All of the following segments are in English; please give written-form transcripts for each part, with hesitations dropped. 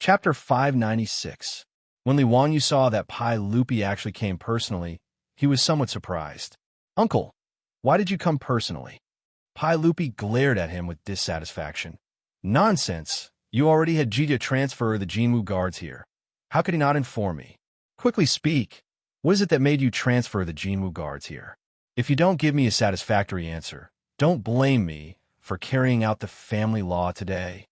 Chapter 596. When Li Wanyu saw that Pai Lupi actually came personally, he was somewhat surprised. "Uncle, why did you come personally?" Pai Lupi glared at him with dissatisfaction. "Nonsense! You already had Jita transfer the Jinwu guards here. How could he not inform me? Quickly speak. What is it that made you transfer the Jinwu guards here? If you don't give me a satisfactory answer, don't blame me for carrying out the family law today."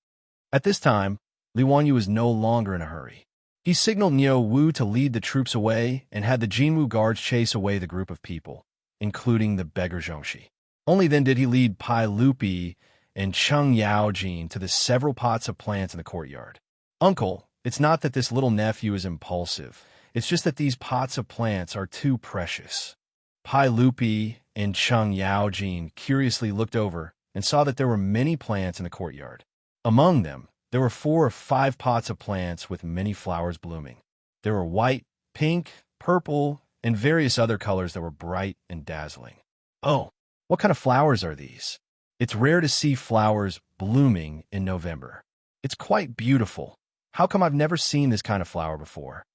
At this time, Li Wanyu was no longer in a hurry. He signaled Niu Wu to lead the troops away and had the Jinwu guards chase away the group of people, including the beggar Zhongxi. Only then did he lead Pai Lupi and Cheng Yaojin to the several pots of plants in the courtyard. "Uncle, it's not that this little nephew is impulsive. It's just that these pots of plants are too precious." Pai Lupi and Cheng Yaojin curiously looked over and saw that there were many plants in the courtyard. Among them, there were 4 or 5 pots of plants with many flowers blooming. There were white, pink, purple, and various other colors that were bright and dazzling. "Oh, what kind of flowers are these? It's rare to see flowers blooming in November. It's quite beautiful. How come I've never seen this kind of flower before?"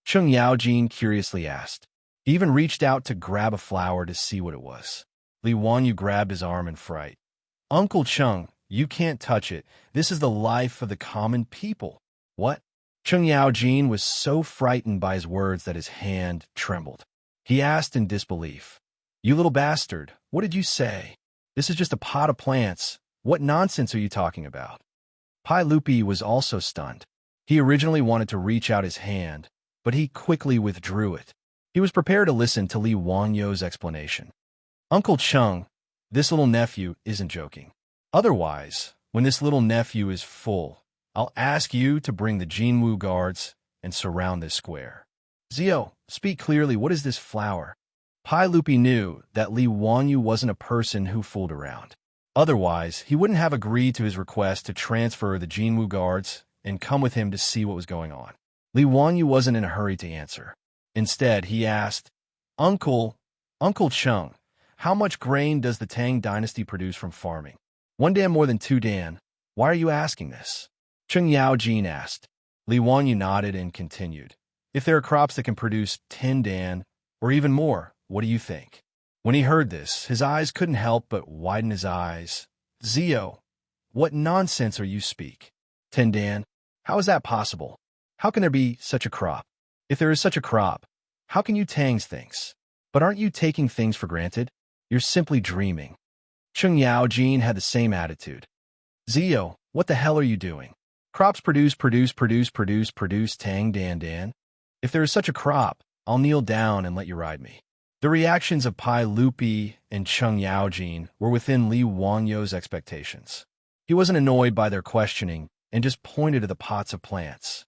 Cheng Yaojin curiously asked. He even reached out to grab a flower to see what it was. Li Wanyu grabbed his arm in fright. "Uncle Cheng, you can't touch it. This is the life of the common people." "What?" Cheng Yaojin was so frightened by his words that his hand trembled. He asked in disbelief, "You little bastard, what did you say? This is just a pot of plants. What nonsense are you talking about?" Pai Lupi was also stunned. He originally wanted to reach out his hand, but he quickly withdrew it. He was prepared to listen to Li Wanyu's explanation. "Uncle Cheng, this little nephew isn't joking. Otherwise, when this little nephew is full, I'll ask you to bring the Jinwu guards and surround this square." "Zio, speak clearly. What is this flower?" Pai Lupi knew that Li Wanyu wasn't a person who fooled around. Otherwise, he wouldn't have agreed to his request to transfer the Jinwu guards and come with him to see what was going on. Li Wanyu wasn't in a hurry to answer. Instead, he asked, Uncle Cheng, how much grain does the Tang dynasty produce from farming?" "1 dan more than 2 dan. Why are you asking this?" Cheng Yaojin asked. Li Wanyu nodded and continued. "If there are crops that can produce 10 dan, or even more, what do you think?" When he heard this, his eyes couldn't help but widen his eyes. "Zio, what nonsense are you speak? 10 dan? How is that possible? How can there be such a crop? If there is such a crop, how can you Tangs things? But aren't you taking things for granted? You're simply dreaming." Cheng Yaojin had the same attitude. "Zio, what the hell are you doing? Crops produce Tang Dan. If there is such a crop, I'll kneel down and let you ride me." The reactions of Pai Lupi and Cheng Yaojin were within Li Wanyu's expectations. He wasn't annoyed by their questioning and just pointed to the pots of plants.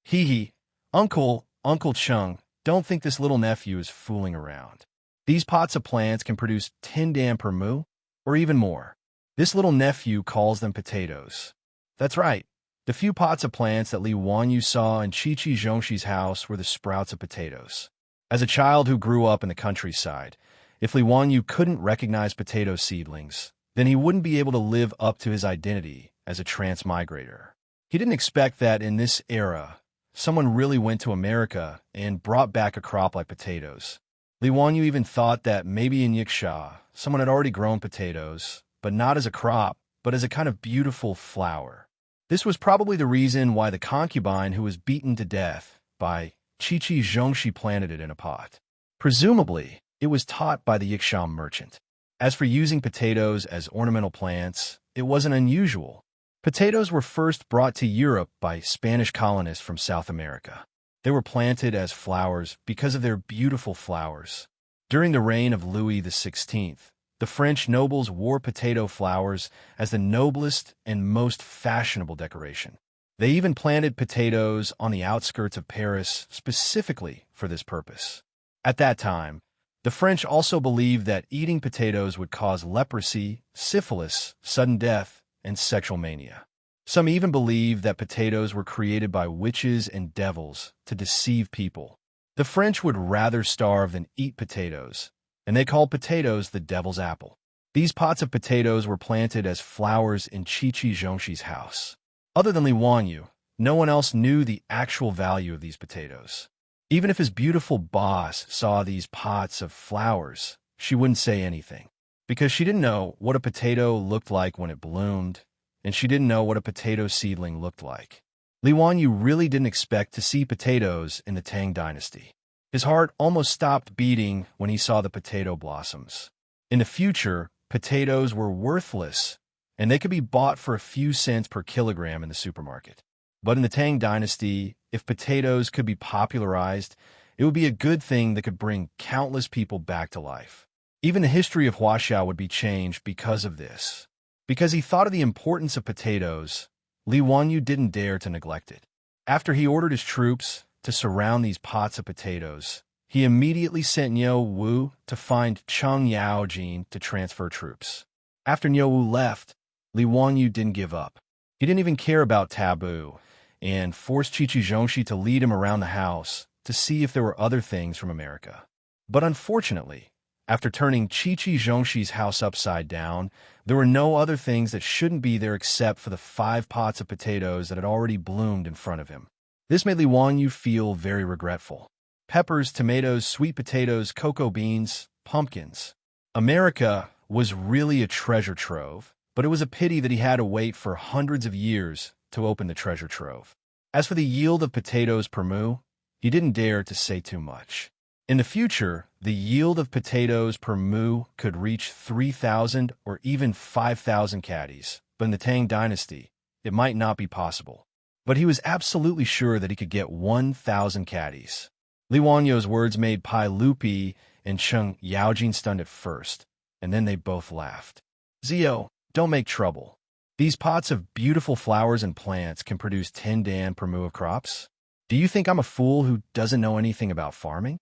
"Hee, Uncle Cheng, don't think this little nephew is fooling around. These pots of plants can produce 10 dan per mu, or even more. This little nephew calls them potatoes." That's right. The few pots of plants that Li Wanyu saw in Chi-Chi Zhongxi's house were the sprouts of potatoes. As a child who grew up in the countryside, if Li Wanyu couldn't recognize potato seedlings, then he wouldn't be able to live up to his identity as a transmigrator. He didn't expect that in this era, someone really went to America and brought back a crop like potatoes. Li Wanyu even thought that maybe in Yiksha, someone had already grown potatoes, but not as a crop, but as a kind of beautiful flower. This was probably the reason why the concubine who was beaten to death by Chi-Chi Zhongxi planted it in a pot. Presumably, it was taught by the Yiksha merchant. As for using potatoes as ornamental plants, it wasn't unusual. Potatoes were first brought to Europe by Spanish colonists from South America. They were planted as flowers because of their beautiful flowers. During the reign of Louis XVI, the French nobles wore potato flowers as the noblest and most fashionable decoration. They even planted potatoes on the outskirts of Paris specifically for this purpose. At that time, the French also believed that eating potatoes would cause leprosy, syphilis, sudden death, and sexual mania. Some even believed that potatoes were created by witches and devils to deceive people. The French would rather starve than eat potatoes, and they called potatoes the devil's apple. These pots of potatoes were planted as flowers in Chi-Chi Zhongxi's house. Other than Li Wanyu, No one else knew the actual value of these potatoes. Even if his beautiful boss saw these pots of flowers, she wouldn't say anything, because she didn't know what a potato looked like when it bloomed, and she didn't know what a potato seedling looked like. Li Wanyu really didn't expect to see potatoes in the Tang dynasty. His heart almost stopped beating when he saw the potato blossoms. In the future, potatoes were worthless, and they could be bought for a few cents per kilogram in the supermarket. But in the Tang dynasty, if potatoes could be popularized, it would be a good thing that could bring countless people back to life. Even the history of Huaxiao would be changed because of this. Because he thought of the importance of potatoes, Li Wanyu didn't dare to neglect it. After he ordered his troops to surround these pots of potatoes, he immediately sent Niu Wu to find Cheng Yaojin to transfer troops. After Niu Wu left, Li Wanyu didn't give up. He didn't even care about taboo, and forced Qiqi Zhongxi to lead him around the house to see if there were other things from America. But unfortunately, after turning Qiqi Zhongxi's house upside down, there were no other things that shouldn't be there except for the 5 pots of potatoes that had already bloomed in front of him. This made Li Wanyu feel very regretful. Peppers, tomatoes, sweet potatoes, cocoa beans, pumpkins. America was really a treasure trove, but it was a pity that he had to wait for hundreds of years to open the treasure trove. As for the yield of potatoes per mu, he didn't dare to say too much. In the future, the yield of potatoes per mu could reach 3,000 or even 5,000 caddies, but in the Tang dynasty, it might not be possible. But he was absolutely sure that he could get 1,000 caddies. Li Wanyu's words made Pai Lupi and Cheng Yaojin stunned at first, and then they both laughed. Zio, don't make trouble. These pots of beautiful flowers and plants can produce 10 dan per mu of crops. Do you think I'm a fool who doesn't know anything about farming?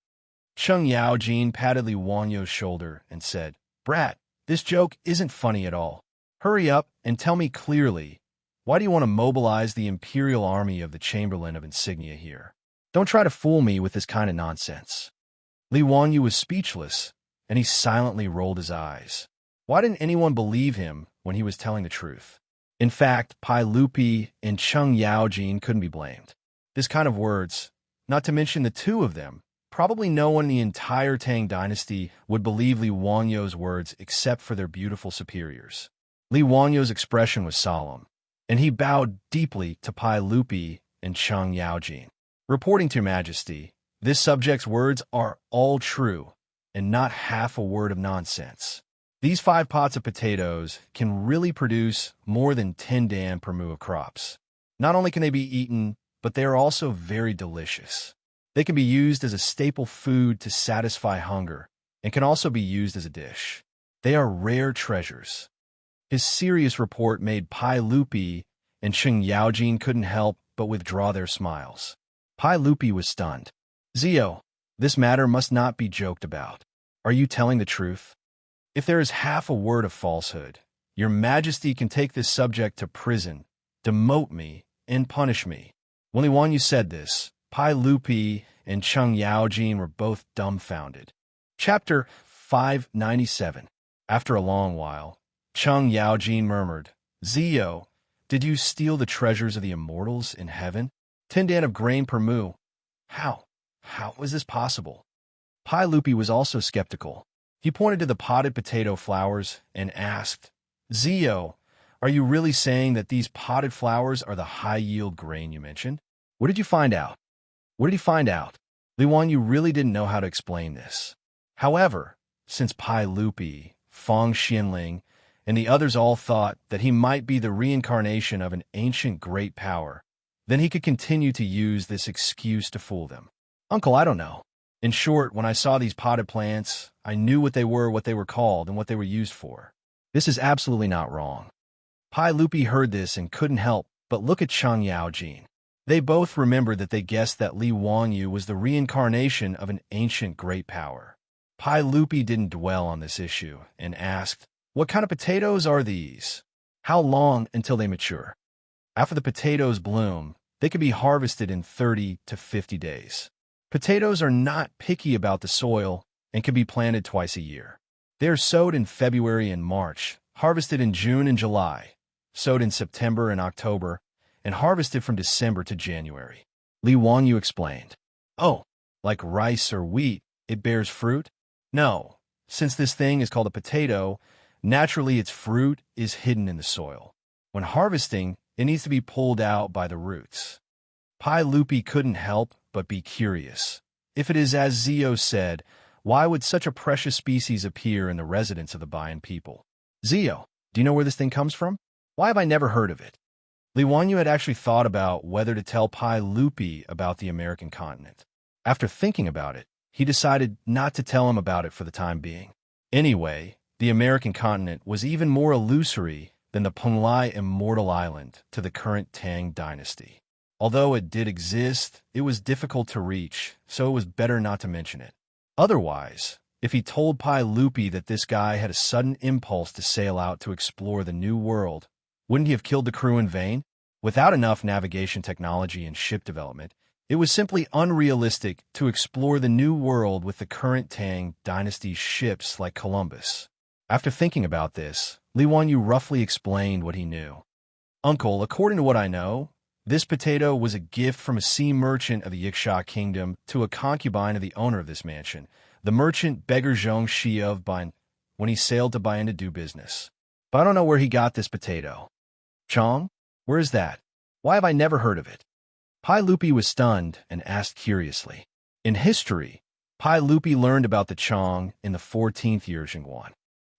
Cheng Yaojin patted Li Wanyu's shoulder and said, Brat, this joke isn't funny at all. Hurry up and tell me clearly, why do you want to mobilize the imperial army of the Chamberlain of Insignia here? Don't try to fool me with this kind of nonsense. Li Wanyu was speechless, and he silently rolled his eyes. Why didn't anyone believe him when he was telling the truth? In fact, Pai Lupi and Cheng Yaojin couldn't be blamed. This kind of words, not to mention the two of them, probably no one in the entire Tang dynasty would believe Li Wanyu's words except for their beautiful superiors. Li Wanyu's expression was solemn, and he bowed deeply to Pai Lupi and Cheng Yaojin. Reporting to Your Majesty, this subject's words are all true, and not half a word of nonsense. These 5 pots of potatoes can really produce more than 10 dan per mu of crops. Not only can they be eaten, but they are also very delicious. They can be used as a staple food to satisfy hunger, and can also be used as a dish. They are rare treasures. His serious report made Pai Lupi and Cheng Yaojin couldn't help but withdraw their smiles. Pai Lupi was stunned. Zio, this matter must not be joked about. Are you telling the truth? If there is half a word of falsehood, Your Majesty can take this subject to prison, demote me, and punish me. When Li Wanyu said this, Pai Lupi and Cheng Yaojin were both dumbfounded. Chapter 597. After a long while, Cheng Yaojin murmured, Zio, did you steal the treasures of the immortals in heaven? 10 dan of grain per mu. How was this possible? Pai Lupi was also skeptical. He pointed to the potted potato flowers and asked, Zio, are you really saying that these potted flowers are the high-yield grain you mentioned? What did you find out? What did he find out? Li Wanyu really didn't know how to explain this. However, since Pai Lupi, Feng Xianling, and the others all thought that he might be the reincarnation of an ancient great power, then he could continue to use this excuse to fool them. Uncle, I don't know. In short, when I saw these potted plants, I knew what they were called, and what they were used for. This is absolutely not wrong. Pai Lupi heard this and couldn't help but look at Cheng Yaojin. They both remembered that they guessed that Li Wanyu was the reincarnation of an ancient great power. Pai Lupi didn't dwell on this issue and asked, What kind of potatoes are these? How long until they mature? After the potatoes bloom, they can be harvested in 30 to 50 days. Potatoes are not picky about the soil and can be planted twice a year. They are sowed in February and March, harvested in June and July, sowed in September and October, and harvested from December to January. Li Wanyu explained. Oh, like rice or wheat, it bears fruit? No, since this thing is called a potato, naturally its fruit is hidden in the soil. When harvesting, it needs to be pulled out by the roots. Pai Lupi couldn't help but be curious. If it is as Zio said, why would such a precious species appear in the residence of the Bayan people? Zio, do you know where this thing comes from? Why have I never heard of it? Li Wanyu had actually thought about whether to tell Pai Lupi about the American continent. After thinking about it, he decided not to tell him about it for the time being. Anyway, the American continent was even more illusory than the Penglai immortal island to the current Tang dynasty. Although it did exist, it was difficult to reach, so it was better not to mention it. Otherwise, if he told Pai Lupi that this guy had a sudden impulse to sail out to explore the new world, wouldn't he have killed the crew in vain? Without enough navigation technology and ship development, it was simply unrealistic to explore the new world with the current Tang dynasty ships like Columbus. After thinking about this, Li Wanyu roughly explained what he knew. Uncle, according to what I know, this potato was a gift from a sea merchant of the Yiksha kingdom to a concubine of the owner of this mansion, the merchant beggar Zhong Shi of Bayan, when he sailed to Bayan to do business. But I don't know where he got this potato. Chong? Where is that? Why have I never heard of it? Pai Lupi was stunned and asked curiously. In history, Pai Lupi learned about the Chong in the 14th year Xingguan.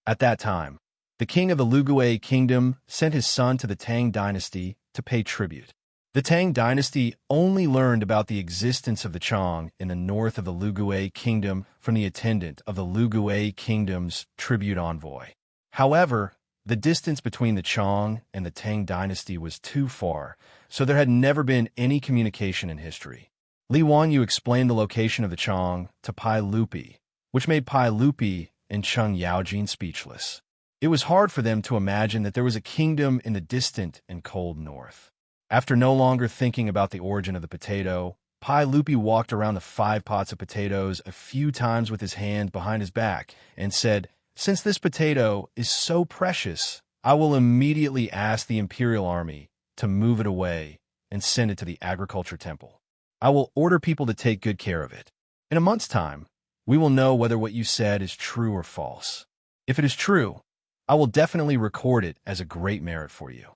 At that time, the king of the Lugui kingdom sent his son to the Tang dynasty to pay tribute. The Tang dynasty only learned about the existence of the Chong in the north of the Lugui kingdom from the attendant of the Lugui kingdom's tribute envoy. However, the distance between the Chong and the Tang dynasty was too far, so there had never been any communication in history. Li Wanyu explained the location of the Chong to Pai Lupi, which made Pai Lupi and Cheng Yaojin speechless. It was hard for them to imagine that there was a kingdom in the distant and cold north. After no longer thinking about the origin of the potato, Pai Lupi walked around the 5 pots of potatoes a few times with his hand behind his back and said, "Since this potato is so precious, I will immediately ask the Imperial Army to move it away and send it to the Agriculture Temple. I will order people to take good care of it. In a month's time, we will know whether what you said is true or false. If it is true, I will definitely record it as a great merit for you."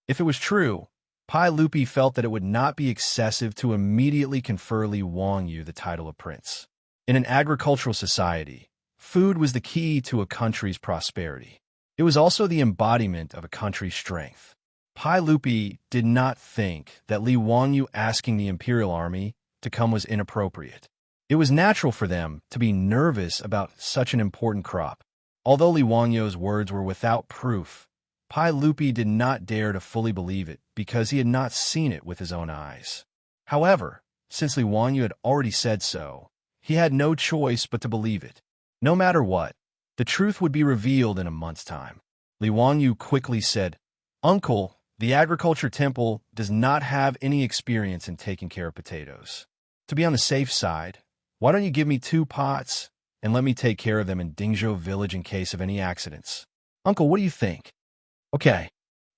If it was true, Pai Lupi felt that it would not be excessive to immediately confer Li Wanyu the title of prince. In an agricultural society, food was the key to a country's prosperity. It was also the embodiment of a country's strength. Pai Lupi did not think that Li Wanyu asking the Imperial Army to come was inappropriate. It was natural for them to be nervous about such an important crop. Although Li Wanyu's words were without proof, Pai Lupi did not dare to fully believe it because he had not seen it with his own eyes. However, since Li Wanyu had already said so, he had no choice but to believe it. No matter what, the truth would be revealed in a month's time. Li Wanyu quickly said, "Uncle, the Agriculture Temple does not have any experience in taking care of potatoes. To be on the safe side, why don't you give me 2 pots and let me take care of them in Dingzhou village in case of any accidents? Uncle, what do you think?" Okay.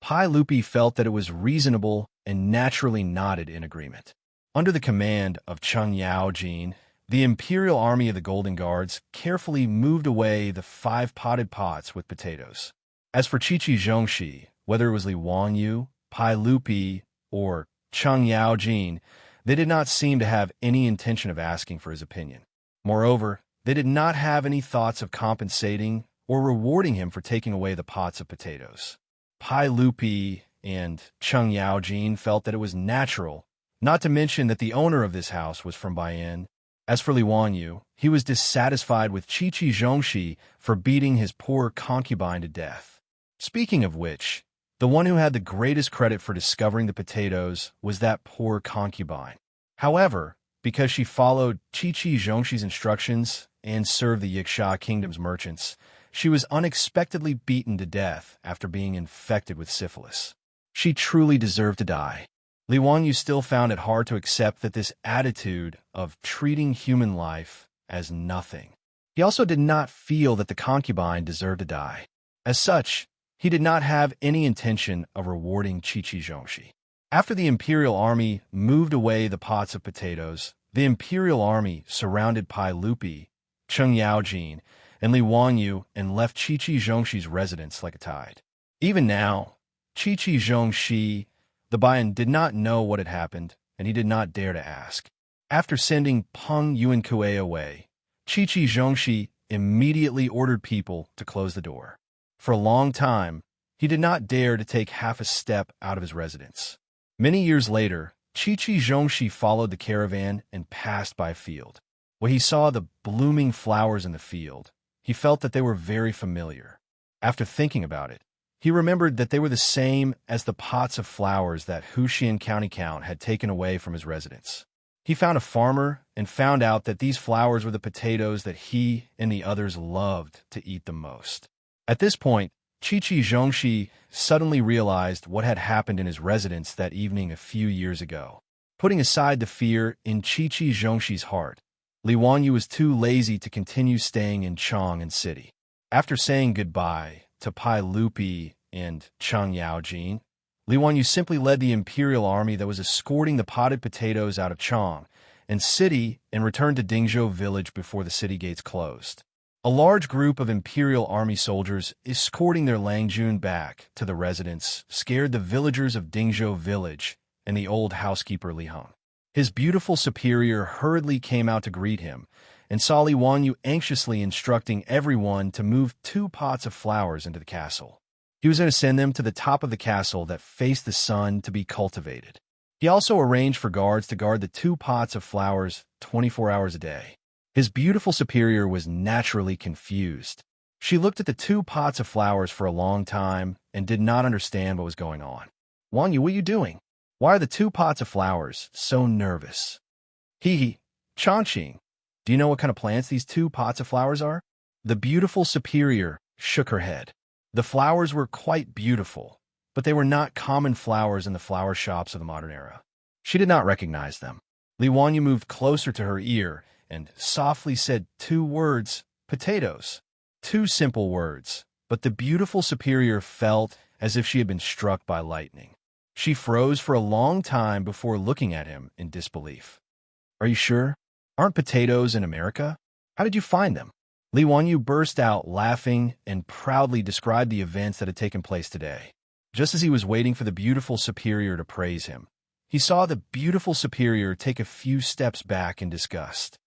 Pai Lupi felt that it was reasonable and naturally nodded in agreement. Under the command of Cheng Yaojin, the Imperial Army of the Golden Guards carefully moved away the 5 potted pots with potatoes. As for Chi Zhongxi, whether it was Li Wanyu, Pai Lupi, or Cheng Yaojin, they did not seem to have any intention of asking for his opinion. Moreover, they did not have any thoughts of compensating or rewarding him for taking away the pots of potatoes. Pai Lupi and Cheng Yaojin felt that it was natural, not to mention that the owner of this house was from Bayan. As for Li Wanyu, he was dissatisfied with Chi Zhongxi for beating his poor concubine to death. Speaking of which, the one who had the greatest credit for discovering the potatoes was that poor concubine. However, because she followed Chi Zhongxi's instructions and served the Yiksha kingdom's merchants, she was unexpectedly beaten to death after being infected with syphilis. She truly deserved to die. Li Wanyu still found it hard to accept that this attitude of treating human life as nothing. He also did not feel that the concubine deserved to die. As such, he did not have any intention of rewarding Chi Zhongxi. After the Imperial Army moved away the pots of potatoes, the Imperial Army surrounded Pai Lupi, Cheng Yaojin, and Li Wanyu and left Qi Zhongshi's residence like a tide. Even now, Qi Zhongshi, the Bayan, did not know what had happened, and he did not dare to ask. After sending Peng Yuankue away, Qi Zhongshi immediately ordered people to close the door. For a long time, he did not dare to take half a step out of his residence. Many years later, Qi Zhongshi followed the caravan and passed by a field. When he saw the blooming flowers in the field, he felt that they were very familiar. After thinking about it, he remembered that they were the same as the pots of flowers that Huxian County Count had taken away from his residence. He found a farmer and found out that these flowers were the potatoes that he and the others loved to eat the most. At this point, Qi Zhongshi suddenly realized what had happened in his residence that evening a few years ago. Putting aside the fear in Qi Zhongshi's heart, Li Wanyu was too lazy to continue staying in Chang'an City. After saying goodbye to Pai Lupi and Cheng Yaojin, Li Wanyu simply led the Imperial Army that was escorting the potted potatoes out of Chang'an City and returned to Dingzhou village before the city gates closed. A large group of Imperial Army soldiers escorting their Langjun back to the residence scared the villagers of Dingzhou village and the old housekeeper Li Heng. His beautiful superior hurriedly came out to greet him and saw Li Wanyu anxiously instructing everyone to move 2 pots of flowers into the castle. He was going to send them to the top of the castle that faced the sun to be cultivated. He also arranged for guards to guard the 2 pots of flowers 24 hours a day. His beautiful superior was naturally confused. She looked at the 2 pots of flowers for a long time and did not understand what was going on. Wanyu, what are you doing? Why are the 2 pots of flowers so nervous? Hee, Chanqing, do you know what kind of plants these 2 pots of flowers are? The beautiful superior shook her head. The flowers were quite beautiful, but they were not common flowers in the flower shops of the modern era. She did not recognize them. Li Wanyu moved closer to her ear and softly said 2 words, potatoes. 2 simple words, but the beautiful superior felt as if she had been struck by lightning. She froze for a long time before looking at him in disbelief. Are you sure? Aren't potatoes in America? How did you find them? Li Wanyu burst out laughing and proudly described the events that had taken place today. Just as he was waiting for the beautiful superior to praise him, he saw the beautiful superior take a few steps back in disgust.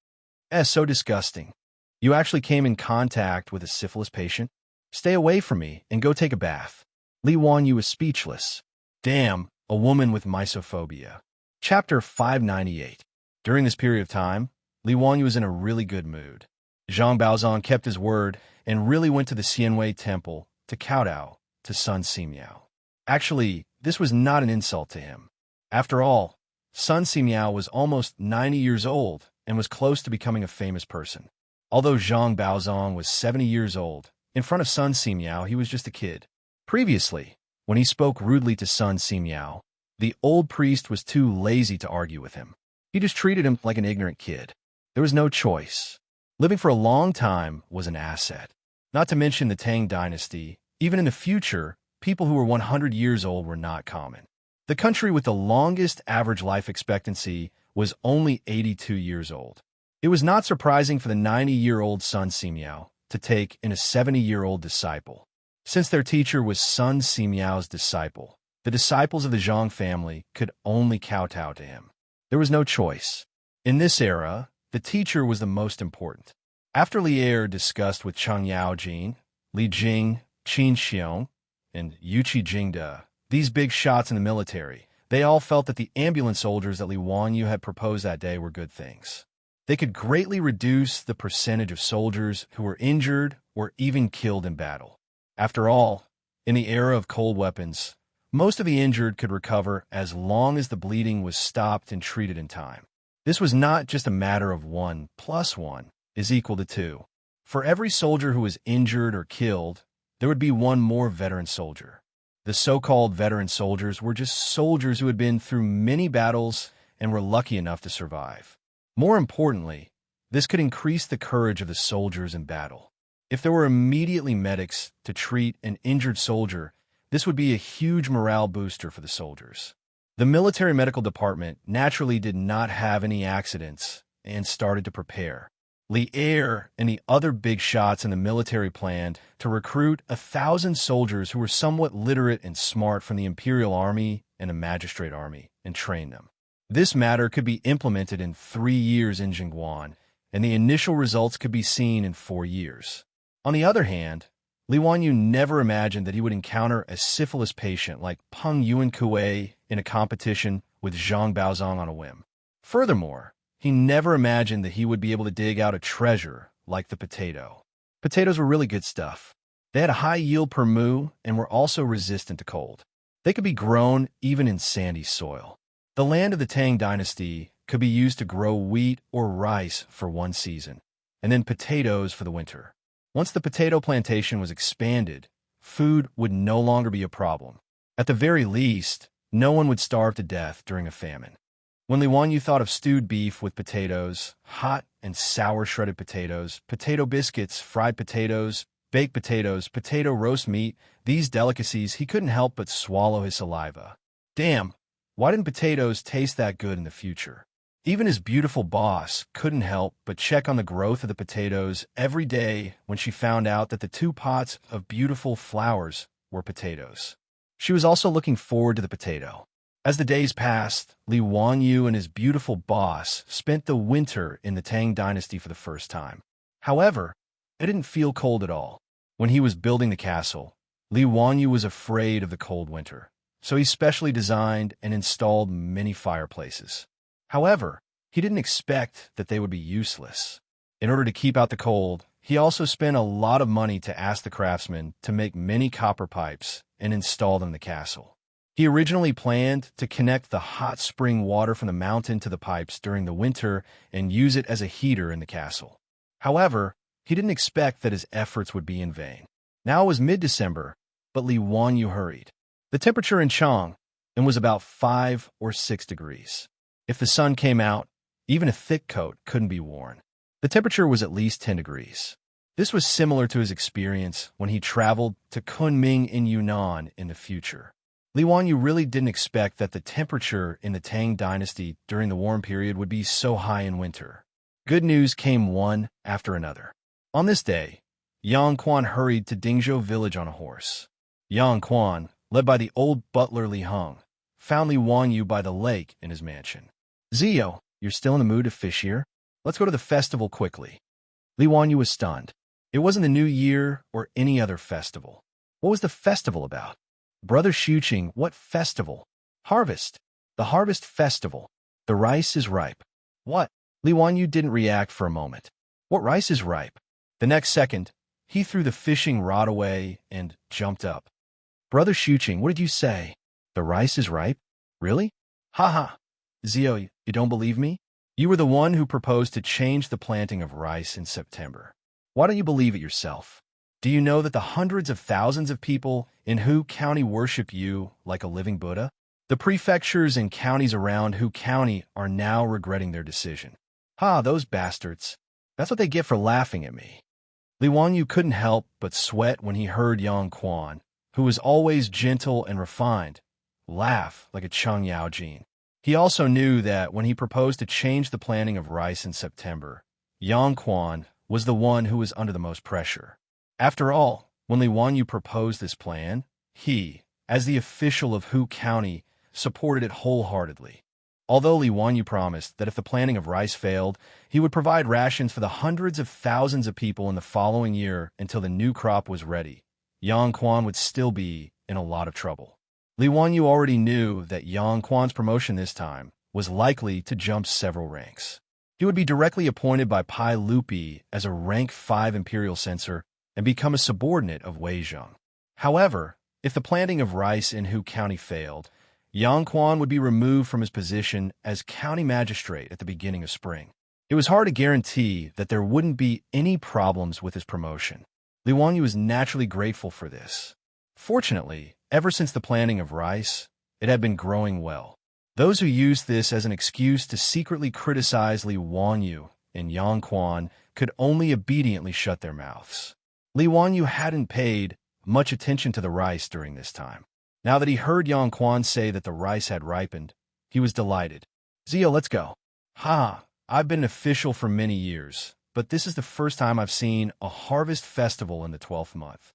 So disgusting. You actually came in contact with a syphilis patient? Stay away from me and go take a bath. Li Wanyu was speechless. Damn, a woman with mysophobia. Chapter 598. During this period of time, Li Wanyu was in a really good mood. Zhang Baozong kept his word and really went to the Xianwei temple to kowtow to Sun Simiao. Actually, this was not an insult to him. After all, Sun Simiao was almost 90 years old and was close to becoming a famous person. Although Zhang Baozong was 70 years old, in front of Sun Simiao he was just a kid. Previously, when he spoke rudely to Sun Simiao, the old priest was too lazy to argue with him. He just treated him like an ignorant kid. There was no choice. Living for a long time was an asset. Not to mention the Tang dynasty, even in the future, people who were 100 years old were not common. The country with the longest average life expectancy was only 82 years old. It was not surprising for the 90-year-old Sun Simiao to take in a 70-year-old disciple. Since their teacher was Sun Simiao's disciple, the disciples of the Zhang family could only kowtow to him. There was no choice. In this era, the teacher was the most important. After Li Er discussed with Cheng Yaojin, Li Jing, Qin Xiong, and Yuqi Jingde, these big shots in the military, they all felt that the ambulance soldiers that Li Wanyu had proposed that day were good things. They could greatly reduce the percentage of soldiers who were injured or even killed in battle. After all, in the era of cold weapons, most of the injured could recover as long as the bleeding was stopped and treated in time. This was not just a matter of 1 + 1 = 2. For every soldier who was injured or killed, there would be 1 more veteran soldier. The so-called veteran soldiers were just soldiers who had been through many battles and were lucky enough to survive. More importantly, this could increase the courage of the soldiers in battle. If there were immediately medics to treat an injured soldier, this would be a huge morale booster for the soldiers. The military medical department naturally did not have any accidents and started to prepare. Li Er and the other big shots in the military planned to recruit 1,000 soldiers who were somewhat literate and smart from the Imperial Army and the Magistrate Army and train them. This matter could be implemented in 3 years in Jingguan, and the initial results could be seen in 4 years. On the other hand, Li Wanyu never imagined that he would encounter a syphilis patient like Peng Yuankue in a competition with Zhang Baozong on a whim. Furthermore, he never imagined that he would be able to dig out a treasure like the potato. Potatoes were really good stuff. They had a high yield per mu and were also resistant to cold. They could be grown even in sandy soil. The land of the Tang dynasty could be used to grow wheat or rice for 1 season, and then potatoes for the winter. Once the potato plantation was expanded, food would no longer be a problem. At the very least, no one would starve to death during a famine. When Li Wanyu thought of stewed beef with potatoes, hot and sour shredded potatoes, potato biscuits, fried potatoes, baked potatoes, potato roast meat, these delicacies, he couldn't help but swallow his saliva. Damn, why didn't potatoes taste that good in the future? Even his beautiful boss couldn't help but check on the growth of the potatoes every day when she found out that the 2 pots of beautiful flowers were potatoes. She was also looking forward to the potato. As the days passed, Li Wanyu and his beautiful boss spent the winter in the Tang dynasty for the first time. However, it didn't feel cold at all. When he was building the castle, Li Wanyu was afraid of the cold winter, so he specially designed and installed many fireplaces. However, he didn't expect that they would be useless. In order to keep out the cold, he also spent a lot of money to ask the craftsmen to make many copper pipes and install them in the castle. He originally planned to connect the hot spring water from the mountain to the pipes during the winter and use it as a heater in the castle. However, he didn't expect that his efforts would be in vain. Now it was mid-December, but Li Wanyu hurried. The temperature in Chang was about 5 or 6 degrees. If the sun came out, even a thick coat couldn't be worn. The temperature was at least 10 degrees. This was similar to his experience when he traveled to Kunming in Yunnan in the future. Li Wanyu really didn't expect that the temperature in the Tang dynasty during the warm period would be so high in winter. Good news came one after another. On this day, Yang Quan hurried to Dingzhou village on a horse. Yang Quan, led by the old butler Li Heng, found Li Wanyu by the lake in his mansion. Zio, you're still in the mood to fish here? Let's go to the festival quickly. Li Wanyu was stunned. It wasn't the New Year or any other festival. What was the festival about? Brother Xuqing, what festival? Harvest. The harvest festival. The rice is ripe. What? Li Wanyu didn't react for a moment. What rice is ripe? The next second, he threw the fishing rod away and jumped up. Brother Xuqing, what did you say? The rice is ripe? Really? Ha ha. Zio, you don't believe me? You were the one who proposed to change the planting of rice in September. Why don't you believe it yourself? Do you know that the hundreds of thousands of people in Hu County worship you like a living Buddha? The prefectures and counties around Hu County are now regretting their decision. Ha, those bastards. That's what they get for laughing at me. Li Wanyu couldn't help but sweat when he heard Yang Quan, who was always gentle and refined, laugh like a Cheng Yao Jin. He also knew that when he proposed to change the planting of rice in September, Yang Quan was the one who was under the most pressure. After all, when Li Wanyu proposed this plan, he, as the official of Hu County, supported it wholeheartedly. Although Li Wanyu promised that if the planting of rice failed, he would provide rations for the hundreds of thousands of people in the following year until the new crop was ready, Yang Quan would still be in a lot of trouble. Li Wanyu already knew that Yang Quan's promotion this time was likely to jump several ranks. He would be directly appointed by Pai Lupi as a rank 5 imperial censor and become a subordinate of Wei Zheng. However, if the planting of rice in Hu County failed, Yang Quan would be removed from his position as county magistrate at the beginning of spring. It was hard to guarantee that there wouldn't be any problems with his promotion. Li Wanyu was naturally grateful for this. Fortunately, ever since the planting of rice, it had been growing well. Those who used this as an excuse to secretly criticize Li Wanyu and Yang Quan could only obediently shut their mouths. Li Wanyu hadn't paid much attention to the rice during this time. Now that he heard Yang Quan say that the rice had ripened, he was delighted. Zio, let's go. Ha, I've been an official for many years, but this is the first time I've seen a harvest festival in the 12th month.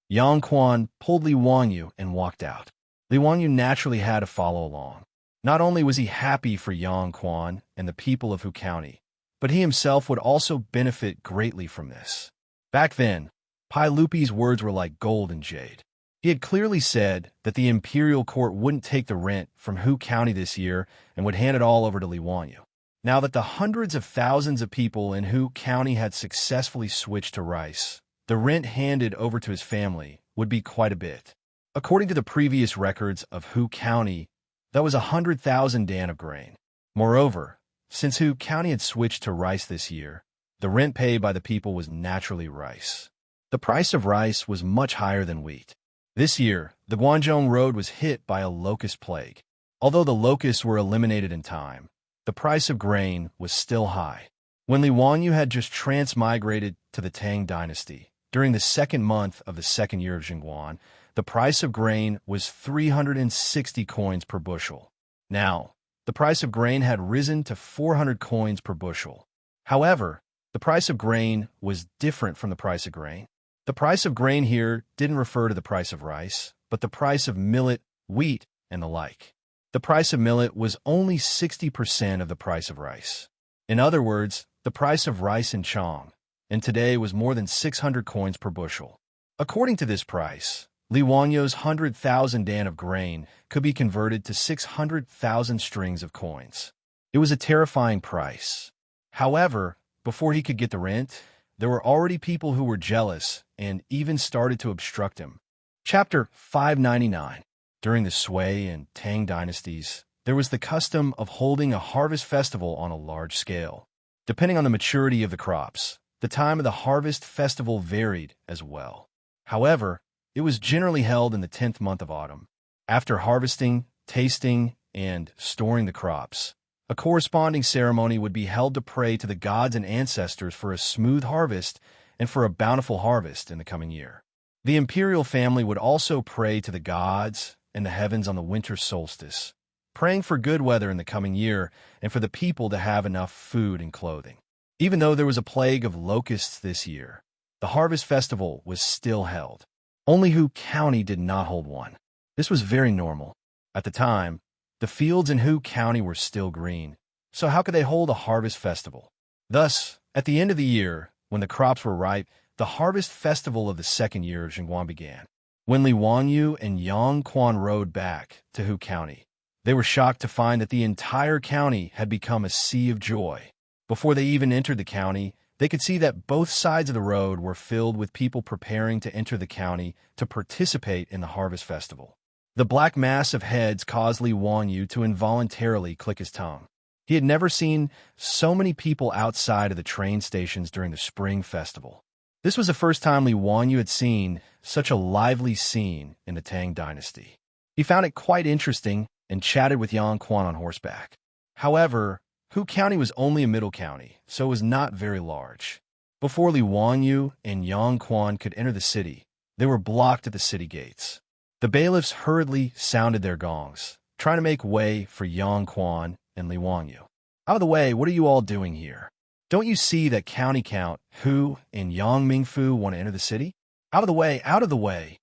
Yang Quan pulled Li Wanyu and walked out. Li Wanyu naturally had to follow along. Not only was he happy for Yang Quan and the people of Hu County, but he himself would also benefit greatly from this. Back then, Pai Lupi's words were like gold and jade. He had clearly said that the imperial court wouldn't take the rent from Hu County this year and would hand it all over to Li Wanyu. Now that the hundreds of thousands of people in Hu County had successfully switched to rice, the rent handed over to his family would be quite a bit. According to the previous records of Hu County, that was 100,000 dan of grain. Moreover, since Hu County had switched to rice this year, the rent paid by the people was naturally rice. The price of rice was much higher than wheat. This year, the Guangzhou road was hit by a locust plague. Although the locusts were eliminated in time, the price of grain was still high. When Li Wanyu had just transmigrated to the Tang dynasty, during the second month of the second year of Jingguan, the price of grain was 360 coins per bushel. Now, the price of grain had risen to 400 coins per bushel. However, the price of grain was different from the price of grain. The price of grain here didn't refer to the price of rice, but the price of millet, wheat, and the like. The price of millet was only 60% of the price of rice. In other words, the price of rice in Chang, and today was more than 600 coins per bushel. According to this price, Li Wanyu's 100,000 dan of grain could be converted to 600,000 strings of coins. It was a terrifying price. However, before he could get the rent, there were already people who were jealous and even started to obstruct him. Chapter 599. During the Sui and Tang dynasties, there was the custom of holding a harvest festival on a large scale. Depending on the maturity of the crops, the time of the harvest festival varied as well. However, it was generally held in the 10th month of autumn. After harvesting, tasting, and storing the crops, a corresponding ceremony would be held to pray to the gods and ancestors for a smooth harvest and for a bountiful harvest in the coming year. The imperial family would also pray to the gods and the heavens on the winter solstice, praying for good weather in the coming year and for the people to have enough food and clothing. Even though there was a plague of locusts this year, the harvest festival was still held. Only Hu County did not hold one. This was very normal. At the time, the fields in Hu County were still green, so how could they hold a harvest festival? Thus, at the end of the year, when the crops were ripe, the harvest festival of the second year of Jingguan began. When Li Wanyu and Yang Quan rode back to Hu County, they were shocked to find that the entire county had become a sea of joy. Before they even entered the county, they could see that both sides of the road were filled with people preparing to enter the county to participate in the harvest festival. The black mass of heads caused Li Wanyu to involuntarily click his tongue. He had never seen so many people outside of the train stations during the spring festival. This was the first time Li Wanyu had seen such a lively scene in the Tang dynasty. He found it quite interesting and chatted with Yang Quan on horseback. However, Hu County was only a middle county, so it was not very large. Before Li Wanyu and Yang Quan could enter the city, they were blocked at the city gates. The bailiffs hurriedly sounded their gongs, trying to make way for Yang Quan and Li Wanyu. Out of the way, what are you all doing here? Don't you see that County Count Hu and Yang Mingfu want to enter the city? Out of the way, out of the way.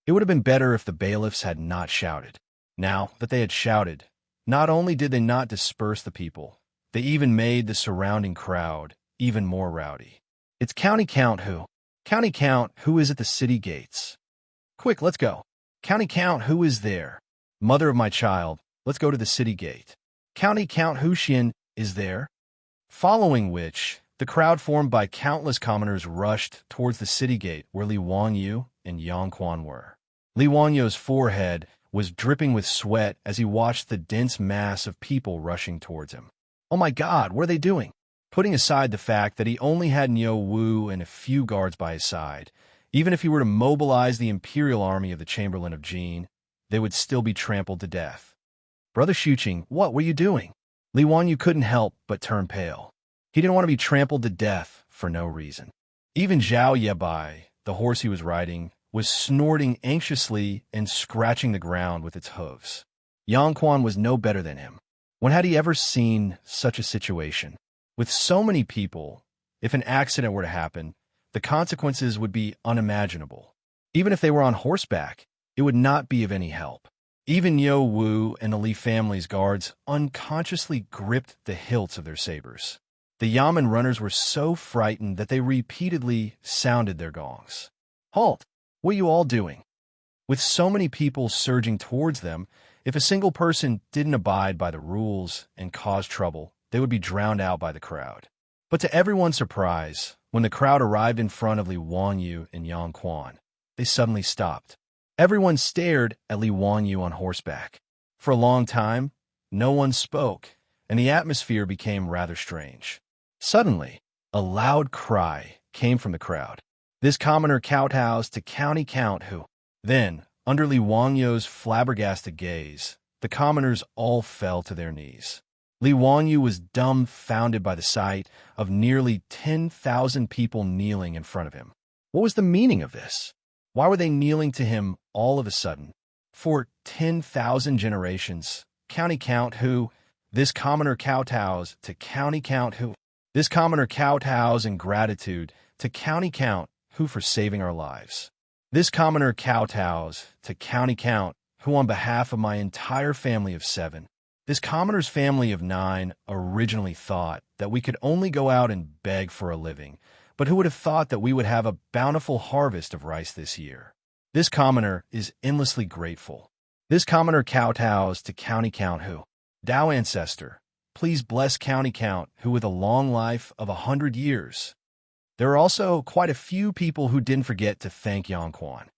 It would have been better if the bailiffs had not shouted. Now that they had shouted, not only did they not disperse the people, they even made the surrounding crowd even more rowdy. It's County Count Hu. County Count Hu is at the city gates. Quick, let's go. County Count Hu is there. Mother of my child, let's go to the city gate. County Count Hu Xian is there. Following which, the crowd formed by countless commoners rushed towards the city gate where Li Wanyu and Yang Quan were. Li Wanyu's forehead was dripping with sweat as he watched the dense mass of people rushing towards him. Oh my God, what are they doing? Putting aside the fact that he only had Niu Wu and a few guards by his side, even if he were to mobilize the imperial army of the Chamberlain of Jin, they would still be trampled to death. Brother Xuqing, what were you doing? Li Wanyu couldn't help but turn pale. He didn't want to be trampled to death for no reason. Even Zhao Yebai, the horse he was riding, was snorting anxiously and scratching the ground with its hooves. Yang Quan was no better than him. When had he ever seen such a situation? With so many people, if an accident were to happen, the consequences would be unimaginable. Even if they were on horseback, it would not be of any help. Even Yo Wu and the Li family's guards unconsciously gripped the hilts of their sabers. The Yamen runners were so frightened that they repeatedly sounded their gongs. "Halt! What are you all doing?" With so many people surging towards them, if a single person didn't abide by the rules and cause trouble, they would be drowned out by the crowd. But to everyone's surprise, when the crowd arrived in front of Li Wanyu and Yang Quan, they suddenly stopped. Everyone stared at Li Wanyu on horseback. For a long time, no one spoke, and the atmosphere became rather strange. Suddenly, a loud cry came from the crowd. "This commoner kowtows to County Count Hu." Then, under Li Wanyu's flabbergasted gaze, the commoners all fell to their knees. Li Wanyu was dumbfounded by the sight of nearly 10,000 people kneeling in front of him. What was the meaning of this? Why were they kneeling to him all of a sudden? For 10,000 generations, County Count Hu, this commoner kowtows to County Count Hu. This commoner kowtows in gratitude to County Count Hu for saving our lives. This commoner kowtows to County Count Hu on behalf of my entire family of 7. This commoner's family of 9 originally thought that we could only go out and beg for a living, but who would have thought that we would have a bountiful harvest of rice this year? This commoner is endlessly grateful. This commoner kowtows to County Count Hu. Tao Ancestor, please bless County Count Hu with a long life of 100 years. There are also quite a few people who didn't forget to thank Yang Quan.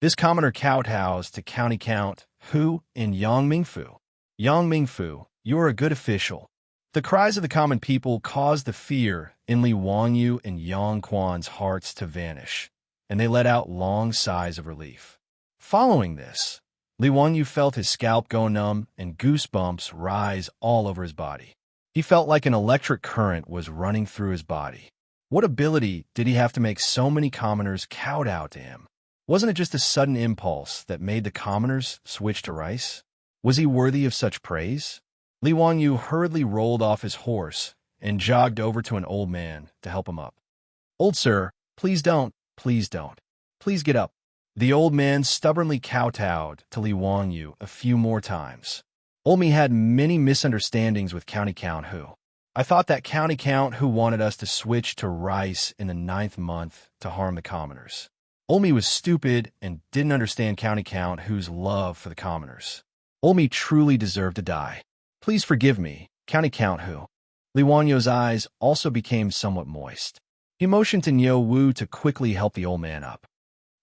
This commoner kowtows to County Count Hu in Yang Mingfu. Yang Mingfu, you are a good official. The cries of the common people caused the fear in Li Wanyu and Yang Quan's hearts to vanish, and they let out long sighs of relief. Following this, Li Wanyu felt his scalp go numb and goosebumps rise all over his body. He felt like an electric current was running through his body. What ability did he have to make so many commoners kowtow to him? Wasn't it just a sudden impulse that made the commoners switch to rice? Was he worthy of such praise? Li Wanyu hurriedly rolled off his horse and jogged over to an old man to help him up. "Old sir, please don't, please don't. Please get up." The old man stubbornly kowtowed to Li Wanyu a few more times. "Old me had many misunderstandings with County Count Hu. I thought that County Count Hu wanted us to switch to rice in the 9th month to harm the commoners. Old me was stupid and didn't understand County Count Hu's love for the commoners. Old me truly deserved to die. Please forgive me, County Count Hu." Li Wanyu's eyes also became somewhat moist. He motioned to Yo Wu to quickly help the old man up.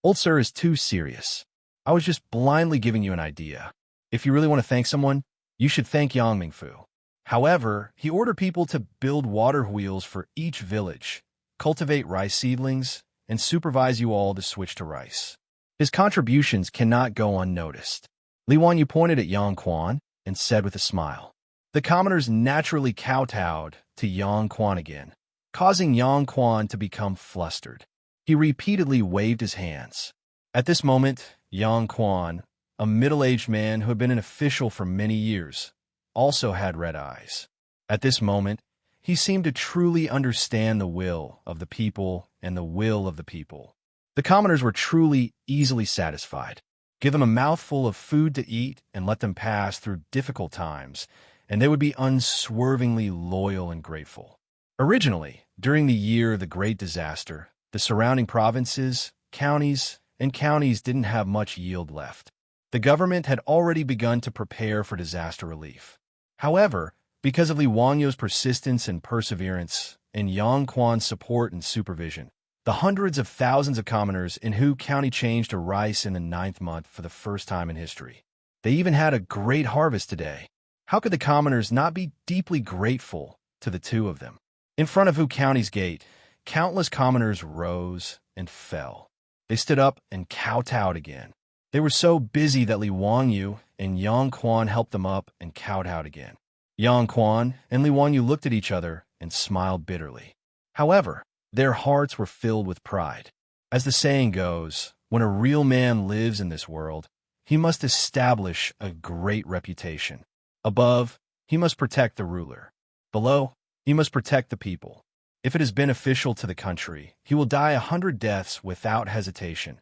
"Old sir is too serious. I was just blindly giving you an idea. If you really want to thank someone, you should thank Yang Mingfu." However, he ordered people to build water wheels for each village, cultivate rice seedlings, and supervise you all to switch to rice. His contributions cannot go unnoticed. Li Wanyu pointed at Yang Quan and said with a smile. The commoners naturally kowtowed to Yang Quan again, causing Yang Quan to become flustered. He repeatedly waved his hands. At this moment, Yang Quan, a middle-aged man who had been an official for many years, also had red eyes. At this moment, he seemed to truly understand the will of the people and the will of the people. The commoners were truly easily satisfied. Give them a mouthful of food to eat and let them pass through difficult times, and they would be unswervingly loyal and grateful. Originally, during the year of the Great Disaster, the surrounding provinces, counties didn't have much yield left. The government had already begun to prepare for disaster relief. However, because of Li Wanyu's persistence and perseverance, and Yang Quan's support and supervision, the hundreds of thousands of commoners in Hu County changed to rice in the 9th month for the first time in history. They even had a great harvest today. How could the commoners not be deeply grateful to the two of them? In front of Hu County's gate, countless commoners rose and fell. They stood up and kowtowed again. They were so busy that Li Wanyu and Yang Quan helped them up and kowtowed again. Yang Quan and Li Wanyu looked at each other and smiled bitterly. However, their hearts were filled with pride. As the saying goes, When a real man lives in this world, he must establish a great reputation. Above, he must protect the ruler. Below, he must protect the people. If it is beneficial to the country, he will die 100 deaths without hesitation.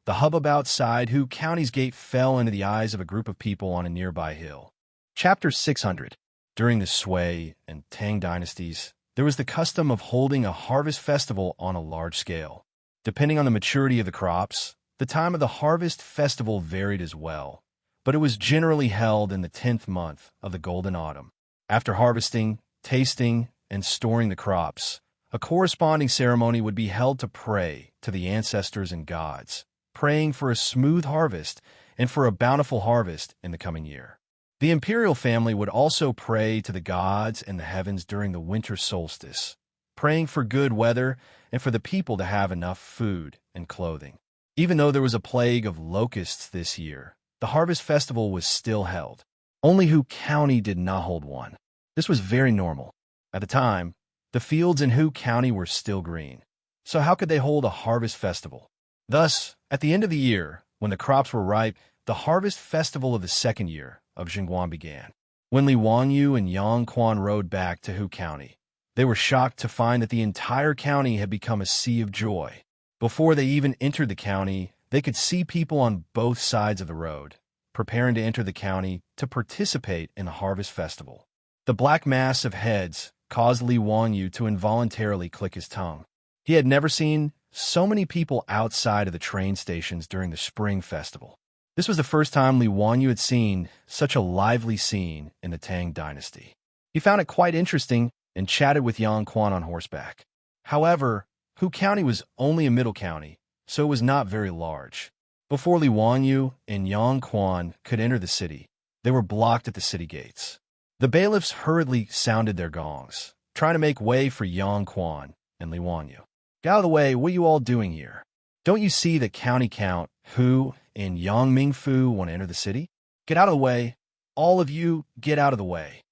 The hubbub outside Hu County's gate fell into the eyes of a group of people on a nearby hill. Chapter 600. During the Sui and Tang dynasties, there was the custom of holding a harvest festival on a large scale. Depending on the maturity of the crops, the time of the harvest festival varied as well, but it was generally held in the 10th month of the golden autumn. After harvesting, tasting, and storing the crops, a corresponding ceremony would be held to pray to the ancestors and gods, praying for a smooth harvest and for a bountiful harvest in the coming year. The imperial family would also pray to the gods in the heavens during the winter solstice, praying for good weather and for the people to have enough food and clothing. Even though there was a plague of locusts this year, the harvest festival was still held. Only Hu County did not hold one. This was very normal. At the time, the fields in Hu County were still green. So how could they hold a harvest festival? Thus, at the end of the year, when the crops were ripe, the harvest festival of the second year of Jingguan began. When Li Wanyu and Yang Quan rode back to Hu County, they were shocked to find that the entire county had become a sea of joy. Before they even entered the county, they could see people on both sides of the road, preparing to enter the county to participate in the harvest festival. The black mass of heads caused Li Wanyu to involuntarily click his tongue. He had never seen so many people outside of the train stations during the spring festival. This was the first time Li Wanyu had seen such a lively scene in the Tang dynasty. He found it quite interesting and chatted with Yang Quan on horseback. However, Hu County was only a middle county, so it was not very large. Before Li Wanyu and Yang Quan could enter the city, they were blocked at the city gates. The bailiffs hurriedly sounded their gongs, trying to make way for Yang Quan and Li Wanyu. Get out of the way, what are you all doing here? Don't you see that County Count Hu and Yang Mingfu want to enter the city? Get out of the way. All of you, get out of the way.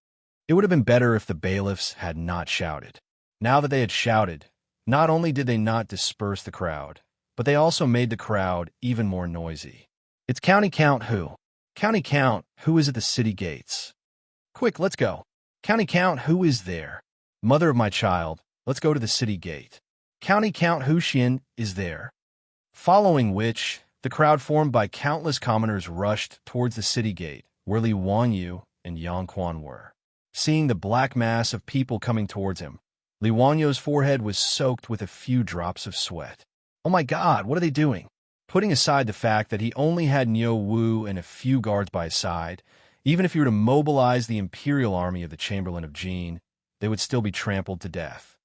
It would have been better if the bailiffs had not shouted. Now that they had shouted, not only did they not disperse the crowd, but they also made the crowd even more noisy. It's County Count Hu. County Count Hu is at the city gates. Quick, let's go. County Count Hu is there. Mother of my child, let's go to the city gate. County Count Hu Xian is there. Following which, the crowd formed by countless commoners rushed towards the city gate, where Li Wanyu and Yang Quan were. Seeing the black mass of people coming towards him, Li Wanyu's forehead was soaked with a few drops of sweat. Oh my God, what are they doing? Putting aside the fact that he only had Niu Wu and a few guards by his side, even if he were to mobilize the imperial army of the Chamberlain of Jin, they would still be trampled to death.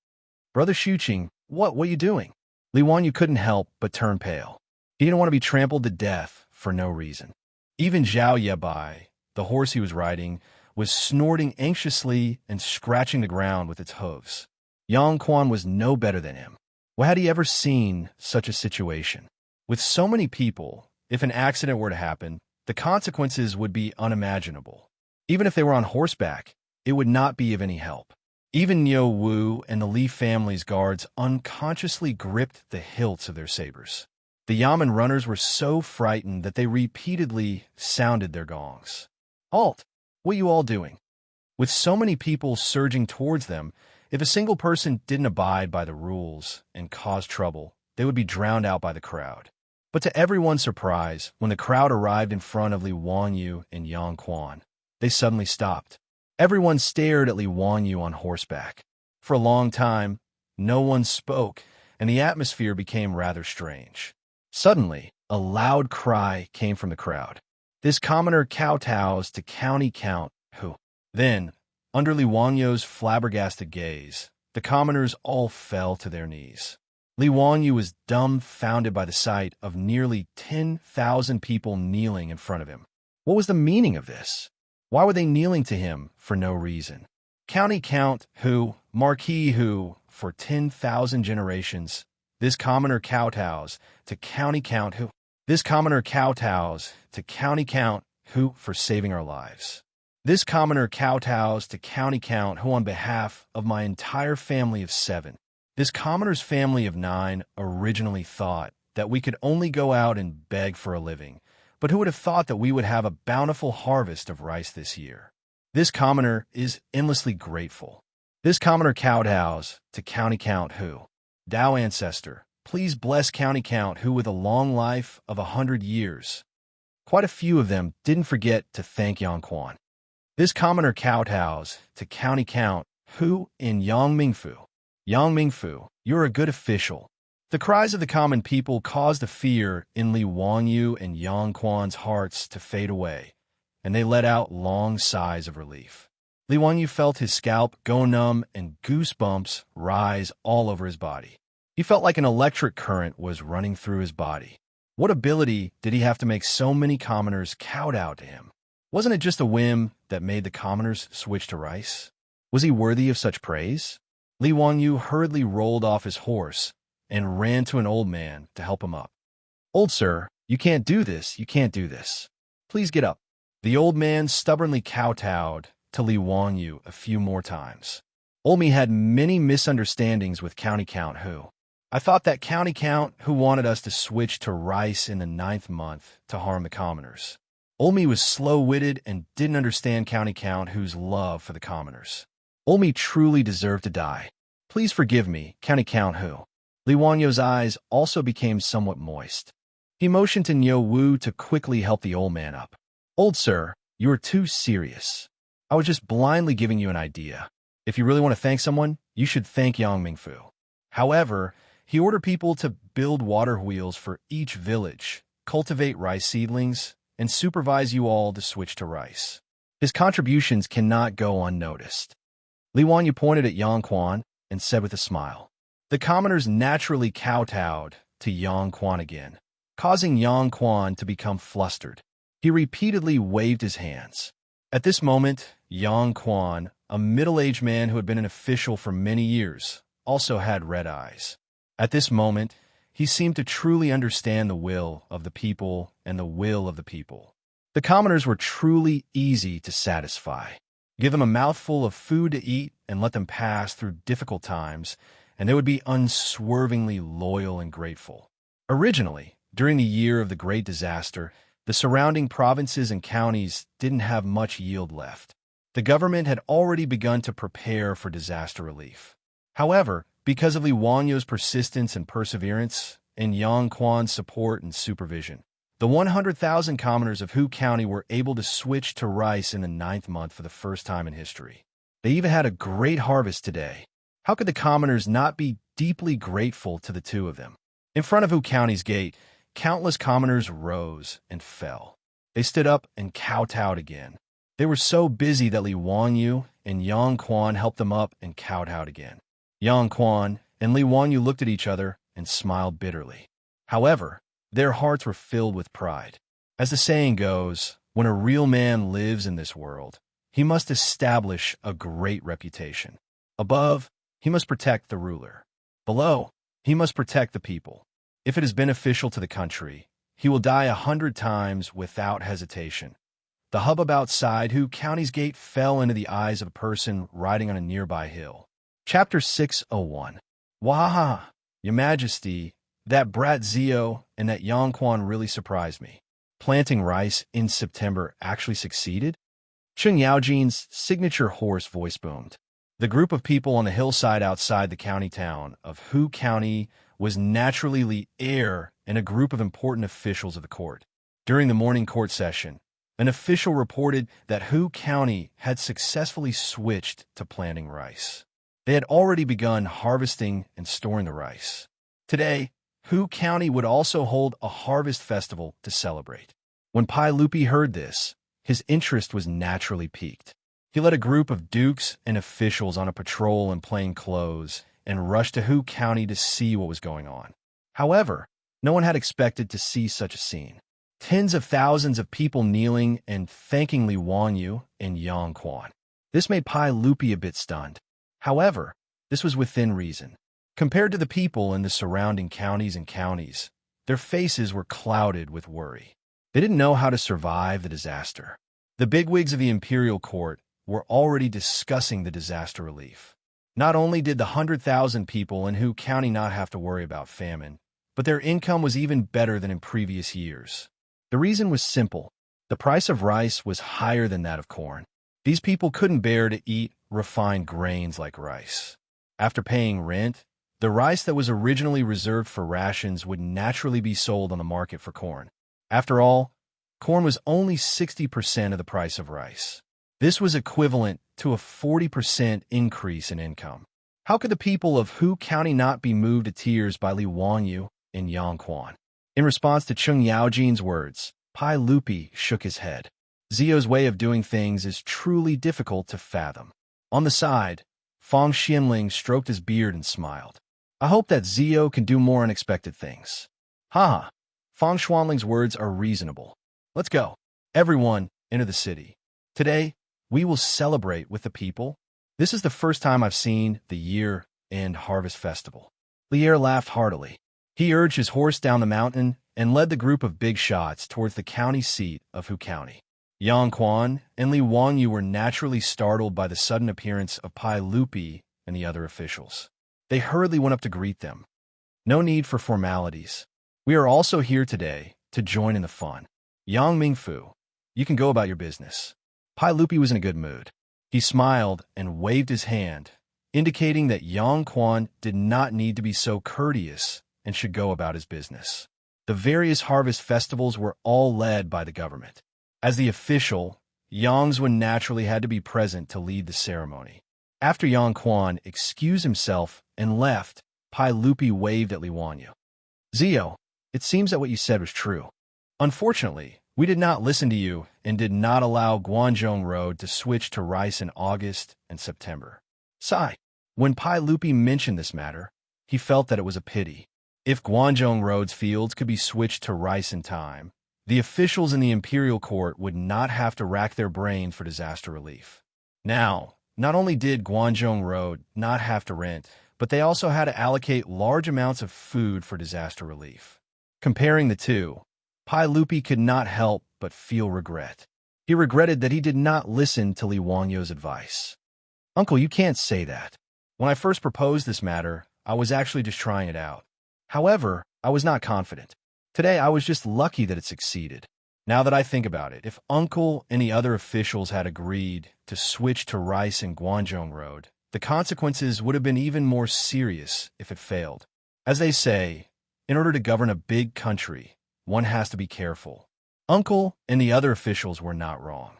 Brother Xuqing, what are you doing? Li Wanyu couldn't help but turn pale. He didn't want to be trampled to death for no reason. Even Zhao Yebai, the horse he was riding, was snorting anxiously and scratching the ground with its hooves. Yang Quan was no better than him. Why had he ever seen such a situation? With so many people, if an accident were to happen, the consequences would be unimaginable. Even if they were on horseback, it would not be of any help. Even Niu Wu and the Li family's guards unconsciously gripped the hilts of their sabers. The Yamen runners were so frightened that they repeatedly sounded their gongs. Halt! What are you all doing? With so many people surging towards them, if a single person didn't abide by the rules and cause trouble, they would be drowned out by the crowd. But to everyone's surprise, when the crowd arrived in front of Li Wanyu and Yang Quan, they suddenly stopped. Everyone stared at Li Wanyu on horseback. For a long time, no one spoke, and the atmosphere became rather strange. Suddenly, a loud cry came from the crowd. This commoner kowtows to County Count Hu. Then, under Li Wanyu's flabbergasted gaze, the commoners all fell to their knees. Li Wanyu was dumbfounded by the sight of nearly 10,000 people kneeling in front of him. What was the meaning of this? Why were they kneeling to him for no reason? County Count Hu, Marquis Hu, for 10,000 generations, this commoner kowtows to County Count Hu. This commoner kowtows to County Count Hu for saving our lives. This commoner kowtows to County Count Hu on behalf of my entire family of 7. This commoner's family of 9 originally thought that we could only go out and beg for a living, but who would have thought that we would have a bountiful harvest of rice this year? This commoner is endlessly grateful. This commoner kowtows to County Count Hu. Tao ancestor, please bless County Count Hu with a long life of 100 years. Quite a few of them didn't forget to thank Yang Quan. This commoner kowtows to County Count Hu in Yang Mingfu. Yang Mingfu, you're a good official. The cries of the common people caused the fear in Li Wangyu and Yang Quan's hearts to fade away, and they let out long sighs of relief. Li Wangyu felt his scalp go numb and goosebumps rise all over his body. He felt like an electric current was running through his body. What ability did he have to make so many commoners kowtow to him? Wasn't it just a whim that made the commoners switch to rice? Was he worthy of such praise? Li Wangyu hurriedly rolled off his horse and ran to an old man to help him up. Old sir, you can't do this, you can't do this. Please get up. The old man stubbornly kowtowed to Li Wangyu a few more times. Old me had many misunderstandings with County Count Hu. I thought that County Count Hu wanted us to switch to rice in the 9th month to harm the commoners. Old me was slow-witted and didn't understand County Count Hu's love for the commoners. Old me truly deserved to die. Please forgive me, County Count Hu. Li Wangyu's eyes also became somewhat moist. He motioned to Nyo Wu to quickly help the old man up. Old sir, you are too serious. I was just blindly giving you an idea. If you really want to thank someone, you should thank Yang Mingfu. However, he ordered people to build water wheels for each village, cultivate rice seedlings, and supervise you all to switch to rice. His contributions cannot go unnoticed. Li Wangyu pointed at Yang Quan and said with a smile. The commoners naturally kowtowed to Yang Quan again, causing Yang Quan to become flustered. He repeatedly waved his hands. At this moment, Yang Quan, a middle-aged man who had been an official for many years, also had red eyes. At this moment, he seemed to truly understand the will of the people and the will of the people. The commoners were truly easy to satisfy. Give them a mouthful of food to eat and let them pass through difficult times, and they would be unswervingly loyal and grateful. Originally, during the year of the Great Disaster, the surrounding provinces and counties didn't have much yield left. The government had already begun to prepare for disaster relief. However, because of Li Wangyu's persistence and perseverance, and Yang Quan's support and supervision, the 100,000 commoners of Hu County were able to switch to rice in the 9th month for the first time in history. They even had a great harvest today. How could the commoners not be deeply grateful to the two of them? In front of Hu County's gate, countless commoners rose and fell. They stood up and kowtowed again. They were so busy that Li Wangyu and Yang Quan helped them up and kowtowed again. Yang Quan and Li Wangyu looked at each other and smiled bitterly. However, their hearts were filled with pride. As the saying goes, when a real man lives in this world, he must establish a great reputation. Above, he must protect the ruler. Below, he must protect the people. If it is beneficial to the country, he will die 100 times without hesitation. The hubbub outside Hu County's gate fell into the eyes of a person riding on a nearby hill. Chapter 601. Wahaha, Your Majesty, that brat Zio and that Yang Quan really surprised me. Planting rice in September actually succeeded? Cheng Yaojin's signature hoarse voice boomed. The group of people on the hillside outside the county town of Hu County was naturally Li heir and a group of important officials of the court. During the morning court session, an official reported that Hu County had successfully switched to planting rice. They had already begun harvesting and storing the rice. Today, Hu County would also hold a harvest festival to celebrate. When Pai Lupi heard this, his interest was naturally piqued. He led a group of dukes and officials on a patrol in plain clothes and rushed to Hu County to see what was going on. However, no one had expected to see such a scene. Tens of thousands of people kneeling and thanking Li Wangyu and Yang Quan. This made Pai Lupi a bit stunned. However, this was within reason. Compared to the people in the surrounding counties, their faces were clouded with worry. They didn't know how to survive the disaster. The bigwigs of the imperial court were already discussing the disaster relief. Not only did the 100,000 people in Hu County not have to worry about famine, but their income was even better than in previous years. The reason was simple. The price of rice was higher than that of corn. These people couldn't bear to eat refined grains like rice. After paying rent, the rice that was originally reserved for rations would naturally be sold on the market for corn. After all, corn was only 60% of the price of rice. This was equivalent to a 40% increase in income. How could the people of Hu County not be moved to tears by Li Wanyu and Yang Quan? In response to Cheng Yaojin's words, Pai Lupi shook his head. Zio's way of doing things is truly difficult to fathom. On the side, Fang Xianling stroked his beard and smiled. I hope that Zio can do more unexpected things. Haha, Fang Xuanling's words are reasonable. Let's go. Everyone, enter the city. Today, we will celebrate with the people. This is the first time I've seen the year-end harvest festival. Lier laughed heartily. He urged his horse down the mountain and led the group of big shots towards the county seat of Hu County. Yang Quan and Li Wanyu were naturally startled by the sudden appearance of Pai Lupi and the other officials. They hurriedly went up to greet them. No need for formalities. We are also here today to join in the fun. Yang Mingfu, you can go about your business. Pai Lupi was in a good mood. He smiled and waved his hand, indicating that Yang Quan did not need to be so courteous and should go about his business. The various harvest festivals were all led by the government. As the official, Yang Quan naturally had to be present to lead the ceremony. After Yang Quan excused himself and left, Pai Lupi waved at Li Wanyu. Zio, it seems that what you said was true. Unfortunately, we did not listen to you and did not allow Guanzhong Road to switch to rice in August and September. Sigh. When Pai Lupi mentioned this matter, he felt that it was a pity. If Guanzhong Road's fields could be switched to rice in time, the officials in the imperial court would not have to rack their brains for disaster relief. Now, not only did Guanzhong Road not have to rent, but they also had to allocate large amounts of food for disaster relief. Comparing the two, Pai Lupi could not help but feel regret. He regretted that he did not listen to Li Wanyu's advice. Uncle, you can't say that. When I first proposed this matter, I was actually just trying it out. However, I was not confident. Today, I was just lucky that it succeeded. Now that I think about it, if Uncle and the other officials had agreed to switch to rice in Guanzhong Road, the consequences would have been even more serious if it failed. As they say, in order to govern a big country, one has to be careful. Uncle and the other officials were not wrong.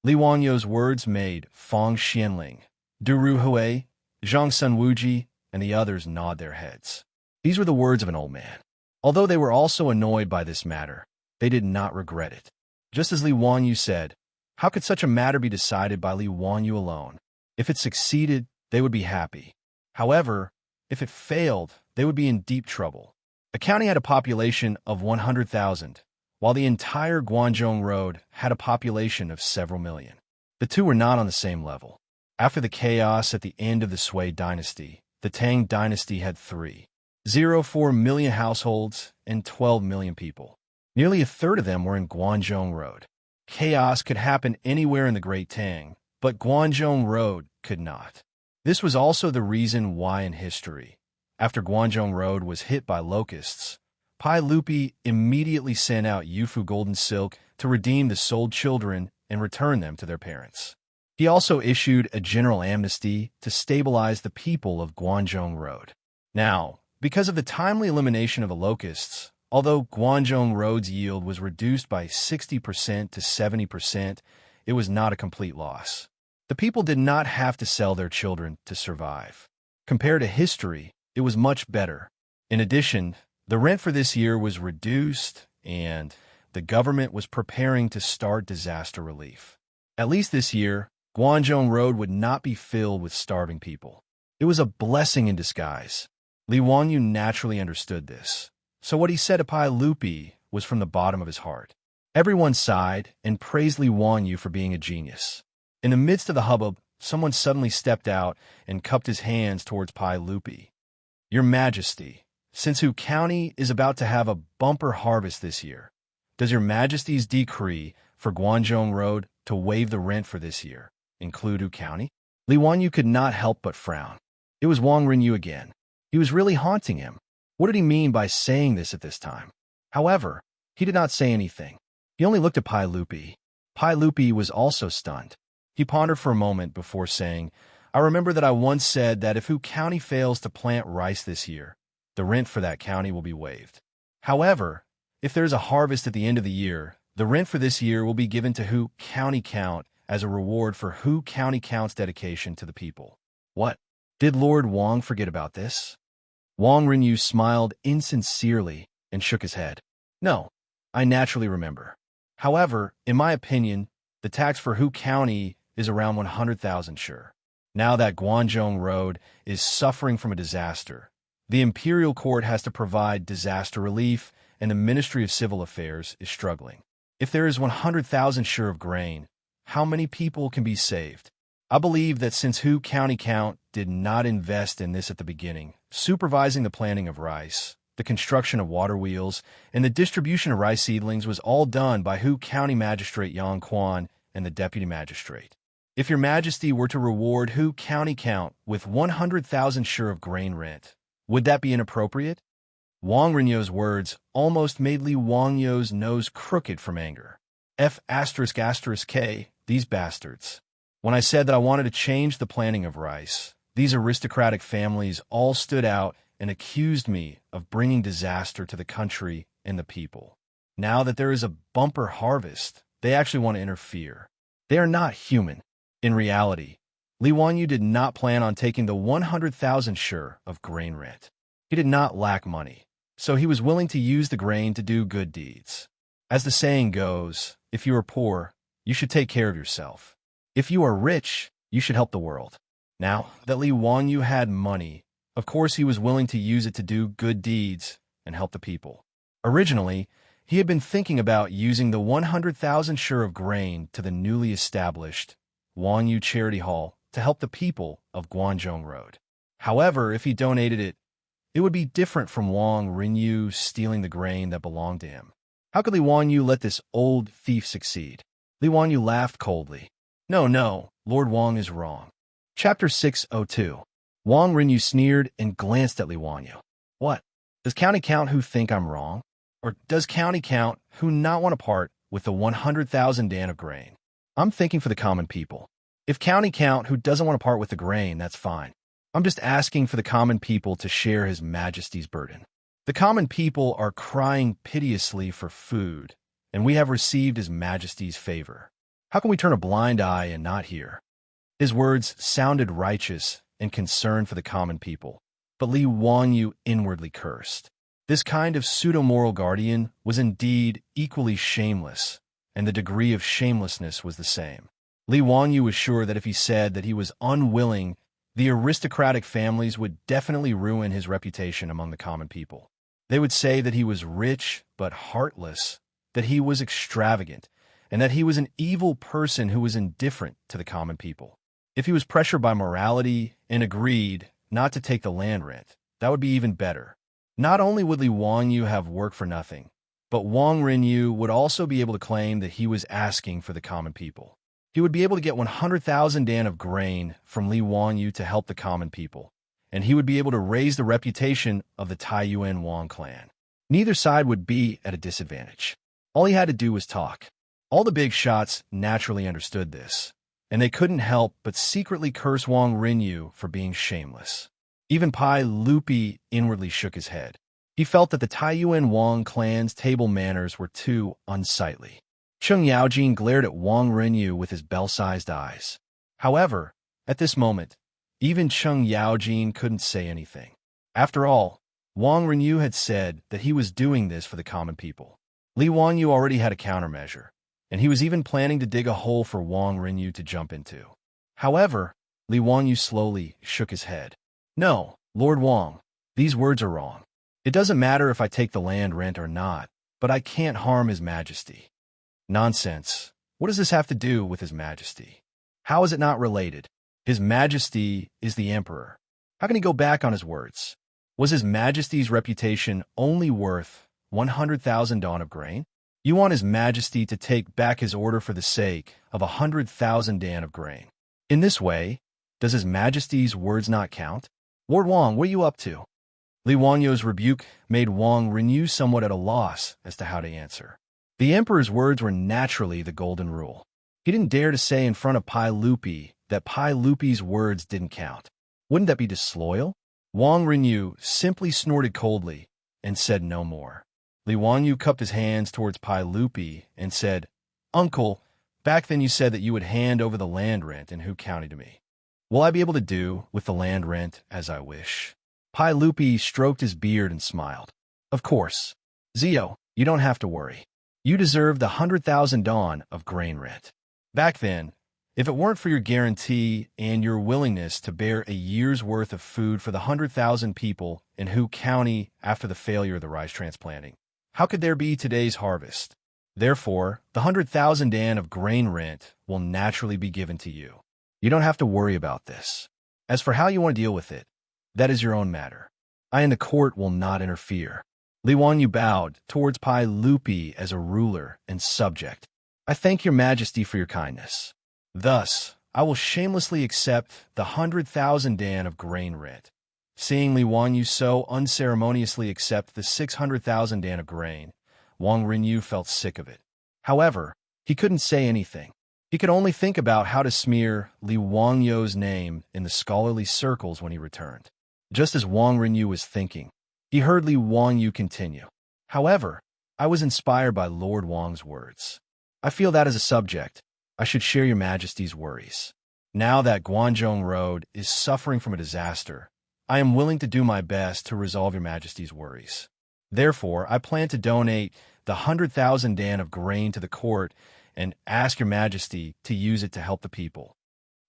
Li Wanyu's words made Fang Xianling, Du Ruhui, Zhang Sunwuji, and the others nod their heads. These were the words of an old man. Although they were also annoyed by this matter, they did not regret it. Just as Li Wanyu said, how could such a matter be decided by Li Wanyu alone? If it succeeded, they would be happy. However, if it failed, they would be in deep trouble. The county had a population of 100,000, while the entire Guanzhong Road had a population of several million. The two were not on the same level. After the chaos at the end of the Sui dynasty, the Tang dynasty had 3.04 million households and 12 million people. Nearly a third of them were in Guanzhong Road. Chaos could happen anywhere in the Great Tang, but Guanzhong Road could not. This was also the reason why in history, after Guanzhong Road was hit by locusts, Pai Lupi immediately sent out Yufu Golden Silk to redeem the sold children and return them to their parents. He also issued a general amnesty to stabilize the people of Guanzhong Road. Now, because of the timely elimination of the locusts, although Guanzhong Road's yield was reduced by 60% to 70%, it was not a complete loss. The people did not have to sell their children to survive. Compared to history, it was much better. In addition, the rent for this year was reduced, and the government was preparing to start disaster relief. At least this year, Guanzhong Road would not be filled with starving people. It was a blessing in disguise. Li Wanyu naturally understood this, so what he said to Pai Lupi was from the bottom of his heart. Everyone sighed and praised Li Wanyu for being a genius. In the midst of the hubbub, someone suddenly stepped out and cupped his hands towards Pai Lupi. Your Majesty, since Hu County is about to have a bumper harvest this year, does Your Majesty's decree for Guanzhong Road to waive the rent for this year include Hu County? Li Wanyu could not help but frown. It was Wang Renyu again. He was really haunting him. What did he mean by saying this at this time? However, he did not say anything. He only looked at Pai Lupi. Pai Lupi was also stunned. He pondered for a moment before saying, I remember that I once said that if Hu County fails to plant rice this year, the rent for that county will be waived. However, if there is a harvest at the end of the year, the rent for this year will be given to Hu County Count as a reward for Hu County Count's dedication to the people. What? Did Lord Wang forget about this? Wang Renyu smiled insincerely and shook his head. No, I naturally remember. However, in my opinion, the tax for Hu County is around 100,000 sure. Now that Guanzhong Road is suffering from a disaster, the Imperial Court has to provide disaster relief, and the Ministry of Civil Affairs is struggling. If there is 100,000 sure of grain, how many people can be saved? I believe that since Hu County Count did not invest in this at the beginning, supervising the planting of rice, the construction of water wheels, and the distribution of rice seedlings was all done by Hu County Magistrate Yang Quan and the Deputy Magistrate. If your Majesty were to reward Hu County Count with 100,000 sure of grain rent, would that be inappropriate? Wang Renyu's words almost made Li Wangyu's nose crooked from anger. F***K, these bastards. When I said that I wanted to change the planting of rice, these aristocratic families all stood out and accused me of bringing disaster to the country and the people. Now that there is a bumper harvest, they actually want to interfere. They are not human. In reality, Li Wanyu did not plan on taking the 100,000 sure of grain rent. He did not lack money, so he was willing to use the grain to do good deeds. As the saying goes, if you are poor, you should take care of yourself. If you are rich, you should help the world. Now that Li Wanyu had money, of course he was willing to use it to do good deeds and help the people. Originally, he had been thinking about using the 100,000 sure of grain to the newly established Wanyu Charity Hall to help the people of Guanzhong Road. However, if he donated it, it would be different from Wang Renyu stealing the grain that belonged to him. How could Li Wanyu let this old thief succeed? Li Wanyu laughed coldly. No, Lord Wang is wrong. Chapter 602. Wang Renyu sneered and glanced at Li Wanyu. What? Does County Count who think I'm wrong? Or does County Count who not want to part with the 100,000 dan of grain? I'm thinking for the common people. If County Count who doesn't want to part with the grain, that's fine. I'm just asking for the common people to share His Majesty's burden. The common people are crying piteously for food, and we have received His Majesty's favor. How can we turn a blind eye and not hear? His words sounded righteous and concerned for the common people, but Li Wanyu inwardly cursed. This kind of pseudo-moral guardian was indeed equally shameless, and the degree of shamelessness was the same. Li Wanyu was sure that if he said that he was unwilling, the aristocratic families would definitely ruin his reputation among the common people. They would say that he was rich but heartless, that he was extravagant, and that he was an evil person who was indifferent to the common people. If he was pressured by morality and agreed not to take the land rent, that would be even better. Not only would Li Wanyu have work for nothing, but Wang Renyu would also be able to claim that he was asking for the common people. He would be able to get 100,000 dan of grain from Li Wanyu to help the common people, and he would be able to raise the reputation of the Taiyuan Wang clan. Neither side would be at a disadvantage. All he had to do was talk. All the big shots naturally understood this, and they couldn't help but secretly curse Wang Renyu for being shameless. Even Pai Lupi inwardly shook his head. He felt that the Taiyuan Wang clan's table manners were too unsightly. Cheng Yaojin glared at Wang Renyu with his bell-sized eyes. However, at this moment, even Cheng Yaojin couldn't say anything. After all, Wang Renyu had said that he was doing this for the common people. Li Wanyu already had a countermeasure, and he was even planning to dig a hole for Wang Renyu to jump into. However, Li Wanyu slowly shook his head. No, Lord Wang, these words are wrong. It doesn't matter if I take the land rent or not, but I can't harm His Majesty. Nonsense. What does this have to do with His Majesty? How is it not related? His Majesty is the Emperor. How can he go back on his words? Was His Majesty's reputation only worth 100,000 dan of grain? You want His Majesty to take back his order for the sake of 100,000 dan of grain. In this way, does His Majesty's words not count? Lord Wang, what are you up to? Li Wanyo's rebuke made Wang Renyu somewhat at a loss as to how to answer. The emperor's words were naturally the golden rule. He didn't dare to say in front of Pai Lupi that Pai Lupi's words didn't count. Wouldn't that be disloyal? Wang Renyu simply snorted coldly and said no more. Li Wanyu cupped his hands towards Pai Lupi and said, "Uncle, back then you said that you would hand over the land rent in Hu County to me. Will I be able to do with the land rent as I wish?" Pai Lupi stroked his beard and smiled. "Of course. Zio, you don't have to worry. You deserve the 100,000 dawn of grain rent. Back then, if it weren't for your guarantee and your willingness to bear a year's worth of food for the 100,000 people in Hu County after the failure of the rice transplanting, how could there be today's harvest? Therefore, the 100,000 dan of grain rent will naturally be given to you. You don't have to worry about this. As for how you want to deal with it, that is your own matter. I and the court will not interfere." Li Wanyu bowed towards Pai Lupi as a ruler and subject. "I thank your majesty for your kindness. Thus, I will shamelessly accept the 100,000 dan of grain rent." Seeing Li Wanyu so unceremoniously accept the 600,000 dan of grain, Wang Renyu felt sick of it. However, he couldn't say anything. He could only think about how to smear Li Wangyo's name in the scholarly circles when he returned. Just as Wang Renyu was thinking, he heard Li Wangyu continue. "However, I was inspired by Lord Wang's words. I feel that as a subject, I should share your majesty's worries. Now that Guanzhong Road is suffering from a disaster, I am willing to do my best to resolve your majesty's worries. Therefore, I plan to donate the 100,000 dan of grain to the court and ask your majesty to use it to help the people."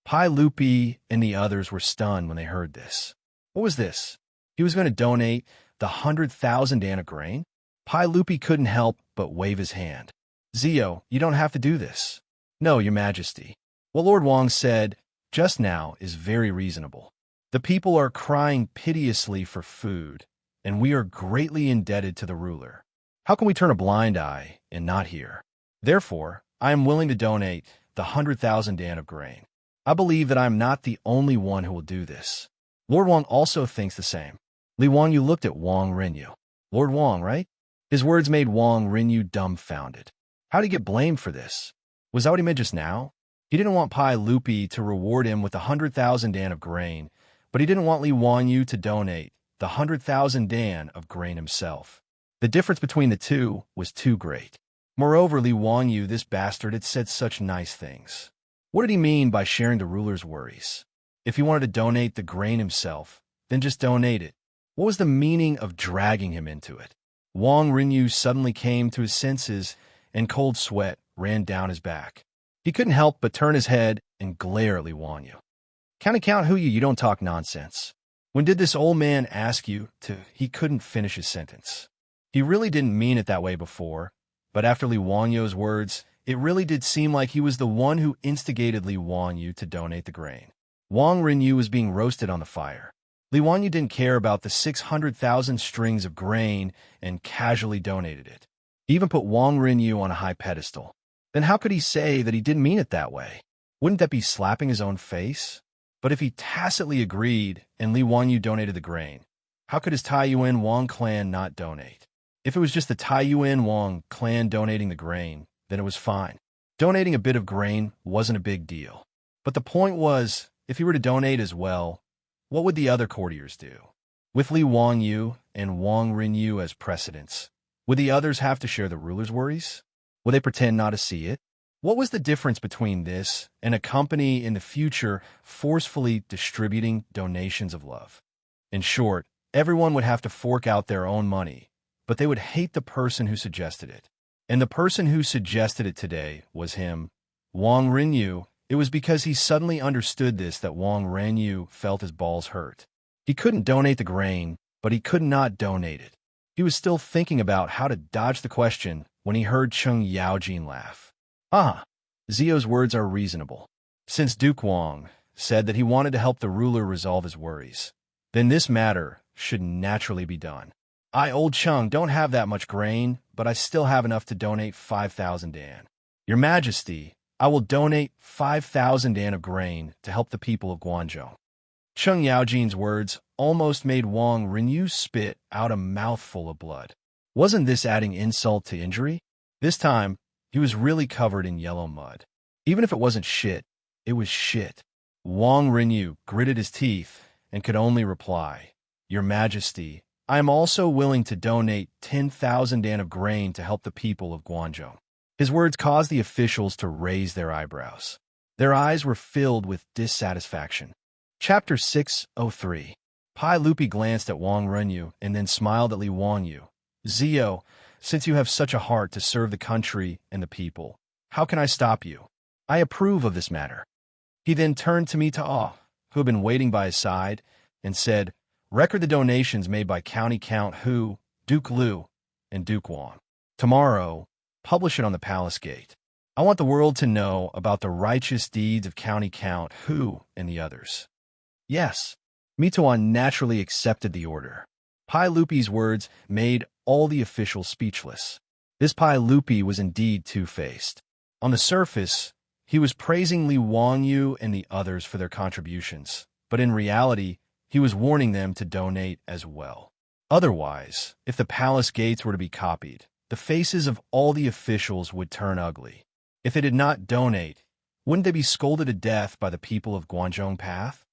Pai Lupi and the others were stunned when they heard this. What was this? He was going to donate the 100,000 dan of grain? Pai Lupi couldn't help but wave his hand. "Zio, you don't have to do this. No, your majesty. What Lord Wang said just now is very reasonable. The people are crying piteously for food, and we are greatly indebted to the ruler. How can we turn a blind eye and not hear? Therefore, I am willing to donate the 100,000 dan of grain. I believe that I am not the only one who will do this. Lord Wang also thinks the same." Li Wangyu looked at Wang Renyu. Lord Wang, right? His words made Wang Renyu dumbfounded. How did he get blamed for this? Was that what he meant just now? He didn't want Pai Lupi to reward him with 100,000 dan of grain, but he didn't want Li Wangyu to donate the 100,000 dan of grain himself. The difference between the two was too great. Moreover, Li Wangyu, this bastard, had said such nice things. What did he mean by sharing the ruler's worries? If he wanted to donate the grain himself, then just donate it. What was the meaning of dragging him into it? Wang Renyu suddenly came to his senses, and cold sweat ran down his back. He couldn't help but turn his head and glare at Li Wangyu. Count who you don't talk nonsense. When did this old man ask you to..." He couldn't finish his sentence. He really didn't mean it that way before, but after Li Wangyu's words, it really did seem like he was the one who instigated Li Wangyu to donate the grain. Wang Renyu was being roasted on the fire. Li Wangyu didn't care about the 600,000 strings of grain and casually donated it. He even put Wang Renyu on a high pedestal. Then how could he say that he didn't mean it that way? Wouldn't that be slapping his own face? But if he tacitly agreed and Li Wangyu donated the grain, how could his Taiyuan Wang clan not donate? If it was just the Taiyuan Wang clan donating the grain, then it was fine. Donating a bit of grain wasn't a big deal. But the point was, if he were to donate as well, what would the other courtiers do? With Li Wangyu and Wang Renyu as precedents, would the others have to share the ruler's worries? Would they pretend not to see it? What was the difference between this and a company in the future forcefully distributing donations of love? In short, everyone would have to fork out their own money, but they would hate the person who suggested it. And the person who suggested it today was him, Wang Renyu. It was because he suddenly understood this that Wang Renyu felt his balls hurt. He couldn't donate the grain, but he could not donate it. He was still thinking about how to dodge the question when he heard Cheng Yaojin laugh. Zio's words are reasonable. Since Duke Wang said that he wanted to help the ruler resolve his worries, then this matter should naturally be done. I, old Cheng, don't have that much grain, but I still have enough to donate 5,000 dan. Your Majesty, I will donate 5,000 dan of grain to help the people of Guangzhou. Cheng Yaojin's words almost made Wang Renyu spit out a mouthful of blood. Wasn't this adding insult to injury? This time, he was really covered in yellow mud. Even if it wasn't shit, it was shit. Wang Renyu gritted his teeth and could only reply, "Your Majesty, I am also willing to donate 10,000 dan of grain to help the people of Guangzhou." His words caused the officials to raise their eyebrows. Their eyes were filled with dissatisfaction. Chapter 603. Pai Lupi glanced at Wang Renyu and then smiled at Li Wangyu. "Zio, since you have such a heart to serve the country and the people, how can I stop you? I approve of this matter." He then turned to Mita, who had been waiting by his side, and said, "Record the donations made by County Count Hu, Duke Liu, and Duke Wang. Tomorrow, publish it on the palace gate. I want the world to know about the righteous deeds of County Count Hu and the others." Yes, Mitoan naturally accepted the order. Pai Lupi's words made all the officials speechless. This Pai Lupi was indeed two-faced. On the surface, he was praising Li Wangyu and the others for their contributions, but in reality, he was warning them to donate as well. Otherwise, if the palace gates were to be copied, the faces of all the officials would turn ugly. If they did not donate, wouldn't they be scolded to death by the people of Guangzhou Path?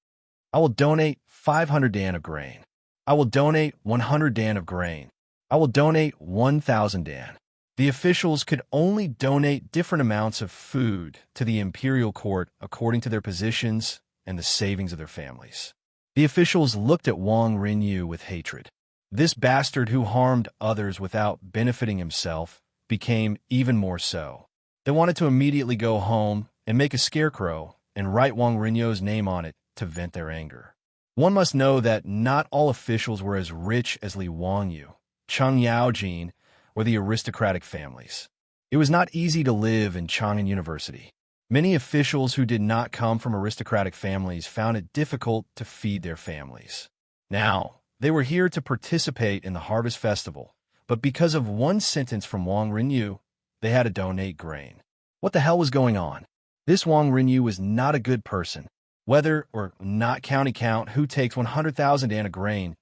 "I will donate 500 dan of grain. I will donate 100 dan of grain. I will donate 1,000 dan." The officials could only donate different amounts of food to the imperial court according to their positions and the savings of their families. The officials looked at Wang Renyu with hatred. This bastard who harmed others without benefiting himself became even more so. They wanted to immediately go home and make a scarecrow and write Wang Renyu's name on it to vent their anger. One must know that not all officials were as rich as Li Wangyu, Cheng Yaojin, or the aristocratic families. It was not easy to live in Chang'an University. Many officials who did not come from aristocratic families found it difficult to feed their families. Now, they were here to participate in the Harvest Festival, but because of one sentence from Wang Renyu, they had to donate grain. What the hell was going on? This Wang Renyu was not a good person. Whether or not County Count Who takes 100,000 dan of grain,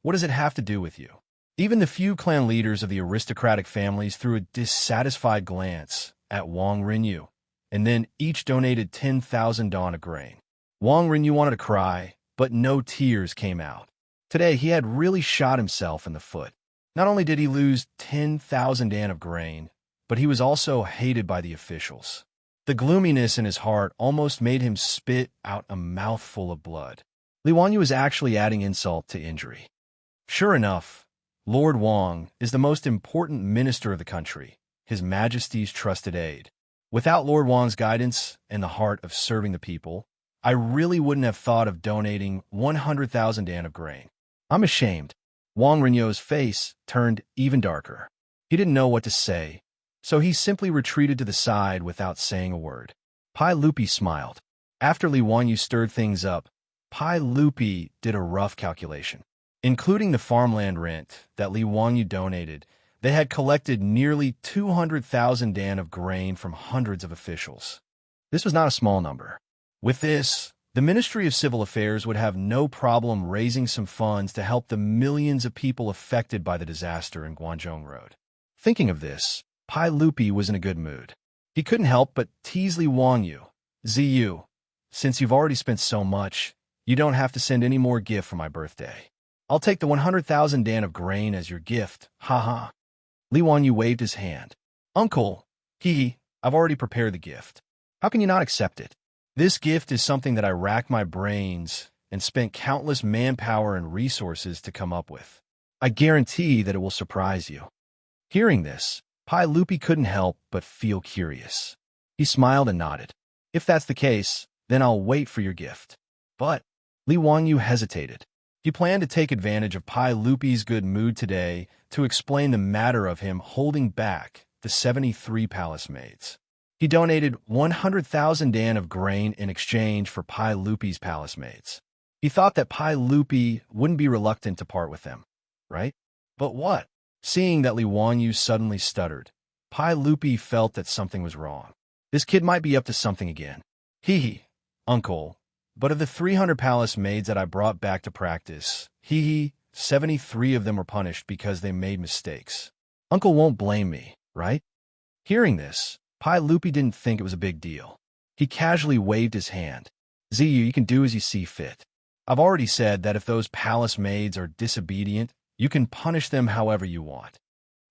what does it have to do with you? Even the few clan leaders of the aristocratic families threw a dissatisfied glance at Wang Renyu, and then each donated 10,000 dan of grain. Wang Renyu wanted to cry, but no tears came out. Today, he had really shot himself in the foot. Not only did he lose 10,000 dan of grain, but he was also hated by the officials. The gloominess in his heart almost made him spit out a mouthful of blood. Li Wangyu was actually adding insult to injury. Sure enough, Lord Wang is the most important minister of the country, His Majesty's trusted aide. Without Lord Wang's guidance and the heart of serving the people, I really wouldn't have thought of donating 100,000 dan of grain. I'm ashamed. Wang Renyu's face turned even darker. He didn't know what to say, so he simply retreated to the side without saying a word. Pai Lupi smiled. After Li Wangyu stirred things up, Pai Lupi did a rough calculation. Including the farmland rent that Li Wangyu donated, they had collected nearly 200,000 dan of grain from hundreds of officials. This was not a small number. With this, the Ministry of Civil Affairs would have no problem raising some funds to help the millions of people affected by the disaster in Guangzhou Road. Thinking of this, Pai Lupi was in a good mood. He couldn't help but tease Li Wangyu. "Ziyu, since you've already spent so much, you don't have to send any more gift for my birthday. I'll take the 100,000 dan of grain as your gift, haha." Li Wangyu waved his hand. "Uncle, I've already prepared the gift. How can you not accept it? This gift is something that I racked my brains and spent countless manpower and resources to come up with. I guarantee that it will surprise you." Hearing this, Pai Lupi couldn't help but feel curious. He smiled and nodded. "If that's the case, then I'll wait for your gift." But Li Wangyu hesitated. He planned to take advantage of Pai Lupi's good mood today to explain the matter of him holding back the 73 palace maids. He donated 100,000 dan of grain in exchange for Pai Lupi's palace maids. He thought that Pai Lupi wouldn't be reluctant to part with them, right? But what? Seeing that Li Wangyu suddenly stuttered, Pai Lupi felt that something was wrong. This kid might be up to something again. Uncle, But of the 300 palace maids that I brought back to practice, 73 of them were punished because they made mistakes. Uncle won't blame me, right? Hearing this, Pai Lupi didn't think it was a big deal. He casually waved his hand. Ziyu, you can do as you see fit. I've already said that if those palace maids are disobedient, you can punish them however you want.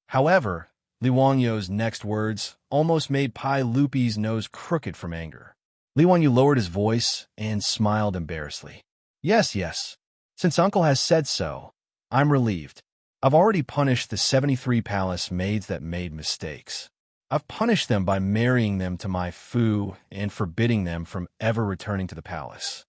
However, Li Wanyo's next words almost made Pai Lupi's nose crooked from anger. Li Wanyu lowered his voice and smiled embarrassedly. Yes. Since Uncle has said so, I'm relieved. I've already punished the 73 palace maids that made mistakes. I've punished them by marrying them to my Fu and forbidding them from ever returning to the palace.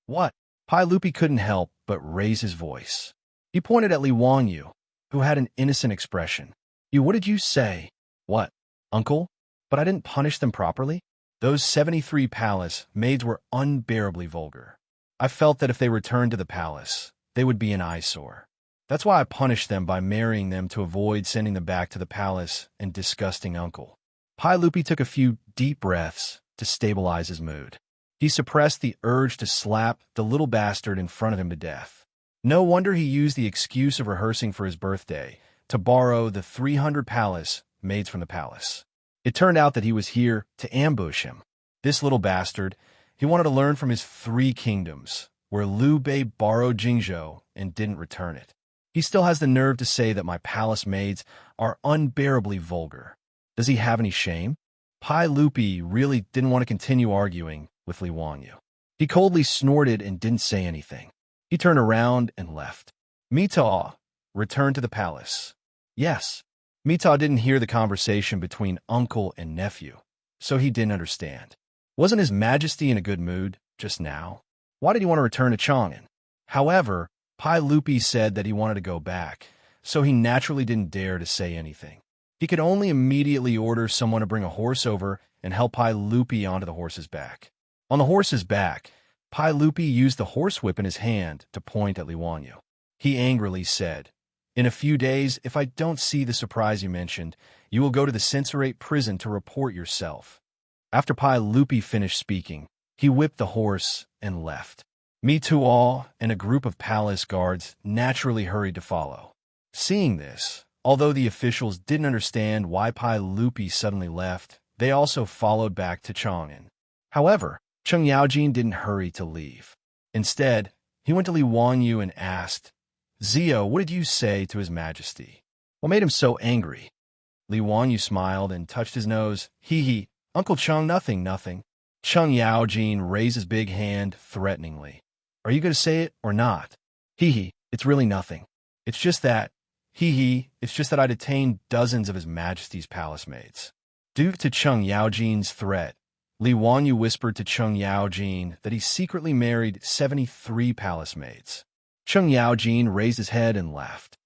What? Pai Lupi couldn't help but raise his voice. He pointed at Li Wanyu, who had an innocent expression. What did you say? What, Uncle? But I didn't punish them properly? Those 73 palace maids were unbearably vulgar. I felt that if they returned to the palace, they would be an eyesore. That's why I punished them by marrying them to avoid sending them back to the palace and disgusting Uncle. Pai Lupi took a few deep breaths to stabilize his mood. He suppressed the urge to slap the little bastard in front of him to death. No wonder he used the excuse of rehearsing for his birthday to borrow the 300 palace maids from the palace. It turned out that he was here to ambush him. This little bastard, he wanted to learn from his 3 kingdoms, where Liu Bei borrowed Jingzhou and didn't return it. He still has the nerve to say that my palace maids are unbearably vulgar. Does he have any shame? Pai Lupi really didn't want to continue arguing with Li Wanyu. He coldly snorted and didn't say anything. He turned around and left. Mita returned to the palace. Yes, Mita didn't hear the conversation between uncle and nephew, so he didn't understand. Wasn't His Majesty in a good mood just now? Why did he want to return to Chang'an? However, Pai Lupi said that he wanted to go back, so he naturally didn't dare to say anything. He could only immediately order someone to bring a horse over and help Pai Lupi onto the horse's back. On the horse's back, Pai Lupi used the horsewhip in his hand to point at Li Wanyu. He angrily said, "In a few days, if I don't see the surprise you mentioned, you will go to the censorate prison to report yourself." After Pai Lupi finished speaking, he whipped the horse and left. Mi Tuo and a group of palace guards naturally hurried to follow. Seeing this, although the officials didn't understand why Pai Lupi suddenly left, they also followed back to Chang'an. However, Cheng Yaojin didn't hurry to leave. Instead, he went to Li Wanyu and asked, "Zio, what did you say to His Majesty? What made him so angry?" Li Wanyu smiled and touched his nose. Hee, Uncle Cheng, nothing. Cheng Yaojin raised his big hand threateningly. "Are you going to say it or not?" Hee, it's really nothing. It's just that, it's just that I detained dozens of His Majesty's palace maids. Due to Cheng Yaojin's threat, Li Wanyu whispered to Cheng Yaojin that he secretly married 73 palace maids. Cheng Yaojin raised his head and laughed.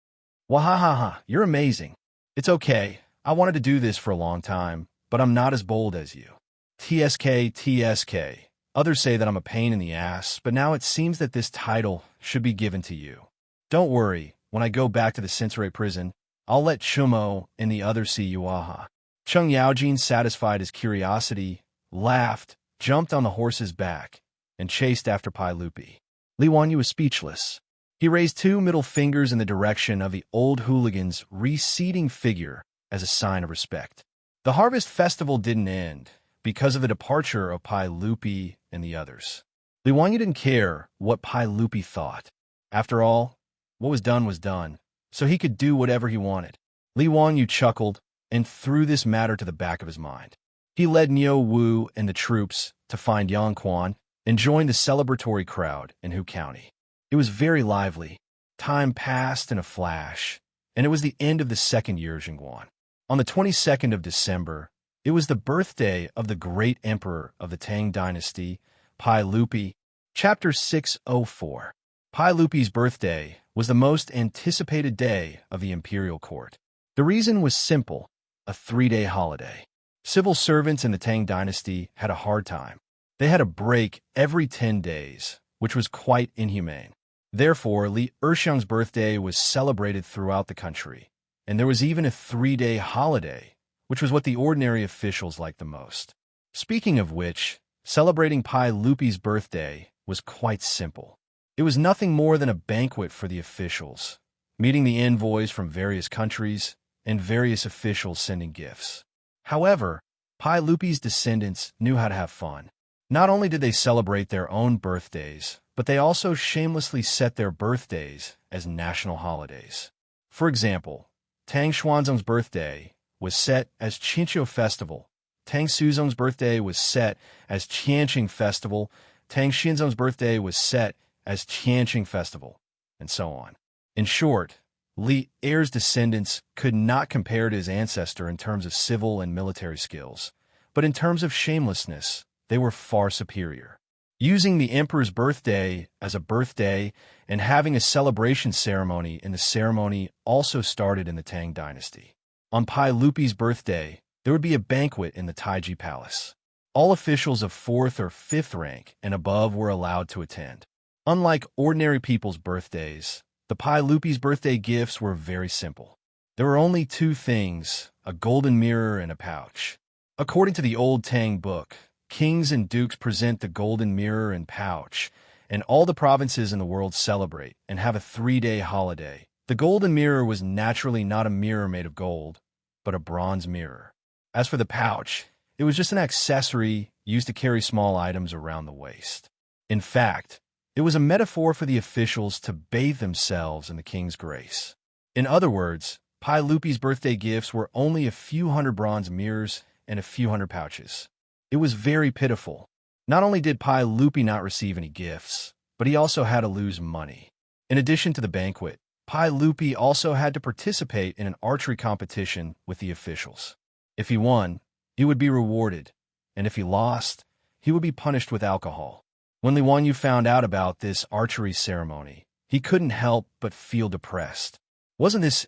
Wahahaha, you're amazing. It's okay, I wanted to do this for a long time, but I'm not as bold as you. TSK. Others say that I'm a pain in the ass, but now it seems that this title should be given to you. Don't worry, when I go back to the censorate prison, I'll let Chumo and the others see you. Aha. Cheng Yaojin satisfied his curiosity, laughed, jumped on the horse's back, and chased after Pai Lupi. Li Wanyu was speechless. He raised 2 middle fingers in the direction of the old hooligan's receding figure as a sign of respect. The harvest festival didn't end because of the departure of Pai Lupi and the others. Li Wanyu didn't care what Pai Lupi thought. After all, what was done, so he could do whatever he wanted. Li Wanyu chuckled and threw this matter to the back of his mind. He led Niu Wu and the troops to find Yang Quan and joined the celebratory crowd in Hu County. It was very lively. Time passed in a flash, and it was the end of the second year of Jingguan. On the 22nd of December, it was the birthday of the great emperor of the Tang dynasty, Pai Lupi. Chapter 604. Pai Lupi's birthday was the most anticipated day of the imperial court. The reason was simple, a 3-day holiday. Civil servants in the Tang dynasty had a hard time. They had a break every 10 days, which was quite inhumane. Therefore, Li Erxiang's birthday was celebrated throughout the country, and there was even a 3-day holiday, which was what the ordinary officials liked the most. Speaking of which, celebrating Pai Lupi's birthday was quite simple. It was nothing more than a banquet for the officials, meeting the envoys from various countries and various officials sending gifts. However, Pai Lupi's descendants knew how to have fun. Not only did they celebrate their own birthdays, but they also shamelessly set their birthdays as national holidays. For example, Tang Xuanzong's birthday was set as Qinqiu Festival, Tang Suzong's birthday was set as Qianqing Festival, Tang Xinzong's birthday was set as Qianqing Festival, and so on. In short, Li Er's descendants could not compare to his ancestor in terms of civil and military skills, but in terms of shamelessness, they were far superior. Using the emperor's birthday as a birthday and having a celebration ceremony in the ceremony also started in the Tang dynasty. On Pai Lupi's birthday, there would be a banquet in the Taiji Palace. All officials of 4th or 5th rank and above were allowed to attend. Unlike ordinary people's birthdays, the Pai Lupi's birthday gifts were very simple. There were only two things, a golden mirror and a pouch. According to the old Tang book, kings and dukes present the golden mirror and pouch, and all the provinces in the world celebrate and have a 3-day holiday. The golden mirror was naturally not a mirror made of gold, but a bronze mirror. As for the pouch, it was just an accessory used to carry small items around the waist. In fact, it was a metaphor for the officials to bathe themselves in the king's grace. In other words, Pai Lupi's birthday gifts were only a few hundred bronze mirrors and a few hundred pouches. It was very pitiful. Not only did Pai Lupi not receive any gifts, but he also had to lose money. In addition to the banquet, Pai Lupi also had to participate in an archery competition with the officials. If he won, he would be rewarded, and if he lost, he would be punished with alcohol. When Li Wanyu found out about this archery ceremony, he couldn't help but feel depressed. Wasn't this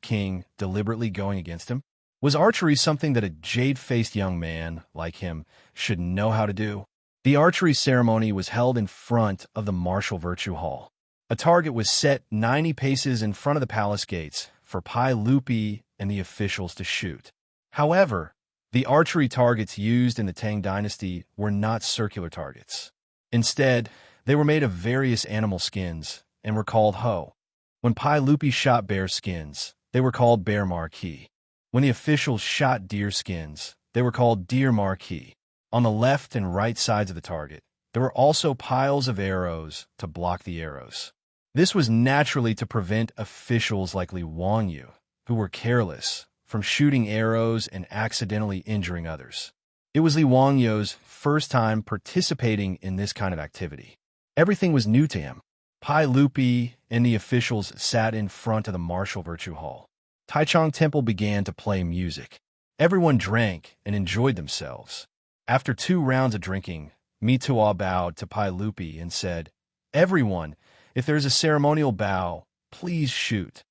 king deliberately going against him? Was archery something that a jade-faced young man like him should know how to do? The archery ceremony was held in front of the martial virtue hall. A target was set 90 paces in front of the palace gates for Pai Lupi and the officials to shoot. However, the archery targets used in the Tang dynasty were not circular targets. Instead, they were made of various animal skins and were called ho. When Pai Lupi shot bear skins, they were called bear marquee. When the officials shot deer skins, they were called deer marquee. On the left and right sides of the target, there were also piles of arrows to block the arrows. This was naturally to prevent officials like Li Wanyu, who were careless, from shooting arrows and accidentally injuring others. It was Li Wanyu's first time participating in this kind of activity. Everything was new to him. Pai Lupi and the officials sat in front of the martial virtue hall. Taichung Temple began to play music. Everyone drank and enjoyed themselves. After 2 rounds of drinking, Mitua bowed to Pai Lupi and said, "Everyone, if there is a ceremonial bow, please shoot."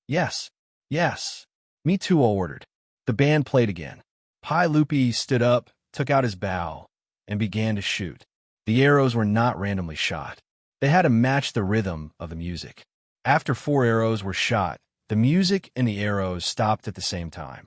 "Yes, yes," Mitua ordered. The band played again. Pai Lupi stood up, took out his bow, and began to shoot. The arrows were not randomly shot. They had to match the rhythm of the music. After 4 arrows were shot, the music and the arrows stopped at the same time.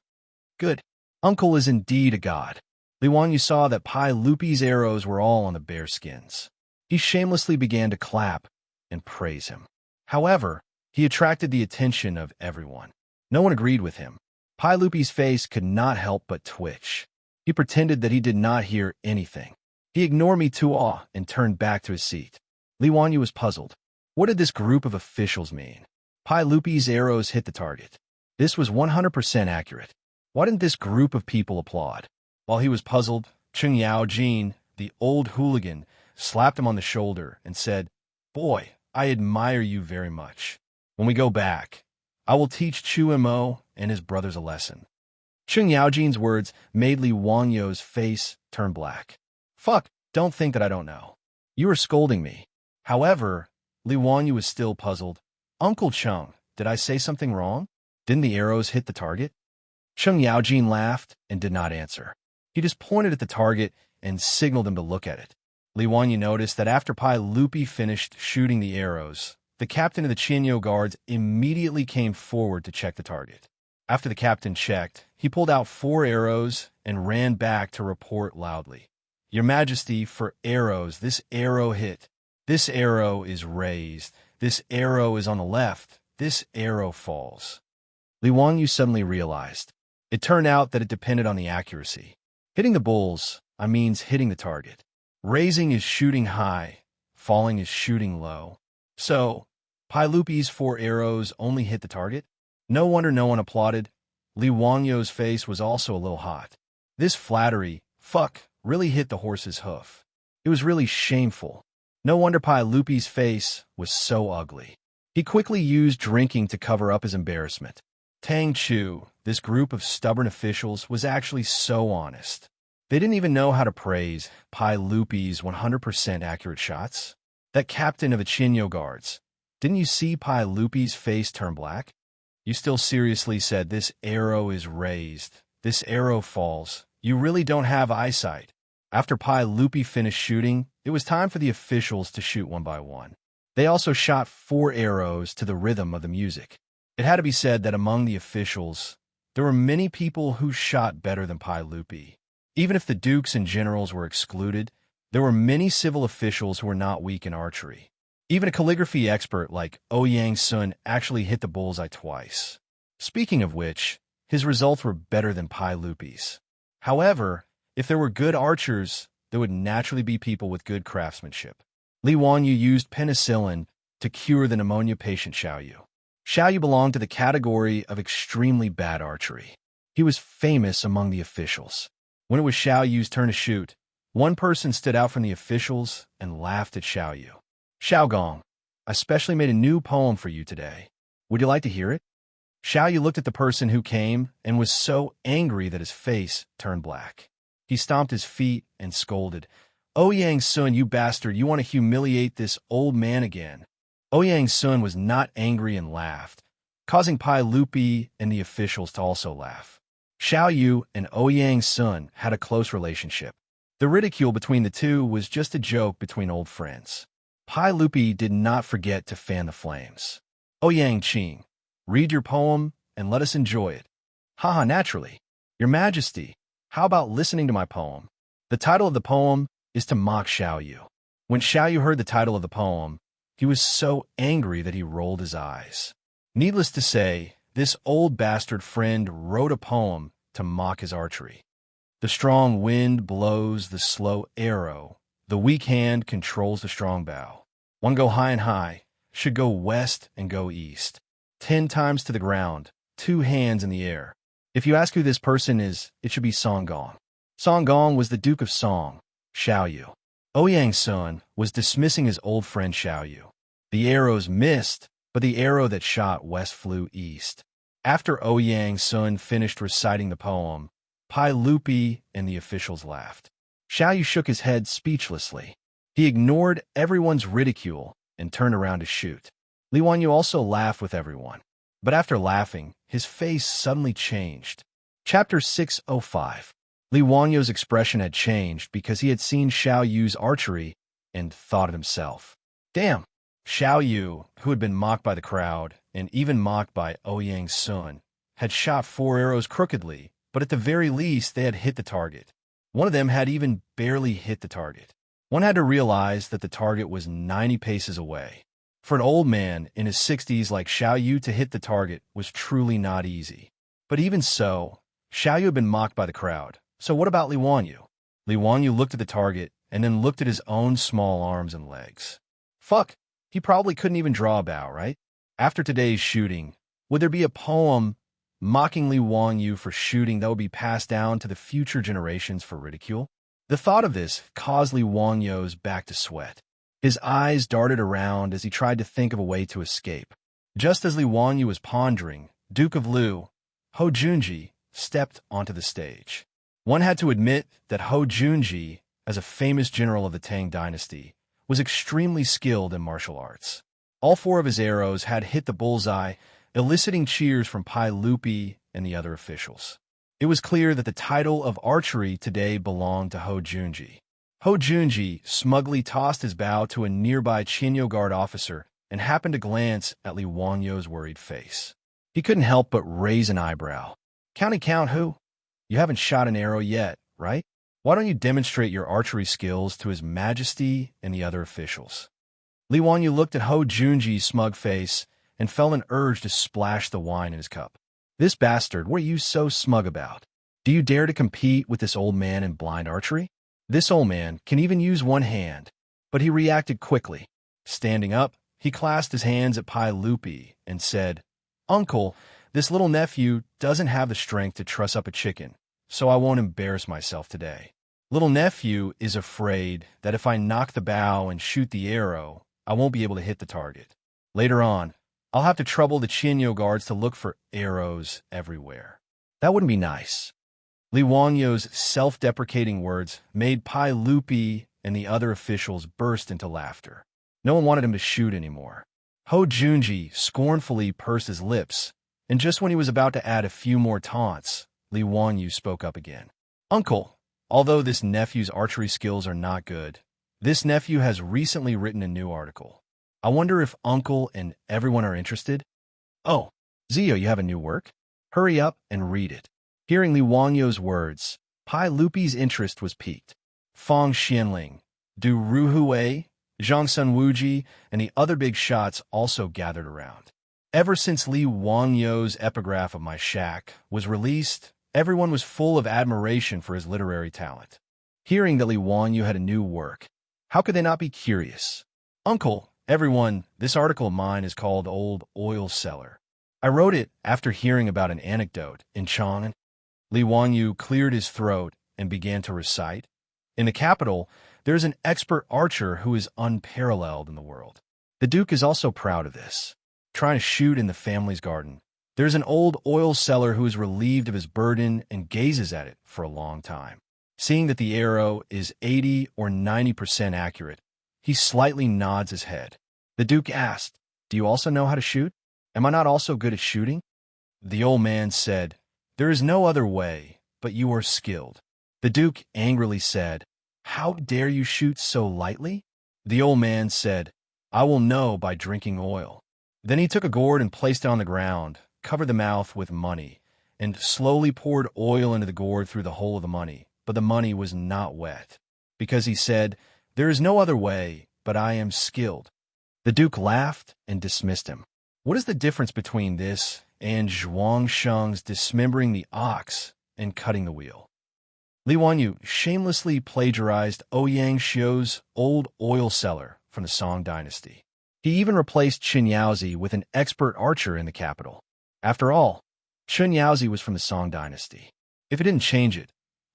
Good. Uncle is indeed a god. Li Wanyu saw that Pai Lupi's arrows were all on the bear skins. He shamelessly began to clap and praise him. However, he attracted the attention of everyone. No one agreed with him. Pai Lupi's face could not help but twitch. He pretended that he did not hear anything. He ignored Mitua and turned back to his seat. Li Wanyu was puzzled. What did this group of officials mean? Pai Lupi's arrows hit the target. This was 100% accurate. Why didn't this group of people applaud? While he was puzzled, Cheng Yaojin, the old hooligan, slapped him on the shoulder and said, "Boy, I admire you very much. When we go back, I will teach Chu Mo and his brothers a lesson." Cheng Yaojin's words made Li Wanyu's face turn black. "Fuck, don't think that I don't know. You are scolding me." However, Li Wanyu was still puzzled. "Uncle Cheng, did I say something wrong? Didn't the arrows hit the target?" Cheng Yaojin laughed and did not answer. He just pointed at the target and signaled him to look at it. Li Wanyu noticed that after Pai Lupi finished shooting the arrows, the captain of the Qianyo guards immediately came forward to check the target. After the captain checked, he pulled out 4 arrows and ran back to report loudly. Your Majesty, for arrows, this arrow hit. This arrow is raised. This arrow is on the left. This arrow falls. Li Wanyu suddenly realized. It turned out that it depended on the accuracy. Hitting the bulls, means hitting the target. Raising is shooting high. Falling is shooting low. So, Pai Lupi's 4 arrows only hit the target? No wonder no one applauded. Li Wanyu's face was also a little hot. This flattery, really hit the horse's hoof. It was really shameful. No wonder Pai Lupi's face was so ugly. He quickly used drinking to cover up his embarrassment. Tang Chu, this group of stubborn officials, was actually so honest. They didn't even know how to praise Pai Lupi's 100% accurate shots. That captain of the Chinyo guards, didn't you see Pai Lupi's face turn black? You still seriously said this arrow is raised, this arrow falls. You really don't have eyesight. After Pai Lupi finished shooting, it was time for the officials to shoot one by one. They also shot 4 arrows to the rhythm of the music. It had to be said that among the officials, there were many people who shot better than Pai Lupi. Even if the dukes and generals were excluded, there were many civil officials who were not weak in archery. Even a calligraphy expert like Ouyang Sun actually hit the bullseye twice. Speaking of which, his results were better than Pai Lupi's. However, if there were good archers, there would naturally be people with good craftsmanship. Li Wanyu used penicillin to cure the pneumonia patient Xiaoyu. Xiaoyu belonged to the category of extremely bad archery. He was famous among the officials. When it was Xiaoyu's turn to shoot, one person stood out from the officials and laughed at Xiaoyu. Xiaogong, I specially made a new poem for you today. Would you like to hear it? Xiaoyu looked at the person who came and was so angry that his face turned black. He stomped his feet and scolded, Ouyang Sun, you bastard, you want to humiliate this old man again. Ouyang Sun was not angry and laughed, causing Pai Lupi and the officials to also laugh. Xiaoyu and Ouyang Sun had a close relationship. The ridicule between the two was just a joke between old friends. Pai Lupi did not forget to fan the flames. Ouyang Qing, read your poem and let us enjoy it. Haha, naturally. Your Majesty, how about listening to my poem? The title of the poem is to mock Xiaoyu. When Xiaoyu heard the title of the poem, he was so angry that he rolled his eyes. Needless to say, this old bastard friend wrote a poem to mock his archery. The strong wind blows the slow arrow. The weak hand controls the strong bow. One go high and high, should go west and go east. 10 times to the ground, 2 hands in the air. If you ask who this person is, it should be Song Gong. Song Gong was the Duke of Song, Xiaoyu. Ouyang Sun was dismissing his old friend Xiaoyu. The arrows missed, but the arrow that shot west flew east. After Ouyang Sun finished reciting the poem, Pai Lupi and the officials laughed. Xiaoyu shook his head speechlessly. He ignored everyone's ridicule and turned around to shoot. Li Wanyu also laughed with everyone. But after laughing, his face suddenly changed. Chapter 605. Li Wanyu's expression had changed because he had seen Xiaoyu's archery and thought to himself, damn, Xiaoyu, who had been mocked by the crowd and even mocked by Ouyang Sun, had shot 4 arrows crookedly, but at the very least they had hit the target. One of them had even barely hit the target. One had to realize that the target was 90 paces away. For an old man in his 60s like Xiaoyu to hit the target was truly not easy. But even so, Xiaoyu had been mocked by the crowd. So what about Li Wanyu? Li Wanyu looked at the target and then looked at his own small arms and legs. He probably couldn't even draw a bow, right? After today's shooting, would there be a poem mocking Li Wanyu for shooting that would be passed down to the future generations for ridicule? The thought of this caused Li Wanyu's back to sweat. His eyes darted around as he tried to think of a way to escape. Just as Li Wanyu was pondering, Duke of Lu, Hou Junji, stepped onto the stage. One had to admit that Hou Junji, as a famous general of the Tang dynasty, was extremely skilled in martial arts. All 4 of his arrows had hit the bullseye, eliciting cheers from Pai Lupi and the other officials. It was clear that the title of archery today belonged to Hou Junji. Hou Junji smugly tossed his bow to a nearby Chinyo guard officer and happened to glance at Li Wanyu's worried face. He couldn't help but raise an eyebrow. Count who? You haven't shot an arrow yet, right? Why don't you demonstrate your archery skills to His Majesty and the other officials? Li Wanyu looked at Ho Junji's smug face and felt an urge to splash the wine in his cup. This bastard, what are you so smug about? Do you dare to compete with this old man in blind archery? This old man can even use one hand, but he reacted quickly. Standing up, he clasped his hands at Pai Lupi and said, "Uncle, this little nephew doesn't have the strength to truss up a chicken, so I won't embarrass myself today. Little nephew is afraid that if I knock the bow and shoot the arrow, I won't be able to hit the target. Later on, I'll have to trouble the Chinyo guards to look for arrows everywhere. That wouldn't be nice." Li Wanyu's self-deprecating words made Pai Lupi and the other officials burst into laughter. No one wanted him to shoot anymore. Ho Junji scornfully pursed his lips, and just when he was about to add a few more taunts, Li Wanyu spoke up again. "Uncle, although this nephew's archery skills are not good, this nephew has recently written a new article. I wonder if Uncle and everyone are interested?" "Oh, Zio, you have a new work? Hurry up and read it." Hearing Li Wanyu's words, Pai Lupi's interest was piqued. Fang Xianling, Du Ruhui, Zhang Sun Wuji, and the other big shots also gathered around. Ever since Li Wanyu's epigraph of My Shack was released, everyone was full of admiration for his literary talent. Hearing that Li Wanyu had a new work, how could they not be curious? "Uncle, everyone, this article of mine is called Old Oil Cellar. I wrote it after hearing about an anecdote in Chang." Li Wanyu cleared his throat and began to recite. "In the capital, there is an expert archer who is unparalleled in the world. The Duke is also proud of this. Trying to shoot in the family's garden, there is an old oil seller who is relieved of his burden and gazes at it for a long time. Seeing that the arrow is 80 or 90% accurate, he slightly nods his head. The Duke asked, 'Do you also know how to shoot? Am I not also good at shooting?' The old man said, 'There is no other way, but you are skilled.' The Duke angrily said, 'How dare you shoot so lightly?' The old man said, 'I will know by drinking oil.' Then he took a gourd and placed it on the ground, covered the mouth with money, and slowly poured oil into the gourd through the hole of the money, but the money was not wet, because he said, 'There is no other way, but I am skilled.' The Duke laughed and dismissed him. What is the difference between this and Zhuang Sheng's dismembering the ox and cutting the wheel?" Li Wanyu shamelessly plagiarized Ouyang Xiu's Old Oil Cellar from the Song Dynasty. He even replaced Qin Yaozi with an expert archer in the capital. After all, Qin Yaozi was from the Song Dynasty. If it didn't change it,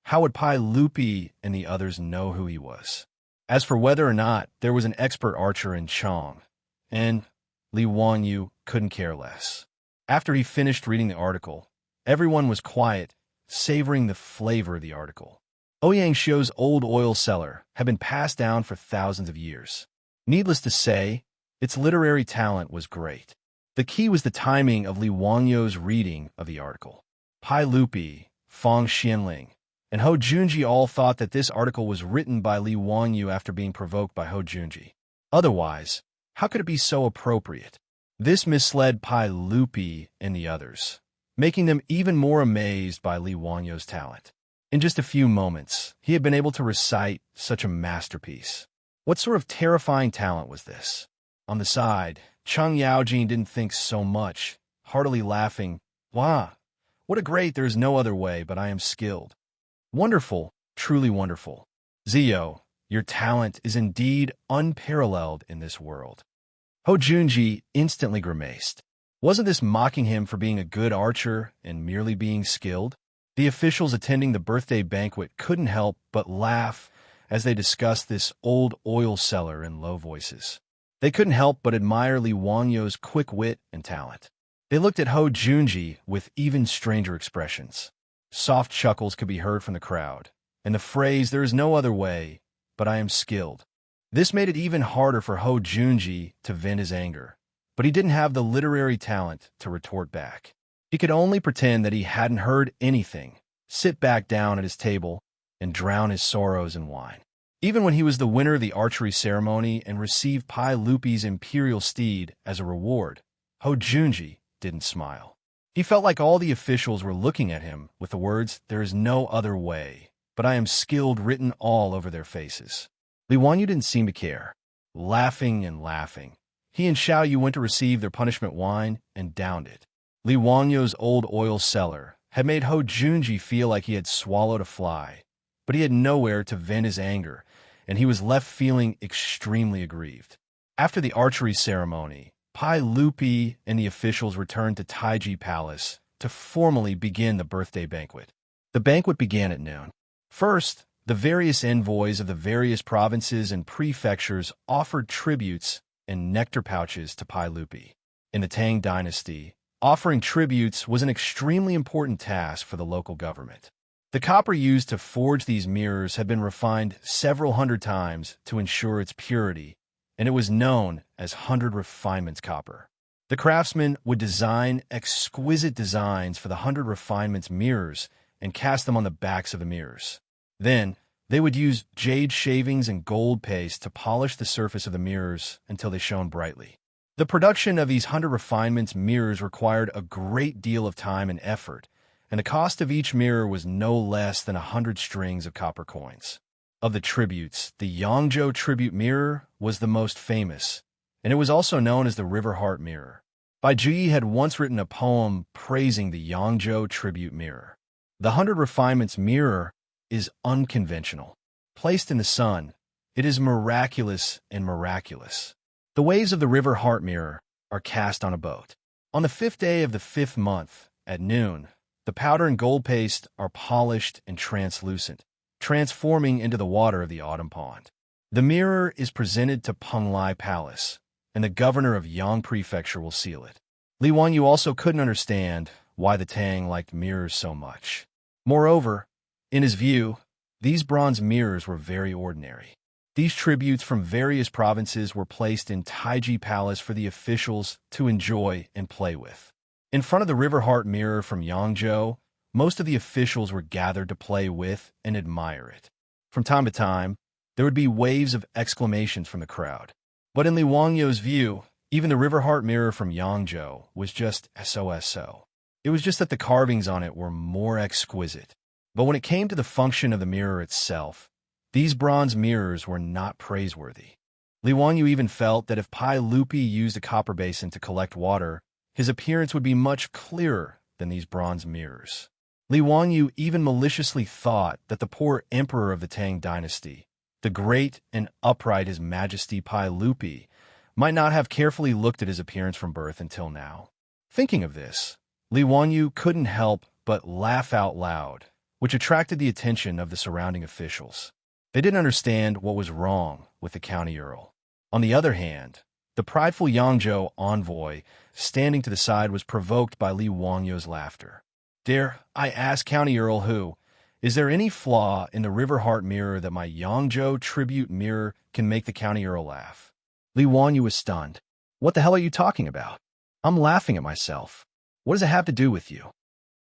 how would Pai Lupi and the others know who he was? As for whether or not there was an expert archer in Chang, and Li Wanyu couldn't care less. After he finished reading the article, everyone was quiet, savoring the flavor of the article. Ouyang Xiu's Old Oil Cellar had been passed down for thousands of years. Needless to say, its literary talent was great. The key was the timing of Li Wanyu's reading of the article. Pai Lupi, Fang Xianling, and Ho Junji all thought that this article was written by Li Wanyu after being provoked by Ho Junji. Otherwise, how could it be so appropriate? This misled Pai Lupi and the others, making them even more amazed by Li Wanyu's talent. In just a few moments, he had been able to recite such a masterpiece. What sort of terrifying talent was this? On the side, Cheng Yaojin didn't think so much, heartily laughing, "Wow, what a great there is no other way, but I am skilled. Wonderful, truly wonderful. Zio, your talent is indeed unparalleled in this world." Ho Junji instantly grimaced. Wasn't this mocking him for being a good archer and merely being skilled? The officials attending the birthday banquet couldn't help but laugh as they discussed this old oil cellar in low voices. They couldn't help but admire Li Wanyu's quick wit and talent. They looked at Ho Junji with even stranger expressions. Soft chuckles could be heard from the crowd, and the phrase, "There is no other way, but I am skilled." This made it even harder for Ho Junji to vent his anger, but he didn't have the literary talent to retort back. He could only pretend that he hadn't heard anything, sit back down at his table, and drown his sorrows in wine. Even when he was the winner of the archery ceremony and received Pai Lupi's imperial steed as a reward, Ho Junji didn't smile. He felt like all the officials were looking at him with the words, "There is no other way, but I am skilled written all over their faces. Li Wanyu didn't seem to care. Laughing and laughing, he and Xiao Yu went to receive their punishment wine and downed it. Li Wanyu's old oil cellar had made Ho Junji feel like he had swallowed a fly, but he had nowhere to vent his anger, and he was left feeling extremely aggrieved. After the archery ceremony, Pai Lupi and the officials returned to Taiji Palace to formally begin the birthday banquet. The banquet began at noon. First, the various envoys of the various provinces and prefectures offered tributes and nectar pouches to Pai Lupi. In the Tang dynasty, offering tributes was an extremely important task for the local government. The copper used to forge these mirrors had been refined several hundred times to ensure its purity, and it was known as 100 refinements copper. The craftsmen would design exquisite designs for the 100 refinements mirrors and cast them on the backs of the mirrors. Then, they would use jade shavings and gold paste to polish the surface of the mirrors until they shone brightly. The production of these 100 refinements mirrors required a great deal of time and effort, and the cost of each mirror was no less than 100 strings of copper coins. Of the tributes, the Yangzhou tribute mirror was the most famous, and it was also known as the River Heart mirror. Bai Juyi had once written a poem praising the Yangzhou tribute mirror. The 100 refinements mirror is unconventional. Placed in the sun, it is miraculous and miraculous. The waves of the River Heart mirror are cast on a boat. On the 5th day of the 5th month, at noon, the powder and gold paste are polished and translucent, transforming into the water of the autumn pond. The mirror is presented to Penglai Palace, and the governor of Yang Prefecture will seal it. Li Wanyu also couldn't understand why the Tang liked mirrors so much. Moreover, in his view, these bronze mirrors were very ordinary. These tributes from various provinces were placed in Taiji Palace for the officials to enjoy and play with. In front of the River Heart mirror from Yangzhou, most of the officials were gathered to play with and admire it. From time to time, there would be waves of exclamations from the crowd. But in Li Wangyu's view, even the River Heart mirror from Yangzhou was just so. It was just that the carvings on it were more exquisite. But when it came to the function of the mirror itself, these bronze mirrors were not praiseworthy. Li Wanyu even felt that if Pai Lupi used a copper basin to collect water, his appearance would be much clearer than these bronze mirrors. Li Wanyu even maliciously thought that the poor emperor of the Tang dynasty, the great and upright His Majesty Pai Lupi, might not have carefully looked at his appearance from birth until now. Thinking of this, Li Wanyu couldn't help but laugh out loud, which attracted the attention of the surrounding officials. They didn't understand what was wrong with the county earl. On the other hand, the prideful Yangzhou envoy standing to the side was provoked by Li Wangyu's laughter. "Dare I ask County Earl who, is there any flaw in the River Heart mirror that my Yangzhou tribute mirror can make the County Earl laugh?" Li Wanyu was stunned. "What the hell are you talking about? I'm laughing at myself. What does it have to do with you?"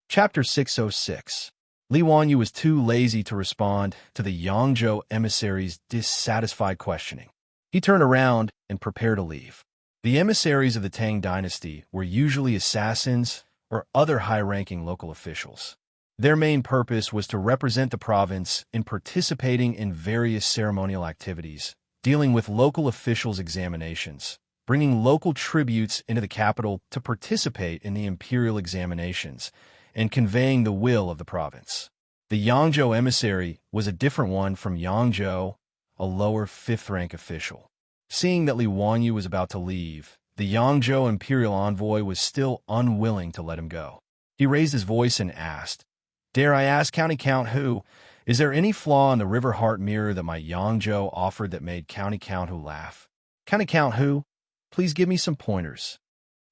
Chapter 606. Li Wanyu was too lazy to respond to the Yangzhou emissary's dissatisfied questioning. He turned around and prepared to leave. The emissaries of the Tang dynasty were usually assassins or other high-ranking local officials. Their main purpose was to represent the province in participating in various ceremonial activities, dealing with local officials' examinations, bringing local tributes into the capital to participate in the imperial examinations, and conveying the will of the province. The Yangzhou emissary was a different one from Yangzhou, a lower 5th-rank official. Seeing that Li Wanyu was about to leave, the Yangzhou imperial envoy was still unwilling to let him go. He raised his voice and asked, "Dare I ask County Count who, is there any flaw in the River Heart mirror that my Yangzhou offered that made County Count who laugh? County Count who, please give me some pointers."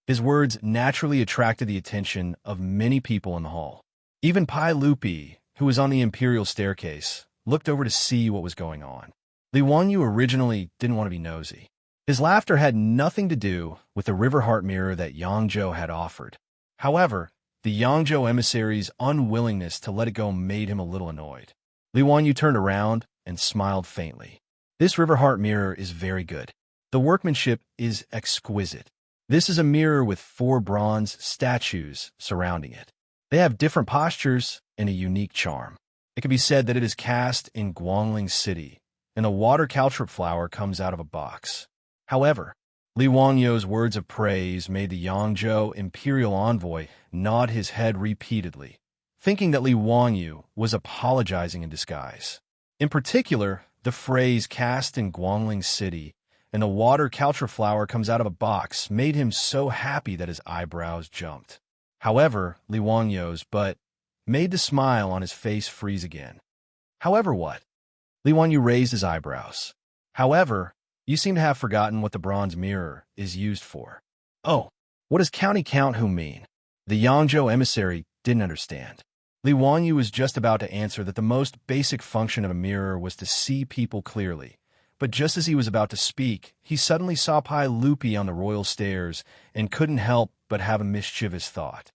His words naturally attracted the attention of many people in the hall. Even Pai Lupi, who was on the imperial staircase, looked over to see what was going on. Li Wanyu originally didn't want to be nosy. His laughter had nothing to do with the River Heart mirror that Yangzhou had offered. However, the Yangzhou emissary's unwillingness to let it go made him a little annoyed. Li Wanyu turned around and smiled faintly. "This River Heart mirror is very good. The workmanship is exquisite. This is a mirror with 4 bronze statues surrounding it. They have different postures and a unique charm. It can be said that it is cast in Guangling City, and the water caltrip flower comes out of a box. However, Li Wangyo's words of praise made the Yangzhou imperial envoy nod his head repeatedly, thinking that Li Wangyu was apologizing in disguise. In particular, the phrase cast in Guangling City and the water caltrip flower comes out of a box made him so happy that his eyebrows jumped. However, Li Wangyo's but made the smile on his face freeze again. However what? Li Wangyu raised his eyebrows. However, you seem to have forgotten what the bronze mirror is used for. Oh, what does County Count Who mean? The Yangzhou emissary didn't understand. Li Wangyu was just about to answer that the most basic function of a mirror was to see people clearly. But just as he was about to speak, he suddenly saw Pai Lupi on the royal stairs and couldn't help but have a mischievous thought.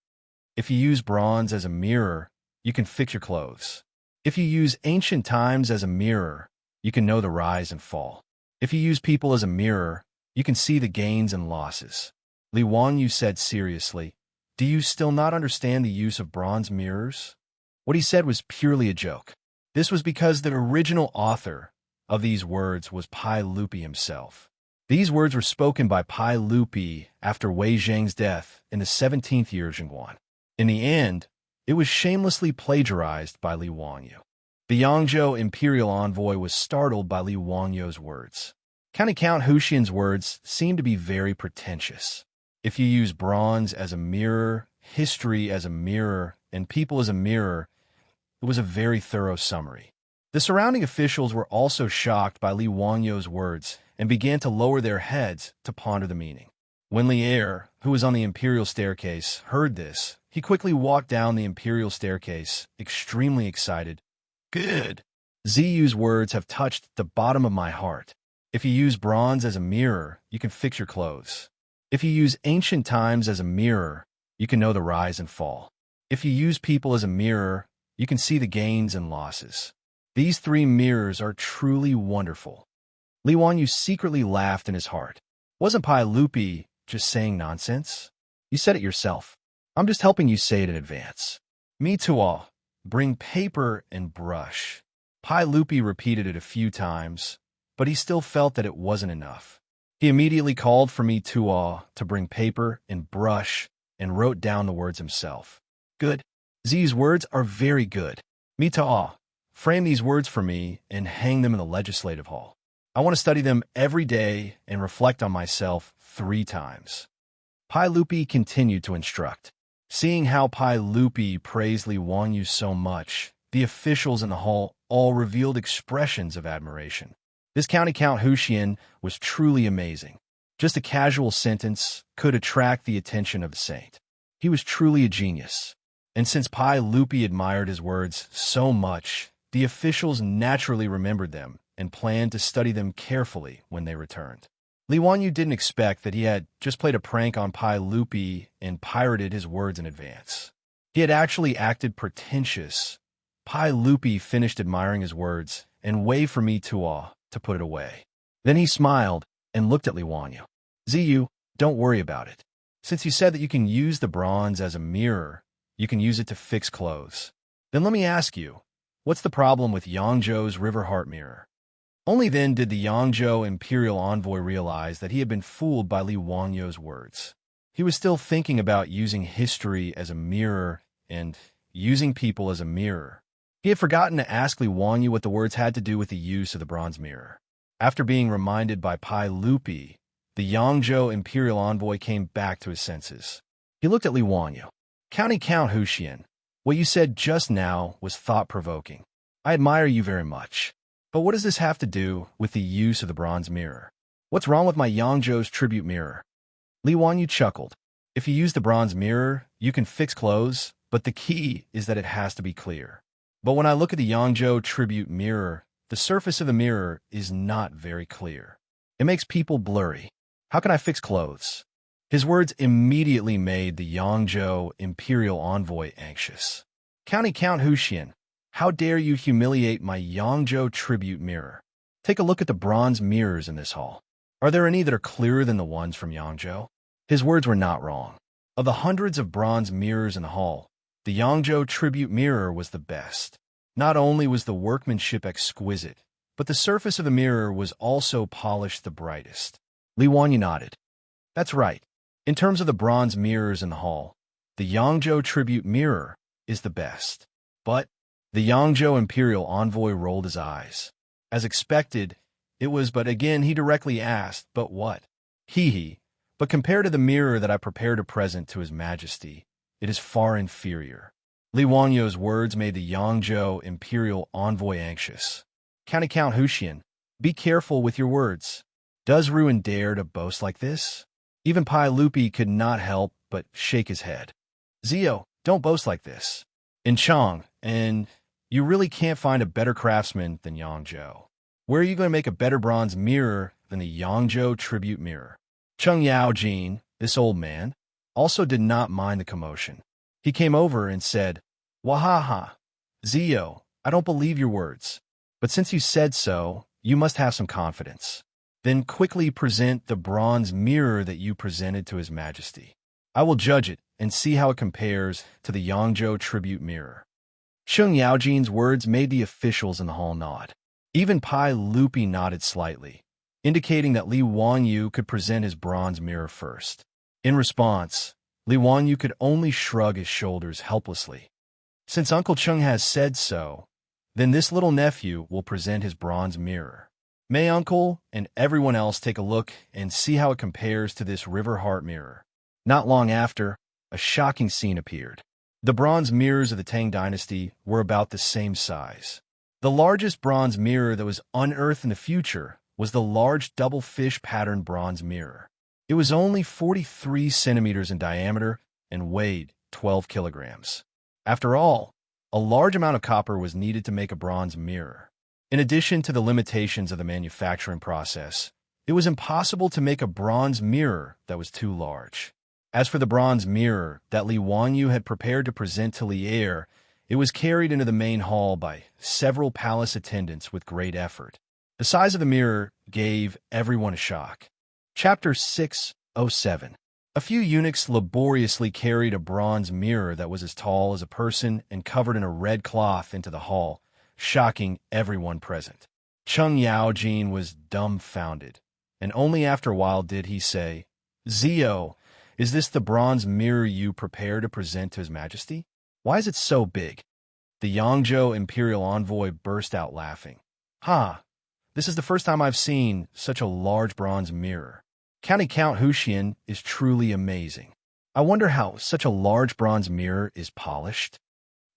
If you use bronze as a mirror, you can fix your clothes. If you use ancient times as a mirror, you can know the rise and fall. If you use people as a mirror, you can see the gains and losses. Li Wangyu said seriously, "Do you still not understand the use of bronze mirrors?" What he said was purely a joke. This was because the original author of these words was Pai Lupi himself. These words were spoken by Pai Lupi after Wei Zheng's death in the 17th year of Zhengguan. In the end, it was shamelessly plagiarized by Li Wangyu. The Yangzhou imperial envoy was startled by Li Wangyu's words. County Count Huxian's words seemed to be very pretentious. If you use bronze as a mirror, history as a mirror, and people as a mirror, it was a very thorough summary. The surrounding officials were also shocked by Li Wangyu's words and began to lower their heads to ponder the meaning. When Li Er, who was on the imperial staircase, heard this, he quickly walked down the imperial staircase, extremely excited. "Good. Ziyu's words have touched the bottom of my heart. If you use bronze as a mirror, you can fix your clothes. If you use ancient times as a mirror, you can know the rise and fall. If you use people as a mirror, you can see the gains and losses. These three mirrors are truly wonderful." Li Wangyu secretly laughed in his heart. Wasn't Pai Lupi just saying nonsense? You said it yourself. I'm just helping you say it in advance. Me too all. Bring paper and brush. Pai Lupi repeated it a few times, but he still felt that it wasn't enough. He immediately called for me too all to bring paper and brush and wrote down the words himself. Good. These words are very good. Me too all. Frame these words for me and hang them in the legislative hall. I want to study them every day and reflect on myself 3 times. Pai Lupi continued to instruct. Seeing how Pai Lupi praised Li Wangyu so much, the officials in the hall all revealed expressions of admiration. This County Count Huxian was truly amazing. Just a casual sentence could attract the attention of a saint. He was truly a genius. And since Pai Lupi admired his words so much, the officials naturally remembered them and planned to study them carefully when they returned. Li Wangyu didn't expect that he had just played a prank on Pai Lupi and pirated his words in advance. He had actually acted pretentious. Pai Lupi finished admiring his words and waved for me to put it away. Then he smiled and looked at Li Wangyu. Ziyu, don't worry about it. Since you said that you can use the bronze as a mirror, you can use it to fix clothes. Then let me ask you, what's the problem with Yangzhou's River Heart Mirror? Only then did the Yangzhou imperial envoy realize that he had been fooled by Li Wangyu's words. He was still thinking about using history as a mirror and using people as a mirror. He had forgotten to ask Li Wangyu what the words had to do with the use of the bronze mirror. After being reminded by Pai Lupi, the Yangzhou imperial envoy came back to his senses. He looked at Li Wangyu. County Count Huxian, what you said just now was thought-provoking. I admire you very much. But what does this have to do with the use of the bronze mirror? What's wrong with my Yangzhou's tribute mirror? Li Wangyu chuckled. If you use the bronze mirror, you can fix clothes, but the key is that it has to be clear. But when I look at the Yangzhou tribute mirror, the surface of the mirror is not very clear. It makes people blurry. How can I fix clothes? His words immediately made the Yangzhou imperial envoy anxious. County Count Huxian, how dare you humiliate my Yangzhou tribute mirror? Take a look at the bronze mirrors in this hall. Are there any that are clearer than the ones from Yangzhou? His words were not wrong. Of the hundreds of bronze mirrors in the hall, the Yangzhou tribute mirror was the best. Not only was the workmanship exquisite, but the surface of the mirror was also polished the brightest. Li Wanyu nodded. That's right. In terms of the bronze mirrors in the hall, the Yangzhou tribute mirror is the best. But the Yangzhou imperial envoy rolled his eyes. As expected, it was, but again he directly asked, but what? Hee. But compared to the mirror that I prepared a present to His Majesty, it is far inferior. Li Wanyu's words made the Yangzhou imperial envoy anxious. Count Huxian, be careful with your words. Does Ruin dare to boast like this? Even Pai Lupi could not help but shake his head. Zio, don't boast like this. In Chang, and you really can't find a better craftsman than Yangzhou. Where are you going to make a better bronze mirror than the Yangzhou tribute mirror? Cheng Yaojin, this old man, also did not mind the commotion. He came over and said, Wahaha, Zio, I don't believe your words. But since you said so, you must have some confidence. Then quickly present the bronze mirror that you presented to His Majesty. I will judge it and see how it compares to the Yangzhou tribute mirror. Cheng Yaojin's words made the officials in the hall nod. Even Pai Lupi nodded slightly, indicating that Li Wanyu could present his bronze mirror first. In response, Li Wanyu could only shrug his shoulders helplessly. Since Uncle Cheng has said so, then this little nephew will present his bronze mirror. May Uncle and everyone else take a look and see how it compares to this river heart mirror. Not long after, a shocking scene appeared. The bronze mirrors of the Tang dynasty were about the same size. The largest bronze mirror that was unearthed in the future was the large double fish pattern bronze mirror. It was only 43 centimeters in diameter and weighed 12 kilograms. After all, a large amount of copper was needed to make a bronze mirror. In addition to the limitations of the manufacturing process, it was impossible to make a bronze mirror that was too large. As for the bronze mirror that Li Wanyu had prepared to present to Li Er, it was carried into the main hall by several palace attendants with great effort. The size of the mirror gave everyone a shock. Chapter 607. A few eunuchs laboriously carried a bronze mirror that was as tall as a person and covered in a red cloth into the hall, shocking everyone present. Cheng Yaojin was dumbfounded, and only after a while did he say, Zio, is this the bronze mirror you prepare to present to His Majesty? Why is it so big? The Yangzhou imperial envoy burst out laughing. This is the first time I've seen such a large bronze mirror. Count Huxian is truly amazing. I wonder how such a large bronze mirror is polished.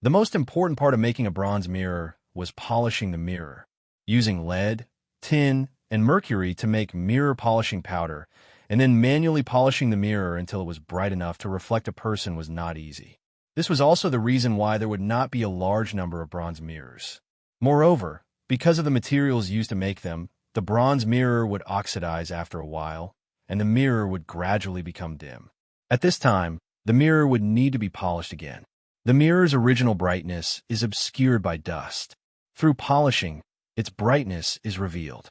The most important part of making a bronze mirror was polishing the mirror. Using lead, tin, and mercury to make mirror polishing powder, and then manually polishing the mirror until it was bright enough to reflect a person was not easy. This was also the reason why there would not be a large number of bronze mirrors. Moreover, because of the materials used to make them, the bronze mirror would oxidize after a while, and the mirror would gradually become dim. At this time, the mirror would need to be polished again. The mirror's original brightness is obscured by dust. Through polishing, its brightness is revealed.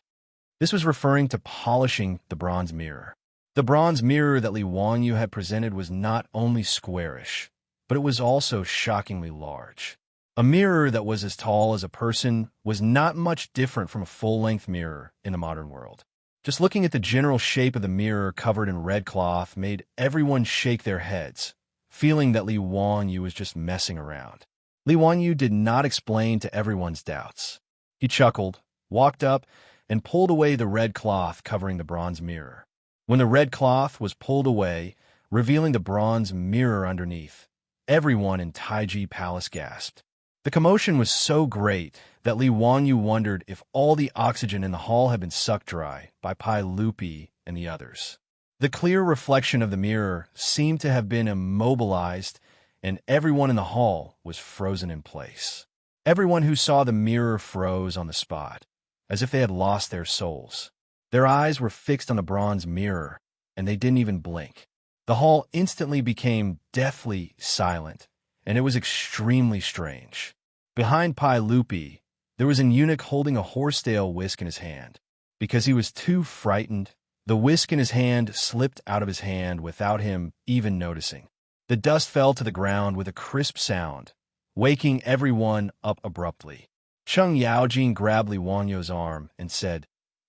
This was referring to polishing the bronze mirror. The bronze mirror that Li Wanyu had presented was not only squarish, but it was also shockingly large. A mirror that was as tall as a person was not much different from a full-length mirror in the modern world. Just looking at the general shape of the mirror covered in red cloth made everyone shake their heads, feeling that Li Wanyu was just messing around. Li Wanyu did not explain to everyone's doubts. He chuckled, walked up, and pulled away the red cloth covering the bronze mirror. When the red cloth was pulled away, revealing the bronze mirror underneath, everyone in Taiji Palace gasped. The commotion was so great that Li Wanyu wondered if all the oxygen in the hall had been sucked dry by Pai Lupi and the others. The clear reflection of the mirror seemed to have been immobilized, and everyone in the hall was frozen in place. Everyone who saw the mirror froze on the spot, as if they had lost their souls. Their eyes were fixed on the bronze mirror, and they didn't even blink. The hall instantly became deathly silent, and it was extremely strange. Behind Pai Lupi, there was an eunuch holding a horsetail whisk in his hand. Because he was too frightened, the whisk in his hand slipped out of his hand without him even noticing. The dust fell to the ground with a crisp sound, waking everyone up abruptly. Cheng Yaojin grabbed Li Wanyo's arm and said,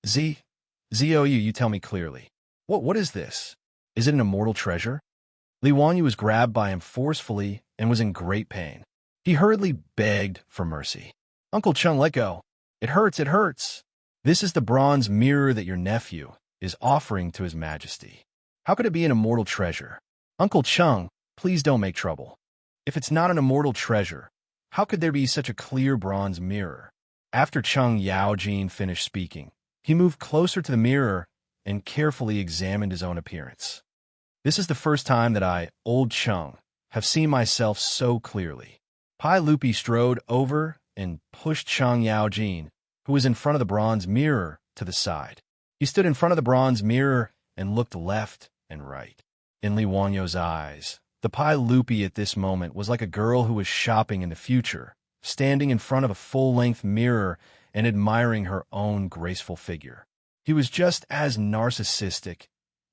Zhou, you tell me clearly. What is this? Is it an immortal treasure? Li Wanyu was grabbed by him forcefully and was in great pain. He hurriedly begged for mercy. Uncle Cheng, let go. It hurts, it hurts. This is the bronze mirror that your nephew is offering to his majesty. How could it be an immortal treasure? Uncle Cheng, please don't make trouble. If it's not an immortal treasure, how could there be such a clear bronze mirror? After Cheng Yaojin finished speaking, he moved closer to the mirror and carefully examined his own appearance. This is the first time that I, old Cheng, have seen myself so clearly. Pai Lupi strode over and pushed Cheng Yaojin, who was in front of the bronze mirror, to the side. He stood in front of the bronze mirror and looked left and right. In Li Wanyo's eyes, the Pai Lupi at this moment was like a girl who was shopping in the future, standing in front of a full-length mirror and admiring her own graceful figure. He was just as narcissistic.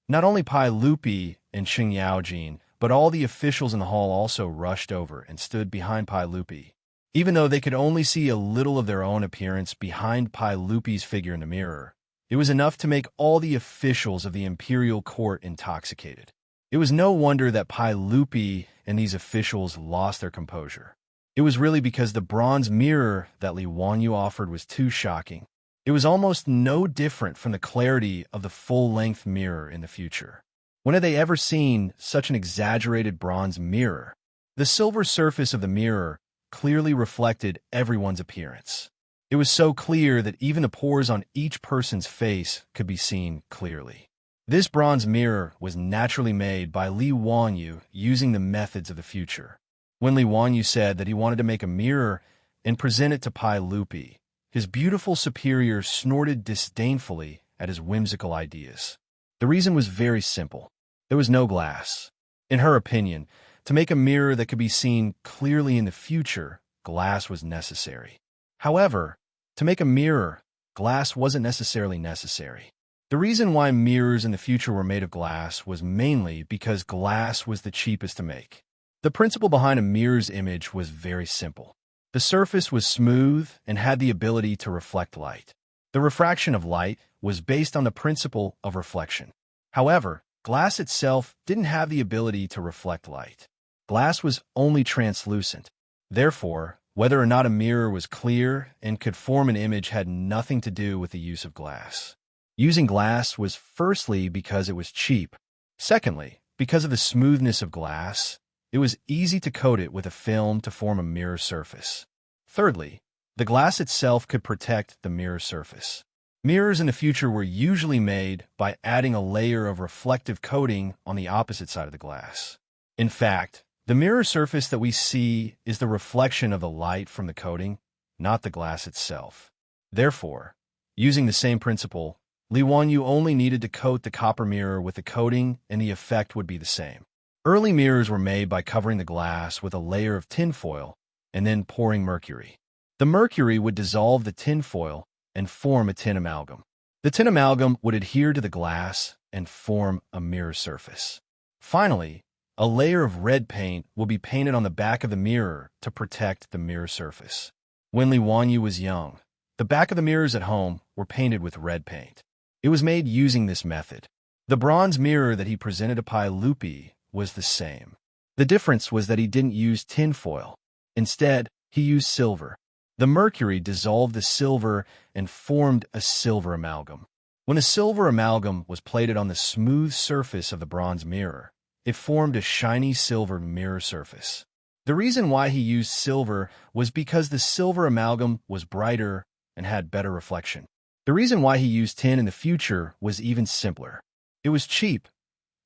Not only Pai Lupi and Cheng Yaojin, but all the officials in the hall also rushed over and stood behind Pai Lupi. Even though they could only see a little of their own appearance behind Pai Lupi's figure in the mirror, it was enough to make all the officials of the imperial court intoxicated. It was no wonder that Pai Lupi and these officials lost their composure. It was really because the bronze mirror that Li Wanyu offered was too shocking. It was almost no different from the clarity of the full-length mirror in the future. When had they ever seen such an exaggerated bronze mirror? The silver surface of the mirror clearly reflected everyone's appearance. It was so clear that even the pores on each person's face could be seen clearly. This bronze mirror was naturally made by Li Wanyu using the methods of the future. When Li Wanyu said that he wanted to make a mirror and present it to Pai Lupi, his beautiful superior snorted disdainfully at his whimsical ideas. The reason was very simple. There was no glass. In her opinion, to make a mirror that could be seen clearly in the future, glass was necessary. However, to make a mirror, glass wasn't necessarily necessary. The reason why mirrors in the future were made of glass was mainly because glass was the cheapest to make. The principle behind a mirror's image was very simple. The surface was smooth and had the ability to reflect light. The refraction of light was based on the principle of reflection. However, glass itself didn't have the ability to reflect light. Glass was only translucent. Therefore, whether or not a mirror was clear and could form an image had nothing to do with the use of glass. Using glass was firstly because it was cheap. Secondly, because of the smoothness of glass, it was easy to coat it with a film to form a mirror surface. Thirdly, the glass itself could protect the mirror surface. Mirrors in the future were usually made by adding a layer of reflective coating on the opposite side of the glass. In fact, the mirror surface that we see is the reflection of the light from the coating, not the glass itself. Therefore, using the same principle, Li Wanyu only needed to coat the copper mirror with the coating and the effect would be the same. Early mirrors were made by covering the glass with a layer of tinfoil and then pouring mercury. The mercury would dissolve the tinfoil and form a tin amalgam. The tin amalgam would adhere to the glass and form a mirror surface. Finally, a layer of red paint will be painted on the back of the mirror to protect the mirror surface. When Li Wanyu was young, the back of the mirrors at home were painted with red paint. It was made using this method. The bronze mirror that he presented to Pai Lupi was the same. The difference was that he didn't use tinfoil. Instead, he used silver. The mercury dissolved the silver and formed a silver amalgam. When the silver amalgam was plated on the smooth surface of the bronze mirror, it formed a shiny silver mirror surface. The reason why he used silver was because the silver amalgam was brighter and had better reflection. The reason why he used tin in the future was even simpler. It was cheap.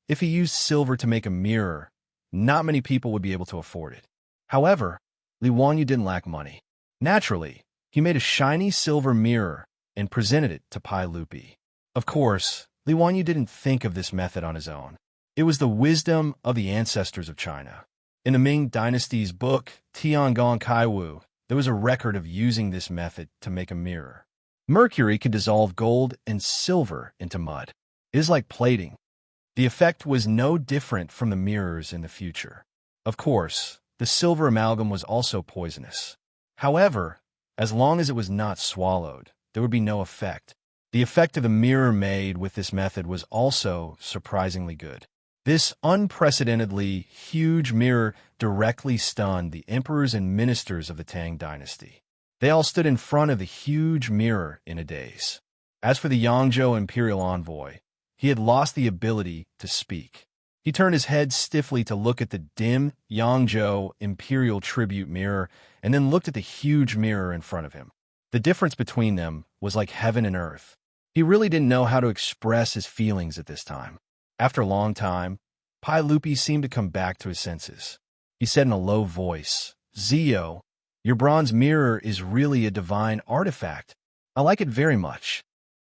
If he used silver to make a mirror, not many people would be able to afford it. However, Li Wanyu didn't lack money. Naturally, he made a shiny silver mirror and presented it to Pai Lupi. Of course, Li Wanyu didn't think of this method on his own. It was the wisdom of the ancestors of China. In the Ming Dynasty's book, Tiangong Kaiwu, there was a record of using this method to make a mirror. Mercury could dissolve gold and silver into mud. It is like plating. The effect was no different from the mirrors in the future. Of course, the silver amalgam was also poisonous. However, as long as it was not swallowed, there would be no effect. The effect of the mirror made with this method was also surprisingly good. This unprecedentedly huge mirror directly stunned the emperors and ministers of the Tang dynasty. They all stood in front of the huge mirror in a daze. As for the Yangzhou imperial envoy, he had lost the ability to speak. He turned his head stiffly to look at the dim Yangzhou imperial tribute mirror and then looked at the huge mirror in front of him. The difference between them was like heaven and earth. He really didn't know how to express his feelings at this time. After a long time, Pai Lupi seemed to come back to his senses. He said in a low voice, "Zio, your bronze mirror is really a divine artifact. I like it very much."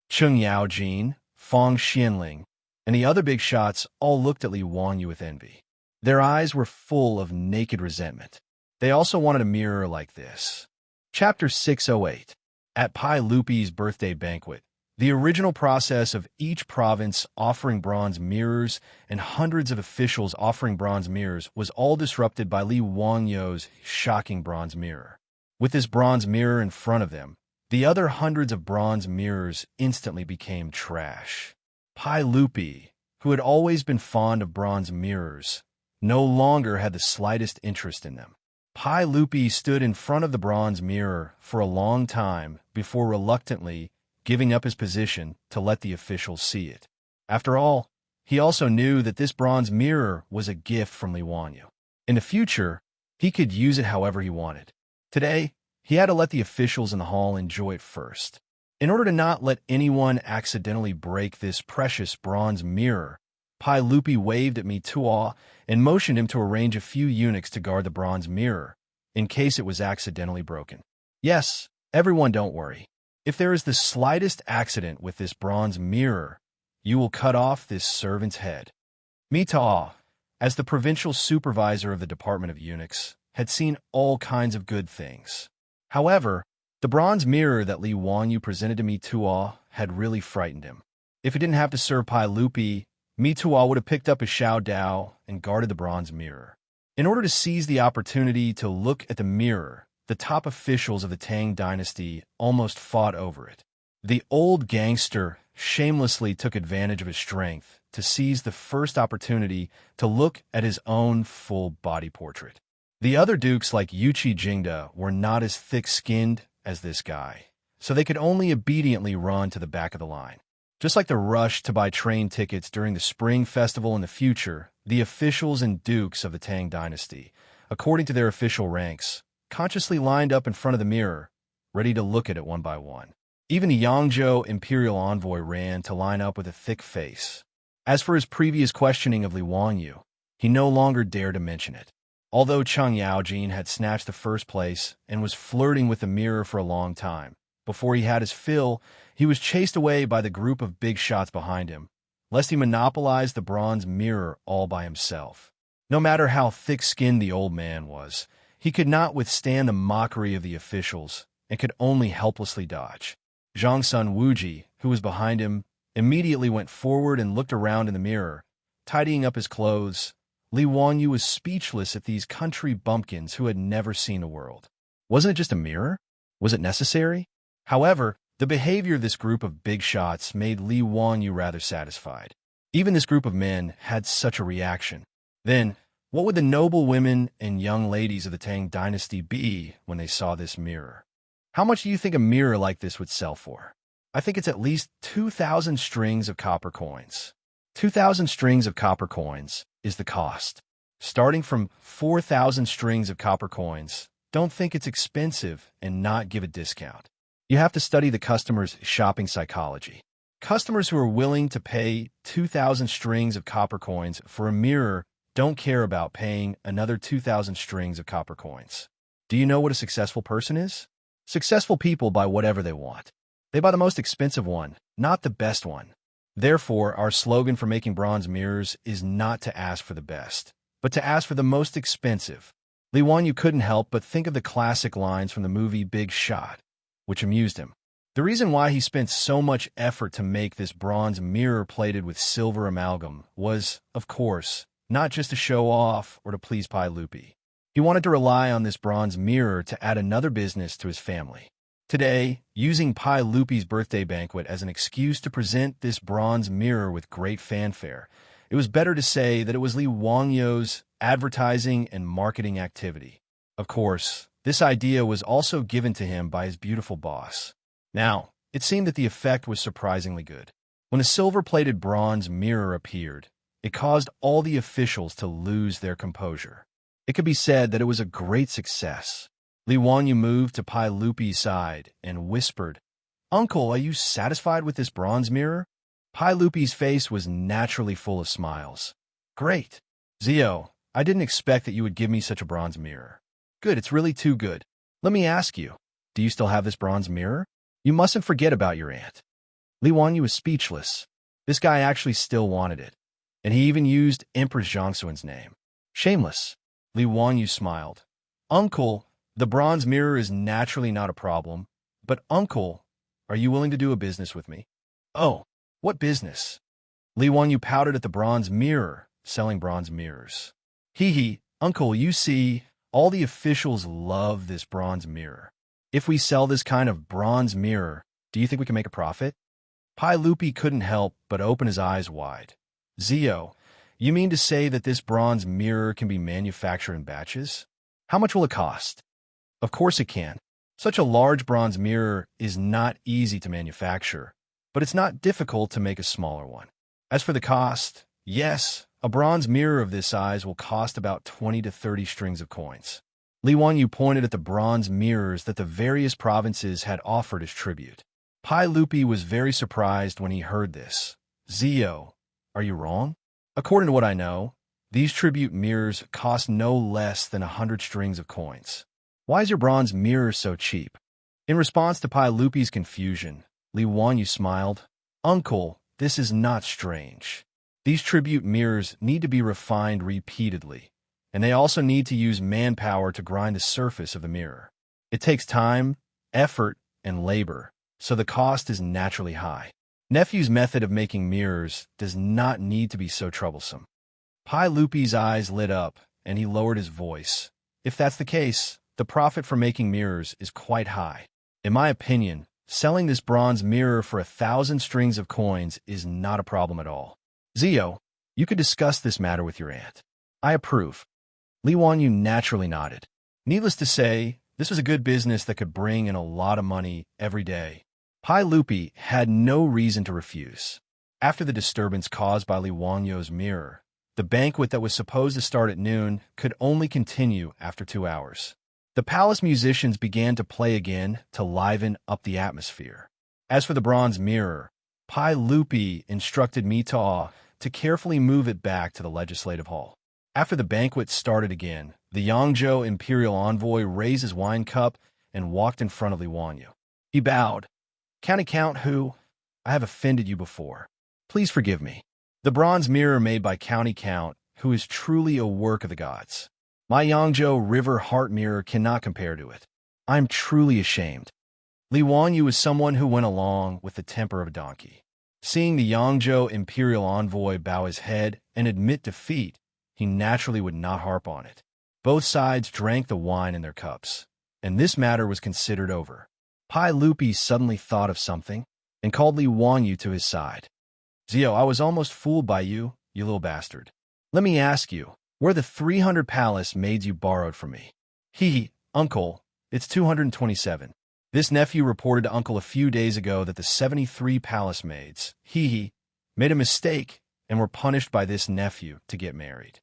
Cheng Yaojin, Fong Xianling, and the other big shots all looked at Li Wanyu with envy. Their eyes were full of naked resentment. They also wanted a mirror like this. Chapter 608. At Pai Lupi's birthday banquet, the original process of each province offering bronze mirrors and hundreds of officials offering bronze mirrors was all disrupted by Li Wanyu's shocking bronze mirror. With this bronze mirror in front of them, the other hundreds of bronze mirrors instantly became trash. Pai Lupi, who had always been fond of bronze mirrors, no longer had the slightest interest in them. Pai Lupi stood in front of the bronze mirror for a long time before reluctantly giving up his position to let the officials see it. After all, he also knew that this bronze mirror was a gift from Li Wanyu. In the future, he could use it however he wanted. Today, he had to let the officials in the hall enjoy it first. In order to not let anyone accidentally break this precious bronze mirror, Pai Lupi waved at Mitua and motioned him to arrange a few eunuchs to guard the bronze mirror, in case it was accidentally broken. Yes, everyone, don't worry. If there is the slightest accident with this bronze mirror, you will cut off this servant's head. Mitua, as the provincial supervisor of the Department of Eunuchs, had seen all kinds of good things. However, the bronze mirror that Li Wanyu presented to Mitua had really frightened him. If he didn't have to serve Pai Lupi, Mitua would have picked up his Xiao Dao and guarded the bronze mirror. In order to seize the opportunity to look at the mirror, the top officials of the Tang dynasty almost fought over it. The old gangster shamelessly took advantage of his strength to seize the first opportunity to look at his own full body portrait. The other dukes like Yuchi Jingda were not as thick-skinned as this guy, so they could only obediently run to the back of the line. Just like the rush to buy train tickets during the Spring Festival in the future, the officials and dukes of the Tang dynasty, according to their official ranks, consciously lined up in front of the mirror, ready to look at it one by one. Even the Yangzhou imperial envoy ran to line up with a thick face. As for his previous questioning of Li Wanyu, he no longer dared to mention it. Although Cheng Yaojin had snatched the first place and was flirting with the mirror for a long time, before he had his fill, he was chased away by the group of big shots behind him, lest he monopolize the bronze mirror all by himself. No matter how thick-skinned the old man was, he could not withstand the mockery of the officials and could only helplessly dodge. Zhang Sun Wuji, who was behind him, immediately went forward and looked around in the mirror, tidying up his clothes. Li Wanyu was speechless at these country bumpkins who had never seen the world. Wasn't it just a mirror? Was it necessary? However, the behavior of this group of big shots made Li Wanyu rather satisfied. Even this group of men had such a reaction. Then, what would the noble women and young ladies of the Tang dynasty be when they saw this mirror? How much do you think a mirror like this would sell for? I think it's at least 2,000 strings of copper coins. 2,000 strings of copper coins is the cost. Starting from 4,000 strings of copper coins, don't think it's expensive and not give a discount. You have to study the customer's shopping psychology. Customers who are willing to pay 2,000 strings of copper coins for a mirror don't care about paying another 2,000 strings of copper coins. Do you know what a successful person is? Successful people buy whatever they want. They buy the most expensive one, not the best one. Therefore, our slogan for making bronze mirrors is not to ask for the best, but to ask for the most expensive. Li Wanyu couldn't help but think of the classic lines from the movie Big Shot, which amused him. The reason why he spent so much effort to make this bronze mirror plated with silver amalgam was, of course, not just to show off or to please Pai Lupi. He wanted to rely on this bronze mirror to add another business to his family. Today, using Pai Lupi's birthday banquet as an excuse to present this bronze mirror with great fanfare, it was better to say that it was Li Wangyo's advertising and marketing activity. Of course, this idea was also given to him by his beautiful boss. Now, it seemed that the effect was surprisingly good. When a silver-plated bronze mirror appeared, it caused all the officials to lose their composure. It could be said that it was a great success. Li Wangyu moved to Pai Lupi's side and whispered, "Uncle, are you satisfied with this bronze mirror?" Pai Lupi's face was naturally full of smiles. "Great. Zio, I didn't expect that you would give me such a bronze mirror. Good, it's really too good. Let me ask you, do you still have this bronze mirror? You mustn't forget about your aunt." Li Wangyu was speechless. This guy actually still wanted it, and he even used Empress Zhangxuan's name. Shameless. Li Wangyu smiled. "Uncle, the bronze mirror is naturally not a problem, but uncle, are you willing to do a business with me?" "Oh, what business?" Li Wangyu pouted at the bronze mirror, selling bronze mirrors. Hee, uncle, you see, all the officials love this bronze mirror. If we sell this kind of bronze mirror, do you think we can make a profit?" Pai Lupi couldn't help but open his eyes wide. "Zio, you mean to say that this bronze mirror can be manufactured in batches? How much will it cost?" "Of course it can. Such a large bronze mirror is not easy to manufacture, but it's not difficult to make a smaller one. As for the cost, yes, a bronze mirror of this size will cost about 20 to 30 strings of coins." Li Wangyu pointed at the bronze mirrors that the various provinces had offered as tribute. Pai Lupi was very surprised when he heard this. "Zio, are you wrong? According to what I know, these tribute mirrors cost no less than 100 strings of coins. Why is your bronze mirror so cheap?" In response to Pai Lupi's confusion, Li Wangyu smiled. "Uncle, this is not strange. These tribute mirrors need to be refined repeatedly, and they also need to use manpower to grind the surface of the mirror. It takes time, effort, and labor, so the cost is naturally high. Nephew's method of making mirrors does not need to be so troublesome." Pai Lupi's eyes lit up, and he lowered his voice. "If that's the case, the profit for making mirrors is quite high. In my opinion, selling this bronze mirror for 1,000 strings of coins is not a problem at all. Zio, you could discuss this matter with your aunt. I approve." Li Wangyu naturally nodded. Needless to say, this was a good business that could bring in a lot of money every day. Pai Lupi had no reason to refuse. After the disturbance caused by Li Wangyu's mirror, the banquet that was supposed to start at noon could only continue after 2 hours. The palace musicians began to play again to liven up the atmosphere. As for the bronze mirror, Pai Lupi instructed Mita to carefully move it back to the legislative hall. After the banquet started again, the Yangzhou imperial envoy raised his wine cup and walked in front of Li Wangyu. He bowed. "County Count Hu, I have offended you before. Please forgive me. The bronze mirror made by County Count Hu is truly a work of the gods. My Yangzhou River Heart Mirror cannot compare to it. I am truly ashamed." Li Wangyu was someone who went along with the temper of a donkey. Seeing the Yangzhou imperial envoy bow his head and admit defeat, he naturally would not harp on it. Both sides drank the wine in their cups, and this matter was considered over. Pai Lupi suddenly thought of something and called Li Wangyu to his side. "Zio, I was almost fooled by you, you little bastard. Let me ask you, where are the 300 palace maids you borrowed from me?" "Uncle, it's 227. This nephew reported to uncle a few days ago that the 73 palace maids, made a mistake and were punished by this nephew to get married."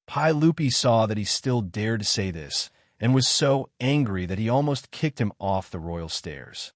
Pai Lupi saw that he still dared to say this and was so angry that he almost kicked him off the royal stairs.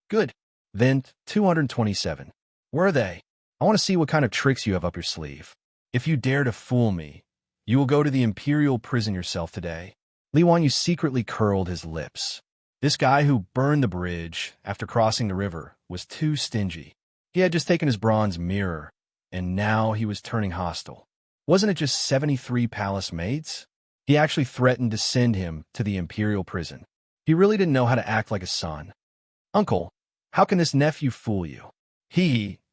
"Good. Then, 227. Where are they? I want to see what kind of tricks you have up your sleeve. If you dare to fool me, you will go to the imperial prison yourself today." Li Wangyu secretly curled his lips. This guy who burned the bridge after crossing the river was too stingy. He had just taken his bronze mirror, and now he was turning hostile. Wasn't it just 73 palace maids? He actually threatened to send him to the imperial prison. He really didn't know how to act like a son. "Uncle, how can this nephew fool you?"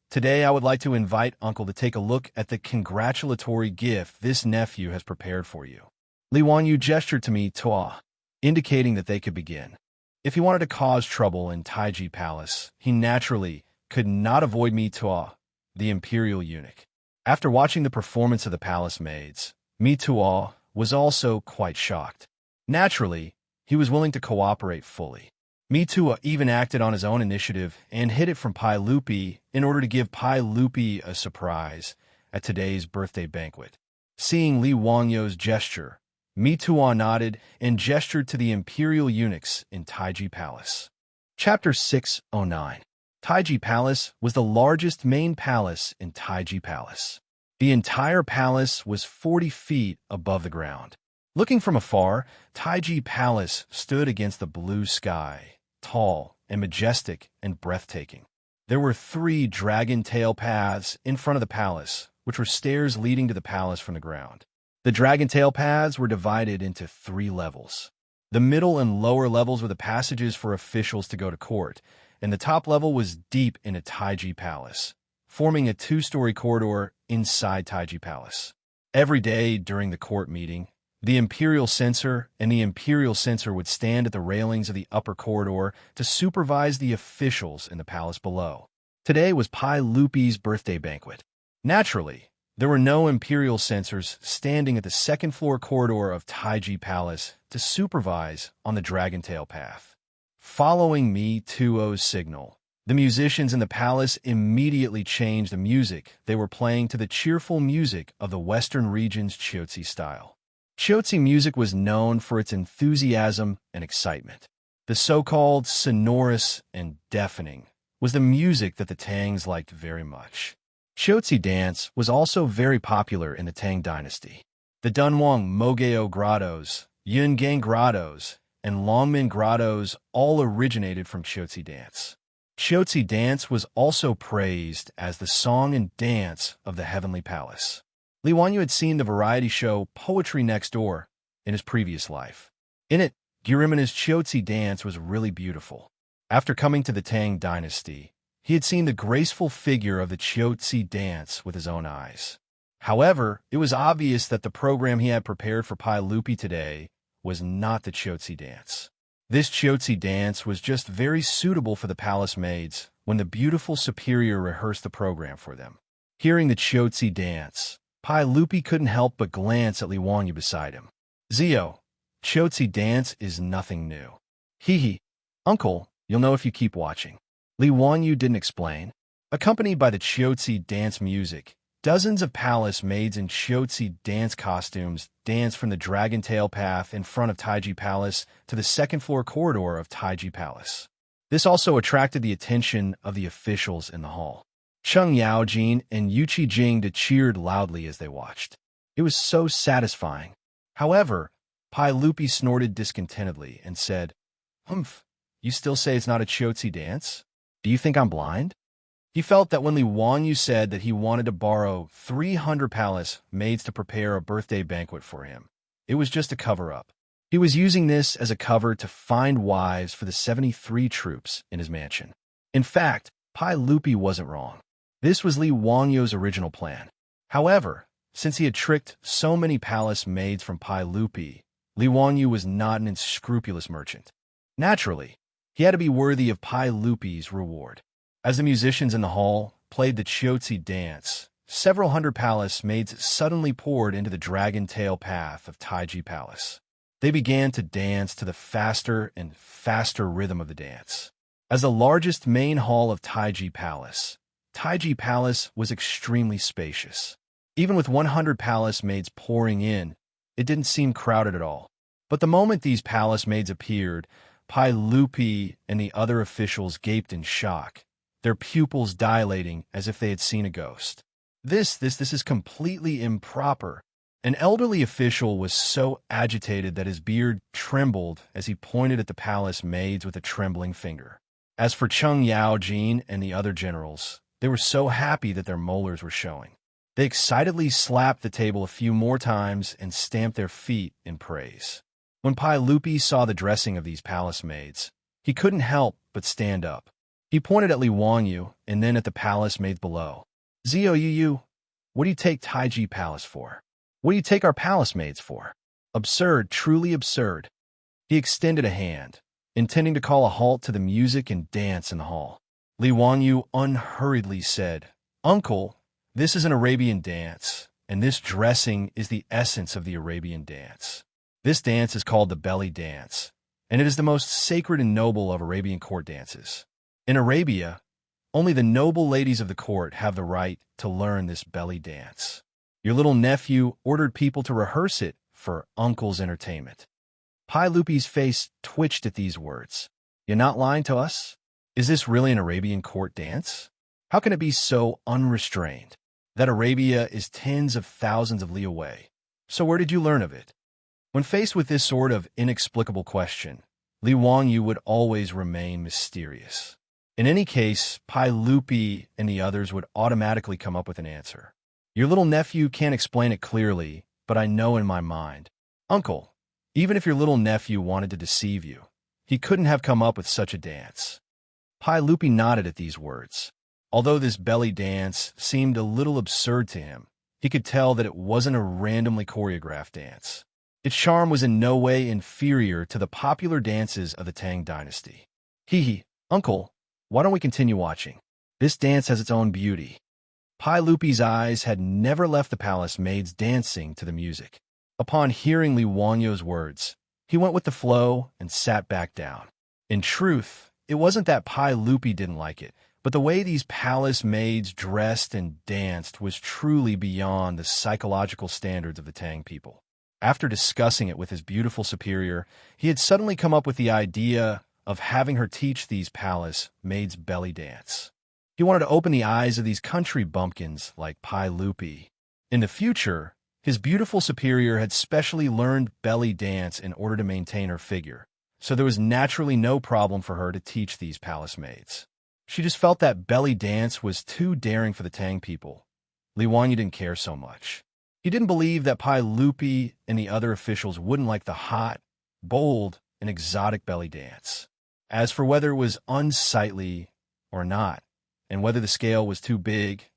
Today I would like to invite Uncle to take a look at the congratulatory gift this nephew has prepared for you. Li Wanyu gestured to me Tua, indicating that they could begin. If he wanted to cause trouble in Taiji Palace, he naturally could not avoid me Tua, the imperial eunuch. After watching the performance of the palace maids, Mi Tua was also quite shocked. Naturally, he was willing to cooperate fully. Mi Tua even acted on his own initiative and hid it from Pai Lupi in order to give Pai Lupi a surprise at today's birthday banquet. Seeing Li Wanyu's gesture, Mi Tua nodded and gestured to the imperial eunuchs in Taiji Palace. Chapter 609. Taiji Palace was the largest main palace in Taiji Palace. The entire palace was 40 feet above the ground. Looking from afar, Taiji Palace stood against the blue sky, tall and majestic and breathtaking. There were 3 dragon tail paths in front of the palace, which were stairs leading to the palace from the ground. The dragon tail paths were divided into 3 levels. The middle and lower levels were the passages for officials to go to court, and the top level was deep into Taiji Palace, forming a 2-story corridor inside Taiji Palace. Every day during the court meeting, the imperial censor and the imperial censor would stand at the railings of the upper corridor to supervise the officials in the palace below. Today was Pai Lupi's birthday banquet. Naturally, there were no imperial censors standing at the second-floor corridor of Taiji Palace to supervise on the Dragon Tail path. Following Mi Tuo's signal, the musicians in the palace immediately changed the music they were playing to the cheerful music of the Western region's Chiotzi style. Chiotzi music was known for its enthusiasm and excitement. The so-called sonorous and deafening was the music that the Tangs liked very much. Chiotzi dance was also very popular in the Tang dynasty. The Dunhuang Mogeo grottos, Yungang grottos, and Longmen grottos all originated from Chiotzi dance. Chiotzi dance was also praised as the song and dance of the Heavenly Palace. Li Wanyu had seen the variety show Poetry Next Door in his previous life. In it, Girimina's Chiotzi dance was really beautiful. After coming to the Tang dynasty, he had seen the graceful figure of the Chiotzi dance with his own eyes. However, it was obvious that the program he had prepared for Pai Lupi today was not the Chiotzi dance. This Chiotzi dance was just very suitable for the palace maids when the beautiful superior rehearsed the program for them. Hearing the Chiotzi dance, Pai Lupi couldn't help but glance at Li Wanyu beside him. Zio, Chiotzi dance is nothing new. Hee. Uncle, you'll know if you keep watching. Li Wanyu didn't explain. Accompanied by the Chiotzi dance music, dozens of palace maids in Chiotzi dance costumes danced from the Dragon Tail path in front of Taiji Palace to the second-floor corridor of Taiji Palace. This also attracted the attention of the officials in the hall. Cheng Yaojin and Yu Qijing cheered loudly as they watched. It was so satisfying. However, Pai Lupi snorted discontentedly and said, "Humph, you still say it's not a Chiotzi dance? Do you think I'm blind?" He felt that when Li Wanyu said that he wanted to borrow 300 palace maids to prepare a birthday banquet for him, it was just a cover-up. He was using this as a cover to find wives for the 73 troops in his mansion. In fact, Pai Lupi wasn't wrong. This was Li Wanyu's original plan. However, since he had tricked so many palace maids from Pai Lupi, Li Wanyu was not an unscrupulous merchant. Naturally, he had to be worthy of Pai Lupi's reward. As the musicians in the hall played the Chiotzi dance, several hundred palace maids suddenly poured into the Dragon Tail path of Taiji Palace. They began to dance to the faster and faster rhythm of the dance. As the largest main hall of Taiji Palace was extremely spacious. Even with 100 palace maids pouring in, it didn't seem crowded at all. But the moment these palace maids appeared, Pai Lupi and the other officials gaped in shock, their pupils dilating as if they had seen a ghost. This is completely improper. An elderly official was so agitated that his beard trembled as he pointed at the palace maids with a trembling finger. As for Cheng Yaojin and the other generals, they were so happy that their molars were showing. They excitedly slapped the table a few more times and stamped their feet in praise. When Pai Lupi saw the dressing of these palace maids, he couldn't help but stand up. He pointed at Li Wanyu and then at the palace maids below. "Zio Yu, what do you take Taiji Palace for? What do you take our palace maids for?" Absurd, truly absurd. He extended a hand, intending to call a halt to the music and dance in the hall. Li Wanyu unhurriedly said, "Uncle, this is an Arabian dance, and this dressing is the essence of the Arabian dance. This dance is called the belly dance, and it is the most sacred and noble of Arabian court dances. In Arabia, only the noble ladies of the court have the right to learn this belly dance. Your little nephew ordered people to rehearse it for Uncle's entertainment." Pai Lupi's face twitched at these words. "You're not lying to us? Is this really an Arabian court dance? How can it be so unrestrained? That Arabia is tens of thousands of li away. So where did you learn of it?" When faced with this sort of inexplicable question, Li Wanyu would always remain mysterious. In any case, Pai Lupi and the others would automatically come up with an answer. "Your little nephew can't explain it clearly, but I know in my mind. Uncle, even if your little nephew wanted to deceive you, he couldn't have come up with such a dance." Pai Lupi nodded at these words. Although this belly dance seemed a little absurd to him, he could tell that it wasn't a randomly choreographed dance. Its charm was in no way inferior to the popular dances of the Tang dynasty. "Hee, Uncle, why don't we continue watching? This dance has its own beauty." Pai Lupi's eyes had never left the palace maids dancing to the music. Upon hearing Li Wanyu's words, he went with the flow and sat back down. In truth, it wasn't that Pai Lupi didn't like it, but the way these palace maids dressed and danced was truly beyond the psychological standards of the Tang people. After discussing it with his beautiful superior, he had suddenly come up with the idea of having her teach these palace maids belly dance. He wanted to open the eyes of these country bumpkins like Pai Lupi. In the future, his beautiful superior had specially learned belly dance in order to maintain her figure, so there was naturally no problem for her to teach these palace maids. She just felt that belly dance was too daring for the Tang people. Li Wanyu didn't care so much. He didn't believe that Pai Lupi and the other officials wouldn't like the hot, bold, and exotic belly dance. As for whether it was unsightly or not, and whether the scale was too big,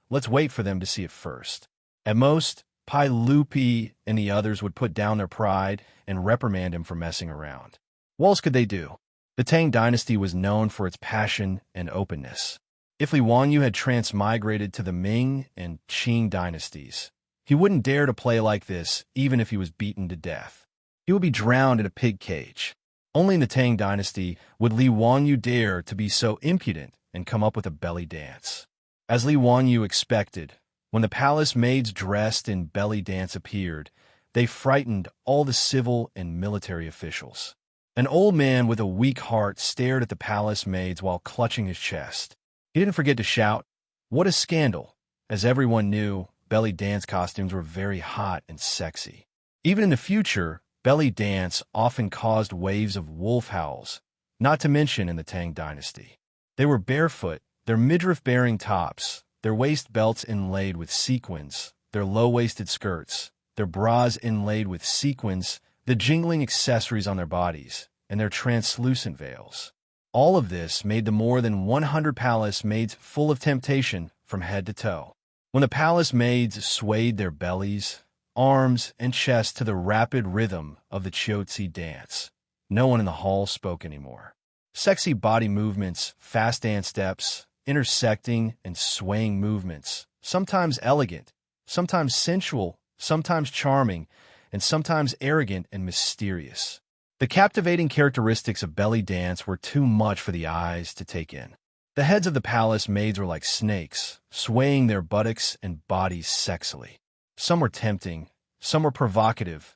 let's wait for them to see it first. At most, Pai Lupi and the others would put down their pride and reprimand him for messing around. What else could they do? The Tang dynasty was known for its passion and openness. If Li Wanyu had transmigrated to the Ming and Qing dynasties, he wouldn't dare to play like this even if he was beaten to death. He would be drowned in a pig cage. Only in the Tang dynasty would Li Wanyu dare to be so impudent and come up with a belly dance. As Li Wanyu expected, when the palace maids dressed in belly dance appeared, they frightened all the civil and military officials. An old man with a weak heart stared at the palace maids while clutching his chest. He didn't forget to shout, "What a scandal!" As everyone knew, belly dance costumes were very hot and sexy. Even in the future, belly dance often caused waves of wolf howls, not to mention in the Tang dynasty. They were barefoot, their midriff-bearing tops, their waist belts inlaid with sequins, their low-waisted skirts, their bras inlaid with sequins, the jingling accessories on their bodies, and their translucent veils. All of this made the more than 100 palace maids full of temptation from head to toe. When the palace maids swayed their bellies, arms, and chests to the rapid rhythm of the Chiotzi dance, no one in the hall spoke anymore. Sexy body movements, fast dance steps, intersecting and swaying movements, sometimes elegant, sometimes sensual, sometimes charming, and sometimes arrogant and mysterious. The captivating characteristics of belly dance were too much for the eyes to take in. The heads of the palace maids were like snakes, swaying their buttocks and bodies sexily. Some were tempting, some were provocative.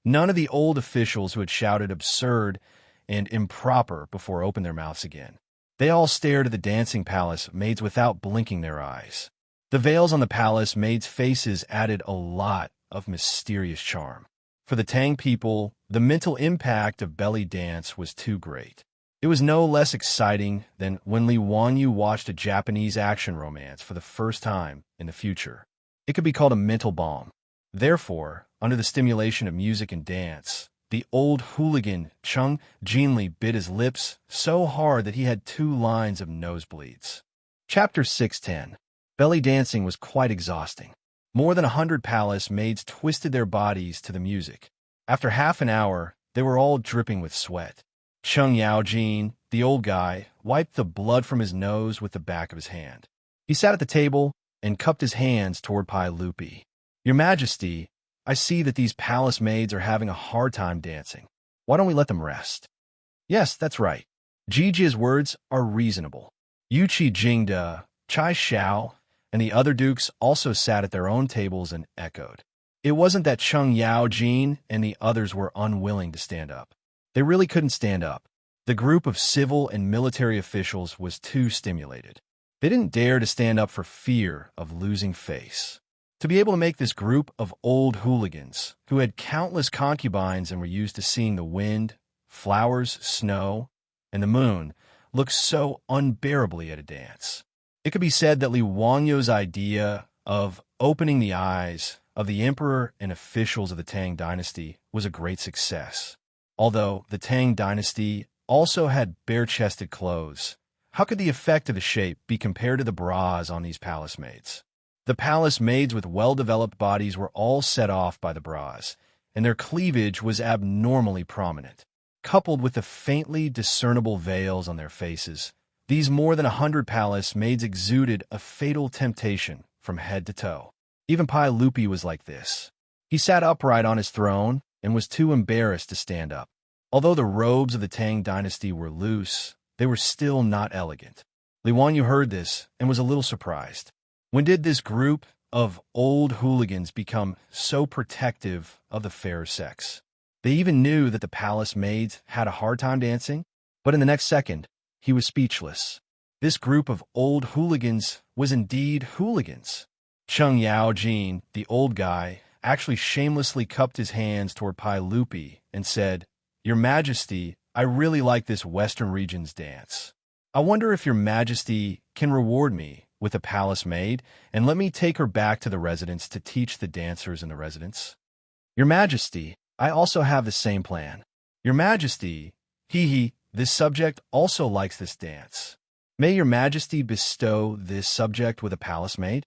None of the old officials who had shouted absurd and improper before opened their mouths again. They all stared at the dancing palace maids without blinking their eyes. The veils on the palace maids' faces added a lot of mysterious charm. For the Tang people, the mental impact of belly dance was too great. It was no less exciting than when Li Wanyu watched a Japanese action romance for the first time in the future. It could be called a mental balm. Therefore, under the stimulation of music and dance, the old hooligan Chung Jinli bit his lips so hard that he had 2 lines of nosebleeds. Chapter 610. Belly dancing was quite exhausting. More than 100 palace maids twisted their bodies to the music. After half an hour, they were all dripping with sweat. Chung Yaojin, the old guy, wiped the blood from his nose with the back of his hand. He sat at the table and cupped his hands toward Pai Lupi. "Your Majesty, I see that these palace maids are having a hard time dancing. Why don't we let them rest?" "Yes, that's right." Jiji's words are reasonable. Yuqi Jingde, Chai Xiao, and the other dukes also sat at their own tables and echoed. It wasn't that Chung Yaojin and the others were unwilling to stand up. They really couldn't stand up. The group of civil and military officials was too stimulated. They didn't dare to stand up for fear of losing face. To be able to make this group of old hooligans, who had countless concubines and were used to seeing the wind, flowers, snow, and the moon, look so unbearably at a dance. It could be said that Li Wangyou's idea of opening the eyes of the emperor and officials of the Tang dynasty was a great success. Although the Tang dynasty also had bare-chested clothes, how could the effect of the shape be compared to the bras on these palace maids? The palace maids with well-developed bodies were all set off by the bras, and their cleavage was abnormally prominent. Coupled with the faintly discernible veils on their faces, these more than 100 palace maids exuded a fatal temptation from head to toe. Even Pai Lupi was like this. He sat upright on his throne and was too embarrassed to stand up. Although the robes of the Tang dynasty were loose, they were still not elegant. Li Wanyu heard this and was a little surprised. When did this group of old hooligans become so protective of the fairer sex? They even knew that the palace maids had a hard time dancing, but in the next second, he was speechless. This group of old hooligans was indeed hooligans. Chung Yaojin, the old guy, actually shamelessly cupped his hands toward Pai Lupi and said, "Your Majesty, I really like this Western region's dance. I wonder if Your Majesty can reward me with a palace maid and let me take her back to the residence to teach the dancers in the residence." "Your Majesty, I also have the same plan." "Your Majesty, this subject also likes this dance. May Your Majesty bestow this subject with a palace maid?"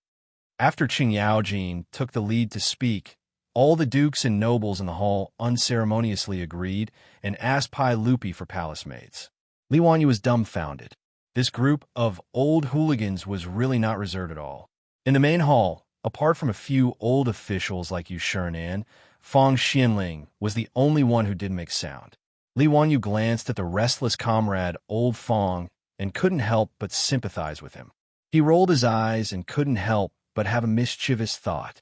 After Qing Yaojin took the lead to speak, all the dukes and nobles in the hall unceremoniously agreed and asked Pai Lupi for palace maids. Li Wanyu was dumbfounded. This group of old hooligans was really not reserved at all. In the main hall, apart from a few old officials like Yu Shinan, Fang Xianling was the only one who didn't make sound. Li Wanyu glanced at the restless comrade, old Fang, and couldn't help but sympathize with him. He rolled his eyes and couldn't help but have a mischievous thought.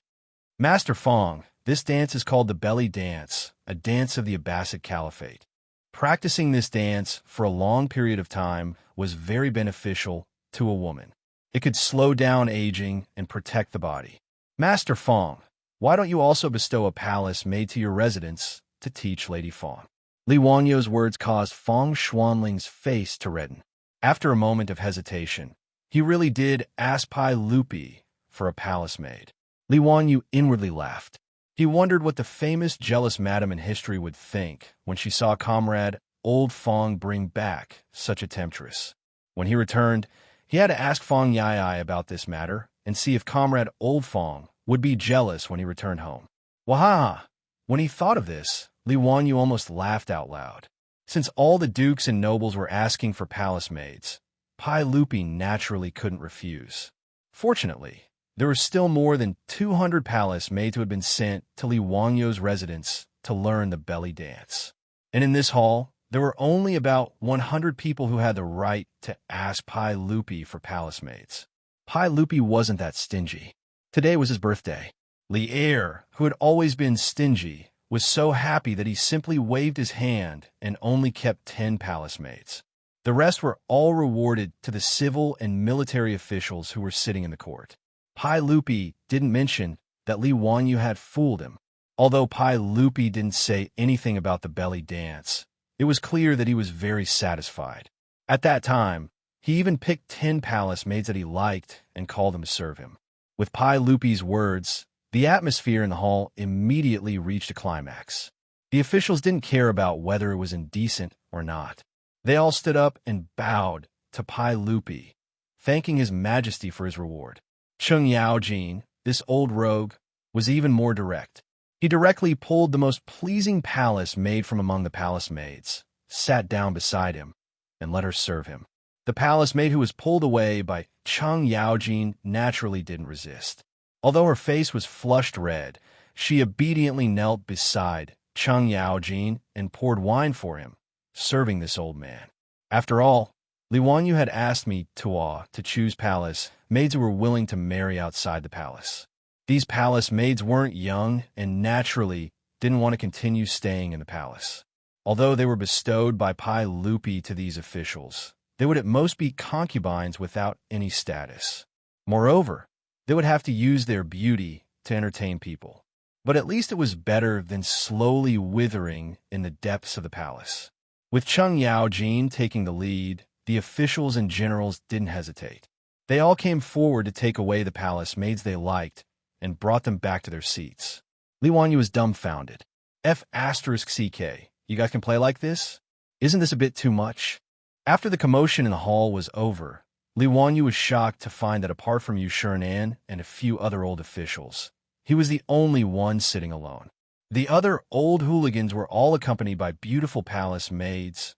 "Master Fang, this dance is called the belly dance, a dance of the Abbasid Caliphate. Practicing this dance for a long period of time was very beneficial to a woman. It could slow down aging and protect the body. Master Fang, why don't you also bestow a palace maid to your residence to teach Lady Fang?" Li Wangyou's words caused Fang Xuanling's face to redden. After a moment of hesitation, he really did ask Pai Lupi for a palace maid. Li Wanyu inwardly laughed. He wondered what the famous jealous madam in history would think when she saw comrade old Fang bring back such a temptress. When he returned, he had to ask Fang Yai about this matter and see if comrade old Fang would be jealous when he returned home. Wahaha! When he thought of this, Li Wanyu almost laughed out loud. Since all the dukes and nobles were asking for palace maids, Pai Lupi naturally couldn't refuse. Fortunately, there were still more than 200 palace maids who had been sent to Li Wangyou's residence to learn the belly dance. And in this hall, there were only about 100 people who had the right to ask Pai Lupi for palace maids. Pai Lupi wasn't that stingy. Today was his birthday. Li Er, who had always been stingy, was so happy that he simply waved his hand and only kept 10 palace maids. The rest were all rewarded to the civil and military officials who were sitting in the court. Pai Lupi didn't mention that Li Wanyu had fooled him. Although Pai Lupi didn't say anything about the belly dance, it was clear that he was very satisfied. At that time, he even picked 10 palace maids that he liked and called them to serve him. With Pai Lupi's words, the atmosphere in the hall immediately reached a climax. The officials didn't care about whether it was indecent or not. They all stood up and bowed to Pai Lupi, thanking His Majesty for his reward. Chung Yaojin, this old rogue, was even more direct. He directly pulled the most pleasing palace maid from among the palace maids, sat down beside him, and let her serve him. The palace maid who was pulled away by Cheng Yaojin naturally didn't resist. Although her face was flushed red, she obediently knelt beside Cheng Yaojin and poured wine for him, serving this old man. After all, Li Wanyu had asked me, Tuo, to choose palace maids who were willing to marry outside the palace. These palace maids weren't young and naturally didn't want to continue staying in the palace. Although they were bestowed by Pai Lupi to these officials, they would at most be concubines without any status. Moreover, they would have to use their beauty to entertain people. But at least it was better than slowly withering in the depths of the palace. With Cheng Yaojin taking the lead, the officials and generals didn't hesitate. They all came forward to take away the palace maids they liked and brought them back to their seats. Li Wanyu was dumbfounded. F***CK, you guys can play like this? Isn't this a bit too much? After the commotion in the hall was over, Li Wanyu was shocked to find that apart from Yu Shiran and a few other old officials, he was the only one sitting alone. The other old hooligans were all accompanied by beautiful palace maids.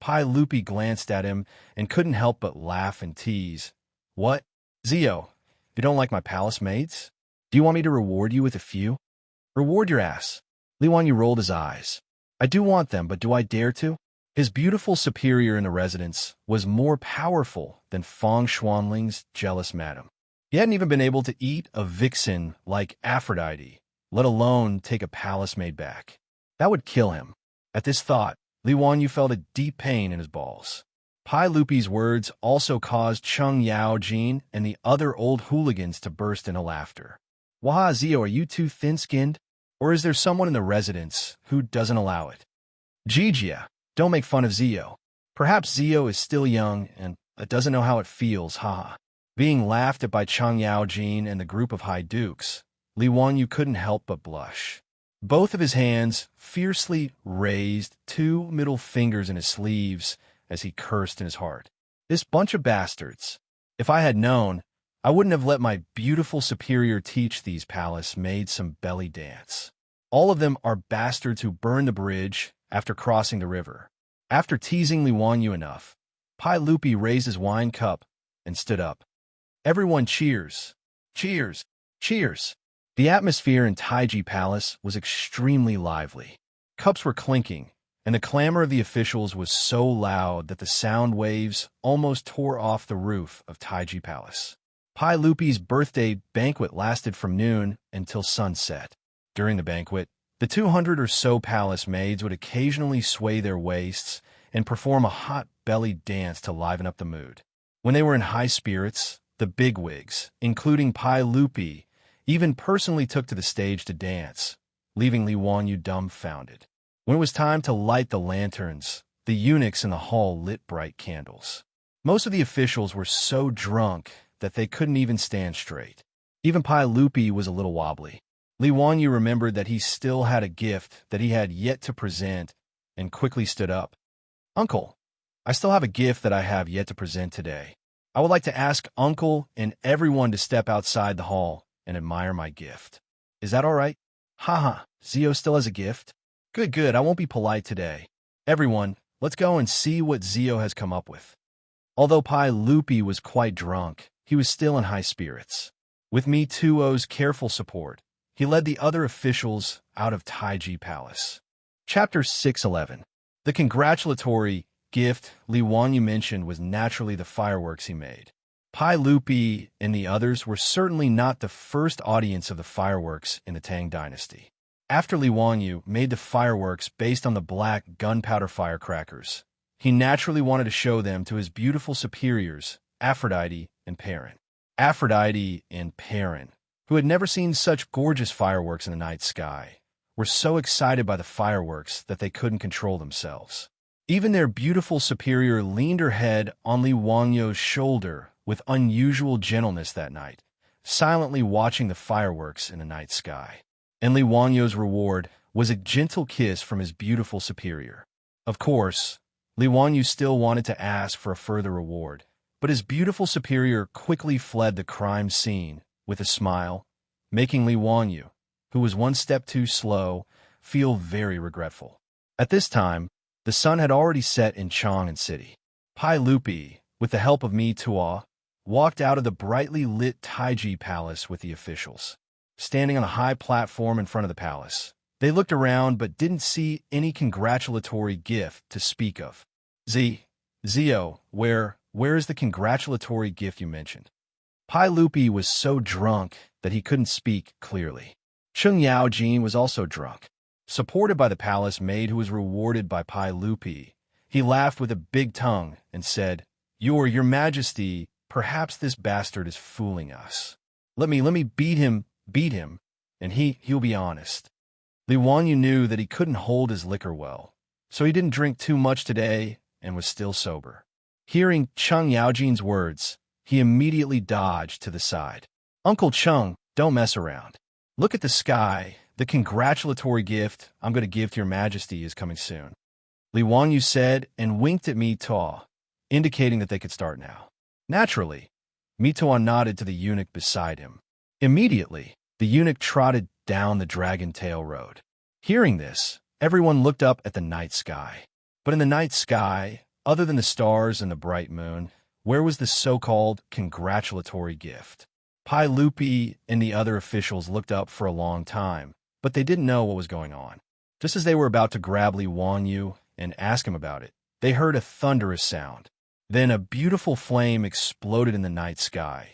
Pai Lupi glanced at him and couldn't help but laugh and tease. What? Zio, you don't like my palace maids? Do you want me to reward you with a few? Reward your ass. Li Wanyu rolled his eyes. I do want them, but do I dare to? His beautiful superior in the residence was more powerful than Feng Xuanling's jealous madam. He hadn't even been able to eat a vixen like Aphrodite, let alone take a palace maid back. That would kill him. At this thought, Li Wanyu felt a deep pain in his balls. Pai Lupi's words also caused Cheng Yaojin and the other old hooligans to burst into laughter. Wah, Zio, are you too thin-skinned? Or is there someone in the residence who doesn't allow it? Jijia, don't make fun of Zio. Perhaps Zio is still young and doesn't know how it feels, haha. Being laughed at by Cheng Yaojin and the group of high dukes, Li Wanyu couldn't help but blush. Both of his hands fiercely raised, 2 middle fingers in his sleeves as he cursed in his heart. This bunch of bastards. If I had known, I wouldn't have let my beautiful superior teach these palace maids some belly dance. All of them are bastards who burned the bridge after crossing the river. After teasing Li Wanyu enough, Pai Lupi raised his wine cup and stood up. Everyone cheers. Cheers. Cheers. The atmosphere in Taiji Palace was extremely lively. Cups were clinking, and the clamor of the officials was so loud that the sound waves almost tore off the roof of Taiji Palace. Pai Lupi's birthday banquet lasted from noon until sunset. During the banquet, the 200 or so palace maids would occasionally sway their waists and perform a hot belly dance to liven up the mood. When they were in high spirits, the bigwigs, including Pai Lupi, even personally took to the stage to dance, leaving Li Wanyu dumbfounded. When it was time to light the lanterns, the eunuchs in the hall lit bright candles. Most of the officials were so drunk that they couldn't even stand straight. Even Pai Lupi was a little wobbly. Li Wanyu remembered that he still had a gift that he had yet to present and quickly stood up. Uncle, I still have a gift that I have yet to present today. I would like to ask Uncle and everyone to step outside the hall and admire my gift. Is that all right? Haha, Zio still has a gift? Good, I won't be polite today. Everyone, let's go and see what Zio has come up with. Although Pai Lupi was quite drunk, he was still in high spirits. With Mi Tuo's careful support, he led the other officials out of Taiji Palace. Chapter 611. The congratulatory gift Li Wanyu mentioned was naturally the fireworks he made. Pai Lupi and the others were certainly not the first audience of the fireworks in the Tang dynasty. After Li Wanyu made the fireworks based on the black gunpowder firecrackers, he naturally wanted to show them to his beautiful superiors, Aphrodite and Perrin. Aphrodite and Perrin, who had never seen such gorgeous fireworks in the night sky, were so excited by the fireworks that they couldn't control themselves. Even their beautiful superior leaned her head on Li Wanyu's shoulder with unusual gentleness that night, silently watching the fireworks in the night sky. And Li Wanyu's reward was a gentle kiss from his beautiful superior. Of course, Li Wanyu still wanted to ask for a further reward, but his beautiful superior quickly fled the crime scene with a smile making Li Wanyu, who was one step too slow, feel very regretful. At this time, the sun had already set in Chang'an City. Pai Lupi, with the help of Mi Tua, walked out of the brightly lit Taiji Palace with the officials. Standing on a high platform in front of the palace, they looked around but didn't see any congratulatory gift to speak of. Zio, where is the congratulatory gift you mentioned? Pai Lupi was so drunk that he couldn't speak clearly. Chung Yaojin was also drunk. Supported by the palace maid who was rewarded by Pai Lupi, he laughed with a big tongue and said, Your Majesty, perhaps this bastard is fooling us. Let me beat him, and he'll be honest. Li Wanyu knew that he couldn't hold his liquor well, so he didn't drink too much today and was still sober. Hearing Chung Yaojin's words, he immediately dodged to the side. Uncle Chung, don't mess around. Look at the sky. The congratulatory gift I'm going to give to your majesty is coming soon. Li Wanyu said and winked at Mi Tua, indicating that they could start now. Naturally, Mi Tua nodded to the eunuch beside him. Immediately, the eunuch trotted down the dragon tail road. Hearing this, everyone looked up at the night sky. But in the night sky, other than the stars and the bright moon, where was the so-called congratulatory gift? Pai Lupi and the other officials looked up for a long time, but they didn't know what was going on. Just as they were about to grab Li Wanyu and ask him about it, they heard a thunderous sound. Then a beautiful flame exploded in the night sky.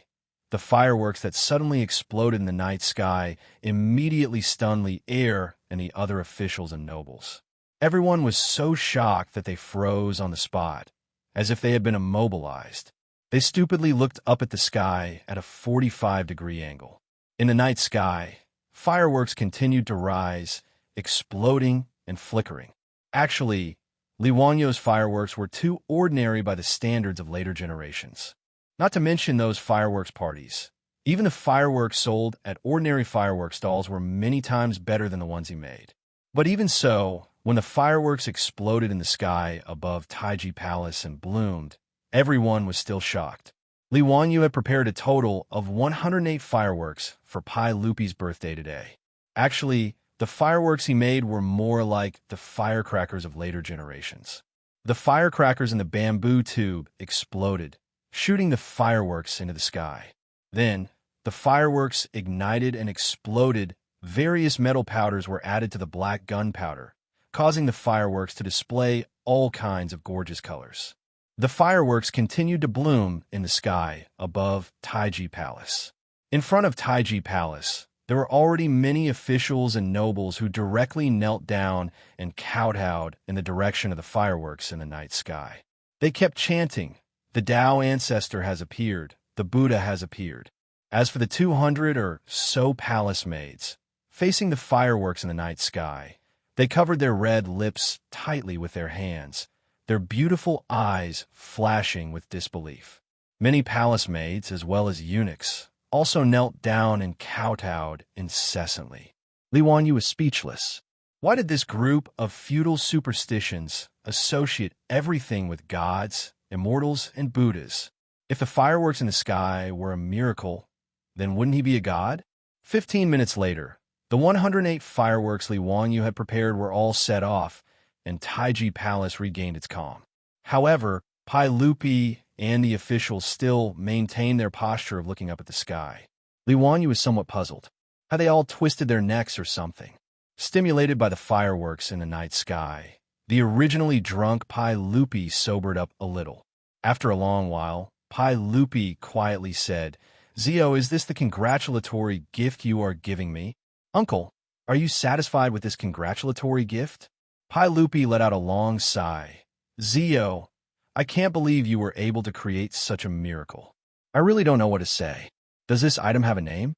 The fireworks that suddenly exploded in the night sky immediately stunned Li Er and the other officials and nobles. Everyone was so shocked that they froze on the spot, as if they had been immobilized. They stupidly looked up at the sky at a 45-degree angle. In the night sky, fireworks continued to rise, exploding and flickering. Actually, Li Wanyu's fireworks were too ordinary by the standards of later generations. Not to mention those fireworks parties. Even the fireworks sold at ordinary fireworks stalls were many times better than the ones he made. But even so, when the fireworks exploded in the sky above Taiji Palace and bloomed, everyone was still shocked. Li Wanyu had prepared a total of 108 fireworks for Pai Lupi's birthday today. Actually, the fireworks he made were more like the firecrackers of later generations. The firecrackers in the bamboo tube exploded, shooting the fireworks into the sky. Then, the fireworks ignited and exploded. Various metal powders were added to the black gunpowder, causing the fireworks to display all kinds of gorgeous colors. The fireworks continued to bloom in the sky above Taiji Palace. In front of Taiji Palace, there were already many officials and nobles who directly knelt down and kowtowed in the direction of the fireworks in the night sky. They kept chanting, "The Tao ancestor has appeared, the Buddha has appeared." As for the 200 or so palace maids, facing the fireworks in the night sky, they covered their red lips tightly with their hands, their beautiful eyes flashing with disbelief. Many palace maids, as well as eunuchs, also knelt down and kowtowed incessantly. Li Wanyu was speechless. Why did this group of feudal superstitions associate everything with gods, immortals, and Buddhas? If the fireworks in the sky were a miracle, then wouldn't he be a god? 15 minutes later, the 108 fireworks Li Wanyu had prepared were all set off, and Taiji Palace regained its calm. However, Pai Lupi and the officials still maintained their posture of looking up at the sky. Li Wanyu was somewhat puzzled. Had they all twisted their necks or something? Stimulated by the fireworks in the night sky, the originally drunk Pai Lupi sobered up a little. After a long while, Pai Lupi quietly said, "Zio, is this the congratulatory gift you are giving me? Uncle, are you satisfied with this congratulatory gift?" Pai Lupi let out a long sigh. "Zio, I can't believe you were able to create such a miracle. I really don't know what to say. Does this item have a name?"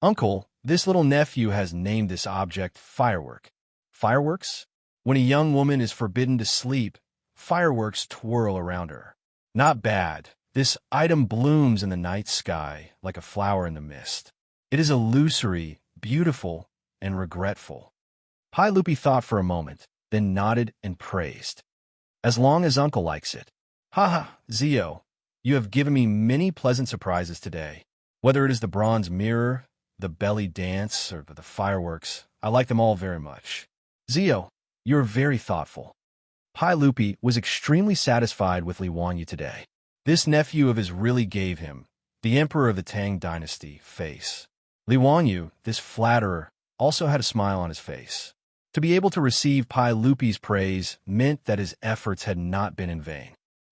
"Uncle, this little nephew has named this object Firework." "Fireworks?" When a young woman is forbidden to sleep, fireworks twirl around her. "Not bad. This item blooms in the night sky like a flower in the mist. It is illusory, beautiful, and regretful." Pai Lupi thought for a moment, then nodded and praised. "As long as Uncle likes it." "Haha, Zio, you have given me many pleasant surprises today. Whether it is the bronze mirror, the belly dance, or the fireworks. I like them all very much. Zio, you're very thoughtful. Pai Lupi was extremely satisfied with Li Wanyu today. This nephew of his really gave him, the emperor of the Tang dynasty, face. Li Wanyu, this flatterer, also had a smile on his face. To be able to receive Pai Lupi's praise meant that his efforts had not been in vain.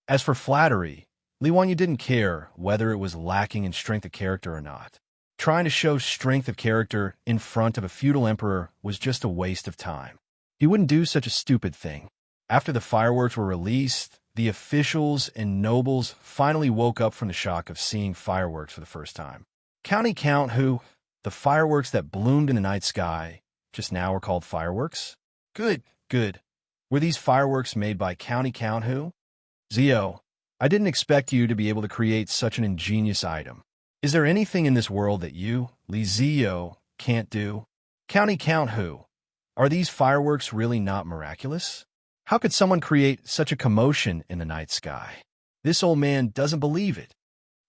As for flattery, Li Wanyu didn't care whether it was lacking in strength of character or not. Trying to show strength of character in front of a feudal emperor was just a waste of time. He wouldn't do such a stupid thing. After the fireworks were released, the officials and nobles finally woke up from the shock of seeing fireworks for the first time. County Count who? The fireworks that bloomed in the night sky just now were called fireworks? Good, good. Were these fireworks made by County Count who? Zio, I didn't expect you to be able to create such an ingenious item. Is there anything in this world that you, Li Zio, can't do? County Count who? Are these fireworks really not miraculous? How could someone create such a commotion in the night sky? This old man doesn't believe it.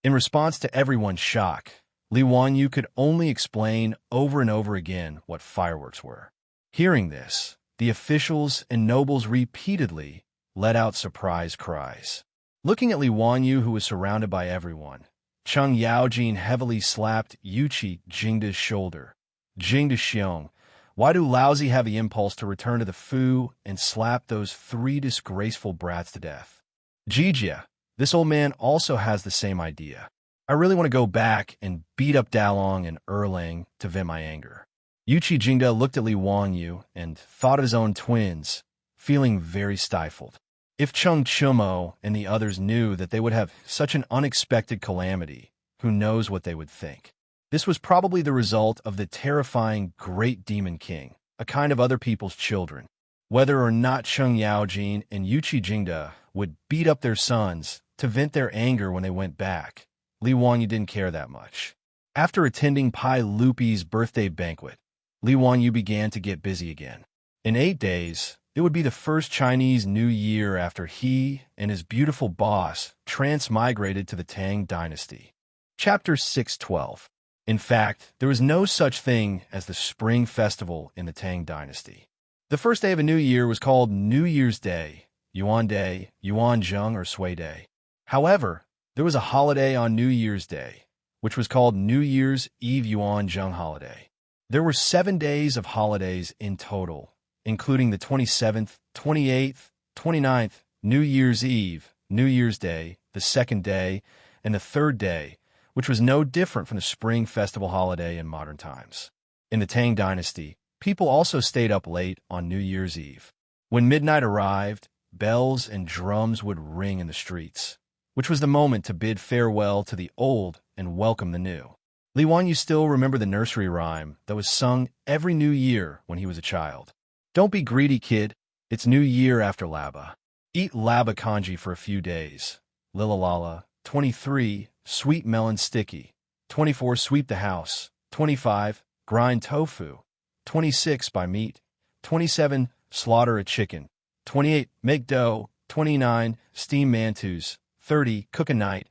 In response to everyone's shock, Li Wanyu could only explain over and over again what fireworks were. Hearing this, the officials and nobles repeatedly let out surprise cries. Looking at Li Wanyu, who was surrounded by everyone, Cheng Yaojin heavily slapped Yuqi Jingda's shoulder. Jingda Xiong, why do Laozi have the impulse to return to the Fu and slap those 3 disgraceful brats to death? Jijia, this old man also has the same idea. I really want to go back and beat up Dalong and Erlang to vent my anger. Yuqi Jingda looked at Li Wanyu and thought of his own twins, feeling very stifled. If Cheng Chumo and the others knew that they would have such an unexpected calamity, who knows what they would think. This was probably the result of the terrifying Great Demon King, a kind of other people's children. Whether or not Cheng Yaojin and Yuqi Jingda would beat up their sons to vent their anger when they went back, Li Wanyu didn't care that much. After attending Pai Lupi's birthday banquet, Li Wanyu began to get busy again. In 8 days, it would be the first Chinese New Year after he and his beautiful boss transmigrated to the Tang dynasty. Chapter 612. In fact, there was no such thing as the Spring Festival in the Tang dynasty. The first day of a new year was called New Year's Day, Yuan Day, Yuan Zheng, or Sui Day. However, there was a holiday on New Year's Day, which was called New Year's Eve Yuan Zheng holiday. There were 7 days of holidays in total, including the 27th, 28th, 29th, New Year's Eve, New Year's Day, the 2nd day, and the 3rd day, which was no different from the Spring Festival holiday in modern times. In the Tang dynasty, people also stayed up late on New Year's Eve. When midnight arrived, bells and drums would ring in the streets, which was the moment to bid farewell to the old and welcome the new. Li Wanyu still remembered the nursery rhyme that was sung every New Year when he was a child. Don't be greedy, kid. It's New Year after Laba. Eat Laba kanji for a few days. Lilalala. 23. Sweet melon sticky. 24. Sweep the house. 25. Grind tofu. 26. Buy meat. 27. Slaughter a chicken. 28. Make dough. 29. Steam mantus. 30. Cook a night.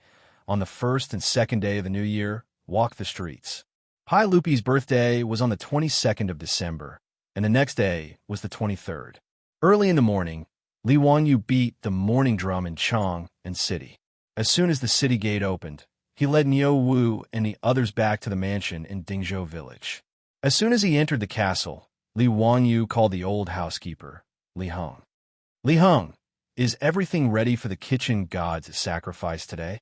On the 1st and 2nd day of the new year, walk the streets. Pai Lupi's birthday was on the 22nd of December, and the next day was the 23rd. Early in the morning, Li Wanyu beat the morning drum in Chang and city. As soon as the city gate opened, he led Niu Wu and the others back to the mansion in Dingzhou village. As soon as he entered the castle, Li Wanyu called the old housekeeper, Li Heng. Li Heng, is everything ready for the kitchen god's sacrifice today?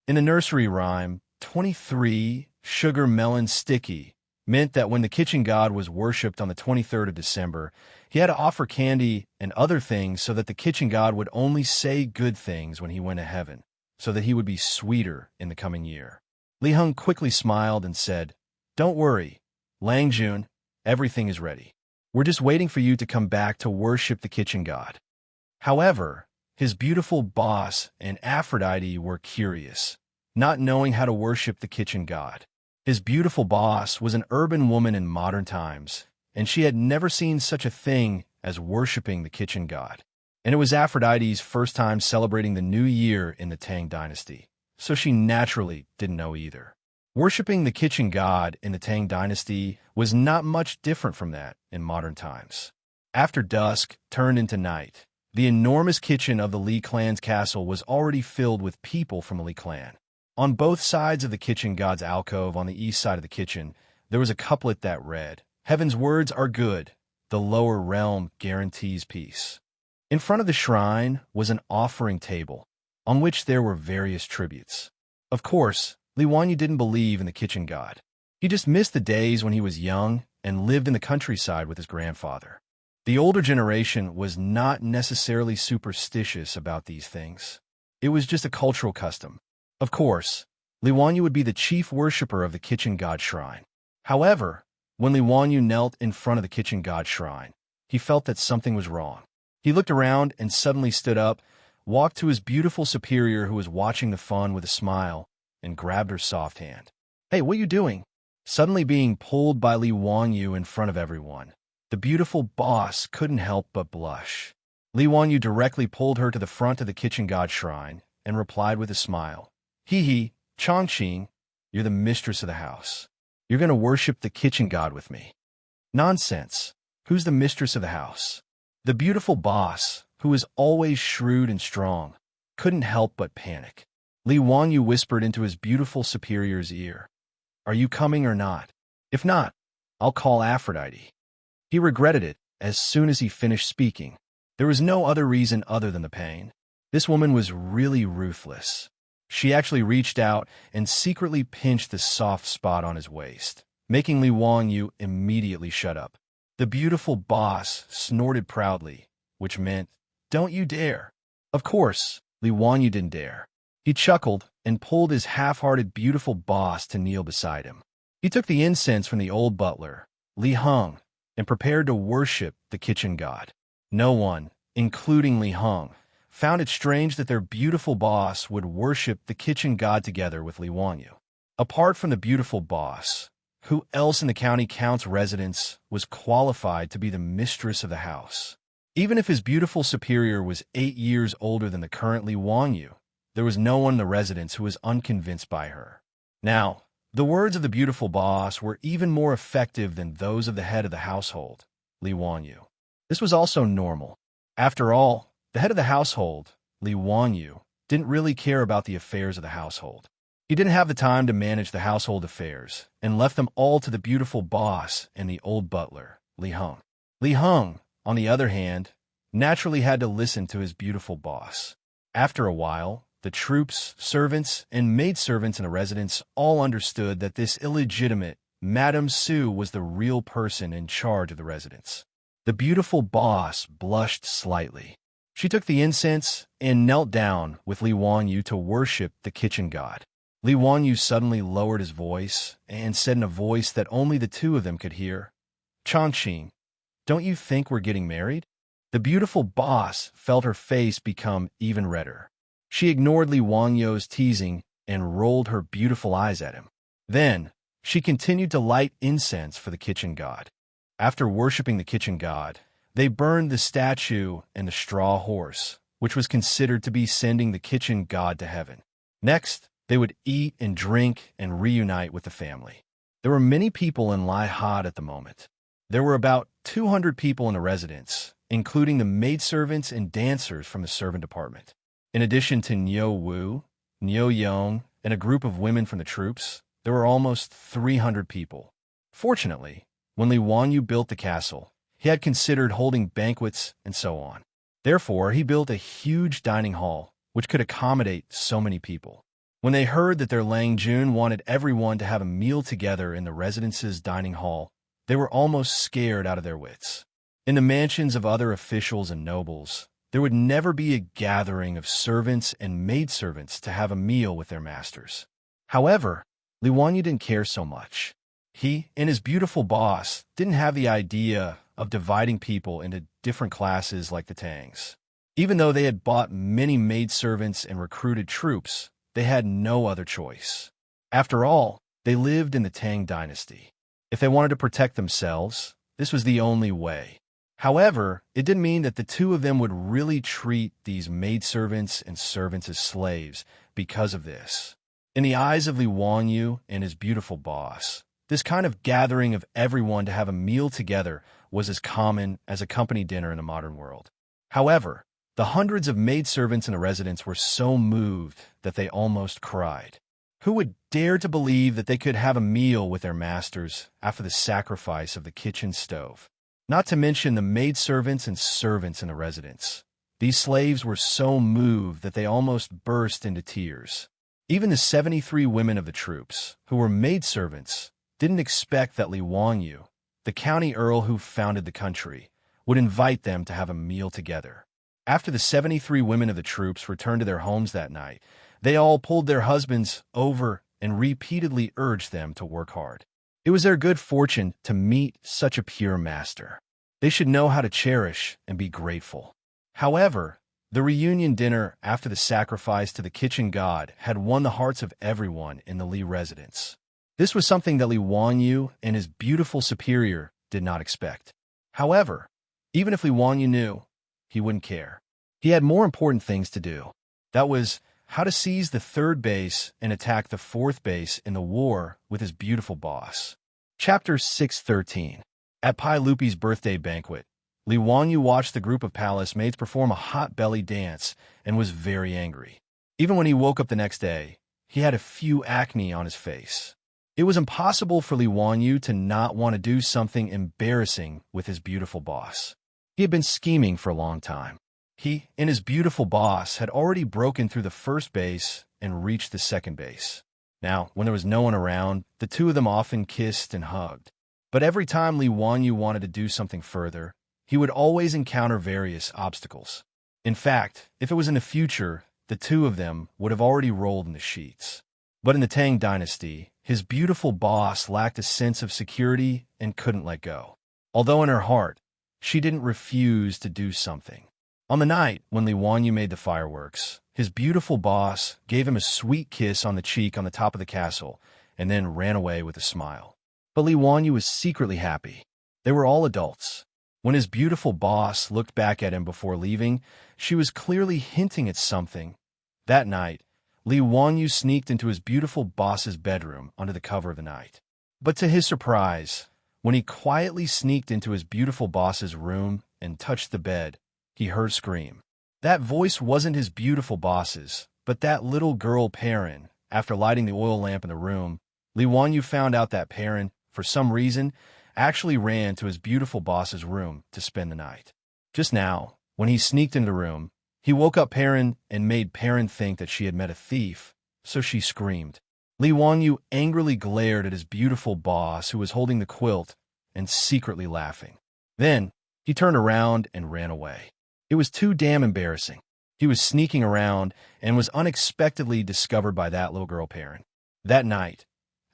In the nursery rhyme, 23 sugar melon sticky meant that when the kitchen god was worshipped on the 23rd of December, he had to offer candy and other things so that the kitchen god would only say good things when he went to heaven, so that he would be sweeter in the coming year. Li Heng quickly smiled and said, "Don't worry, Lang Jun, everything is ready. We're just waiting for you to come back to worship the kitchen god." However, his beautiful boss and Aphrodite were curious, not knowing how to worship the kitchen god. His beautiful boss was an urban woman in modern times, and she had never seen such a thing as worshiping the kitchen god. And it was Aphrodite's first time celebrating the new year in the Tang dynasty, so she naturally didn't know either. Worshipping the kitchen god in the Tang dynasty was not much different from that in modern times. After dusk turned into night, the enormous kitchen of the Li clan's castle was already filled with people from the Li clan. On both sides of the kitchen god's alcove on the east side of the kitchen, there was a couplet that read, "Heaven's words are good, the lower realm guarantees peace." In front of the shrine was an offering table, on which there were various tributes. Of course, Li Wanyu didn't believe in the kitchen god. He just missed the days when he was young and lived in the countryside with his grandfather. The older generation was not necessarily superstitious about these things. It was just a cultural custom. Of course, Li Wanyu would be the chief worshipper of the kitchen god shrine. However, when Li Wanyu knelt in front of the kitchen god shrine, he felt that something was wrong. He looked around and suddenly stood up, walked to his beautiful superior who was watching the fun with a smile, and grabbed her soft hand. "Hey, what are you doing?" Suddenly being pulled by Li Wanyu in front of everyone, the beautiful boss couldn't help but blush. Li Wanyu directly pulled her to the front of the kitchen god shrine and replied with a smile, "Hee hee, Chongqing, you're the mistress of the house. You're going to worship the kitchen god with me." "Nonsense. Who's the mistress of the house?" The beautiful boss, who was always shrewd and strong, couldn't help but panic. Li Wanyu whispered into his beautiful superior's ear, "Are you coming or not? If not, I'll call Aphrodite." He regretted it as soon as he finished speaking. There was no other reason other than the pain. This woman was really ruthless. She actually reached out and secretly pinched the soft spot on his waist, making Li Wanyu immediately shut up. The beautiful boss snorted proudly, which meant, "Don't you dare." Of course, Li Wanyu didn't dare. He chuckled and pulled his half-hearted beautiful boss to kneel beside him. He took the incense from the old butler, Li Heng, and prepared to worship the kitchen god. No one, including Li Heng, found it strange that their beautiful boss would worship the kitchen god together with Li Wanyu. Apart from the beautiful boss, who else in the county count's residence was qualified to be the mistress of the house? Even if his beautiful superior was 8 years older than the current Li Wanyu, there was no one in the residence who was unconvinced by her. Now, the words of the beautiful boss were even more effective than those of the head of the household, Li Wanyu. This was also normal. After all, the head of the household, Li Wanyu, didn't really care about the affairs of the household. He didn't have the time to manage the household affairs and left them all to the beautiful boss and the old butler, Li Heng. Li Heng, on the other hand, naturally had to listen to his beautiful boss. After a while, the troops, servants, and maidservants in the residence all understood that this illegitimate Madame Su was the real person in charge of the residence. The beautiful boss blushed slightly. She took the incense and knelt down with Li Wanyu to worship the kitchen god. Li Wanyu suddenly lowered his voice and said in a voice that only the two of them could hear, "Chongqing, don't you think we're getting married?" The beautiful boss felt her face become even redder. She ignored Li Wanyu's teasing and rolled her beautiful eyes at him. Then, she continued to light incense for the kitchen god. After worshipping the kitchen god, they burned the statue and the straw horse, which was considered to be sending the kitchen god to heaven. Next, they would eat and drink and reunite with the family. There were many people in Lai Had at the moment. There were about 200 people in the residence, including the maidservants and dancers from the servant department. In addition to Niu Wu, Niu Yong, and a group of women from the troops, there were almost 300 people. Fortunately, when Li Wanyu built the castle, he had considered holding banquets and so on. Therefore, he built a huge dining hall, which could accommodate so many people. When they heard that their Lang Jun wanted everyone to have a meal together in the residence's dining hall, they were almost scared out of their wits. In the mansions of other officials and nobles, there would never be a gathering of servants and maidservants to have a meal with their masters. However, Li Wanyu didn't care so much. He and his beautiful boss didn't have the idea of dividing people into different classes like the Tangs. Even though they had bought many maidservants and recruited troops, they had no other choice. After all, they lived in the Tang dynasty. If they wanted to protect themselves, this was the only way. However, it didn't mean that the two of them would really treat these maidservants and servants as slaves because of this. In the eyes of Li Wanyu and his beautiful boss, this kind of gathering of everyone to have a meal together was as common as a company dinner in the modern world. However, the hundreds of maidservants in the residence were so moved that they almost cried. Who would dare to believe that they could have a meal with their masters after the sacrifice of the kitchen stove? Not to mention the maidservants and servants in the residence. These slaves were so moved that they almost burst into tears. Even the 73 women of the troops, who were maidservants, didn't expect that Li Wanyu, the county earl who founded the country, would invite them to have a meal together. After the 73 women of the troops returned to their homes that night, they all pulled their husbands over and repeatedly urged them to work hard. It was their good fortune to meet such a pure master. They should know how to cherish and be grateful. However, the reunion dinner after the sacrifice to the kitchen god had won the hearts of everyone in the Li residence. This was something that Li Wanyu and his beautiful superior did not expect. However, even if Li Wanyu knew, he wouldn't care. He had more important things to do. That was how to seize the third base and attack the fourth base in the war with his beautiful boss. Chapter 613. At Pai Lupi's birthday banquet, Li Wanyu watched the group of palace maids perform a hot belly dance and was very angry. Even when he woke up the next day, he had a few acne on his face. It was impossible for Li Wanyu to not want to do something embarrassing with his beautiful boss. He had been scheming for a long time. He and his beautiful boss had already broken through the first base and reached the second base. Now, when there was no one around, the two of them often kissed and hugged. But every time Li Wanyu wanted to do something further, he would always encounter various obstacles. In fact, if it was in the future, the two of them would have already rolled in the sheets. But in the Tang dynasty, his beautiful boss lacked a sense of security and couldn't let go. Although in her heart, she didn't refuse to do something. On the night when Li Wanyu made the fireworks, his beautiful boss gave him a sweet kiss on the cheek on the top of the castle and then ran away with a smile. But Li Wanyu was secretly happy. They were all adults. When his beautiful boss looked back at him before leaving, she was clearly hinting at something. That night, Li Wanyu sneaked into his beautiful boss's bedroom under the cover of the night. But to his surprise, when he quietly sneaked into his beautiful boss's room and touched the bed, he heard scream. That voice wasn't his beautiful boss's, but that little girl Perrin. After lighting the oil lamp in the room, Li Wanyu found out that Perrin, for some reason, actually ran to his beautiful boss's room to spend the night. Just now, when he sneaked into the room, he woke up Perrin and made Perrin think that she had met a thief, so she screamed. Li Wanyu angrily glared at his beautiful boss who was holding the quilt and secretly laughing. Then, he turned around and ran away. It was too damn embarrassing. He was sneaking around and was unexpectedly discovered by that little girl Perrin. That night,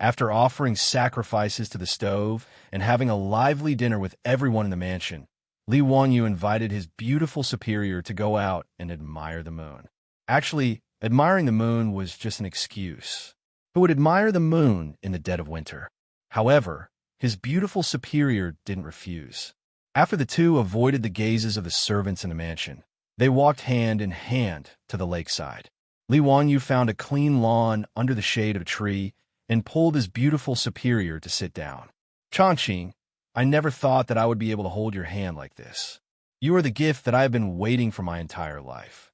after offering sacrifices to the stove and having a lively dinner with everyone in the mansion, Li Wanyu invited his beautiful superior to go out and admire the moon. Actually, admiring the moon was just an excuse. Who would admire the moon in the dead of winter? However, his beautiful superior didn't refuse. After the two avoided the gazes of the servants in the mansion, they walked hand in hand to the lakeside. Li Wanyu found a clean lawn under the shade of a tree and pulled his beautiful superior to sit down. Changqing, I never thought that I would be able to hold your hand like this. You are the gift that I have been waiting for my entire life.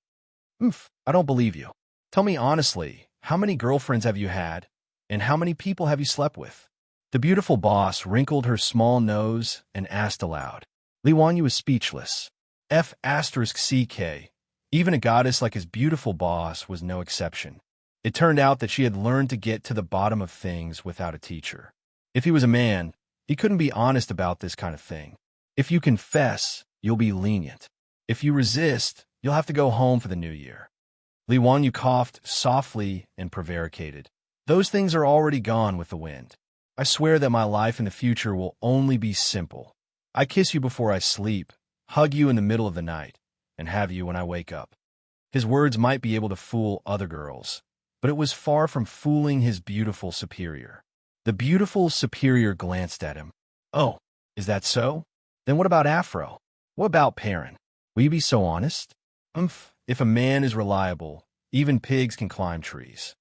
I don't believe you. Tell me honestly, how many girlfriends have you had, and how many people have you slept with? The beautiful boss wrinkled her small nose and asked aloud. Li Wanyu was speechless. F***CK. Even a goddess like his beautiful boss was no exception. It turned out that she had learned to get to the bottom of things without a teacher. If he was a man, he couldn't be honest about this kind of thing. If you confess, you'll be lenient. If you resist, you'll have to go home for the new year. Li Wanyu coughed softly and prevaricated. Those things are already gone with the wind. I swear that my life in the future will only be simple. I kiss you before I sleep, hug you in the middle of the night, and have you when I wake up. His words might be able to fool other girls, but it was far from fooling his beautiful superior. The beautiful superior glanced at him. Oh, is that so? Then what about Afro? What about Perrin? Will you be so honest? If a man is reliable, even pigs can climb trees.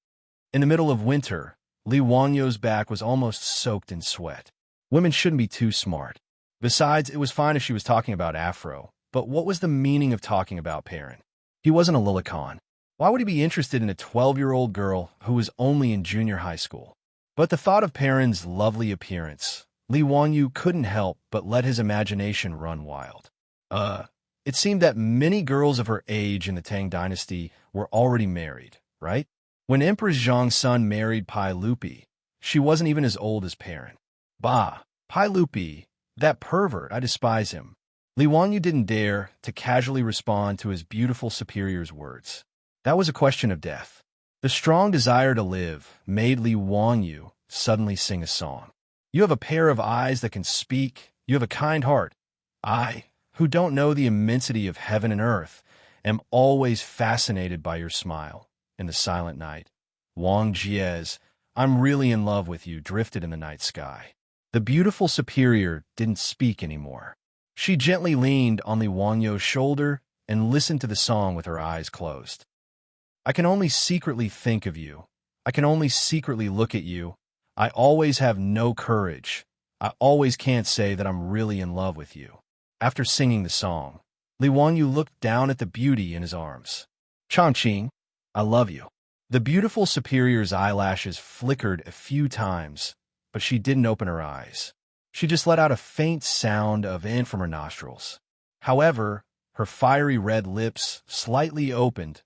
In the middle of winter, Li Wanyo's back was almost soaked in sweat. Women shouldn't be too smart. Besides, it was fine if she was talking about Afro, but what was the meaning of talking about Perrin? He wasn't a Lilicon. Why would he be interested in a 12-year-old girl who was only in junior high school? But the thought of Perrin's lovely appearance, Li Wanyu couldn't help but let his imagination run wild. It seemed that many girls of her age in the Tang dynasty were already married, right? When Empress Zhang's son married Pai Lupi, she wasn't even as old as Perrin. Bah, Pai Lupi, that pervert, I despise him. Li Wanyu didn't dare to casually respond to his beautiful superior's words. That was a question of death. The strong desire to live made Li Wanyu suddenly sing a song. You have a pair of eyes that can speak. You have a kind heart. I, who don't know the immensity of heaven and earth, am always fascinated by your smile. In the silent night, Wang Jiez, I'm really in love with you, drifted in the night sky. The beautiful superior didn't speak anymore. She gently leaned on Li Wanyo's shoulder and listened to the song with her eyes closed. I can only secretly think of you. I can only secretly look at you. I always have no courage. I always can't say that I'm really in love with you. After singing the song, Li Wanyu looked down at the beauty in his arms. Changqing, I love you. The beautiful superior's eyelashes flickered a few times, but she didn't open her eyes. She just let out a faint sound of "and" from her nostrils. However, her fiery red lips slightly opened.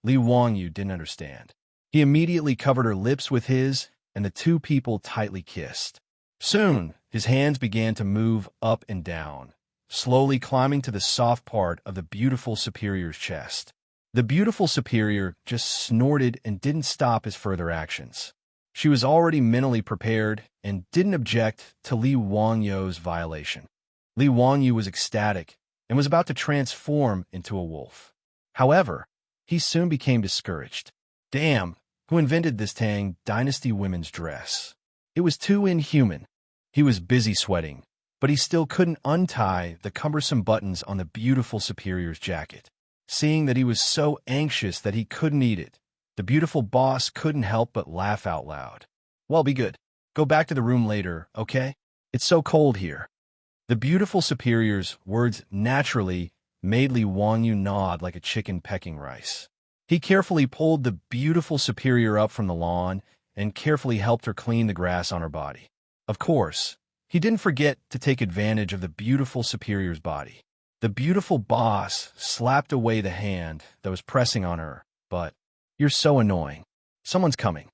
Li Wanyu didn't understand. He immediately covered her lips with his, and the two people tightly kissed. Soon, his hands began to move up and down, slowly climbing to the soft part of the beautiful superior's chest. The beautiful superior just snorted and didn't stop his further actions. She was already mentally prepared and didn't object to Li Wanyu's violation. Li Wanyu was ecstatic and was about to transform into a wolf. However, he soon became discouraged. Damn, who invented this Tang dynasty women's dress? It was too inhuman. He was busy sweating, but he still couldn't untie the cumbersome buttons on the beautiful superior's jacket. Seeing that he was so anxious that he couldn't eat it, the beautiful boss couldn't help but laugh out loud. Well, be good. Go back to the room later, okay? It's so cold here. The beautiful superior's words naturally made Li Wanyu nod like a chicken pecking rice. He carefully pulled the beautiful superior up from the lawn and carefully helped her clean the grass on her body. Of course, he didn't forget to take advantage of the beautiful superior's body. The beautiful boss slapped away the hand that was pressing on her, but, "You're so annoying. Someone's coming."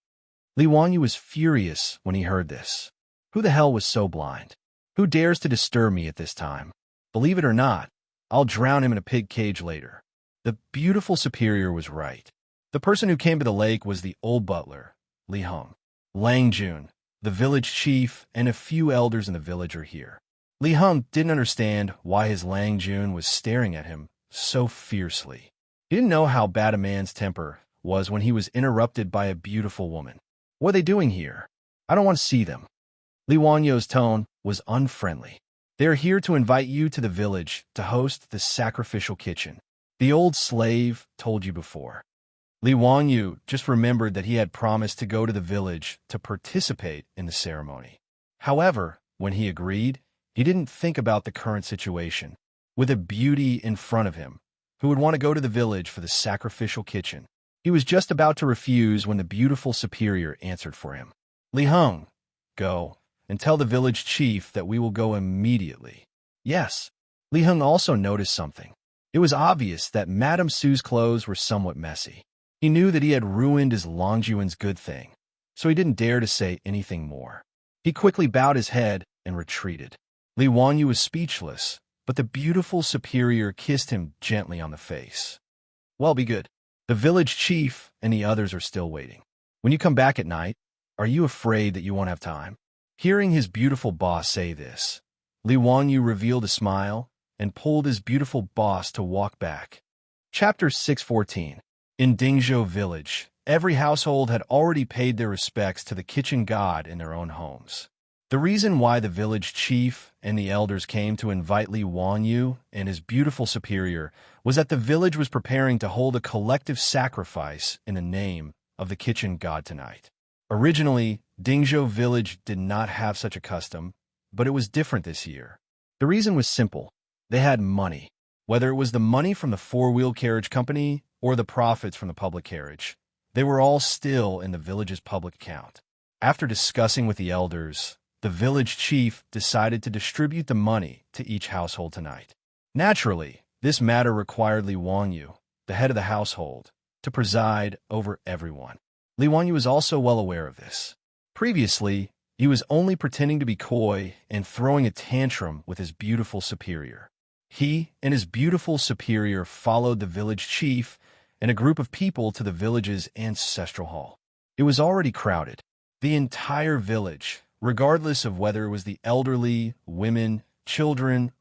Li Wanyu was furious when he heard this. Who the hell was so blind? Who dares to disturb me at this time? Believe it or not, I'll drown him in a pig cage later. The beautiful superior was right. The person who came to the lake was the old butler, Li Heng. Lang Jun, the village chief, and a few elders in the village are here. Li Heng didn't understand why his Lang Jun was staring at him so fiercely. He didn't know how bad a man's temper was when he was interrupted by a beautiful woman. What are they doing here? I don't want to see them. Li Wanyu's tone was unfriendly. They are here to invite you to the village to host the sacrificial kitchen. The old slave told you before. Li Wanyu just remembered that he had promised to go to the village to participate in the ceremony. However, when he agreed, he didn't think about the current situation. With a beauty in front of him, who would want to go to the village for the sacrificial kitchen, he was just about to refuse when the beautiful superior answered for him. Li Heng, go and tell the village chief that we will go immediately. Yes. Li Heng also noticed something. It was obvious that Madame Su's clothes were somewhat messy. He knew that he had ruined his Longjuan's good thing, so he didn't dare to say anything more. He quickly bowed his head and retreated. Li Wanyu was speechless, but the beautiful superior kissed him gently on the face. Well, be good. The village chief and the others are still waiting. When you come back at night, are you afraid that you won't have time? Hearing his beautiful boss say this, Li Wanyu revealed a smile and pulled his beautiful boss to walk back. Chapter 614. In Dingzhou village, every household had already paid their respects to the kitchen god in their own homes. The reason why the village chief and the elders came to invite Li Wanyu and his beautiful superior was that the village was preparing to hold a collective sacrifice in the name of the kitchen god tonight. Originally, Dingzhou village did not have such a custom, but it was different this year. The reason was simple. They had money. Whether it was the money from the four-wheel carriage company or the profits from the public carriage, they were all still in the village's public account. After discussing with the elders, the village chief decided to distribute the money to each household tonight. Naturally, this matter required Li Wangyu, the head of the household, to preside over everyone. Li Wangyu was also well aware of this. Previously, he was only pretending to be coy and throwing a tantrum with his beautiful superior. He and his beautiful superior followed the village chief and a group of people to the village's ancestral hall. It was already crowded. The entire village, regardless of whether it was the elderly, women, children,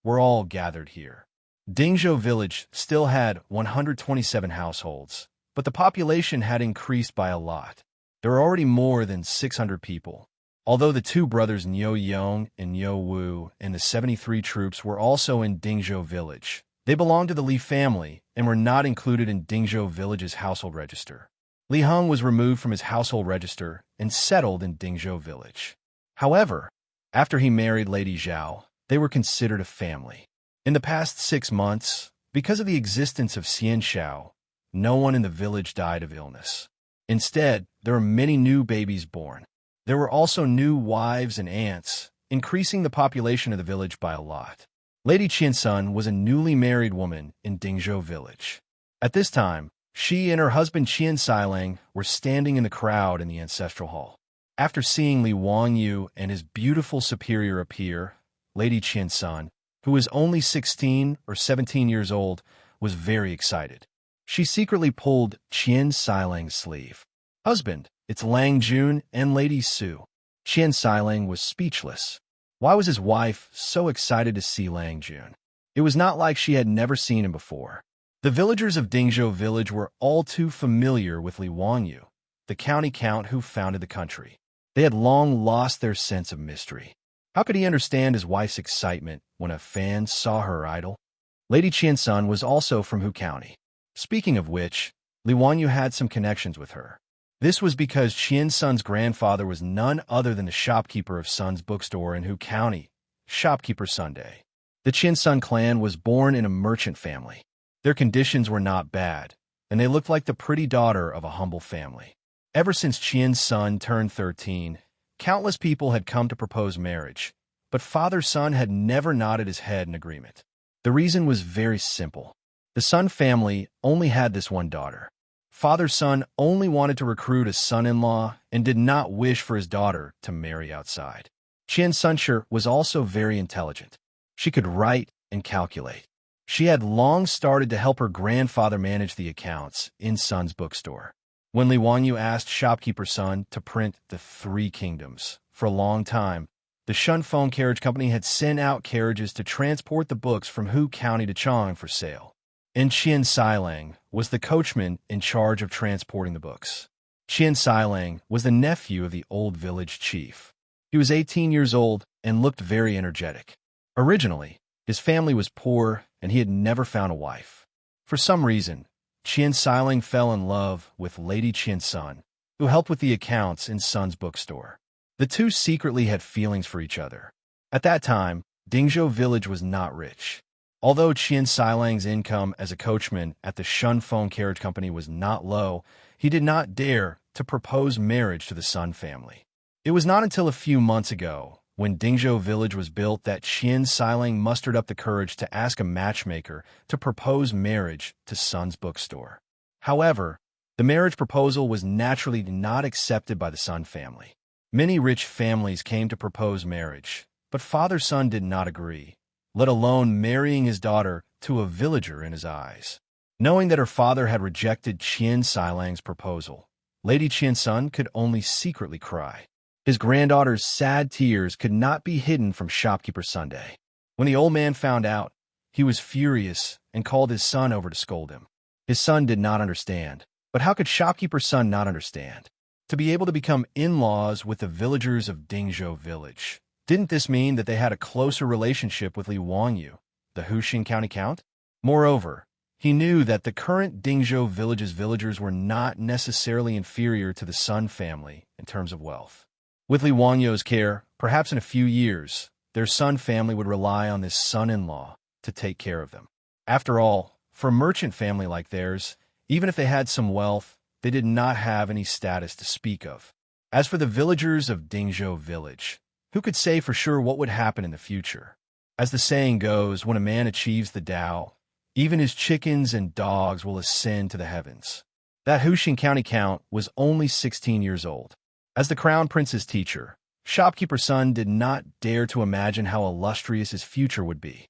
were all gathered here. Dingzhou village still had 127 households, but the population had increased by a lot. There were already more than 600 people. Although the two brothers Niu Yong and Niu Wu and the 73 troops were also in Dingzhou village, they belonged to the Li family and were not included in Dingzhou village's household register. Li Heng was removed from his household register and settled in Dingzhou village. However, after he married Lady Zhao, they were considered a family. In the past 6 months, because of the existence of Xian Shao, no one in the village died of illness. Instead, there were many new babies born. There were also new wives and aunts, increasing the population of the village by a lot. Lady Qiansun was a newly married woman in Dingzhou village. At this time, she and her husband Qian Sailang were standing in the crowd in the ancestral hall. After seeing Li Wangyu and his beautiful superior appear, Lady Qiansun, who was only 16 or 17 years old, was very excited. She secretly pulled Qian Sailang's sleeve. "Husband, it's Lang Jun and Lady Su." Qian Sailang was speechless. Why was his wife so excited to see Lang Jun? It was not like she had never seen him before. The villagers of Dingzhou village were all too familiar with Li Wangyu, the county count who founded the country. They had long lost their sense of mystery. How could he understand his wife's excitement when a fan saw her idol? Lady Qiansun was also from Hu County. Speaking of which, Li Wangyu had some connections with her. This was because Qiansun's grandfather was none other than the shopkeeper of Sun's bookstore in Hu County, Shopkeeper Sunday. The Qiansun clan was born in a merchant family. Their conditions were not bad, and they looked like the pretty daughter of a humble family. Ever since Qiansun turned 13, countless people had come to propose marriage, but Father Sun had never nodded his head in agreement. The reason was very simple. The Sun family only had this one daughter. Father Sun only wanted to recruit a son-in-law and did not wish for his daughter to marry outside. Qian Sunshire was also very intelligent. She could write and calculate. She had long started to help her grandfather manage the accounts in Sun's bookstore. When Li Wangyu asked Shopkeeper Sun to print the Three Kingdoms, for a long time, the Shunfeng Carriage Company had sent out carriages to transport the books from Hu County to Chang for sale. And Qian Sailang was the coachman in charge of transporting the books. Qian Sailang was the nephew of the old village chief. He was 18 years old and looked very energetic. Originally, his family was poor and he had never found a wife. For some reason, Qian Sailang fell in love with Lady Qiansun, who helped with the accounts in Sun's bookstore. The two secretly had feelings for each other. At that time, Dingzhou village was not rich. Although Qian Sailang's income as a coachman at the Shunfeng Carriage Company was not low, he did not dare to propose marriage to the Sun family. It was not until a few months ago, when Dingzhou village was built, that Qian Sailang mustered up the courage to ask a matchmaker to propose marriage to Sun's bookstore. However, the marriage proposal was naturally not accepted by the Sun family. Many rich families came to propose marriage, but Father Sun did not agree, let alone marrying his daughter to a villager in his eyes. Knowing that her father had rejected Qian Sailang's proposal, Lady Qiansun could only secretly cry. His granddaughter's sad tears could not be hidden from Shopkeeper Sunday. When the old man found out, he was furious and called his son over to scold him. His son did not understand, but how could Shopkeeper Sun not understand? To be able to become in-laws with the villagers of Dingzhou village. Didn't this mean that they had a closer relationship with Li Wangyu, the Huxing County Count? Moreover, He knew that the current Dingzhou village's villagers were not necessarily inferior to the Sun family in terms of wealth. With Li Wanyo's care, perhaps in a few years, their Sun family would rely on this son-in-law to take care of them. After all, for a merchant family like theirs, even if they had some wealth, they did not have any status to speak of. As for the villagers of Dingzhou village, who could say for sure what would happen in the future? As the saying goes, when a man achieves the Tao, even his chickens and dogs will ascend to the heavens. That Huxing County Count was only 16 years old. As the Crown Prince's teacher, Shopkeeper's son did not dare to imagine how illustrious his future would be.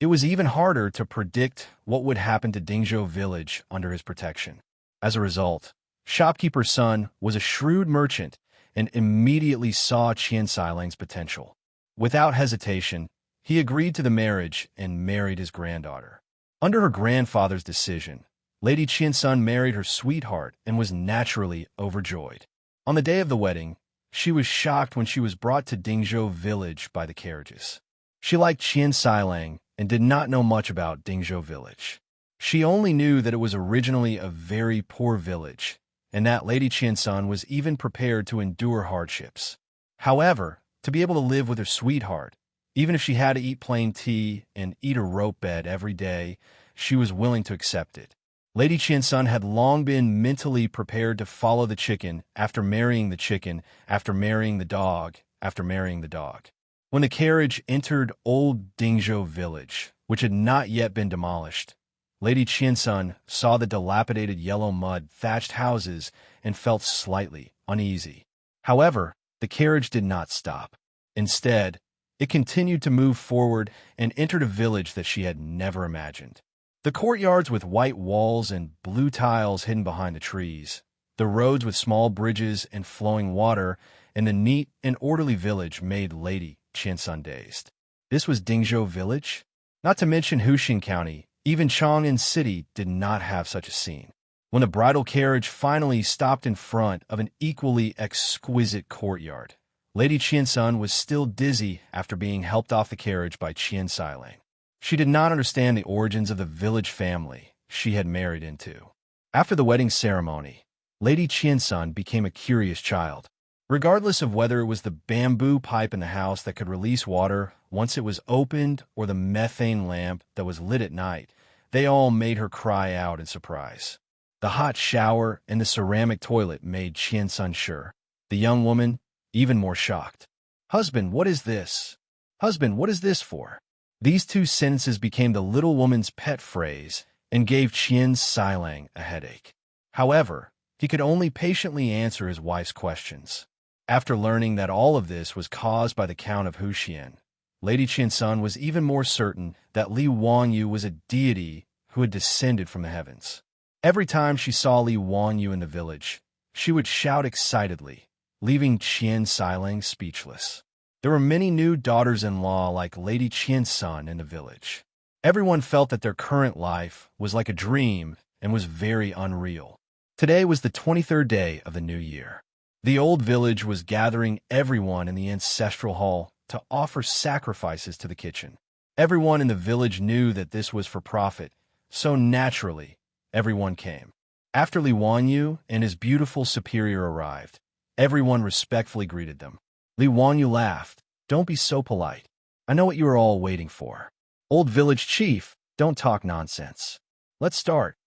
It was even harder to predict what would happen to Dingzhou village under his protection. As a result, Shopkeeper's son was a shrewd merchant and immediately saw Qian Sailang's potential. Without hesitation, he agreed to the marriage and married his granddaughter. Under her grandfather's decision, Lady Qiansun married her sweetheart and was naturally overjoyed. On the day of the wedding, she was shocked when she was brought to Dingzhou village by the carriages. She liked Qian Sailang and did not know much about Dingzhou village. She only knew that it was originally a very poor village, and that Lady Qiansun was even prepared to endure hardships. However, to be able to live with her sweetheart, even if she had to eat plain tea and eat a rope bed every day, she was willing to accept it. Lady Qiansun had long been mentally prepared to follow the chicken after marrying the chicken, after marrying the dog, after marrying the dog. When the carriage entered old Dingzhou village, which had not yet been demolished, Lady Qiansun saw the dilapidated yellow mud-thatched houses and felt slightly uneasy. However, the carriage did not stop. Instead, it continued to move forward and entered a village that she had never imagined. The courtyards with white walls and blue tiles hidden behind the trees, the roads with small bridges and flowing water, and the neat and orderly village made Lady Qiansun dazed. This was Dingzhou village? Not to mention Huxing County, even Chang'an City did not have such a scene. When the bridal carriage finally stopped in front of an equally exquisite courtyard, Lady Qiansun was still dizzy after being helped off the carriage by Qian Sailang. She did not understand the origins of the village family she had married into. After the wedding ceremony, Lady Qiansun became a curious child. Regardless of whether it was the bamboo pipe in the house that could release water once it was opened or the methane lamp that was lit at night, they all made her cry out in surprise. The hot shower and the ceramic toilet made Qiansun sure. The young woman, even more shocked. "Husband, what is this? Husband, what is this for?" These two sentences became the little woman's pet phrase and gave Qian Sailang a headache. However, he could only patiently answer his wife's questions. After learning that all of this was caused by the Count of Huxian, Lady Qiansun was even more certain that Li Wanyu was a deity who had descended from the heavens. Every time she saw Li Wanyu in the village, she would shout excitedly, leaving Qian Sailang speechless. There were many new daughters-in-law like Lady Qiansun in the village. Everyone felt that their current life was like a dream and was very unreal. Today was the 23rd day of the new year. The old village was gathering everyone in the ancestral hall to offer sacrifices to the kitchen. Everyone in the village knew that this was for profit, so naturally, everyone came. After Li Wanyu and his beautiful superior arrived, everyone respectfully greeted them. Li Wanyu laughed. "Don't be so polite. I know what you are all waiting for. Old village chief, don't talk nonsense. Let's start."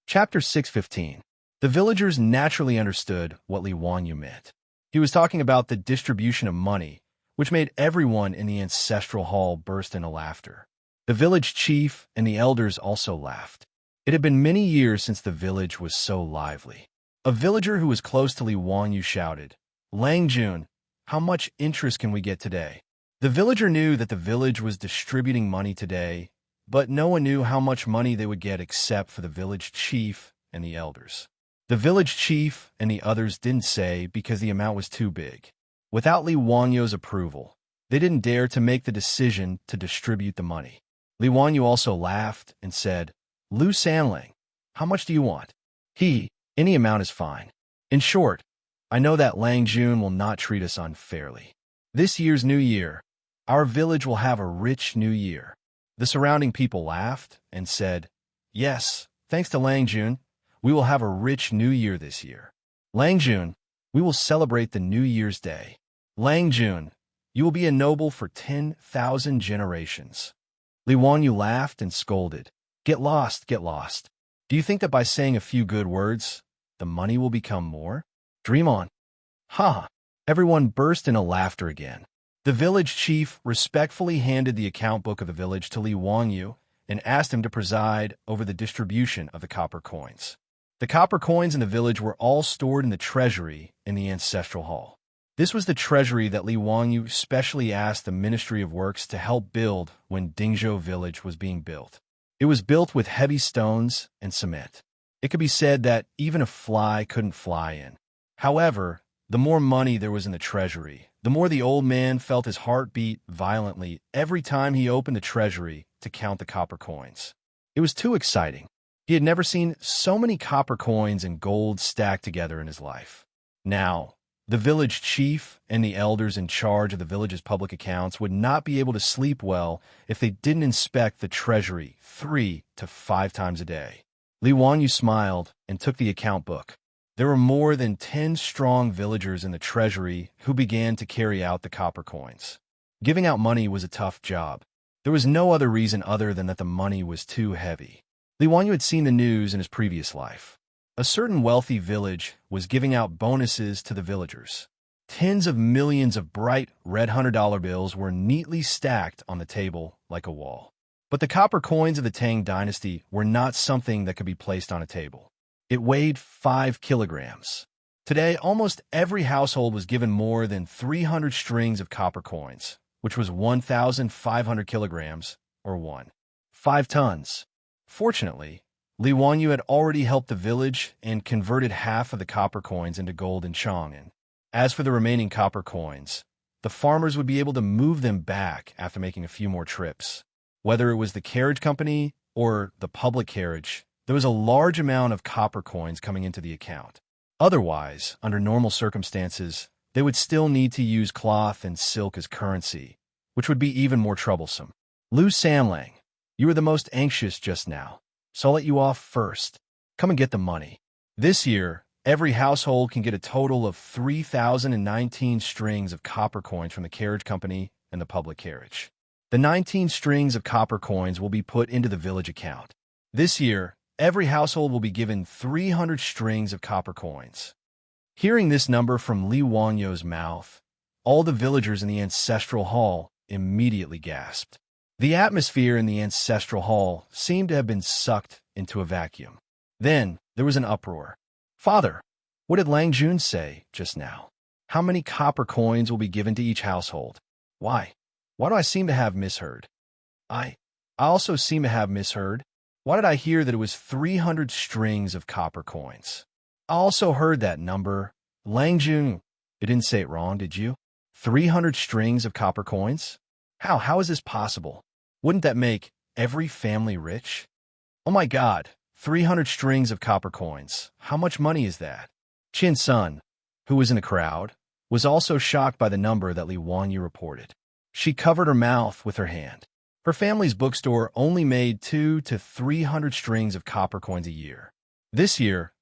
Chapter 615. The villagers naturally understood what Li Wanyu meant. He was talking about the distribution of money, which made everyone in the ancestral hall burst into laughter. The village chief and the elders also laughed. It had been many years since the village was so lively. A villager who was close to Li Wanyu shouted, "Lang Jun, how much interest can we get today?" The villager knew that the village was distributing money today, but no one knew how much money they would get except for the village chief and the elders. The village chief and the others didn't say because the amount was too big. Without Li Wanyu's approval, they didn't dare to make the decision to distribute the money. Li Wanyu also laughed and said, "Lu Sanling, how much do you want?" Any amount is fine. In short, I know that Lang Jun will not treat us unfairly. This year's New Year, our village will have a rich New Year." The surrounding people laughed and said, Yes, thanks to Lang Jun, we will have a rich new year this year. Lang Jun, we will celebrate the New Year's Day. Lang Jun, you will be a noble for 10,000 generations. Li Wanyu laughed and scolded. Get lost, get lost. Do you think that by saying a few good words, the money will become more? Dream on. Ha ha. Everyone burst into laughter again. The village chief respectfully handed the account book of the village to Li Wanyu and asked him to preside over the distribution of the copper coins. The copper coins in the village were all stored in the treasury in the ancestral hall. This was the treasury that Li Wanyu specially asked the Ministry of Works to help build when Dingzhou village was being built. It was built with heavy stones and cement. It could be said that even a fly couldn't fly in. However, the more money there was in the treasury, the more the old man felt his heart beat violently every time he opened the treasury to count the copper coins. It was too exciting. He had never seen so many copper coins and gold stacked together in his life. Now, the village chief and the elders in charge of the village's public accounts would not be able to sleep well if they didn't inspect the treasury 3 to 5 times a day. Li Wanyu smiled and took the account book. There were more than 10 strong villagers in the treasury who began to carry out the copper coins. Giving out money was a tough job. There was no other reason other than that the money was too heavy. Li Wanyu had seen the news in his previous life. A certain wealthy village was giving out bonuses to the villagers. Tens of millions of bright red $100 bills were neatly stacked on the table like a wall. But the copper coins of the Tang dynasty were not something that could be placed on a table. It weighed 5 kilograms. Today, almost every household was given more than 300 strings of copper coins, which was 1,500 kilograms, or 5 tons. Fortunately, Li Wanyu had already helped the village and converted half of the copper coins into gold in Chang'an. As for the remaining copper coins, the farmers would be able to move them back after making a few more trips. Whether it was the carriage company or the public carriage, there was a large amount of copper coins coming into the account. Otherwise, under normal circumstances, they would still need to use cloth and silk as currency, which would be even more troublesome. Lu Sanlang, you were the most anxious just now, so I'll let you off first. Come and get the money. This year, every household can get a total of 3,019 strings of copper coins from the carriage company and the public carriage. The 19 strings of copper coins will be put into the village account. This year, every household will be given 300 strings of copper coins. Hearing this number from Li Wanyu's mouth, all the villagers in the ancestral hall immediately gasped. The atmosphere in the ancestral hall seemed to have been sucked into a vacuum. Then there was an uproar. Father, what did Lang Jun say just now? How many copper coins will be given to each household? Why? Why do I seem to have misheard? I also seem to have misheard. Why did I hear that it was 300 strings of copper coins? I also heard that number. Lang Jun, you didn't say it wrong, did you? 300 strings of copper coins? How is this possible? Wouldn't that make every family rich? Oh my God, 300 strings of copper coins. How much money is that? Qin Sun, who was in the crowd, was also shocked by the number that Li Wanyu reported. She covered her mouth with her hand. Her family's bookstore only made 200 to 300 strings of copper coins a year. This year,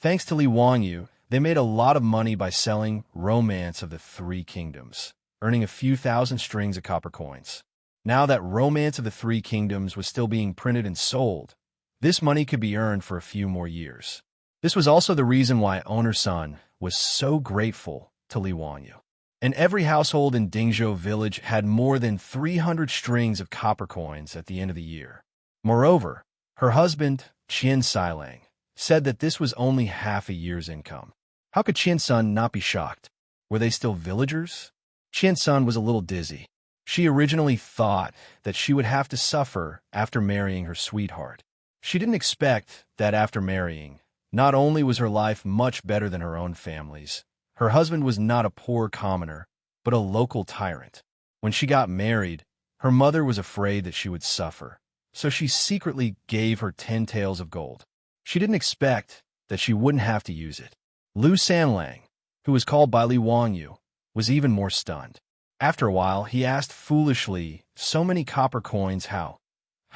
thanks to Li Wanyu, they made a lot of money by selling Romance of the Three Kingdoms, earning a few thousand strings of copper coins. Now that Romance of the Three Kingdoms was still being printed and sold, this money could be earned for a few more years. This was also the reason why Owner Sun was so grateful to Li Wanyu. And every household in Dingzhou village had more than 300 strings of copper coins at the end of the year. Moreover, her husband, Qian Sailang, said that this was only half a year's income. How could Qian Sun not be shocked? Were they still villagers? Qian Sun was a little dizzy. She originally thought that she would have to suffer after marrying her sweetheart. She didn't expect that after marrying, not only was her life much better than her own family's, her husband was not a poor commoner, but a local tyrant. When she got married, her mother was afraid that she would suffer, so she secretly gave her 10 taels of gold. She didn't expect that she wouldn't have to use it. Lu Sanlang, who was called by Li Wanyu, was even more stunned. After a while, he asked foolishly, so many copper coins, how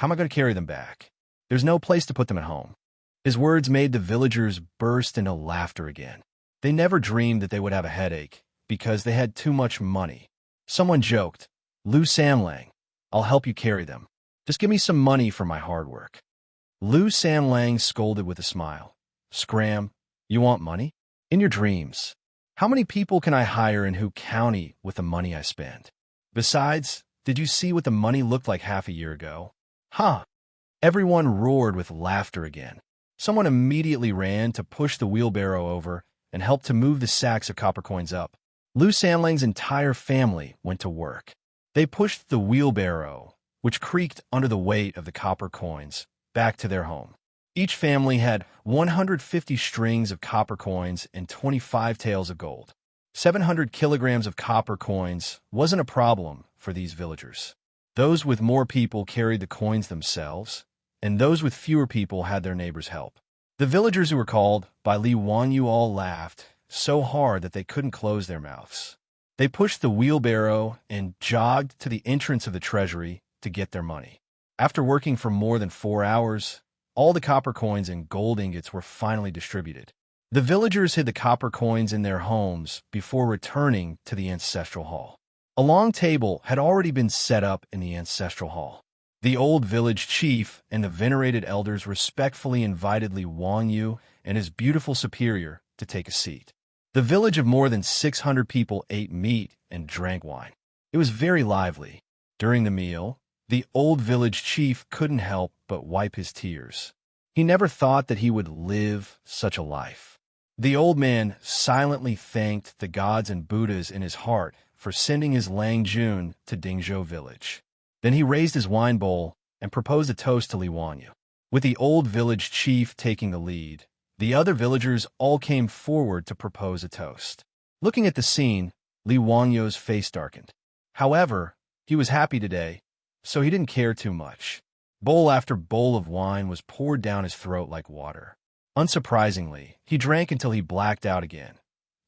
am I going to carry them back? There's no place to put them at home. His words made the villagers burst into laughter again. They never dreamed that they would have a headache, because they had too much money. Someone joked, "Lu Samlang, I'll help you carry them. Just give me some money for my hard work." Lu Samlang scolded with a smile. "Scram, you want money? In your dreams. How many people can I hire in Hu County with the money I spend? Besides, did you see what the money looked like half a year ago?" "Huh." Everyone roared with laughter again. Someone immediately ran to push the wheelbarrow over and help to move the sacks of copper coins up. Lu Sanlang's entire family went to work. They pushed the wheelbarrow, which creaked under the weight of the copper coins, back to their home. Each family had 150 strings of copper coins and 25 taels of gold. 700 kilograms of copper coins wasn't a problem for these villagers. Those with more people carried the coins themselves, and those with fewer people had their neighbors help. The villagers who were called by Li Wanyu all laughed so hard that they couldn't close their mouths. They pushed the wheelbarrow and jogged to the entrance of the treasury to get their money. After working for more than 4 hours, all the copper coins and gold ingots were finally distributed. The villagers hid the copper coins in their homes before returning to the ancestral hall. A long table had already been set up in the ancestral hall. The old village chief and the venerated elders respectfully invited Li Wanyu and his beautiful superior to take a seat. The village of more than 600 people ate meat and drank wine. It was very lively. During the meal, the old village chief couldn't help but wipe his tears. He never thought that he would live such a life. The old man silently thanked the gods and Buddhas in his heart for sending his Lang Jun to Dingzhou village. Then he raised his wine bowl and proposed a toast to Li Wanyu. With the old village chief taking the lead, the other villagers all came forward to propose a toast. Looking at the scene, Li Wanyu's face darkened. However, he was happy today, so he didn't care too much. Bowl after bowl of wine was poured down his throat like water. Unsurprisingly, he drank until he blacked out again.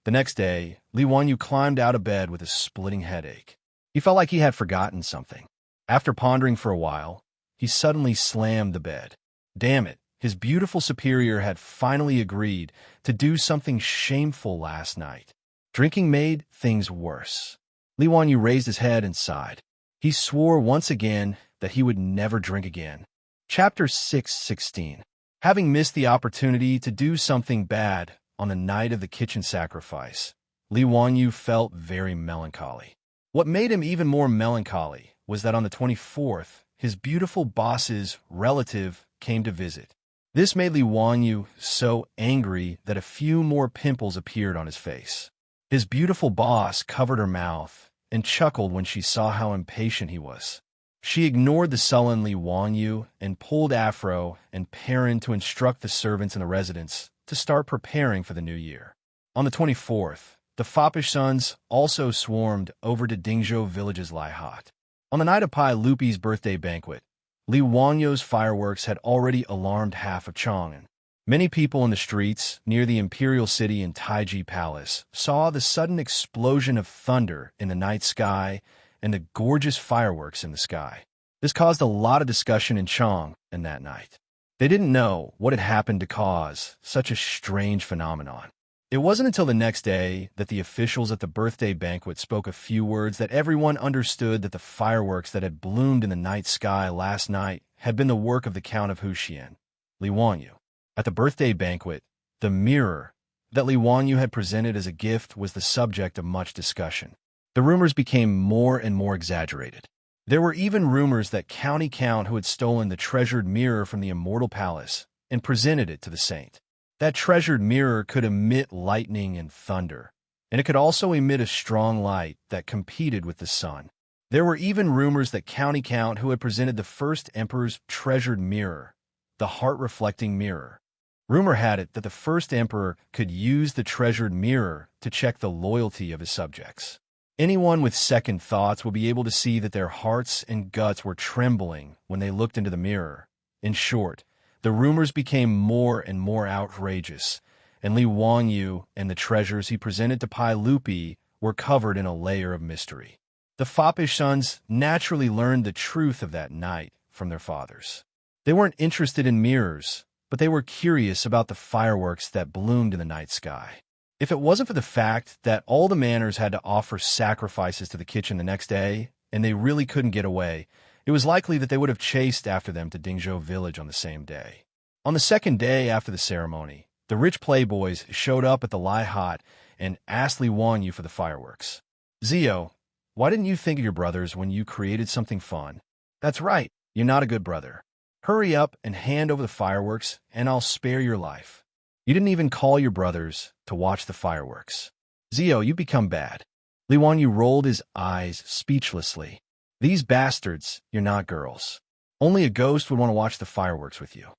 The next day, Li Wanyu climbed out of bed with a splitting headache. He felt like he had forgotten something. After pondering for a while, he suddenly slammed the bed. Damn it, his beautiful superior had finally agreed to do something shameful last night. Drinking made things worse. Li Wanyu raised his head and sighed. He swore once again that he would never drink again. Chapter 6:16. Having missed the opportunity to do something bad on the night of the kitchen sacrifice, Li Wanyu felt very melancholy. What made him even more melancholy was that on the 24th, his beautiful boss's relative came to visit. This made Li Wanyu so angry that a few more pimples appeared on his face. His beautiful boss covered her mouth and chuckled when she saw how impatient he was. She ignored the sullen Li Wanyu and pulled Afro and Perrin to instruct the servants in the residence to start preparing for the new year. On the 24th, the foppish sons also swarmed over to Dingzhou village's Lai Hot. On the night of Pai Lupi's birthday banquet, Li Wanyu's fireworks had already alarmed half of Chang'an. Many people in the streets near the imperial city and Taiji Palace saw the sudden explosion of thunder in the night sky and the gorgeous fireworks in the sky. This caused a lot of discussion in Chang'an that night. They didn't know what had happened to cause such a strange phenomenon. It wasn't until the next day that the officials at the birthday banquet spoke a few words that everyone understood that the fireworks that had bloomed in the night sky last night had been the work of the Count of Huxian, Li Wanyu. At the birthday banquet, the mirror that Li Wanyu had presented as a gift was the subject of much discussion. The rumors became more and more exaggerated. There were even rumors that County Count who had stolen the treasured mirror from the Immortal Palace and presented it to the saint. That treasured mirror could emit lightning and thunder, and it could also emit a strong light that competed with the sun. There were even rumors that County Count who had presented the first emperor's treasured mirror, the heart-reflecting mirror. Rumor had it that the first emperor could use the treasured mirror to check the loyalty of his subjects. Anyone with second thoughts would be able to see that their hearts and guts were trembling when they looked into the mirror. In short, the rumors became more and more outrageous, and Li Wanyu and the treasures he presented to Pai Lupi were covered in a layer of mystery. The foppish sons naturally learned the truth of that night from their fathers. They weren't interested in mirrors, but they were curious about the fireworks that bloomed in the night sky. If it wasn't for the fact that all the manors had to offer sacrifices to the kitchen the next day, and they really couldn't get away, it was likely that they would have chased after them to Dingzhou village on the same day. On the second day after the ceremony, the rich playboys showed up at the Lai Hot and asked Li Wanyu for the fireworks. Zio, why didn't you think of your brothers when you created something fun? That's right, you're not a good brother. Hurry up and hand over the fireworks, and I'll spare your life. You didn't even call your brothers to watch the fireworks. Zio, you've become bad. Li Wanyu rolled his eyes speechlessly. These bastards, you're not girls. Only a ghost would want to watch the fireworks with you.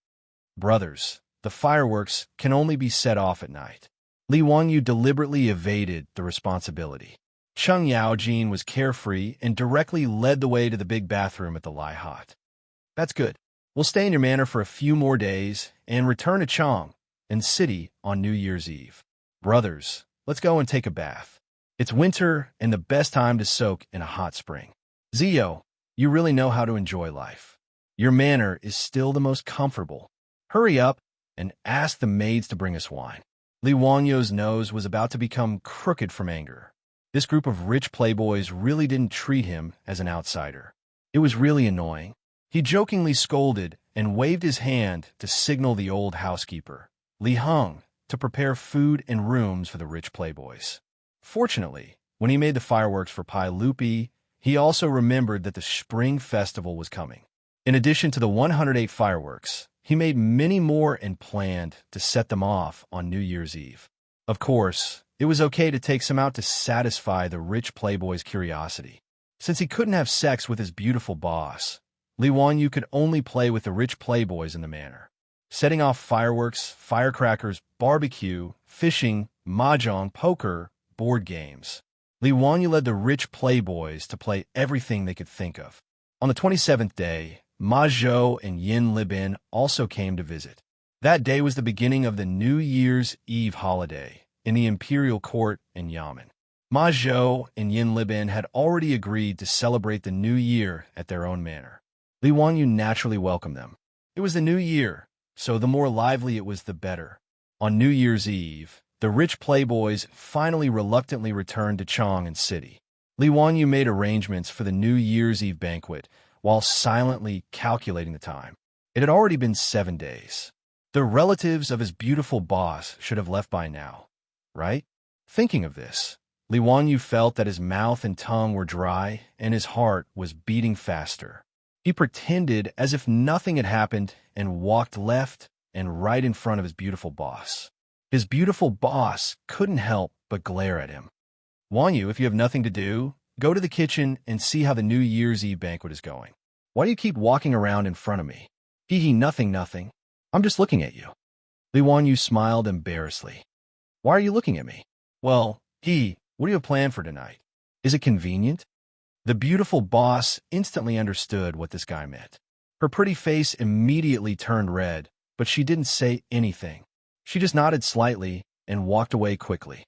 Brothers, the fireworks can only be set off at night. Li Wanyu deliberately evaded the responsibility. Cheng Yaojin was carefree and directly led the way to the big bathroom at the Lai Hot. That's good. We'll stay in your manor for a few more days and return to Chang and City on New Year's Eve. Brothers, let's go and take a bath. It's winter and the best time to soak in a hot spring. Zio, you really know how to enjoy life. Your manor is still the most comfortable. Hurry up and ask the maids to bring us wine. Li Wanyu's nose was about to become crooked from anger. This group of rich playboys really didn't treat him as an outsider. It was really annoying. He jokingly scolded and waved his hand to signal the old housekeeper, Li Heng, to prepare food and rooms for the rich playboys. Fortunately, when he made the fireworks for Pai Lupi, he also remembered that the spring festival was coming. In addition to the 108 fireworks, he made many more and planned to set them off on New Year's Eve. Of course, it was okay to take some out to satisfy the rich playboy's curiosity. Since he couldn't have sex with his beautiful boss, Li Wanyu could only play with the rich playboys in the manor, setting off fireworks, firecrackers, barbecue, fishing, mahjong, poker, board games. Li Wanyu led the rich playboys to play everything they could think of. On the 27th day, Ma Zhou and Yin Libin also came to visit. That day was the beginning of the New Year's Eve holiday in the imperial court in Yamen. Ma Zhou and Yin Libin had already agreed to celebrate the new year at their own manor. Li Wanyu naturally welcomed them. It was the new year, so the more lively it was, the better. On New Year's Eve, the rich playboys finally reluctantly returned to Chang and City. Li Wanyu made arrangements for the New Year's Eve banquet while silently calculating the time. It had already been 7 days. The relatives of his beautiful boss should have left by now, right? Thinking of this, Li Wanyu felt that his mouth and tongue were dry and his heart was beating faster. He pretended as if nothing had happened and walked left and right in front of his beautiful boss. His beautiful boss couldn't help but glare at him. Wanyu, if you have nothing to do, go to the kitchen and see how the New Year's Eve banquet is going. Why do you keep walking around in front of me? Hee, nothing. I'm just looking at you. Li Wanyu smiled embarrassedly. Why are you looking at me? Well, what do you have planned for tonight? Is it convenient? The beautiful boss instantly understood what this guy meant. Her pretty face immediately turned red, but she didn't say anything. She just nodded slightly and walked away quickly.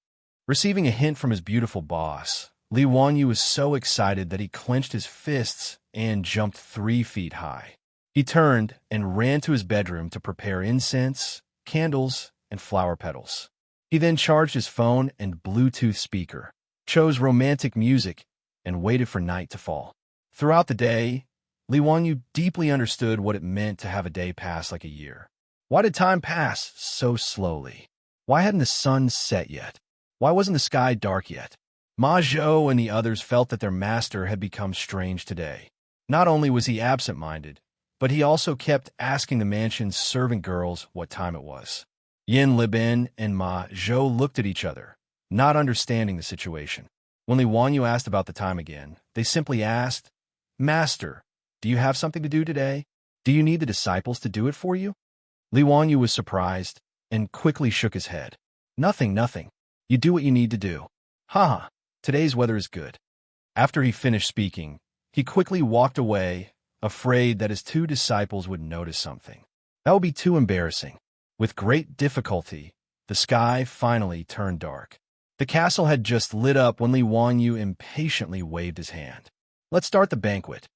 Receiving a hint from his beautiful boss, Li Wanyu was so excited that he clenched his fists and jumped 3 feet high. He turned and ran to his bedroom to prepare incense, candles, and flower petals. He then charged his phone and Bluetooth speaker, chose romantic music, and waited for night to fall. Throughout the day, Li Wanyu deeply understood what it meant to have a day pass like a year. Why did time pass so slowly? Why hadn't the sun set yet? Why wasn't the sky dark yet? Ma Zhou and the others felt that their master had become strange today. Not only was he absent-minded, but he also kept asking the mansion's servant girls what time it was. Yin Libin and Ma Zhou looked at each other, not understanding the situation. When Li Wanyu asked about the time again, they simply asked, "Master, do you have something to do today? Do you need the disciples to do it for you?" Li Wanyu was surprised and quickly shook his head. Nothing. You do what you need to do. Haha, today's weather is good." After he finished speaking, he quickly walked away, afraid that his 2 disciples would notice something. That would be too embarrassing. With great difficulty, the sky finally turned dark. The castle had just lit up when Li Wanyu impatiently waved his hand. "Let's start the banquet."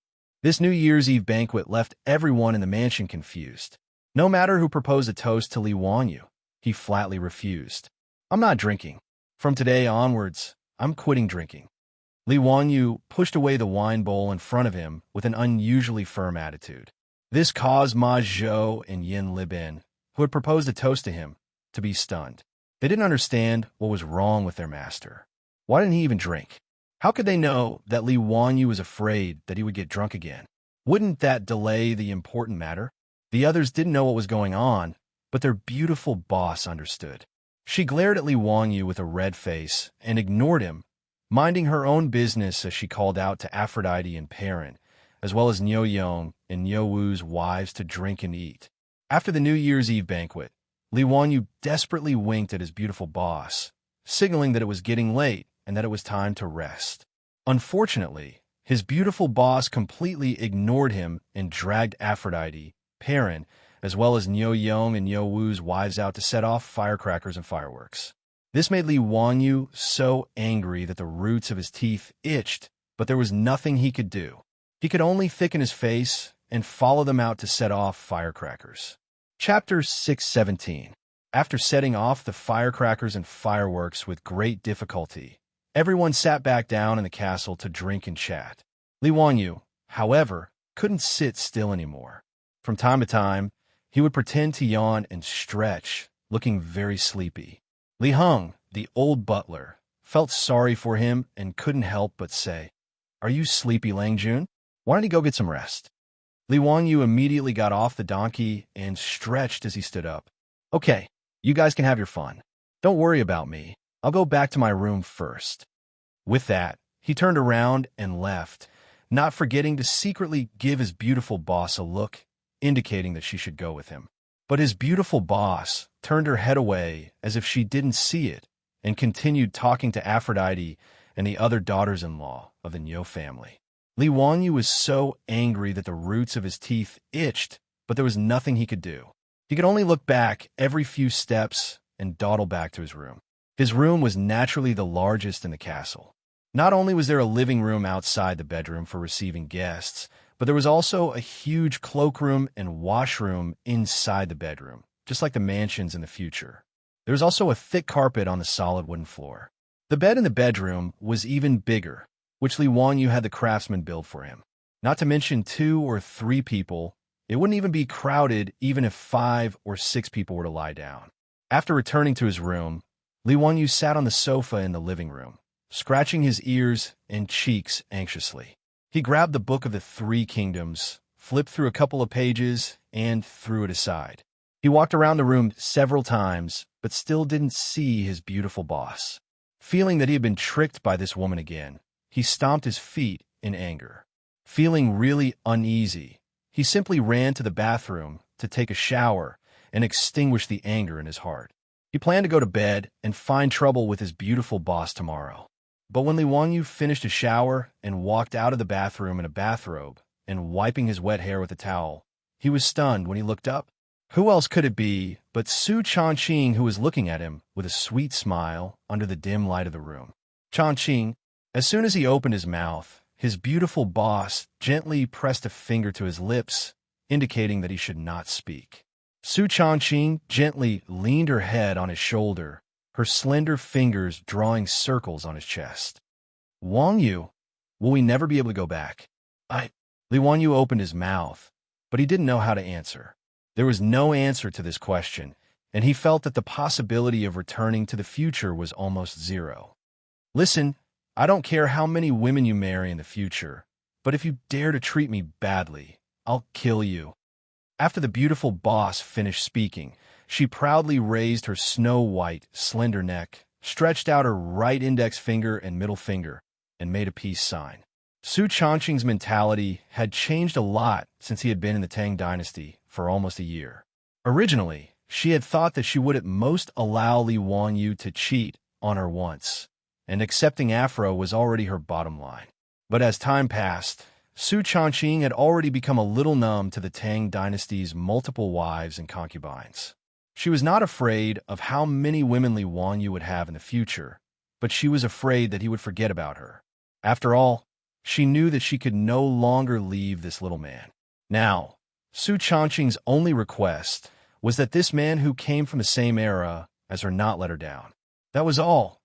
This New Year's Eve banquet left everyone in the mansion confused. No matter who proposed a toast to Li Wanyu, he flatly refused. "I'm not drinking. From today onwards, I'm quitting drinking." Li Wanyu pushed away the wine bowl in front of him with an unusually firm attitude. This caused Ma Zhou and Yin Libin, who had proposed a toast to him, to be stunned. They didn't understand what was wrong with their master. Why didn't he even drink? How could they know that Li Wanyu was afraid that he would get drunk again? Wouldn't that delay the important matter? The others didn't know what was going on, but their beautiful boss understood. She glared at Li Wanyu with a red face and ignored him, minding her own business as she called out to Aphrodite and Perrin, as well as Niu Yong and Niu Wu's wives to drink and eat. After the New Year's Eve banquet, Li Wanyu desperately winked at his beautiful boss, signaling that it was getting late and that it was time to rest. Unfortunately, his beautiful boss completely ignored him and dragged Aphrodite, Perrin, as well as Niu Yong and Niu Wu's wives out to set off firecrackers and fireworks. This made Li Wanyu so angry that the roots of his teeth itched, but there was nothing he could do. He could only thicken his face and follow them out to set off firecrackers. Chapter 617. After setting off the firecrackers and fireworks with great difficulty, everyone sat back down in the castle to drink and chat. Li Wanyu, however, couldn't sit still anymore. From time to time, he would pretend to yawn and stretch, looking very sleepy. Li Heng, the old butler, felt sorry for him and couldn't help but say, "Are you sleepy, Lang Jun? Why don't you go get some rest?" Li Wanyu immediately got off the donkey and stretched as he stood up. "Okay, you guys can have your fun. Don't worry about me. I'll go back to my room first." With that, he turned around and left, not forgetting to secretly give his beautiful boss a look, indicating that she should go with him. But his beautiful boss turned her head away as if she didn't see it and continued talking to Aphrodite and the other daughters-in-law of the Niu family. Li Wanyu was so angry that the roots of his teeth itched, but there was nothing he could do. He could only look back every few steps and dawdle back to his room. His room was naturally the largest in the castle. Not only was there a living room outside the bedroom for receiving guests, but there was also a huge cloakroom and washroom inside the bedroom, just like the mansions in the future. There was also a thick carpet on the solid wooden floor. The bed in the bedroom was even bigger, which Li Wanyu had the craftsman build for him. Not to mention 2 or 3 people, it wouldn't even be crowded even if 5 or 6 people were to lie down. After returning to his room, Li Wanyu sat on the sofa in the living room, scratching his ears and cheeks anxiously. He grabbed the Book of the 3 Kingdoms, flipped through a couple of pages, and threw it aside. He walked around the room several times, but still didn't see his beautiful boss. Feeling that he had been tricked by this woman again, he stomped his feet in anger. Feeling really uneasy, he simply ran to the bathroom to take a shower and extinguish the anger in his heart. He planned to go to bed and find trouble with his beautiful boss tomorrow. But when Li Wanyu finished his shower and walked out of the bathroom in a bathrobe and wiping his wet hair with a towel, he was stunned when he looked up. Who else could it be but Su Changqing, who was looking at him with a sweet smile under the dim light of the room. Changqing, as soon as he opened his mouth, his beautiful boss gently pressed a finger to his lips, indicating that he should not speak. Su Changqing gently leaned her head on his shoulder, her slender fingers drawing circles on his chest. "Wanyu, will we never be able to go back?" Li Wanyu opened his mouth, but he didn't know how to answer. There was no answer to this question, and he felt that the possibility of returning to the future was almost zero. "Listen, I don't care how many women you marry in the future, but if you dare to treat me badly, I'll kill you." After the beautiful boss finished speaking, she proudly raised her snow-white, slender neck, stretched out her right index finger and middle finger, and made a peace sign. Su Changqing's mentality had changed a lot since he had been in the Tang dynasty for almost a year. Originally, she had thought that she would at most allow Li Wanyu to cheat on her once, and accepting Afro was already her bottom line. But as time passed, Su Changqing had already become a little numb to the Tang dynasty's multiple wives and concubines. She was not afraid of how many women Li Wanyu would have in the future, but she was afraid that he would forget about her. After all, She knew that she could no longer leave this little man. Now, Su Changqing's only request was that this man who came from the same era as her not let her down. That was all.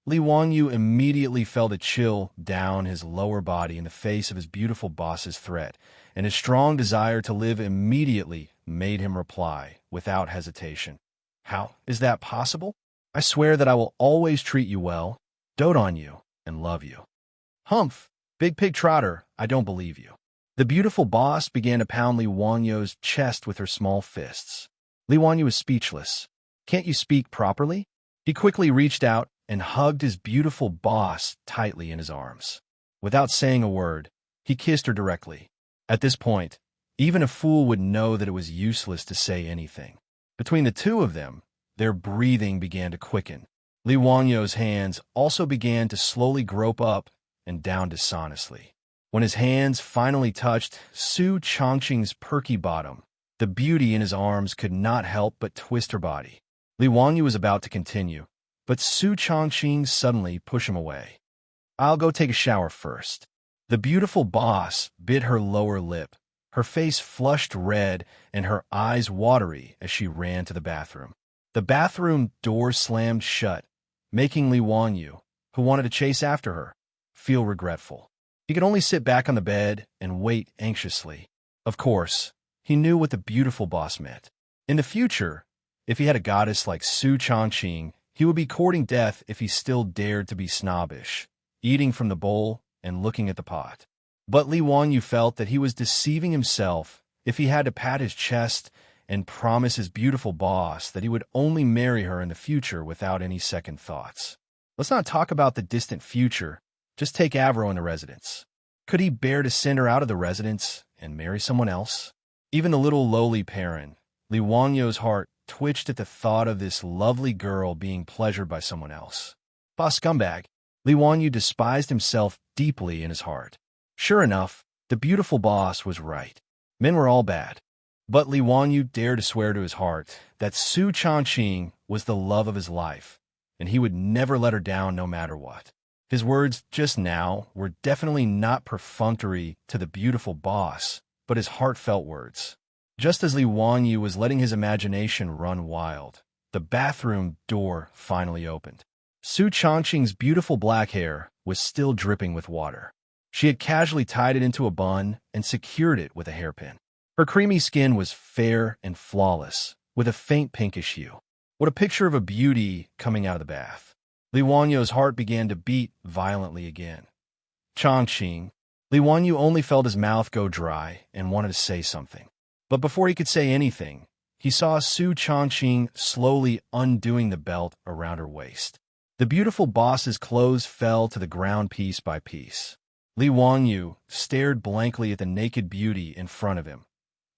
Li Wanyu immediately felt a chill down his lower body in the face of his beautiful boss's threat, and his strong desire to live immediately made him reply without hesitation. How is that possible? I swear that I will always treat you well, dote on you, and love you. Humph, Big Pig Trotter, I don't believe you. The beautiful boss began to pound Li Wanyu's chest with her small fists. Li Wanyu was speechless. Can't you speak properly? He quickly reached out and hugged his beautiful boss tightly in his arms. Without saying a word, he kissed her directly. At this point, even a fool would know that it was useless to say anything. Between the two of them, their breathing began to quicken. Li Wanyu's hands also began to slowly grope up and down dishonestly. When his hands finally touched Su Changqing's perky bottom, the beauty in his arms could not help but twist her body. Li Wanyu was about to continue, but Su Changqing suddenly pushed him away. I'll go take a shower first. The beautiful boss bit her lower lip, her face flushed red and her eyes watery as she ran to the bathroom. The bathroom door slammed shut, making Li Wanyu, who wanted to chase after her, feel regretful. He could only sit back on the bed and wait anxiously. Of course, he knew what the beautiful boss meant. In the future, if he had a goddess like Su Changqing, he would be courting death if he still dared to be snobbish, eating from the bowl and looking at the pot. But Li Wanyu felt that he was deceiving himself if he had to pat his chest and promise his beautiful boss that he would only marry her in the future without any second thoughts. Let's not talk about the distant future. Just take Avro in the residence. Could he bear to send her out of the residence and marry someone else? Even the little lowly parent, Li Wanyu's heart twitched at the thought of this lovely girl being pleasured by someone else. Boss scumbag, Li Wanyu despised himself deeply in his heart. Sure enough, the beautiful boss was right. Men were all bad. But Li Wanyu dared to swear to his heart that Su Changqing was the love of his life, and he would never let her down no matter what. His words just now were definitely not perfunctory to the beautiful boss, but his heartfelt words. Just as Li Wanyu was letting his imagination run wild, the bathroom door finally opened. Su Changqing's beautiful black hair was still dripping with water. She had casually tied it into a bun and secured it with a hairpin. Her creamy skin was fair and flawless, with a faint pinkish hue. What a picture of a beauty coming out of the bath. Li Wanyu's heart began to beat violently again. Changqing. Li Wanyu only felt his mouth go dry and wanted to say something. But before he could say anything, he saw Su Changqing slowly undoing the belt around her waist. The beautiful boss's clothes fell to the ground piece by piece. Li Wanyu stared blankly at the naked beauty in front of him.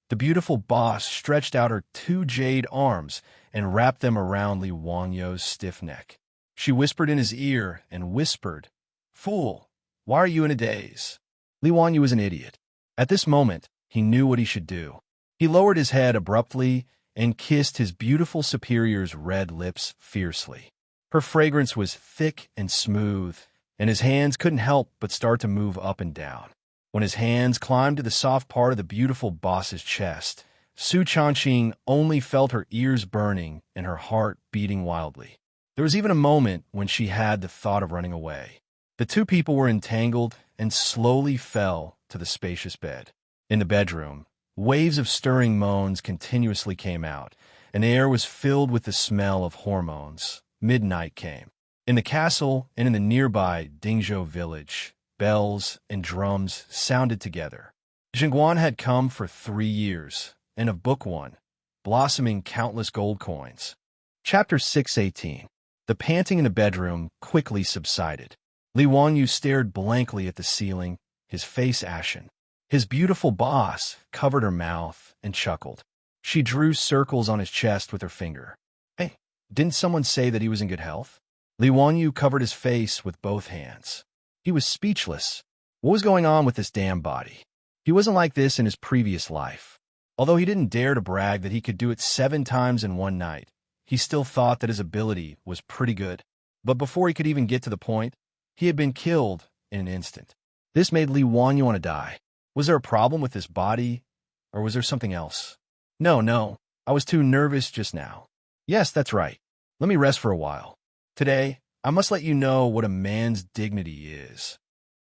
The beautiful boss stretched out her two jade arms and wrapped them around Li Wanyu's stiff neck. She whispered in his ear and whispered, "Fool, why are you in a daze?" Li Wanyu was an idiot. At this moment, he knew what he should do. He lowered his head abruptly and kissed his beautiful superior's red lips fiercely. Her fragrance was thick and smooth, and his hands couldn't help but start to move up and down. When his hands climbed to the soft part of the beautiful boss's chest, Su Changqing only felt her ears burning and her heart beating wildly. There was even a moment when she had the thought of running away. The two people were entangled and slowly fell to the spacious bed. In the bedroom, waves of stirring moans continuously came out, and the air was filled with the smell of hormones. Midnight came. In the castle and in the nearby Dingzhou village, bells and drums sounded together. Jingguan had come for 3 years, and of Book 1, blossoming countless gold coins. Chapter 618. The panting in the bedroom quickly subsided. Li Wanyu stared blankly at the ceiling, his face ashen. His beautiful boss covered her mouth and chuckled. She drew circles on his chest with her finger. Hey, didn't someone say that he was in good health? Li Wanyu covered his face with both hands. He was speechless. What was going on with this damn body? He wasn't like this in his previous life. Although he didn't dare to brag that he could do it 7 times in one night, he still thought that his ability was pretty good. But before he could even get to the point, he had been killed in an instant. This made Li Wanyu want to die. Was there a problem with this body, or was there something else? No, I was too nervous just now. Yes, that's right. Let me rest for a while. Today, I must let you know what a man's dignity is.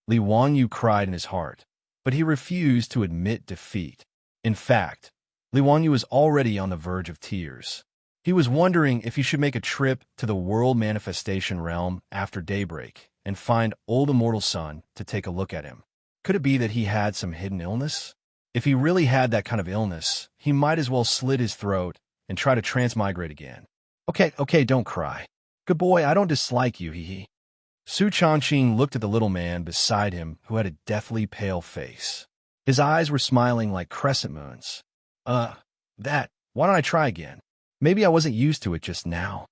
Li Wanyu cried in his heart, but he refused to admit defeat. In fact, Li Wanyu was already on the verge of tears. He was wondering if he should make a trip to the world manifestation realm after daybreak and find old immortal Sun to take a look at him. Could it be that he had some hidden illness? If he really had that kind of illness, he might as well slit his throat and try to transmigrate again. Okay, don't cry. Good boy, I don't dislike you, hee. Su Changqing looked at the little man beside him who had a deathly pale face. His eyes were smiling like crescent moons. Why don't I try again? Maybe I wasn't used to it just now.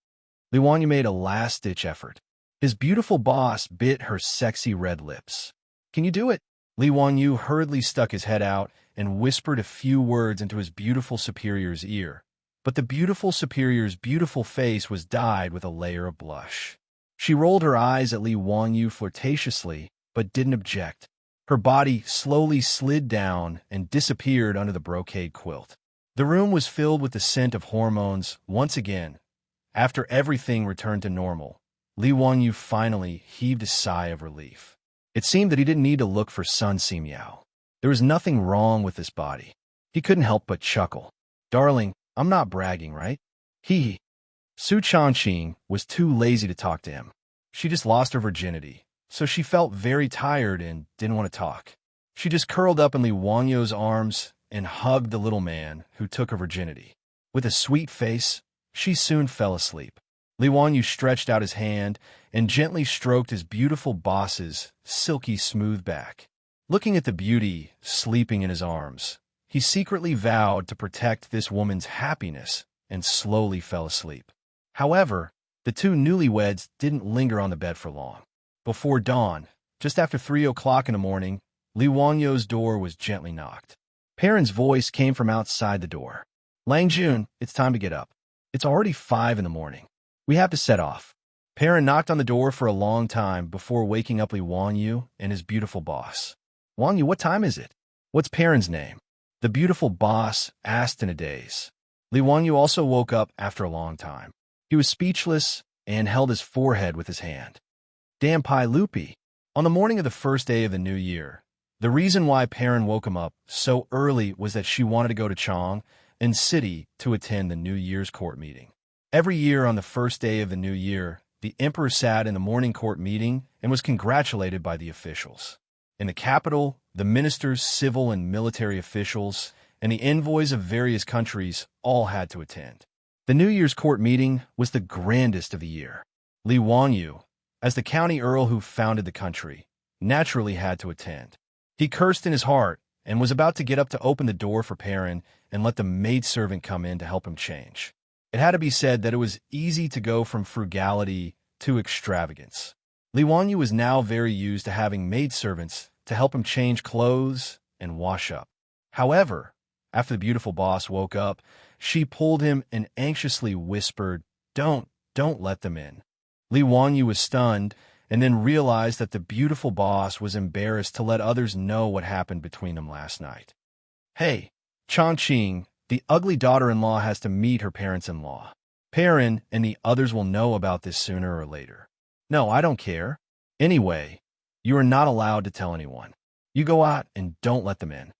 Li Wanyu made a last-ditch effort. His beautiful boss bit her sexy red lips. Can you do it? Li Wanyu hurriedly stuck his head out and whispered a few words into his beautiful superior's ear. But the beautiful superior's beautiful face was dyed with a layer of blush. She rolled her eyes at Li Wanyu flirtatiously, but didn't object. Her body slowly slid down and disappeared under the brocade quilt. The room was filled with the scent of hormones once again. After everything returned to normal, Li Wanyu finally heaved a sigh of relief. It seemed that he didn't need to look for Sun Simiao. There was nothing wrong with this body. He couldn't help but chuckle. Darling, I'm not bragging, right? Hee. Su Changqing was too lazy to talk to him. She just lost her virginity, so she felt very tired and didn't want to talk. She just curled up in Li Wanyu's arms and hugged the little man who took her virginity. With a sweet face, she soon fell asleep. Li Wanyu stretched out his hand and gently stroked his beautiful boss's silky smooth back. Looking at the beauty sleeping in his arms, he secretly vowed to protect this woman's happiness and slowly fell asleep. However, the two newlyweds didn't linger on the bed for long. Before dawn, just after 3 o'clock in the morning, Li Wanyu's door was gently knocked. Perrin's voice came from outside the door. Lang Jun, it's time to get up. It's already 5 in the morning. We have to set off. Perrin knocked on the door for a long time before waking up Li Wanyu and his beautiful boss. Wanyu, what time is it? What's Perrin's name? The beautiful boss asked in a daze. Li Wanyu also woke up after a long time. He was speechless and held his forehead with his hand. Damn Pai Lupi. On the morning of the first day of the new year, the reason why Perrin woke him up so early was that she wanted to go to Chang and City to attend the New Year's court meeting. Every year on the first day of the new year, the emperor sat in the morning court meeting and was congratulated by the officials. In the capital, the ministers, civil and military officials, and the envoys of various countries all had to attend. The New Year's court meeting was the grandest of the year. Li Wanyu, as the county earl who founded the country, naturally had to attend. He cursed in his heart and was about to get up to open the door for Perrin and let the maidservant come in to help him change. It had to be said that it was easy to go from frugality to extravagance. Li Wanyu was now very used to having maidservants to help him change clothes and wash up. However, after the beautiful boss woke up, she pulled him and anxiously whispered, Don't let them in. Li Wanyu was stunned and then realized that the beautiful boss was embarrassed to let others know what happened between them last night. Hey, Changqing, the ugly daughter-in-law has to meet her parents-in-law. Perrin and the others will know about this sooner or later. No, I don't care. Anyway, you are not allowed to tell anyone. You go out and don't let them in.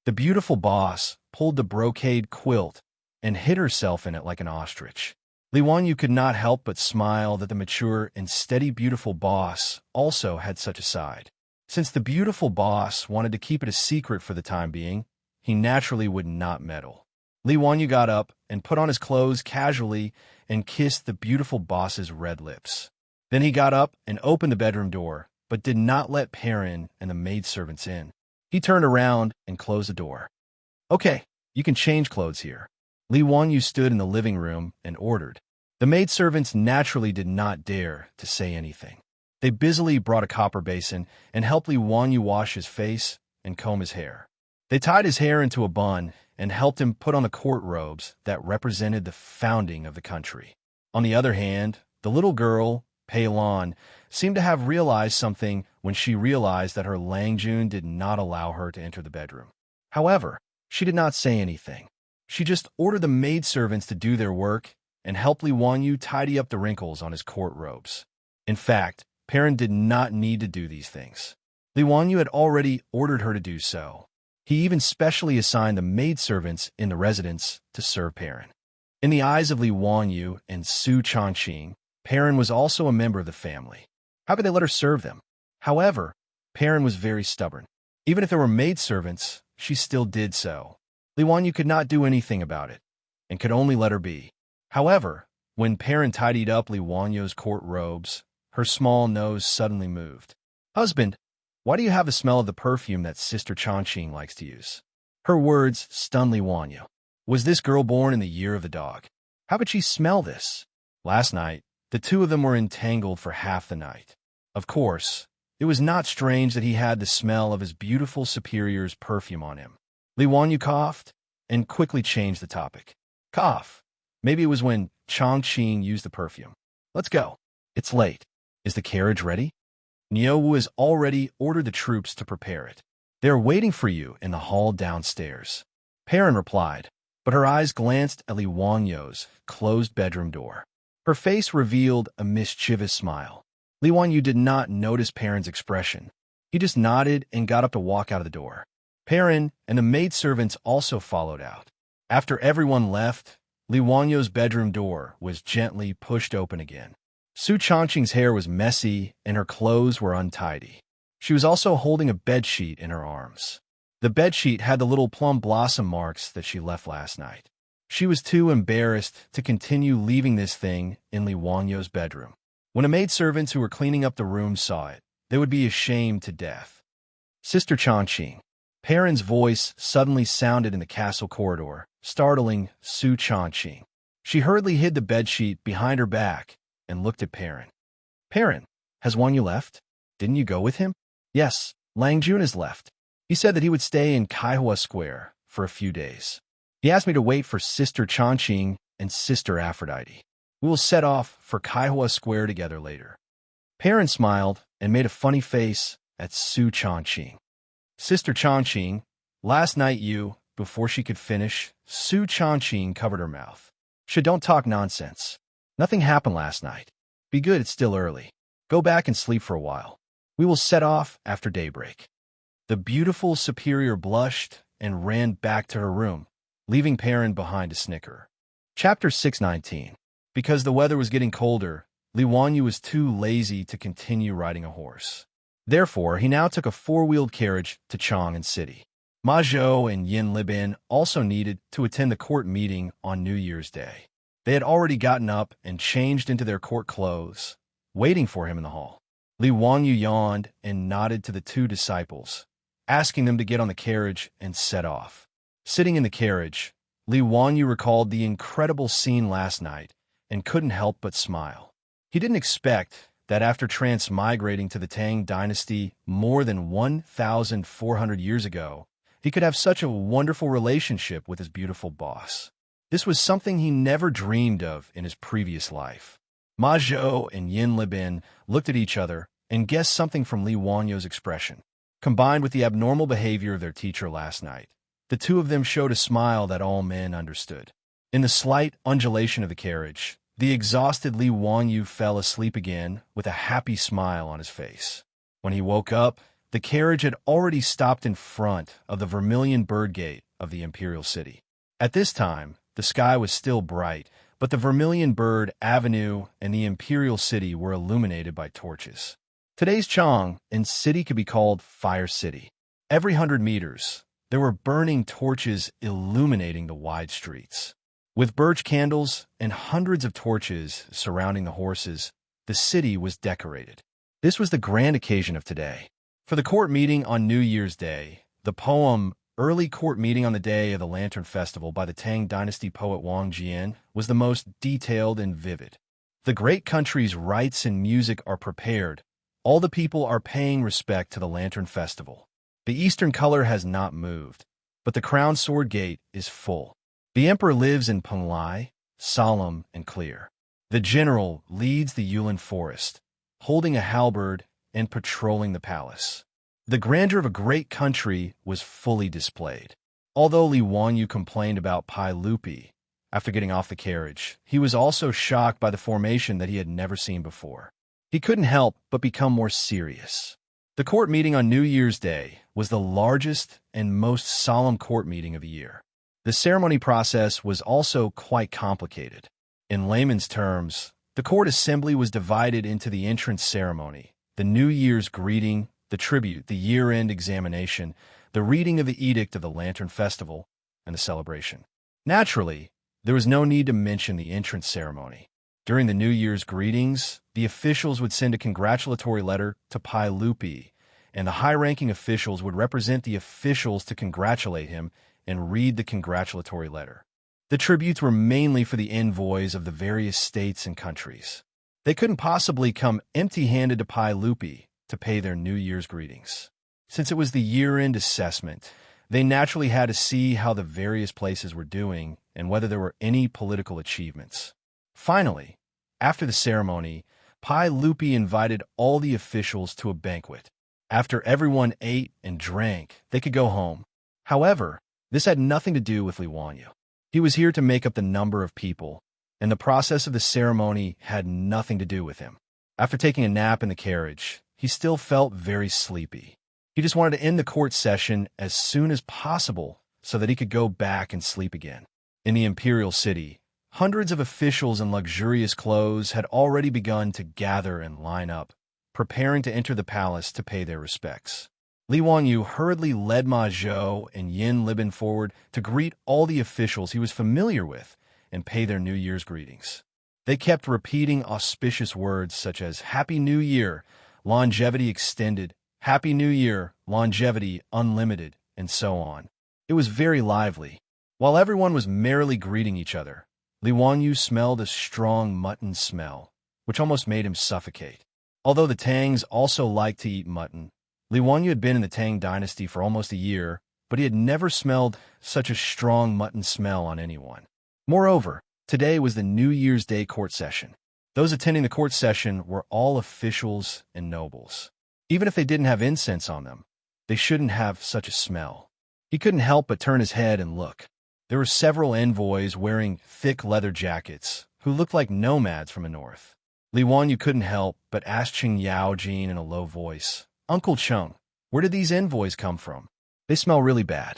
The beautiful boss pulled the brocade quilt and hid herself in it like an ostrich. Li Wanyu could not help but smile that the mature and steady beautiful boss also had such a side. Since the beautiful boss wanted to keep it a secret for the time being, he naturally would not meddle. Li Wanyu got up and put on his clothes casually and kissed the beautiful boss's red lips. Then he got up and opened the bedroom door, but did not let Perrin and the maidservants in. He turned around and closed the door. Okay, you can change clothes here. Li Wanyu stood in the living room and ordered. The maidservants naturally did not dare to say anything. They busily brought a copper basin and helped Li Wanyu wash his face and comb his hair. They tied his hair into a bun and helped him put on the court robes that represented the founding of the country. On the other hand, the little girl, Pei Lan, seemed to have realized something when she realized that her Langjun did not allow her to enter the bedroom. However, she did not say anything. She just ordered the maidservants to do their work and help Li Wanyu tidy up the wrinkles on his court robes. In fact, Perrin did not need to do these things. Li Wanyu had already ordered her to do so. He even specially assigned the maidservants in the residence to serve Perrin. In the eyes of Li Wanyu and Su Changqing, Perrin was also a member of the family. How could they let her serve them? However, Perrin was very stubborn. Even if there were maidservants, she still did so. Li Wanyu could not do anything about it, and could only let her be. However, when Perrin tidied up Li Wanyu's court robes, her small nose suddenly moved. "Husband, why do you have the smell of the perfume that Sister Changqing likes to use?" Her words stunned Li Wanyu. Was this girl born in the year of the dog? How could she smell this? Last night, the two of them were entangled for half the night. Of course, it was not strange that he had the smell of his beautiful superior's perfume on him. Li Wanyu coughed and quickly changed the topic. Cough. Maybe it was when Changqing used the perfume. Let's go. It's late. Is the carriage ready? Niuwu has already ordered the troops to prepare it. They are waiting for you in the hall downstairs. Perrin replied, but her eyes glanced at Li Wanyu's closed bedroom door. Her face revealed a mischievous smile. Li Wanyu did not notice Perrin's expression. He just nodded and got up to walk out of the door. Perrin and the maidservants also followed out. After everyone left, Li Wanyu's bedroom door was gently pushed open again. Su Changqing's hair was messy and her clothes were untidy. She was also holding a bedsheet in her arms. The bedsheet had the little plum blossom marks that she left last night. She was too embarrassed to continue leaving this thing in Li Wanyu's bedroom. When the maidservants who were cleaning up the room saw it, they would be ashamed to death. Sister Changqing. Perrin's voice suddenly sounded in the castle corridor, startling Su Changqing. She hurriedly hid the bedsheet behind her back and looked at Perrin. Perrin, has Wanyu left? Didn't you go with him? Yes, Langjun has left. He said that he would stay in Kaihua Square for a few days. He asked me to wait for Sister Changqing and Sister Aphrodite. We will set off for Kaihua Square together later. Perrin smiled and made a funny face at Su Changqing. Sister Changqing, last night you, before she could finish, Su Changqing covered her mouth. Don't talk nonsense. Nothing happened last night. Be good, it's still early. Go back and sleep for a while. We will set off after daybreak. The beautiful superior blushed and ran back to her room, leaving Perrin behind to snicker. Chapter 619. Because the weather was getting colder, Li Wanyu was too lazy to continue riding a horse. Therefore, he now took a four-wheeled carriage to Chang'an City. Ma Zhou and Yin Libin also needed to attend the court meeting on New Year's Day. They had already gotten up and changed into their court clothes, waiting for him in the hall. Li Wanyu yawned and nodded to the two disciples, asking them to get on the carriage and set off. Sitting in the carriage, Li Wanyu recalled the incredible scene last night and couldn't help but smile. He didn't expect that after transmigrating to the Tang dynasty more than 1,400 years ago, he could have such a wonderful relationship with his beautiful boss. This was something he never dreamed of in his previous life. Ma Zhou and Yin Libin looked at each other and guessed something from Li Wanyu's expression. Combined with the abnormal behavior of their teacher last night, the two of them showed a smile that all men understood. In the slight undulation of the carriage, the exhausted Li Wanyu fell asleep again with a happy smile on his face. When he woke up, the carriage had already stopped in front of the Vermilion Bird Gate of the Imperial City. At this time, the sky was still bright, but the Vermilion Bird Avenue and the Imperial City were illuminated by torches. Today's Chang'an City could be called Fire City. Every 100 meters, there were burning torches illuminating the wide streets. With birch candles and hundreds of torches surrounding the horses, the city was decorated. This was the grand occasion of today. For the court meeting on New Year's Day, the poem Early Court Meeting on the Day of the Lantern Festival by the Tang Dynasty poet Wang Jian was the most detailed and vivid. The great country's rites and music are prepared. All the people are paying respect to the Lantern Festival. The eastern color has not moved, but the crown sword gate is full. The emperor lives in Penglai, solemn and clear. The general leads the Yulin forest, holding a halberd and patrolling the palace. The grandeur of a great country was fully displayed. Although Li Wanyu complained about Pai Lupi after getting off the carriage, he was also shocked by the formation that he had never seen before. He couldn't help but become more serious. The court meeting on New Year's Day was the largest and most solemn court meeting of the year. The ceremony process was also quite complicated. In layman's terms, the court assembly was divided into the entrance ceremony, the New Year's greeting, the tribute, the year-end examination, the reading of the Edict of the Lantern Festival, and the celebration. Naturally, there was no need to mention the entrance ceremony. During the New Year's greetings, the officials would send a congratulatory letter to Pai Lupi, and the high-ranking officials would represent the officials to congratulate him and read the congratulatory letter. The tributes were mainly for the envoys of the various states and countries. They couldn't possibly come empty-handed to Pai Lupi to pay their New Year's greetings. Since it was the year-end assessment, they naturally had to see how the various places were doing and whether there were any political achievements. Finally, after the ceremony, Pai Lupi invited all the officials to a banquet. After everyone ate and drank, they could go home. However, this had nothing to do with Li Wanyu. He was here to make up the number of people, and the process of the ceremony had nothing to do with him. After taking a nap in the carriage, he still felt very sleepy. He just wanted to end the court session as soon as possible so that he could go back and sleep again. In the imperial city, hundreds of officials in luxurious clothes had already begun to gather and line up, preparing to enter the palace to pay their respects. Li Wanyu hurriedly led Ma Zhou and Yin Libin forward to greet all the officials he was familiar with and pay their New Year's greetings. They kept repeating auspicious words such as Happy New Year, longevity extended, Happy New Year, longevity unlimited, and so on. It was very lively. While everyone was merrily greeting each other, Li Wanyu smelled a strong mutton smell, which almost made him suffocate. Although the Tangs also liked to eat mutton, Li Wanyu had been in the Tang dynasty for almost a year, but he had never smelled such a strong mutton smell on anyone. Moreover, today was the New Year's Day court session. Those attending the court session were all officials and nobles. Even if they didn't have incense on them, they shouldn't have such a smell. He couldn't help but turn his head and look. There were several envoys wearing thick leather jackets who looked like nomads from the north. Li Wanyu couldn't help but ask Cheng Yaojin in a low voice, Uncle Cheng, where did these envoys come from? They smell really bad.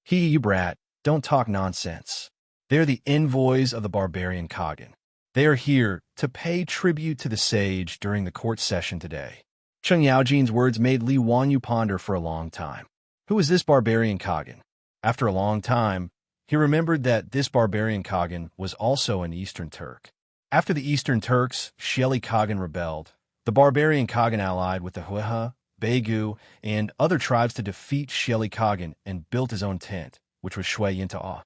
You brat, don't talk nonsense. They're the envoys of the barbarian Kagan. They are here to pay tribute to the sage during the court session today. Cheng Yaojin's words made Li Wanyu ponder for a long time. Who is this barbarian Kagan? After a long time, he remembered that this barbarian Kagan was also an Eastern Turk. After the Eastern Turks, Sheli Kagan rebelled. The barbarian Kagan allied with the Huiha, Beigu, and other tribes to defeat Sheli Kagan and built his own tent, which was Shui Yinta'a.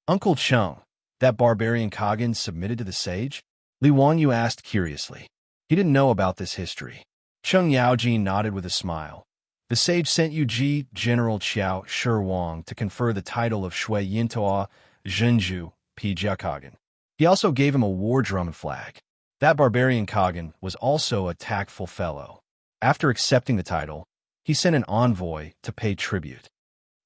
Uncle Cheng, that barbarian Kagan submitted to the sage? Li Wanyu asked curiously. He didn't know about this history. Cheng Yaojin nodded with a smile. The sage sent Yu Ji General Qiao Shi Wang to confer the title of Shui Yinta'a Zhenju Pijia Kagan. He also gave him a war drum and flag. That barbarian Kagan was also a tactful fellow. After accepting the title, he sent an envoy to pay tribute.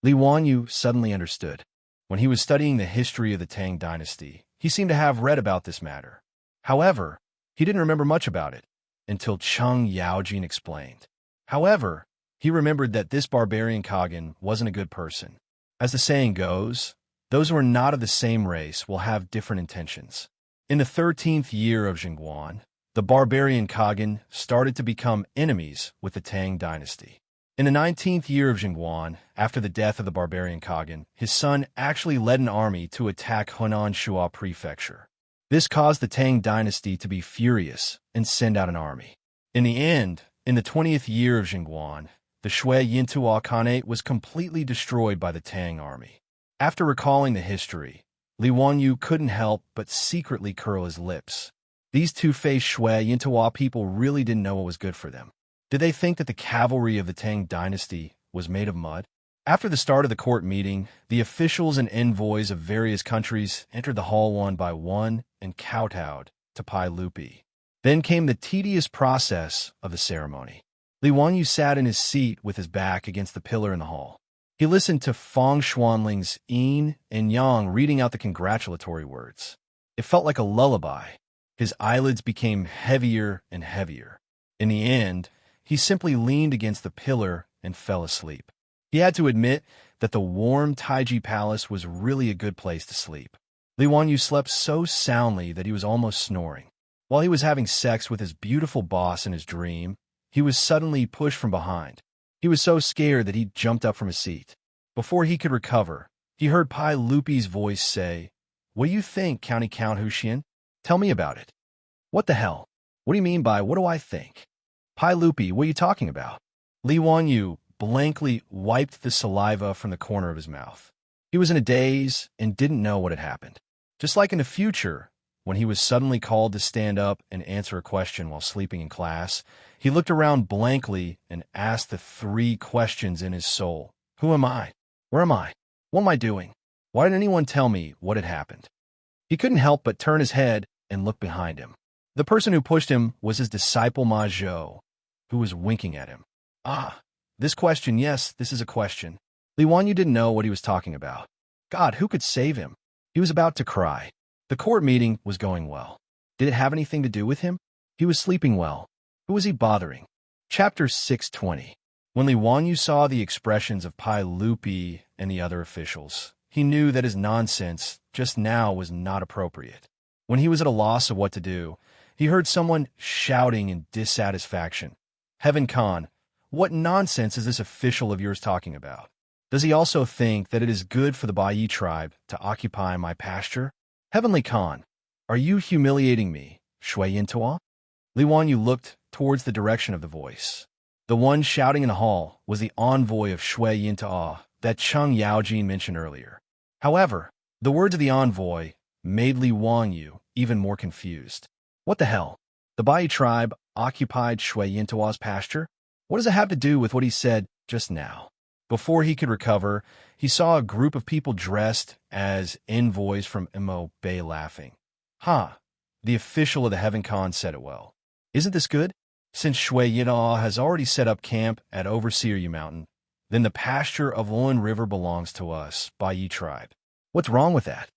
Li Wanyu suddenly understood. When he was studying the history of the Tang dynasty, he seemed to have read about this matter. However, he didn't remember much about it until Cheng Yaojin explained. However, he remembered that this barbarian Kagan wasn't a good person. As the saying goes, those who are not of the same race will have different intentions. In the 13th year of Jingguan, the barbarian Kagan started to become enemies with the Tang dynasty. In the 19th year of Jingguan, after the death of the barbarian Kagan, his son actually led an army to attack Hunan Shua Prefecture. This caused the Tang dynasty to be furious and send out an army. In the end, in the 20th year of Jingguan, the Shui Yintua Khanate was completely destroyed by the Tang army. After recalling the history, Li Wanyu couldn't help but secretly curl his lips. These two-faced Shui Yintua people really didn't know what was good for them. Did they think that the cavalry of the Tang dynasty was made of mud? After the start of the court meeting, the officials and envoys of various countries entered the hall one by one and kowtowed to Pai Lupi. Then came the tedious process of the ceremony. Li Wanyu sat in his seat with his back against the pillar in the hall. He listened to Fang Xuanling's yin and yang reading out the congratulatory words. It felt like a lullaby. His eyelids became heavier and heavier. In the end, he simply leaned against the pillar and fell asleep. He had to admit that the warm Taiji Palace was really a good place to sleep. Li Wanyu slept so soundly that he was almost snoring. While he was having sex with his beautiful boss in his dream, he was suddenly pushed from behind. He was so scared that he jumped up from his seat. Before he could recover, he heard Pai Lupi's voice say, "What do you think, County Count Huxian? Tell me about it." "What the hell? What do you mean by what do I think?" "Pai Lupi, what are you talking about?" Li Wanyu blankly wiped the saliva from the corner of his mouth. He was in a daze and didn't know what had happened. Just like in the future, when he was suddenly called to stand up and answer a question while sleeping in class, he looked around blankly and asked the three questions in his soul. Who am I? Where am I? What am I doing? Why didn't anyone tell me what had happened? He couldn't help but turn his head and look behind him. The person who pushed him was his disciple Ma Zhou, who was winking at him. Ah, this question, yes, this is a question. Li Wanyu didn't know what he was talking about. God, who could save him? He was about to cry. The court meeting was going well. Did it have anything to do with him? He was sleeping well. Who was he bothering? Chapter 620. When Li Wanyu saw the expressions of Pai Lupi and the other officials, he knew that his nonsense just now was not appropriate. When he was at a loss of what to do, he heard someone shouting in dissatisfaction. Heaven Khan, what nonsense is this official of yours talking about? Does he also think that it is good for the Bai tribe to occupy my pasture? Heavenly Khan, are you humiliating me, Shui Yintua? Li Wanyu looked towards the direction of the voice. The one shouting in the hall was the envoy of Shui Yintua that Cheng Yaojin mentioned earlier. However, the words of the envoy made Li Wanyu even more confused. What the hell? The Bai tribe occupied Shui Yintua's pasture? What does it have to do with what he said just now? Before he could recover, he saw a group of people dressed as envoys from Imo Bay laughing. The official of the Heaven Khan said it well. Isn't this good? Since Shui Yintua has already set up camp at Overseer Yi Mountain, then the pasture of Lulin River belongs to us, Bai tribe. What's wrong with that?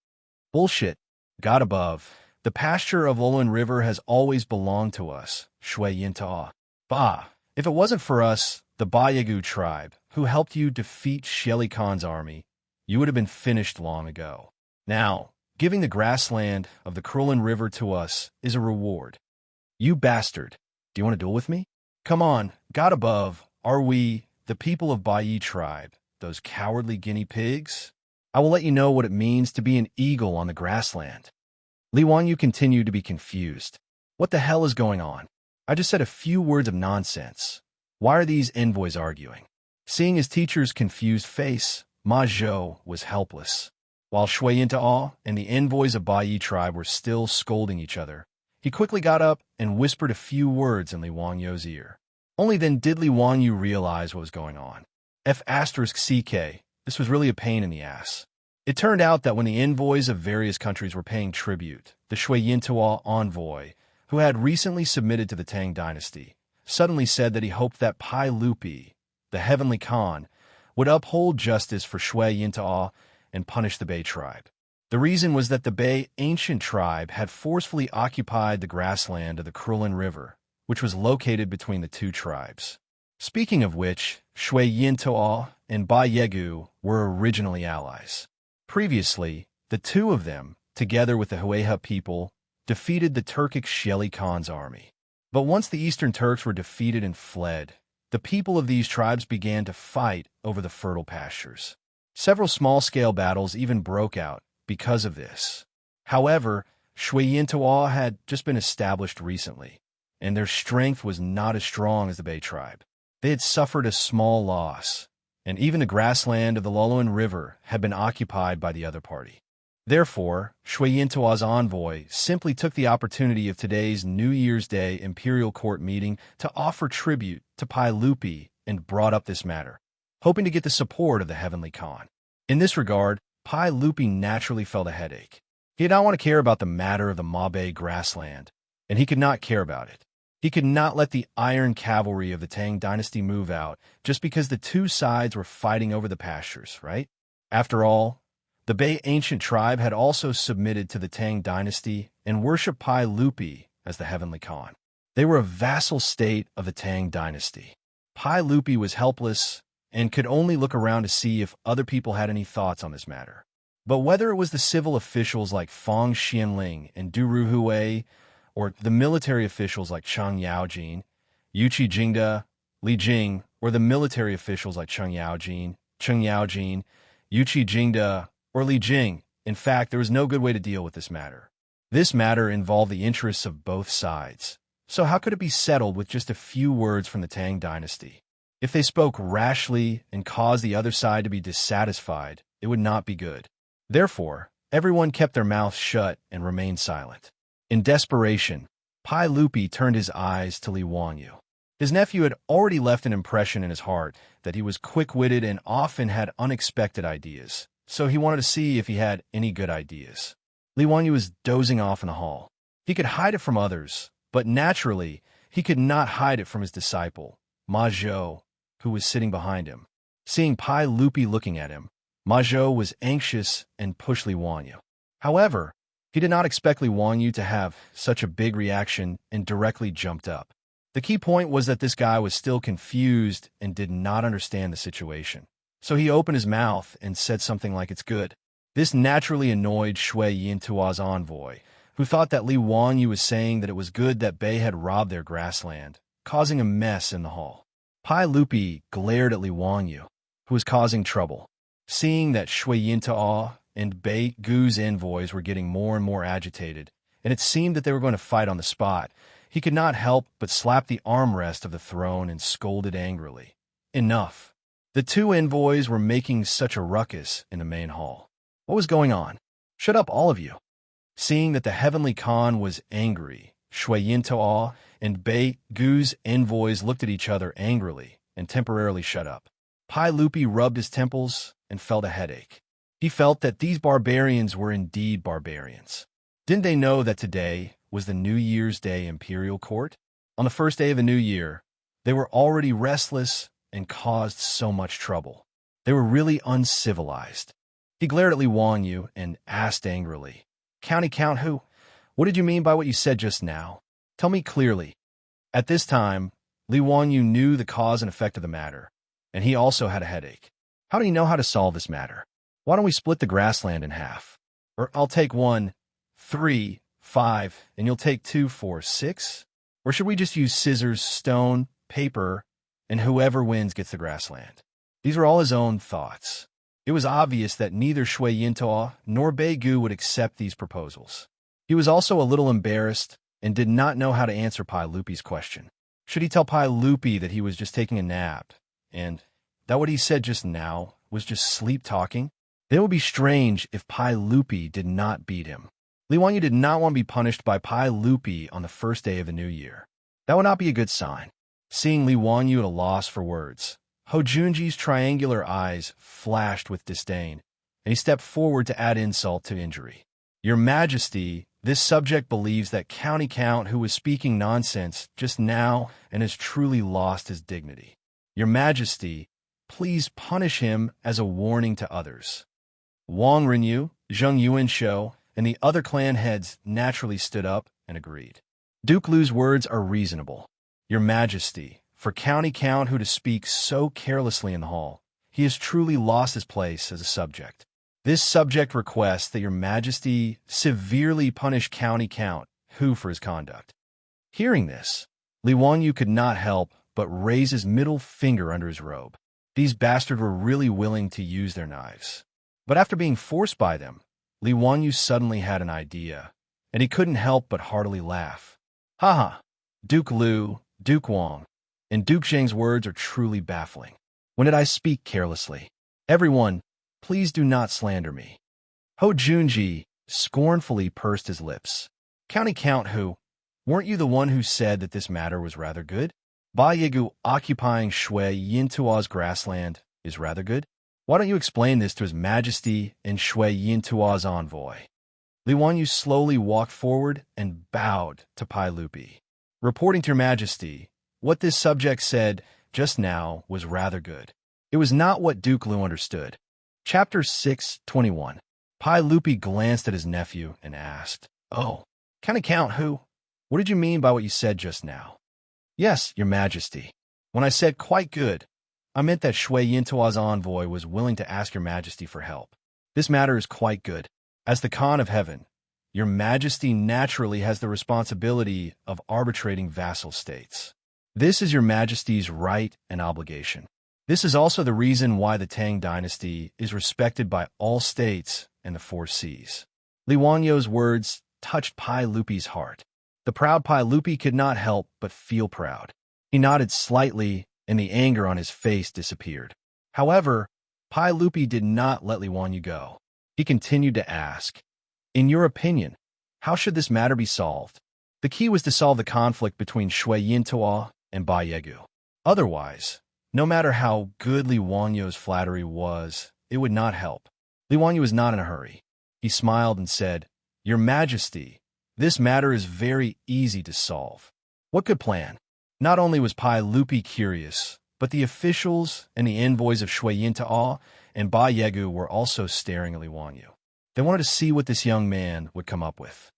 Bullshit. God above, the pasture of Lulin River has always belonged to us, Shui Yintua. Bah, if it wasn't for us, the Bayagu tribe, who helped you defeat Shelly Khan's army, you would have been finished long ago. Now, giving the grassland of the Krulin River to us is a reward. You bastard, do you want to duel with me? Come on, God above, are we, the people of Bai tribe, those cowardly guinea pigs? I will let you know what it means to be an eagle on the grassland. Li Wanyu continued to be confused. What the hell is going on? I just said a few words of nonsense. Why are these envoys arguing? Seeing his teacher's confused face, Ma Zhou was helpless. While Shui Yintua and the envoys of Bai tribe were still scolding each other, he quickly got up and whispered a few words in Li Wanyu's ear. Only then did Li Wanyu realize what was going on. F***CK, this was really a pain in the ass. It turned out that when the envoys of various countries were paying tribute, the Shui Yintua envoy, who had recently submitted to the Tang dynasty, suddenly said that he hoped that Pai Lupi, the Heavenly Khan, would uphold justice for Shui Yintua and punish the Bai tribe. The reason was that the Bai ancient tribe had forcefully occupied the grassland of the Krulin River, which was located between the two tribes. Speaking of which, Shui Yintua and Bai Yegu were originally allies. Previously, the two of them, together with the Hueha people, defeated the Turkic Shelly Khan's army. But once the Eastern Turks were defeated and fled, the people of these tribes began to fight over the fertile pastures. Several small-scale battles even broke out because of this. However, Shui Yintua had just been established recently, and their strength was not as strong as the Bai tribe. They had suffered a small loss, and even the grassland of the Luluan River had been occupied by the other party. Therefore, Shui Yintua's envoy simply took the opportunity of today's New Year's Day Imperial Court meeting to offer tribute to Pai Lupi and brought up this matter, hoping to get the support of the Heavenly Khan. In this regard, Pai Lupi naturally felt a headache. He did not want to care about the matter of the Mabe grassland, and he could not care about it. He could not let the iron cavalry of the Tang dynasty move out just because the two sides were fighting over the pastures, right? After all, the Bei ancient tribe had also submitted to the Tang dynasty and worshipped Pai Lupi as the heavenly Khan. They were a vassal state of the Tang dynasty. Pai Lupi was helpless and could only look around to see if other people had any thoughts on this matter. But whether it was the civil officials like Fang Xianling and Du Ruhui, or the military officials like Chang Yaojin, Yuqi Jingda, Li Jing, or the military officials like Cheng Yaojin, Yuqi Jingda, or Li Jing, in fact, there was no good way to deal with this matter. This matter involved the interests of both sides. So how could it be settled with just a few words from the Tang dynasty? If they spoke rashly and caused the other side to be dissatisfied, it would not be good. Therefore, everyone kept their mouths shut and remained silent. In desperation, Pai Lupi turned his eyes to Li Wanyu. His nephew had already left an impression in his heart that he was quick-witted and often had unexpected ideas, so he wanted to see if he had any good ideas. Li Wanyu was dozing off in the hall. He could hide it from others, but naturally, he could not hide it from his disciple, Ma Zhou, who was sitting behind him. Seeing Pai Lupi looking at him, Ma Zhou was anxious and pushed Li Wanyu. However, he did not expect Li Wanyu to have such a big reaction and directly jumped up. The key point was that this guy was still confused and did not understand the situation. So he opened his mouth and said something like, "It's good." This naturally annoyed Shui Yintua's envoy, who thought that Li Wanyu was saying that it was good that Bei had robbed their grassland, causing a mess in the hall. Pai Lupi glared at Li Wanyu, who was causing trouble. Seeing that Shui Yintua and Bei Gu's envoys were getting more and more agitated, and it seemed that they were going to fight on the spot, he could not help but slap the armrest of the throne and scolded angrily. Enough. The two envoys were making such a ruckus in the main hall. What was going on? Shut up, all of you. Seeing that the heavenly Khan was angry, Shui Yintua and Bei Gu's envoys looked at each other angrily and temporarily shut up. Pai Lupi rubbed his temples and felt a headache. He felt that these barbarians were indeed barbarians. Didn't they know that today was the New Year's Day Imperial Court? On the first day of the new year, they were already restless and caused so much trouble. They were really uncivilized. He glared at Li Wanyu and asked angrily, "County Count who? What did you mean by what you said just now? Tell me clearly." At this time, Li Wanyu knew the cause and effect of the matter, and he also had a headache. How do you know how to solve this matter? Why don't we split the grassland in half? Or I'll take 1, 3, 5, and you'll take 2, 4, 6? Or should we just use scissors, stone, paper, and whoever wins gets the grassland? These were all his own thoughts. It was obvious that neither Shui Yintua nor Bei Gu would accept these proposals. He was also a little embarrassed and did not know how to answer Pai Lupi's question. Should he tell Pai Lupi that he was just taking a nap, and that what he said just now was just sleep talking? Then it would be strange if Pai Lupi did not beat him. Li Wanyu did not want to be punished by Pai Lupi on the first day of the new year. That would not be a good sign. Seeing Li Wanyu at a loss for words, Ho Junji's triangular eyes flashed with disdain, and he stepped forward to add insult to injury. "Your Majesty, this subject believes that County Count who was speaking nonsense just now and has truly lost his dignity. Your Majesty, please punish him as a warning to others." Wang Renyu, Zheng Yuanshou, and the other clan heads naturally stood up and agreed. Duke Lu's words are reasonable. Your Majesty, for County Count who to speak so carelessly in the hall, he has truly lost his place as a subject. This subject requests that your Majesty severely punish County Count who for his conduct. Hearing this, Li Wanyu could not help but raise his middle finger under his robe. These bastards were really willing to use their knives. But after being forced by them, Li Wanyu suddenly had an idea, and he couldn't help but heartily laugh. "Haha, Duke Lu, Duke Wang, and Duke Zheng's words are truly baffling. When did I speak carelessly? Everyone, please do not slander me." Ho Junji scornfully pursed his lips. "County Count who? Weren't you the one who said that this matter was rather good? Ba Yigu occupying Shui Yintua's grassland is rather good? Why don't you explain this to His Majesty and Shui Yintua's envoy?" Li Wanyu slowly walked forward and bowed to Pai Lupi. Reporting to your majesty, what this subject said just now was rather good. It was not what Duke Lu understood. Chapter 6:21. Pai Lupi glanced at his nephew and asked, "Oh, Count who? What did you mean by what you said just now?" "Yes, your majesty. When I said quite good, I meant that Shui Yintua's envoy was willing to ask your majesty for help. This matter is quite good. As the Khan of Heaven, your majesty naturally has the responsibility of arbitrating vassal states. This is your majesty's right and obligation. This is also the reason why the Tang dynasty is respected by all states and the four seas." Li Wanyo's words touched Pai Lupi's heart. The proud Pai Lupi could not help but feel proud. He nodded slightly, and the anger on his face disappeared. However, Pai Lupi did not let Li Wanyu go. He continued to ask, "In your opinion, how should this matter be solved?" The key was to solve the conflict between Shui Yintua and Bai Yegu. Otherwise, no matter how good Li Wanyo's flattery was, it would not help. Li Wanyu was not in a hurry. He smiled and said, "Your Majesty, this matter is very easy to solve." What good plan? Not only was Pai Lupi curious, but the officials and the envoys of Shui Yintua and Bai Yegu were also staring at Li Wanyu. They wanted to see what this young man would come up with.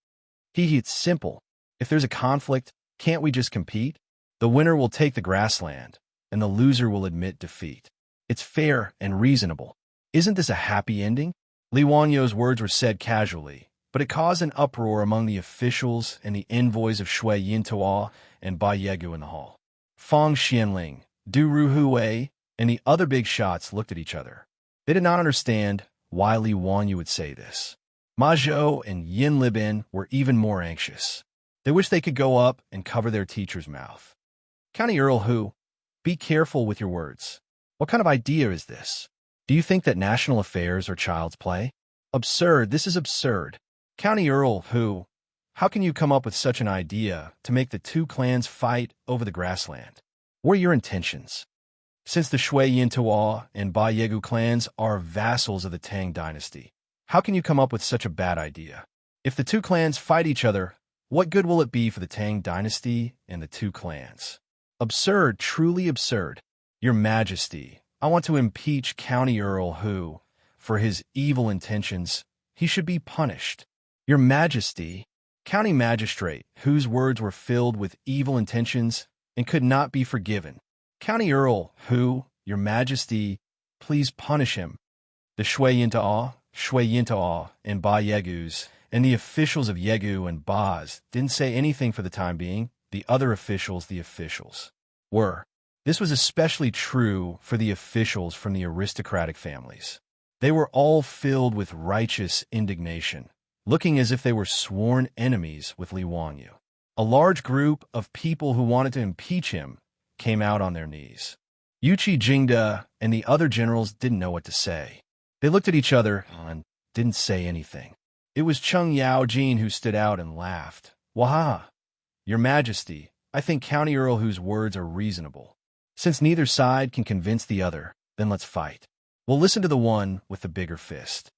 It's simple. If there's a conflict, can't we just compete? The winner will take the grassland, and the loser will admit defeat. It's fair and reasonable. Isn't this a happy ending? Li Wanyo's words were said casually, but it caused an uproar among the officials and the envoys of Shui Yintua and Bai Yegu in the hall. Fang Xianling, Du Ruhui, and the other big shots looked at each other. They did not understand why Li Wanyu would say this. Ma Zhou and Yin Libin were even more anxious. They wished they could go up and cover their teacher's mouth. County Earl Hu, be careful with your words. What kind of idea is this? Do you think that national affairs are child's play? Absurd, this is absurd. County Earl Hu, how can you come up with such an idea to make the two clans fight over the grassland? What are your intentions? Since the Shui Yintua and Bai Yegu clans are vassals of the Tang dynasty, how can you come up with such a bad idea? If the two clans fight each other, what good will it be for the Tang dynasty and the two clans? Absurd, truly absurd. Your Majesty, I want to impeach County Earl Hu. For his evil intentions, he should be punished. Your Majesty, County Magistrate, whose words were filled with evil intentions and could not be forgiven. County Earl Hu, Your Majesty, please punish him. The Shui Yintua, and Bai Yegus, and the officials of Yegu and Baz didn't say anything for the time being. The other officials, were. This was especially true for the officials from the aristocratic families. They were all filled with righteous indignation, looking as if they were sworn enemies with Li Wanyu. A large group of people who wanted to impeach him came out on their knees. Yuqi Jingda and the other generals didn't know what to say. They looked at each other and didn't say anything. It was Cheng Yaojin who stood out and laughed. "Waha! Your Majesty, I think County Earl Hu's words are reasonable. Since neither side can convince the other, then let's fight. We'll listen to the one with the bigger fist."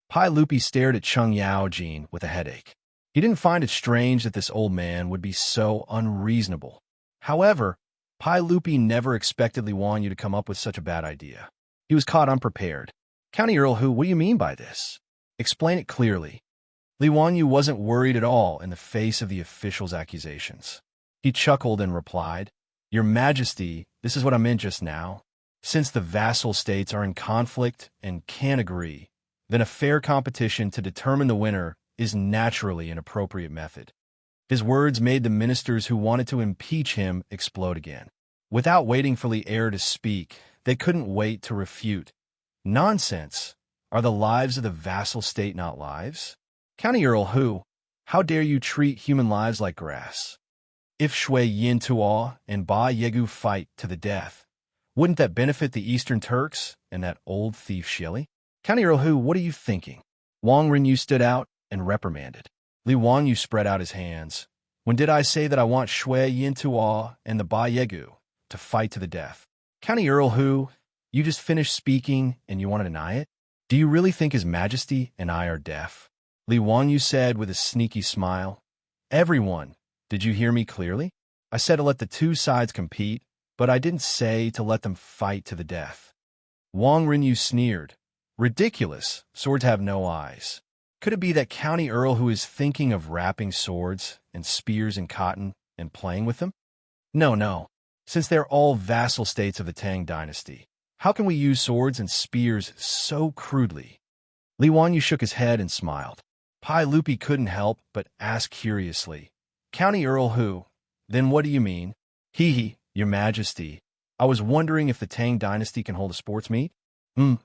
Pai Lupi stared at Cheng Yaojin with a headache. He didn't find it strange that this old man would be so unreasonable. However, Pai Lupi never expected Li Wanyu to come up with such a bad idea. He was caught unprepared. "County Earl Hu, what do you mean by this? Explain it clearly." Li Wanyu wasn't worried at all in the face of the official's accusations. He chuckled and replied, "Your Majesty, this is what I meant just now. Since the vassal states are in conflict and can't agree, then a fair competition to determine the winner is naturally an appropriate method." His words made the ministers who wanted to impeach him explode again. Without waiting for the heir to speak, they couldn't wait to refute. "Nonsense! Are the lives of the vassal state not lives? County Earl Hu, how dare you treat human lives like grass? If Shui Yintua and Bai Yegu fight to the death, wouldn't that benefit the Eastern Turks and that old thief Shili? County Earl Hu, what are you thinking?" Wang Renyu stood out and reprimanded. Li Wanyu spread out his hands. "When did I say that I want Shui Yintua and the Bai Yegu to fight to the death? County Earl Hu, you just finished speaking and you want to deny it? Do you really think His Majesty and I are deaf?" Li Wanyu said with a sneaky smile. "Everyone, did you hear me clearly? I said to let the two sides compete, but I didn't say to let them fight to the death. Wang Rinyu sneered. Ridiculous. Swords have no eyes. Could it be that county earl who is thinking of wrapping swords and spears in cotton and playing with them? No, no. Since they're all vassal states of the Tang dynasty, how can we use swords and spears so crudely? Li Wanyu shook his head and smiled. Pai Lupi couldn't help but ask curiously, County Earl who? Then what do you mean? Hee hee, your majesty. I was wondering if the Tang dynasty can hold a sports meet? Why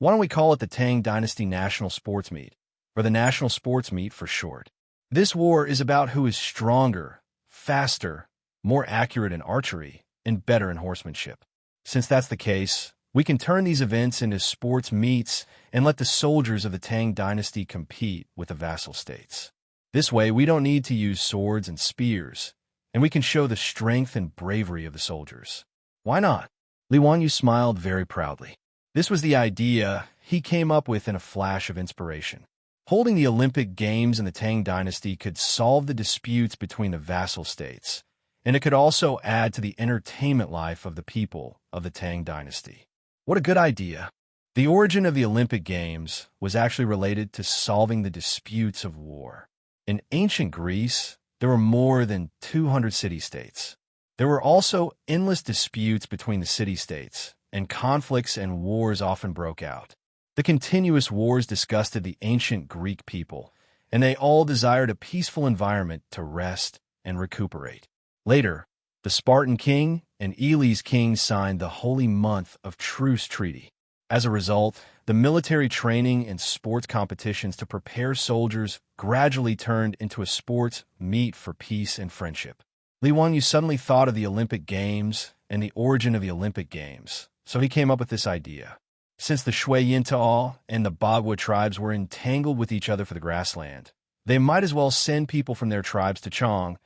don't we call it the Tang Dynasty National Sports Meet, or the National Sports Meet for short. This war is about who is stronger, faster, more accurate in archery, and better in horsemanship. Since that's the case, we can turn these events into sports meets and let the soldiers of the Tang dynasty compete with the vassal states. This way, we don't need to use swords and spears, and we can show the strength and bravery of the soldiers. Why not? Li Wanyu smiled very proudly. This was the idea he came up with in a flash of inspiration. Holding the Olympic Games in the Tang dynasty could solve the disputes between the vassal states, and it could also add to the entertainment life of the people of the Tang dynasty. What a good idea. The origin of the Olympic Games was actually related to solving the disputes of war. In ancient Greece, there were more than 200 city-states. There were also endless disputes between the city-states, and conflicts and wars often broke out. The continuous wars disgusted the ancient Greek people, and they all desired a peaceful environment to rest and recuperate. Later, the Spartan king and Elis king signed the Holy Month of Truce Treaty. As a result, the military training and sports competitions to prepare soldiers gradually turned into a sports meet for peace and friendship. Li Wanyu suddenly thought of the Olympic Games and the origin of the Olympic Games, so he came up with this idea. Since the Shui Yintao and the Bagua tribes were entangled with each other for the grassland, they might as well send people from their tribes to Chang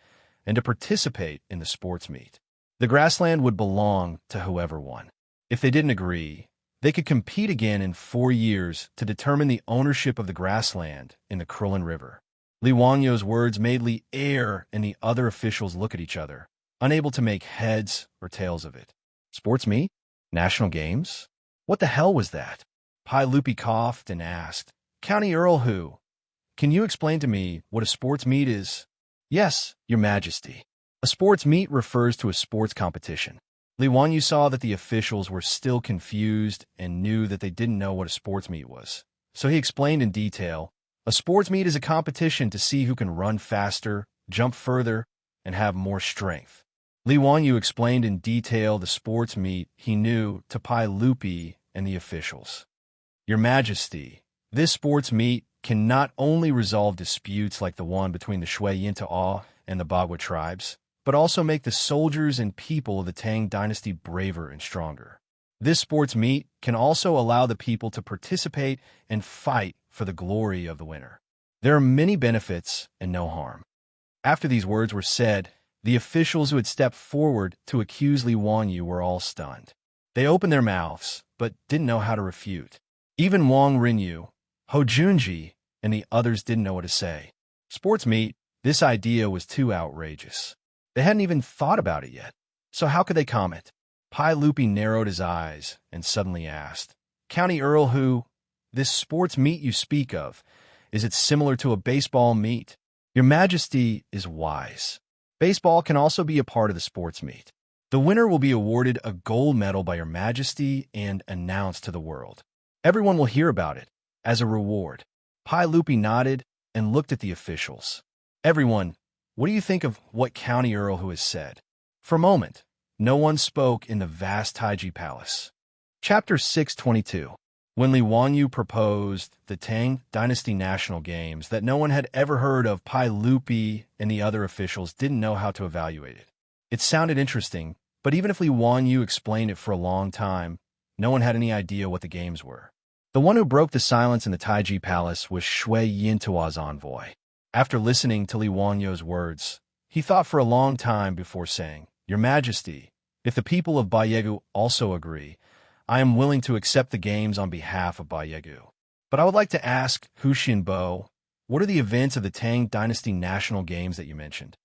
and to participate in the sports meet. The grassland would belong to whoever won. If they didn't agree, they could compete again in 4 years to determine the ownership of the grassland in the Krulin River. Li Wanyu's words made Li Er and the other officials look at each other, unable to make heads or tails of it. Sports meet? National Games? What the hell was that? Pai Lupi coughed and asked, County Earl who? Can you explain to me what a sports meet is? Yes, Your Majesty. A sports meet refers to a sports competition. Li Wanyu saw that the officials were still confused and knew that they didn't know what a sports meet was. So he explained in detail, a sports meet is a competition to see who can run faster, jump further, and have more strength. Li Wanyu explained in detail the sports meet he knew to Pai Lupi and the officials. Your Majesty, this sports meet can not only resolve disputes like the one between the Shui Yintao and the Bagua tribes, but also make the soldiers and people of the Tang dynasty braver and stronger. This sports meet can also allow the people to participate and fight for the glory of the winner. There are many benefits and no harm. After these words were said, the officials who had stepped forward to accuse Li Wanyu were all stunned. They opened their mouths, but didn't know how to refute. Even Wang Rinyu, Ho Junji, and the others didn't know what to say. Sports meet, this idea was too outrageous. They hadn't even thought about it yet. So how could they comment? Pai Lupi narrowed his eyes and suddenly asked, County Earl who? This sports meet you speak of, is it similar to a baseball meet? Your Majesty is wise. Baseball can also be a part of the sports meet. The winner will be awarded a gold medal by Your Majesty and announced to the world. Everyone will hear about it as a reward. Pai Lupi nodded and looked at the officials. Everyone, what do you think of what County Earl who has said? For a moment, no one spoke in the vast Taiji Palace. Chapter 622. When Li Wanyu proposed the Tang Dynasty National Games that no one had ever heard of, Pai Lupi and the other officials didn't know how to evaluate it. It sounded interesting, but even if Li Wanyu explained it for a long time, no one had any idea what the games were. The one who broke the silence in the Taiji Palace was Shui Yintao's envoy. After listening to Li Wanyu's words, he thought for a long time before saying, Your Majesty, if the people of Bayegu also agree, I am willing to accept the games on behalf of Bayegu. But I would like to ask Hu Xinbo, what are the events of the Tang Dynasty National Games that you mentioned?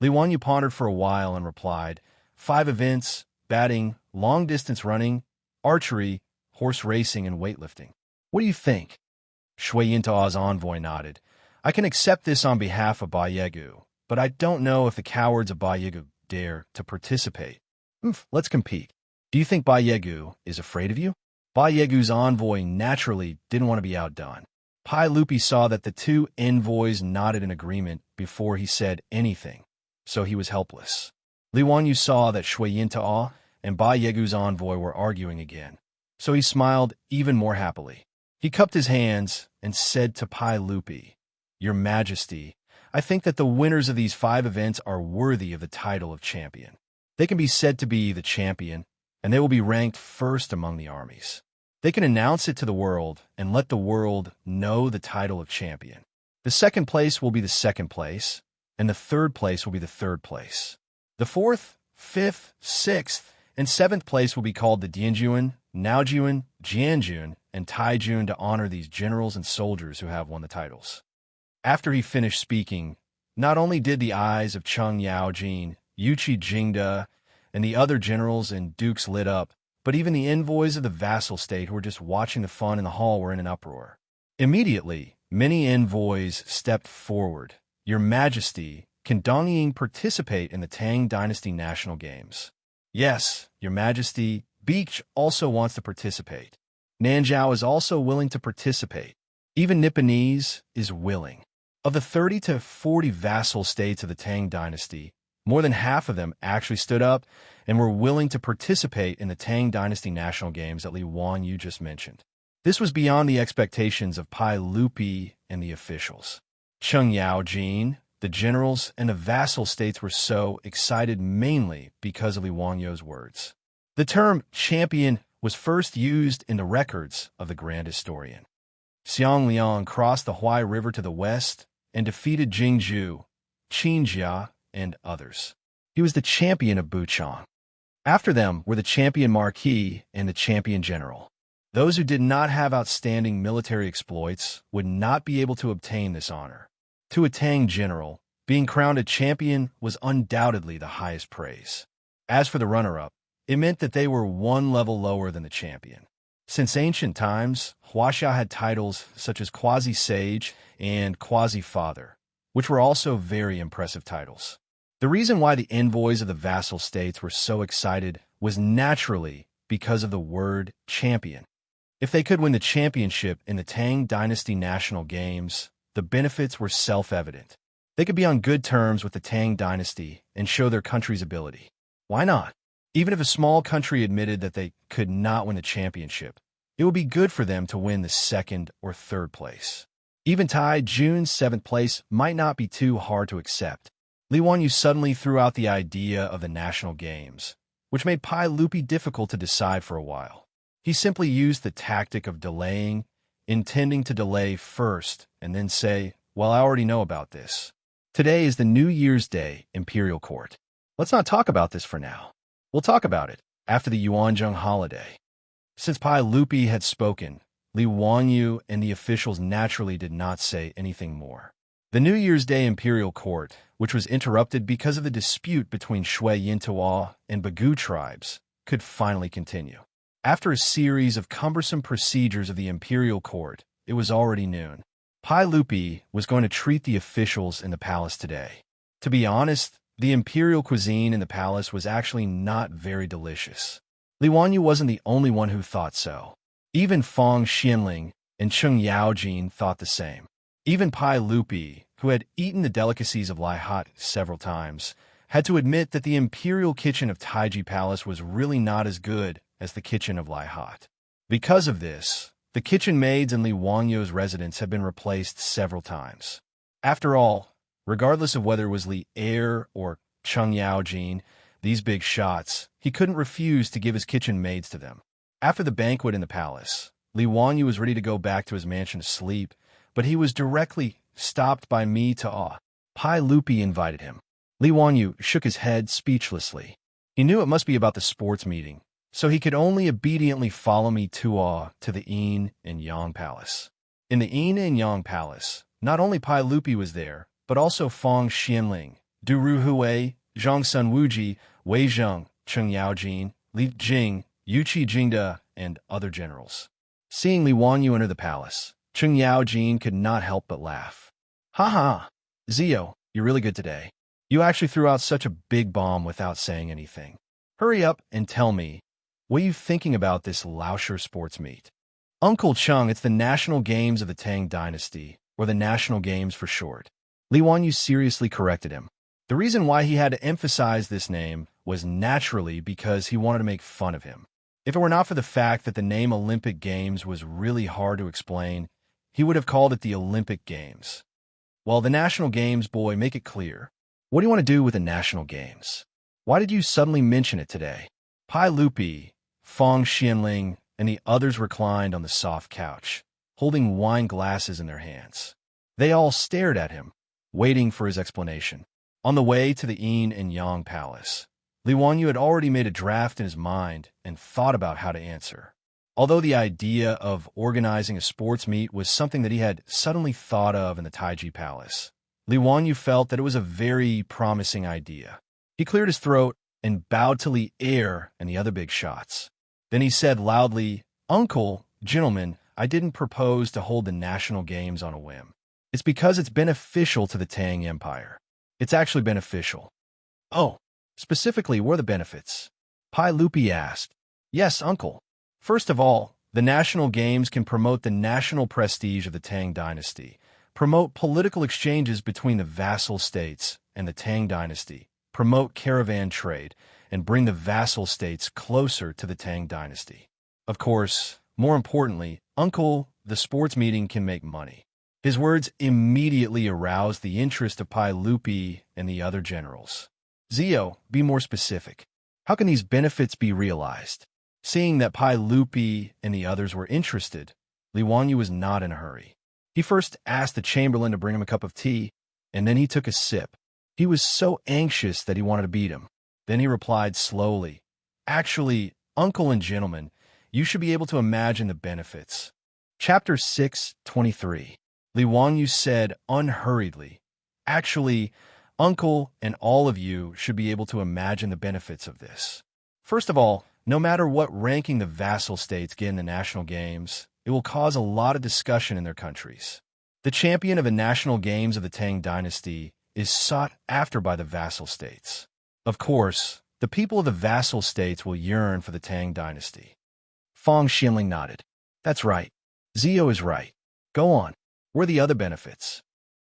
Li Wanyu pondered for a while and replied, 5 events, batting, long-distance running, archery, horse racing, and weightlifting. What do you think? Shui Yintao's envoy nodded. I can accept this on behalf of Ba Yegu, but I don't know if the cowards of Ba Yegu dare to participate. Let's compete. Do you think Ba Yegu is afraid of you? Ba Yegu's envoy naturally didn't want to be outdone. Pai Lupi saw that the two envoys nodded in agreement before he said anything, so he was helpless. Li Wanyu saw that Shui Yintao and Ba Yegu's envoy were arguing again, so he smiled even more happily. He cupped his hands and said to Pai Lupi, Your Majesty, I think that the winners of these 5 events are worthy of the title of champion. They can be said to be the champion, and they will be ranked first among the armies. They can announce it to the world and let the world know the title of champion. The second place will be the second place, and the third place will be the third place. The fourth, fifth, sixth, and seventh place will be called the Dianjuan, Naojuan, Jianjuan, and Taijun to honor these generals and soldiers who have won the titles. After he finished speaking, not only did the eyes of Cheng Yaojin, Yuqi Jingda, and the other generals and dukes lit up, but even the envoys of the vassal state who were just watching the fun in the hall were in an uproar. Immediately, many envoys stepped forward. Your Majesty, can Dongying participate in the Tang Dynasty National Games? Yes, Your Majesty, Beach also wants to participate. Nanzhao is also willing to participate. Even Nipponese is willing. Of the 30 to 40 vassal states of the Tang Dynasty, more than half of them actually stood up and were willing to participate in the Tang Dynasty National Games that Li Wanyu just mentioned. This was beyond the expectations of Pai Lupi and the officials. Cheng Yaojin, the generals, and the vassal states were so excited mainly because of Li Wanyu's words. The term champion was first used in the records of the Grand Historian. Xiang Liang crossed the Huai River to the west and defeated Jingzhu, Qinjia, and others. He was the champion of Buchang. After them were the champion marquis and the champion general. Those who did not have outstanding military exploits would not be able to obtain this honor. To a Tang general, being crowned a champion was undoubtedly the highest praise. As for the runner-up, it meant that they were one level lower than the champion. Since ancient times, Huaxia had titles such as Quasi-Sage and Quasi-Father, which were also very impressive titles. The reason why the envoys of the vassal states were so excited was naturally because of the word champion. If they could win the championship in the Tang Dynasty National Games, the benefits were self-evident. They could be on good terms with the Tang Dynasty and show their country's ability. Why not? Even if a small country admitted that they could not win the championship, it would be good for them to win the second or third place. Even June's 7th place might not be too hard to accept. Li Wanyu suddenly threw out the idea of the national games, which made Pai Lupi difficult to decide for a while. He simply used the tactic of delaying, intending to delay first and then say, well, I already know about this. Today is the New Year's Day Imperial Court. Let's not talk about this for now. We'll talk about it after the Yuanzhong holiday. Since Pai Lupi had spoken, Li Wanyu and the officials naturally did not say anything more. The New Year's Day Imperial Court, which was interrupted because of the dispute between Shui Yintawa and Bagu tribes, could finally continue. After a series of cumbersome procedures of the Imperial Court, it was already noon. Pai Lupi was going to treat the officials in the palace today. To be honest, the imperial cuisine in the palace was actually not very delicious. Li Wanyu wasn't the only one who thought so. Even Fang Xianling and Cheng Yaojin thought the same. Even Pai Lupi, who had eaten the delicacies of Lai Hat several times, had to admit that the imperial kitchen of Taiji Palace was really not as good as the kitchen of Lai Hat. Because of this, the kitchen maids in Li Wanyu's residence had been replaced several times. After all, regardless of whether it was Li Er or Cheng Yaojin, these big shots, he couldn't refuse to give his kitchen maids to them. After the banquet in the palace, Li Wanyu was ready to go back to his mansion to sleep, but he was directly stopped by Mi Ta'a. Pai Lupi invited him. Li Wanyu shook his head speechlessly. He knew it must be about the sports meeting, so he could only obediently follow Mi Ta'a to the Yin and Yang Palace. In the Yin and Yang Palace, not only Pai Lupi was there, but also Fang Xianling, Du Ruhui, Zhang Sun Wuji, Wei Zheng, Cheng Yaojin, Li Jing, Yu Qi Jingde, and other generals. Seeing Li Wanyu enter the palace, Cheng Yaojin could not help but laugh. Ha ha! Zio, you're really good today. You actually threw out such a big bomb without saying anything. Hurry up and tell me, what are you thinking about this Laosher sports meet? Uncle Cheng, it's the National Games of the Tang Dynasty, or the National Games for short. Li Wanyu seriously corrected him. The reason why he had to emphasize this name was naturally because he wanted to make fun of him. If it were not for the fact that the name Olympic Games was really hard to explain, he would have called it the Olympic Games. Well, the National Games, boy, make it clear. What do you want to do with the National Games? Why did you suddenly mention it today? Pai Lupi, Fong Xianling, and the others reclined on the soft couch, holding wine glasses in their hands. They all stared at him, waiting for his explanation. On the way to the Yin and Yang Palace, Li Wanyu had already made a draft in his mind and thought about how to answer. Although the idea of organizing a sports meet was something that he had suddenly thought of in the Taiji Palace, Li Wanyu felt that it was a very promising idea. He cleared his throat and bowed to Li Er and the other big shots. Then he said loudly, "Uncle, gentlemen, I didn't propose to hold the National Games on a whim. It's because it's beneficial to the Tang Empire. It's actually beneficial." "Oh, specifically, what are the benefits?" Pai Lupi asked. "Yes, uncle. First of all, the National Games can promote the national prestige of the Tang Dynasty, promote political exchanges between the vassal states and the Tang Dynasty, promote caravan trade, and bring the vassal states closer to the Tang Dynasty. Of course, more importantly, uncle, the sports meeting can make money." His words immediately aroused the interest of Pai Lupi and the other generals. "Zio, be more specific. How can these benefits be realized?" Seeing that Pai Lupi and the others were interested, Li Wanyu was not in a hurry. He first asked the chamberlain to bring him a cup of tea, and then he took a sip. He was so anxious that he wanted to beat him. Then he replied slowly, "Actually, uncle and gentlemen, you should be able to imagine the benefits." Chapter 6:23. Li Wanyu said unhurriedly, "Actually, uncle and all of you should be able to imagine the benefits of this. First of all, no matter what ranking the vassal states get in the national games, it will cause a lot of discussion in their countries. The champion of the national games of the Tang Dynasty is sought after by the vassal states. Of course, the people of the vassal states will yearn for the Tang Dynasty." Fong Xianling nodded. "That's right. Zio is right. Go on. What are the other benefits?"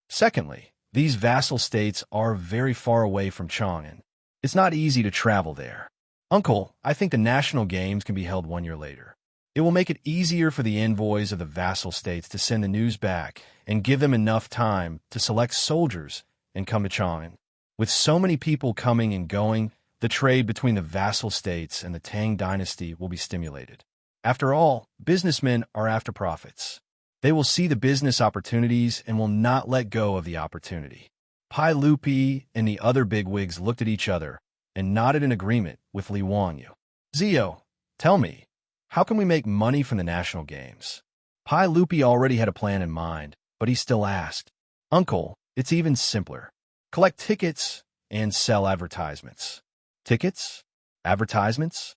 "Secondly, these vassal states are very far away from Chang'an. It's not easy to travel there. Uncle, I think the national games can be held 1 year later. It will make it easier for the envoys of the vassal states to send the news back and give them enough time to select soldiers and come to Chang'an. With so many people coming and going, the trade between the vassal states and the Tang Dynasty will be stimulated. After all, businessmen are after profits. They will see the business opportunities and will not let go of the opportunity." Pai Lupi and the other bigwigs looked at each other and nodded in agreement with Li Wanyu. "Zio, tell me, how can we make money from the national games?" Pai Lupi already had a plan in mind, but he still asked. "Uncle, it's even simpler. Collect tickets and sell advertisements." "Tickets? Advertisements?"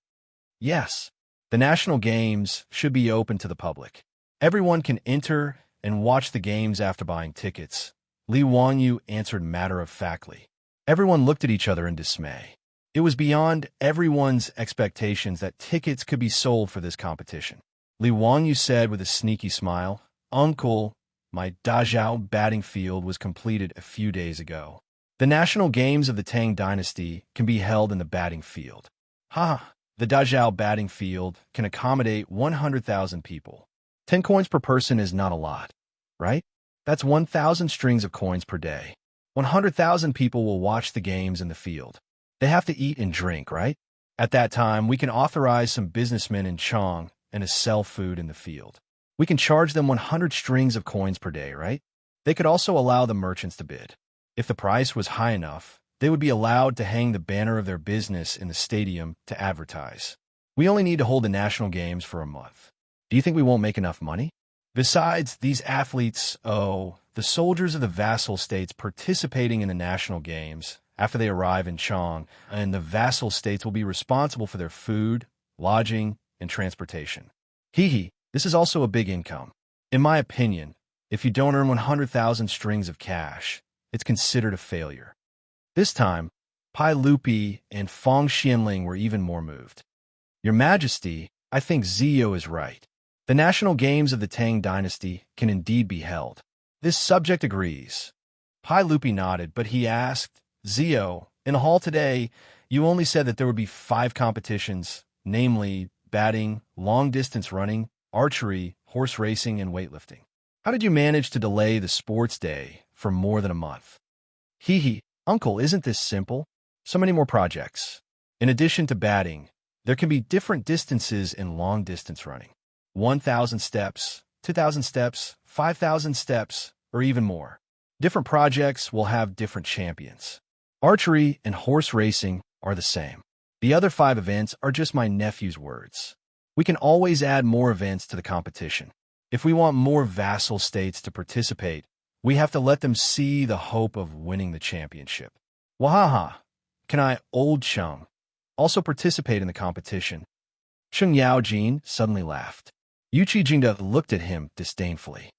"Yes. The national games should be open to the public. Everyone can enter and watch the games after buying tickets." Li Wanyu answered matter-of-factly. Everyone looked at each other in dismay. It was beyond everyone's expectations that tickets could be sold for this competition. Li Wanyu said with a sneaky smile, "Uncle, my Dazhao batting field was completed a few days ago. The national games of the Tang Dynasty can be held in the batting field." "Ha! The Dazhao batting field can accommodate 100,000 people. 10 coins per person is not a lot, right? That's 1,000 strings of coins per day. 100,000 people will watch the games in the field. They have to eat and drink, right? At that time, we can authorize some businessmen in Chang and to sell food in the field. We can charge them 100 strings of coins per day, right? They could also allow the merchants to bid. If the price was high enough, they would be allowed to hang the banner of their business in the stadium to advertise. We only need to hold the national games for a month. Do you think we won't make enough money? Besides, these athletes, the the soldiers of the vassal states participating in the national games after they arrive in Chang, and the vassal states will be responsible for their food, lodging, and transportation. This is also a big income. In my opinion, if you don't earn 100,000 strings of cash, it's considered a failure. This time, Pai Lupi and Fong Xianling were even more moved. Your Majesty, I think Zio is right. The national games of the Tang dynasty can indeed be held. This subject agrees. Pai Lupi nodded, but he asked, Zio, in the hall today, you only said that there would be 5 competitions, namely batting, long-distance running, archery, horse racing, and weightlifting. How did you manage to delay the sports day for more than a month? Uncle, isn't this simple? So many more projects. In addition to batting, there can be different distances in long-distance running. 1,000 steps, 2,000 steps, 5,000 steps, or even more. Different projects will have different champions. Archery and horse racing are the same. The other 5 events are just my nephew's words. We can always add more events to the competition. If we want more vassal states to participate, we have to let them see the hope of winning the championship. Wahaha! Can I, Old Cheng, also participate in the competition? Cheng Yaojin suddenly laughed. Yuqi Jingda looked at him disdainfully.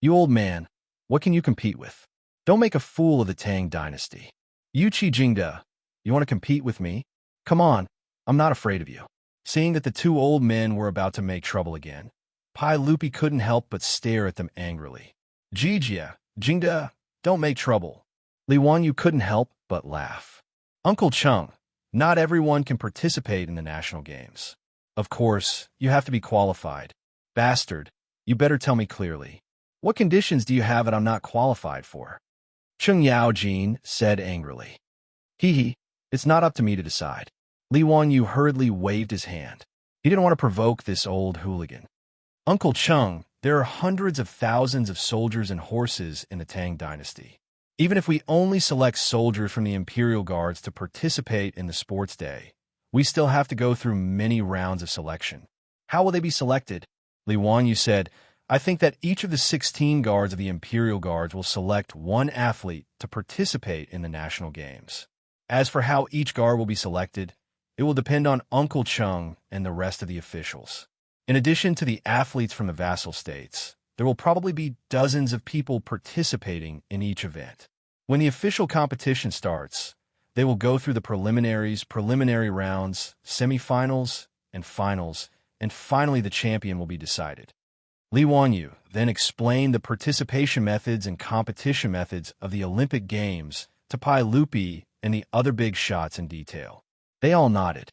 You old man, what can you compete with? Don't make a fool of the Tang dynasty. Yuqi Jingda, you want to compete with me? Come on, I'm not afraid of you. Seeing that the 2 old men were about to make trouble again, Pai Lupi couldn't help but stare at them angrily. Jijia, Jingda, don't make trouble. Li Wanyu couldn't help but laugh. Uncle Cheng, not everyone can participate in the national games. Of course, you have to be qualified. Bastard, you better tell me clearly. What conditions do you have that I'm not qualified for? Cheng Yaojin said angrily. It's not up to me to decide. Li Wanyu hurriedly waved his hand. He didn't want to provoke this old hooligan. Uncle Cheng, there are hundreds of thousands of soldiers and horses in the Tang dynasty. Even if we only select soldiers from the Imperial Guards to participate in the sports day, we still have to go through many rounds of selection. How will they be selected? Li Wanyu said, I think that each of the 16 guards of the Imperial Guards will select 1 athlete to participate in the national games. As for how each guard will be selected, it will depend on Uncle Cheng and the rest of the officials. In addition to the athletes from the vassal states, there will probably be dozens of people participating in each event. When the official competition starts, they will go through the preliminaries, preliminary rounds, semifinals, and finals, and finally the champion will be decided. Li Wanyu then explained the participation methods and competition methods of the Olympic Games to Pai Lupi and the other big shots in detail. They all nodded.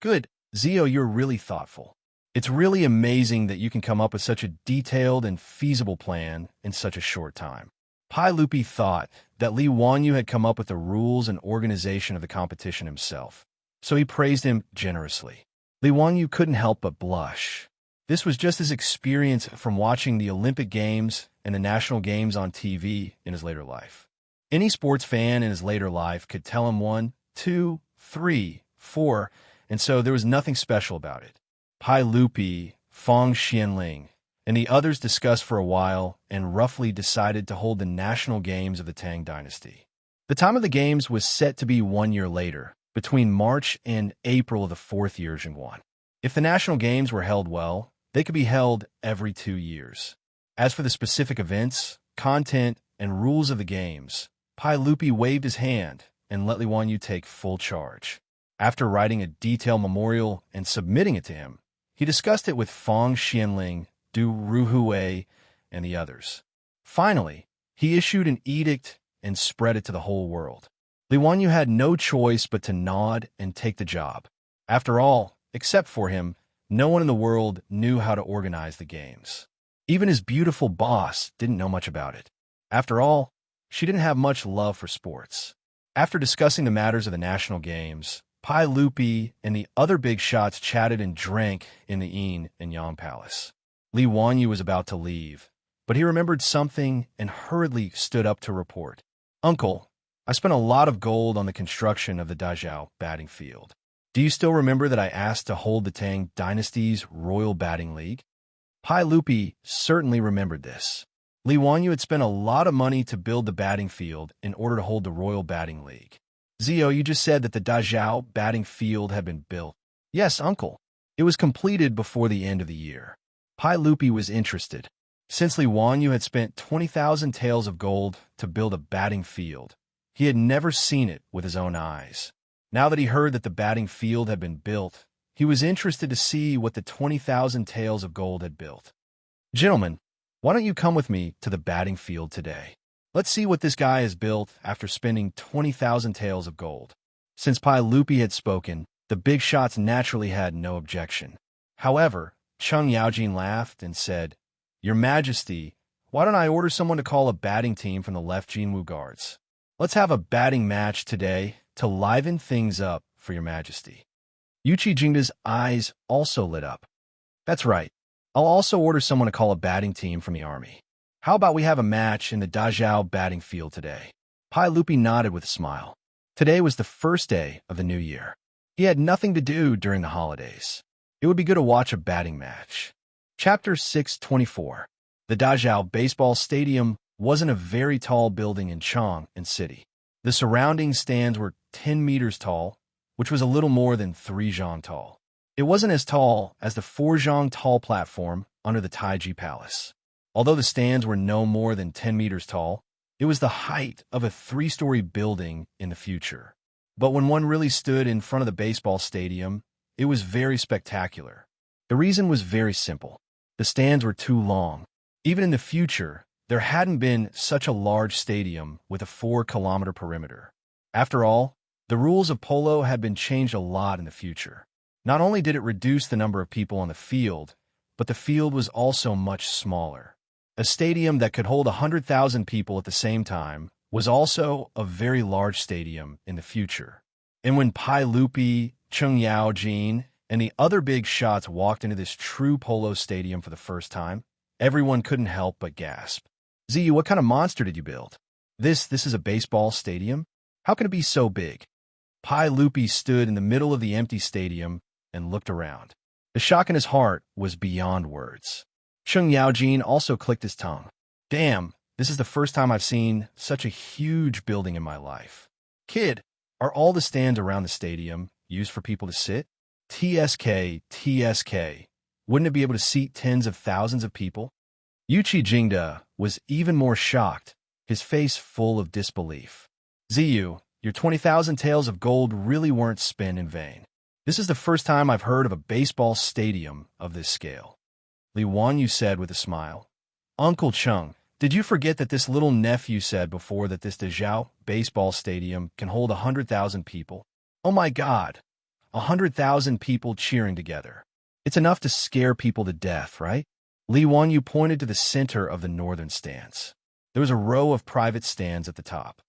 Good, Zio, you're really thoughtful. It's really amazing that you can come up with such a detailed and feasible plan in such a short time. Pai Lupi thought that Li Wanyu had come up with the rules and organization of the competition himself, so he praised him generously. Li Wanyu couldn't help but blush. This was just his experience from watching the Olympic Games and the National Games on TV in his later life. Any sports fan in his later life could tell him 1, 2, 3, 4, and so there was nothing special about it. Pai Lupi, Fong Xianling, and the others discussed for a while and roughly decided to hold the national games of the Tang dynasty. The time of the games was set to be 1 year later, between March and April of the 4th year Jingguan. If the national games were held well, they could be held every 2 years. As for the specific events, content, and rules of the games, Pai Lupi waved his hand and let Li Wanyu take full charge. After writing a detailed memorial and submitting it to him, he discussed it with Fong Xianling, Du Ruhui, and the others. Finally, he issued an edict and spread it to the whole world. Li Wanyu had no choice but to nod and take the job. After all, except for him, no one in the world knew how to organize the games. Even his beautiful boss didn't know much about it. After all, she didn't have much love for sports. After discussing the matters of the national games, Pai Lupi and the other big shots chatted and drank in the Yin and Yang Palace. Li Wanyu was about to leave, but he remembered something and hurriedly stood up to report. Uncle, I spent a lot of gold on the construction of the Dazhao batting field. Do you still remember that I asked to hold the Tang Dynasty's Royal Batting League? Pai Lupi certainly remembered this. Li Wanyu had spent a lot of money to build the batting field in order to hold the Royal Batting League. Zio, you just said that the Dazhao batting field had been built. Yes, uncle. It was completed before the end of the year. Pai Lupi was interested. Since Li Wanyu had spent 20,000 taels of gold to build a batting field, he had never seen it with his own eyes. Now that he heard that the batting field had been built, he was interested to see what the 20,000 taels of gold had built. Gentlemen, why don't you come with me to the batting field today? Let's see what this guy has built after spending 20,000 taels of gold. Since Pai Lupi had spoken, the big shots naturally had no objection. However, Cheng Yaojin laughed and said, Your Majesty, why don't I order someone to call a batting team from the left Jinwu Guards? Let's have a batting match today to liven things up for Your Majesty. Yuchi Jingda's eyes also lit up. That's right. I'll also order someone to call a batting team from the army. How about we have a match in the Dazhao batting field today? Pai Lupi nodded with a smile. Today was the first day of the new year. He had nothing to do during the holidays. It would be good to watch a batting match. Chapter 624. The Dazhao Baseball Stadium wasn't a very tall building in Chang'an City. The surrounding stands were 10 meters tall, which was a little more than 3 zhang tall. It wasn't as tall as the 4 zhang tall platform under the Taiji Palace. Although the stands were no more than 10 meters tall, it was the height of a 3-story building in the future. But when one really stood in front of the baseball stadium, it was very spectacular. The reason was very simple. The stands were too long. Even in the future, there hadn't been such a large stadium with a 4-kilometer perimeter. After all, the rules of polo had been changed a lot in the future. Not only did it reduce the number of people on the field, but the field was also much smaller. A stadium that could hold 100,000 people at the same time was also a very large stadium in the future. And when Pai Lupi, Cheng Yaojin, and the other big shots walked into this true polo stadium for the first time, everyone couldn't help but gasp. Ziyu, what kind of monster did you build? This is a baseball stadium? How can it be so big? Pai Lupi stood in the middle of the empty stadium and looked around. The shock in his heart was beyond words. Cheng Yaojin also clicked his tongue. Damn, this is the first time I've seen such a huge building in my life. Kid, are all the stands around the stadium used for people to sit? TSK. Wouldn't it be able to seat tens of thousands of people? Yuchi Jingda was even more shocked, his face full of disbelief. Ziyu, your 20,000 taels of gold really weren't spent in vain. This is the first time I've heard of a baseball stadium of this scale. Li Wanyu said with a smile. Uncle Cheng, did you forget that this little nephew said before that this Dazhao baseball stadium can hold 100,000 people? Oh my God, 100,000 people cheering together. It's enough to scare people to death, right? Li Wanyu pointed to the center of the northern stands. There was a row of private stands at the top.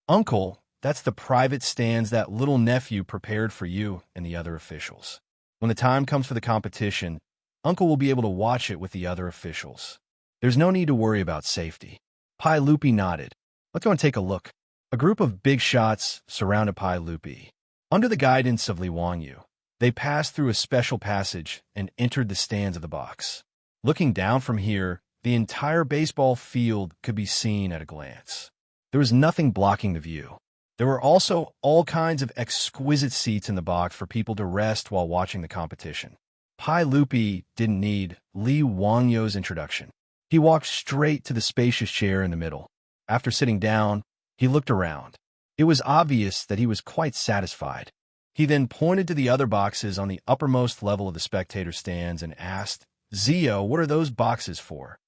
Uncle, that's the private stands that little nephew prepared for you and the other officials. When the time comes for the competition, Uncle will be able to watch it with the other officials. There's no need to worry about safety. Pai Lupi nodded. Let's go and take a look. A group of big shots surrounded Pai Lupi. Under the guidance of Li Wanyu, they passed through a special passage and entered the stands of the box. Looking down from here, the entire baseball field could be seen at a glance. There was nothing blocking the view. There were also all kinds of exquisite seats in the box for people to rest while watching the competition. Pai Lupi didn't need Li Wanyu's introduction. He walked straight to the spacious chair in the middle. After sitting down, he looked around. It was obvious that he was quite satisfied. He then pointed to the other boxes on the uppermost level of the spectator stands and asked, Zio, what are those boxes for?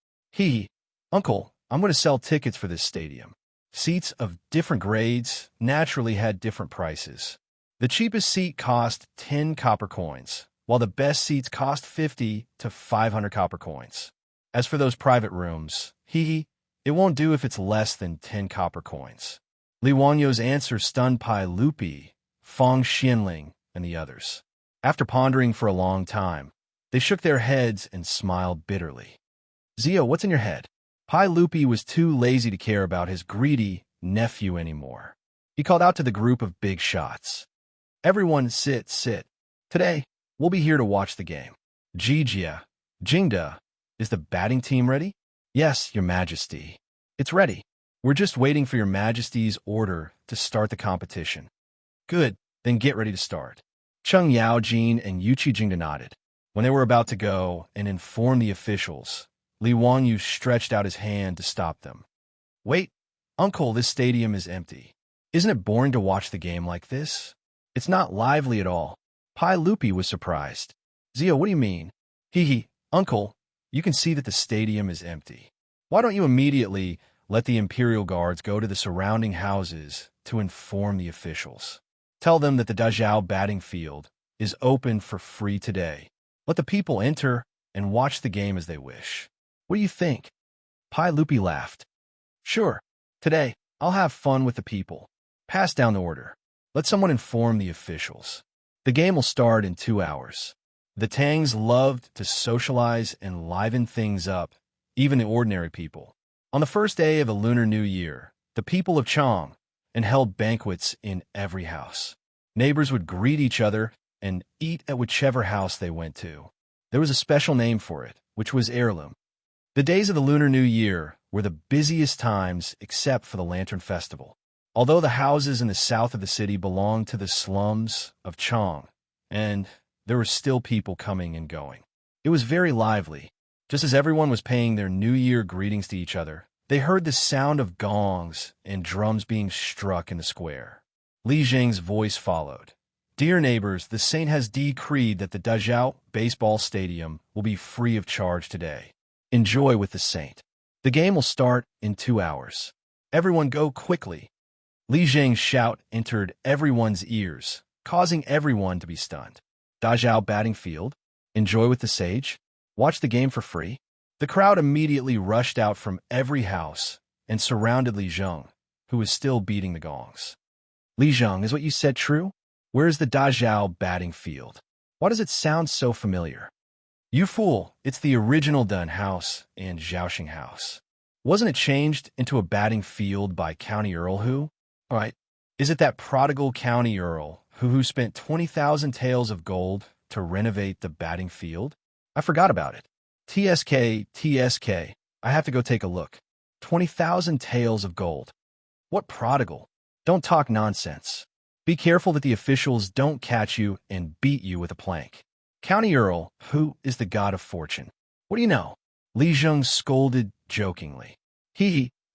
Uncle, I'm going to sell tickets for this stadium. Seats of different grades naturally had different prices. The cheapest seat cost 10 copper coins, while the best seats cost 50 to 500 copper coins. As for those private rooms, it won't do if it's less than 10 copper coins. Li Wanyu's answer stunned Pai Lupi, Feng Xianling, and the others. After pondering for a long time, they shook their heads and smiled bitterly. Zio, what's in your head? Pai Lupi was too lazy to care about his greedy nephew anymore. He called out to the group of big shots. Everyone sit. Today, we'll be here to watch the game. Jingda, is the batting team ready? Yes, Your Majesty. It's ready. We're just waiting for Your Majesty's order to start the competition. Good, then get ready to start. Cheng Yaojin and Yuqi Jingda nodded. When they were about to go and inform the officials, Li Wangyu stretched out his hand to stop them. Wait, Uncle, this stadium is empty. Isn't it boring to watch the game like this? It's not lively at all. Pai Lupi was surprised. Zio, what do you mean? Hee, Uncle, you can see that the stadium is empty. Why don't you immediately let the Imperial Guards go to the surrounding houses to inform the officials? Tell them that the Dazhao batting field is open for free today. Let the people enter and watch the game as they wish. What do you think? Pai Lupi laughed. Sure. Today, I'll have fun with the people. Pass down the order. Let someone inform the officials. The game will start in 2 hours. The Tangs loved to socialize and liven things up, even the ordinary people. On the first day of the Lunar New Year, the people of Chang and held banquets in every house. Neighbors would greet each other and eat at whichever house they went to. There was a special name for it, which was heirloom. The days of the Lunar New Year were the busiest times except for the Lantern Festival. Although the houses in the south of the city belonged to the slums of Chang, and there were still people coming and going. It was very lively. Just as everyone was paying their New Year greetings to each other, they heard the sound of gongs and drums being struck in the square. Li Zheng's voice followed. Dear neighbors, the saint has decreed that the Dazhao baseball stadium will be free of charge today. Enjoy with the saint. The game will start in 2 hours. Everyone go quickly. Li Zheng's shout entered everyone's ears, causing everyone to be stunned. Dazhao batting field? Enjoy with the sage? Watch the game for free? The crowd immediately rushed out from every house and surrounded Li Zheng, who was still beating the gongs. Li Zheng, is what you said true? Where is the Dazhao batting field? Why does it sound so familiar? You fool, it's the original Dun House and Zhaoxing House. Wasn't it changed into a batting field by County Earl who? All right, is it that prodigal County Earl who spent 20,000 taels of gold to renovate the batting field? I forgot about it. TSK, I have to go take a look. 20,000 taels of gold. What prodigal? Don't talk nonsense. Be careful that the officials don't catch you and beat you with a plank. County Earl, who is the god of fortune? What do you know? Li Zheng scolded jokingly.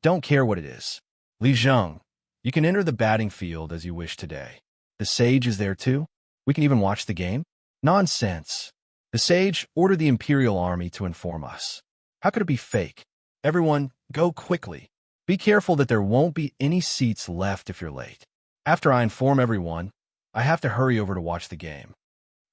Don't care what it is. Li Zheng, you can enter the batting field as you wish today. The sage is there too? We can even watch the game? Nonsense. The sage ordered the Imperial Army to inform us. How could it be fake? Everyone, go quickly. Be careful that there won't be any seats left if you're late. After I inform everyone, I have to hurry over to watch the game.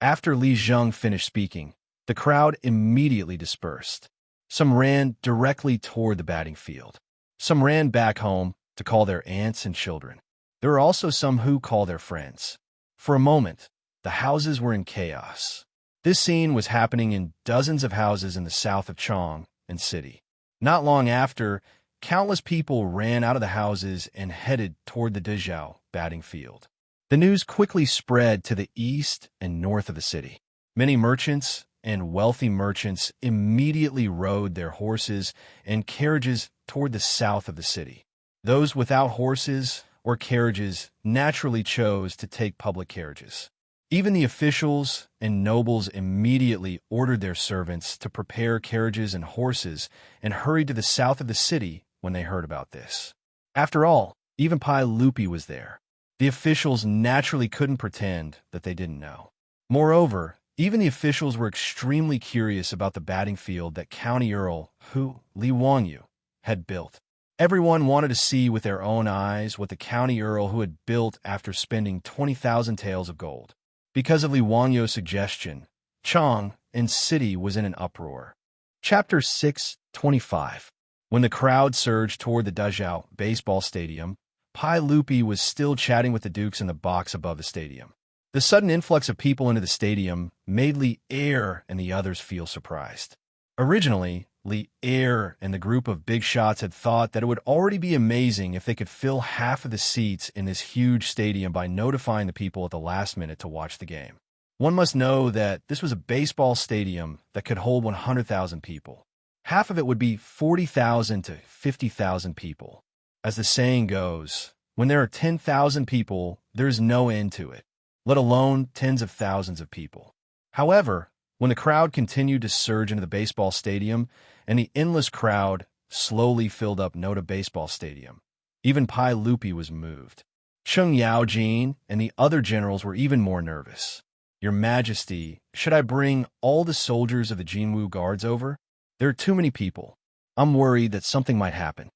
After Li Zheng finished speaking, the crowd immediately dispersed. Some ran directly toward the batting field. Some ran back home to call their aunts and children. There were also some who called their friends. For a moment, the houses were in chaos. This scene was happening in dozens of houses in the south of Chang and city. Not long after, countless people ran out of the houses and headed toward the Dazhao batting field. The news quickly spread to the east and north of the city. Many merchants and wealthy merchants immediately rode their horses and carriages toward the south of the city. Those without horses or carriages naturally chose to take public carriages. Even the officials and nobles immediately ordered their servants to prepare carriages and horses and hurried to the south of the city when they heard about this. After all, even Pai Lupi was there. The officials naturally couldn't pretend that they didn't know. Moreover, even the officials were extremely curious about the batting field that County Earl, Li Wangyu, had built. Everyone wanted to see with their own eyes what the County Earl who had built after spending 20,000 taels of gold. Because of Li Wangyu's suggestion, Chang and city was in an uproar. Chapter 6:25. When the crowd surged toward the Dazhao baseball stadium, Pai Lupi was still chatting with the dukes in the box above the stadium. The sudden influx of people into the stadium made Li Er and the others feel surprised. Originally, Li Er and the group of big shots had thought that it would already be amazing if they could fill half of the seats in this huge stadium by notifying the people at the last minute to watch the game. One must know that this was a baseball stadium that could hold 100,000 people. Half of it would be 40,000 to 50,000 people. As the saying goes, when there are 10,000 people, there is no end to it, let alone tens of thousands of people. However, when the crowd continued to surge into the baseball stadium and the endless crowd slowly filled up Nota Baseball Stadium, even Pai Lupi was moved. Cheng Yaojin and the other generals were even more nervous. Your Majesty, should I bring all the soldiers of the Jinwu Guards over? There are too many people. I'm worried that something might happen.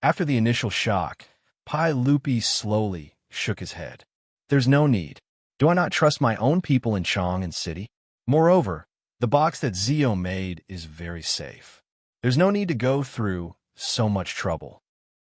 After the initial shock, Pai Lupi slowly shook his head. There's no need. Do I not trust my own people in Chang'an City? Moreover, the box that Zio made is very safe. There's no need to go through so much trouble.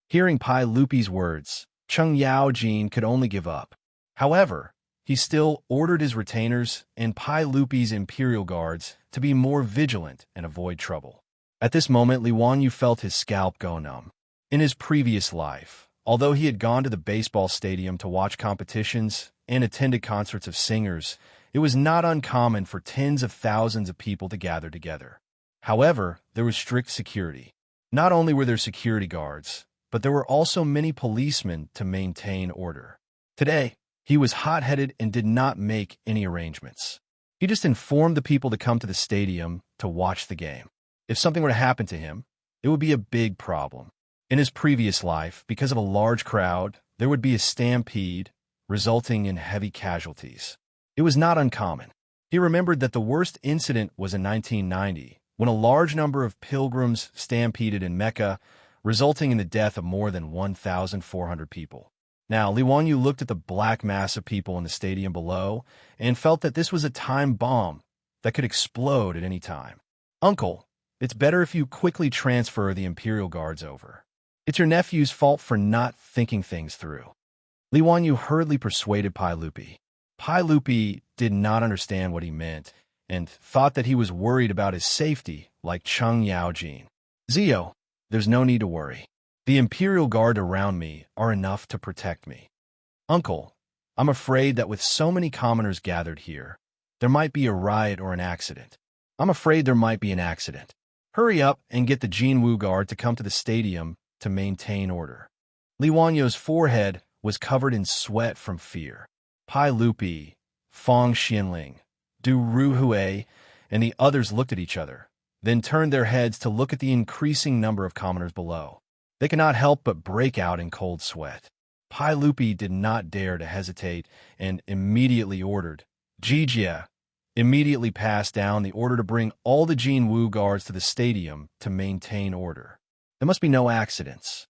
Hearing Pai Lupi's words, Cheng Yaojin could only give up. However, he still ordered his retainers and Pai Lupi's imperial guards to be more vigilant and avoid trouble. At this moment, Li Wanyu felt his scalp go numb. In his previous life, although he had gone to the baseball stadium to watch competitions and attended concerts of singers, it was not uncommon for tens of thousands of people to gather together. However, there was strict security. Not only were there security guards, but there were also many policemen to maintain order. Today, he was hot-headed and did not make any arrangements. He just informed the people to come to the stadium to watch the game. If something were to happen to him, it would be a big problem. In his previous life, because of a large crowd, there would be a stampede, resulting in heavy casualties. It was not uncommon. He remembered that the worst incident was in 1990, when a large number of pilgrims stampeded in Mecca, resulting in the death of more than 1,400 people. Now, Li Wanyu looked at the black mass of people in the stadium below and felt that this was a time bomb that could explode at any time. Uncle, it's better if you quickly transfer the Imperial Guards over. It's your nephew's fault for not thinking things through. Li Wanyu hurriedly persuaded Pai Lupi. Pai Lupi did not understand what he meant and thought that he was worried about his safety, like Cheng Yaojin. Zio, there's no need to worry. The Imperial Guard around me are enough to protect me. Uncle, I'm afraid that with so many commoners gathered here, there might be a riot or an accident. I'm afraid there might be an accident. Hurry up and get the Jinwu Guard to come to the stadium to maintain order. Li Wanyu's forehead was covered in sweat from fear. Pai Lupi, Fong Xianling, Du Ruhui, and the others looked at each other, then turned their heads to look at the increasing number of commoners below. They could not help but break out in cold sweat. Pai Lupi did not dare to hesitate and immediately ordered. Jijia immediately passed down the order to bring all the Jinwu Guards to the stadium to maintain order. There must be no accidents.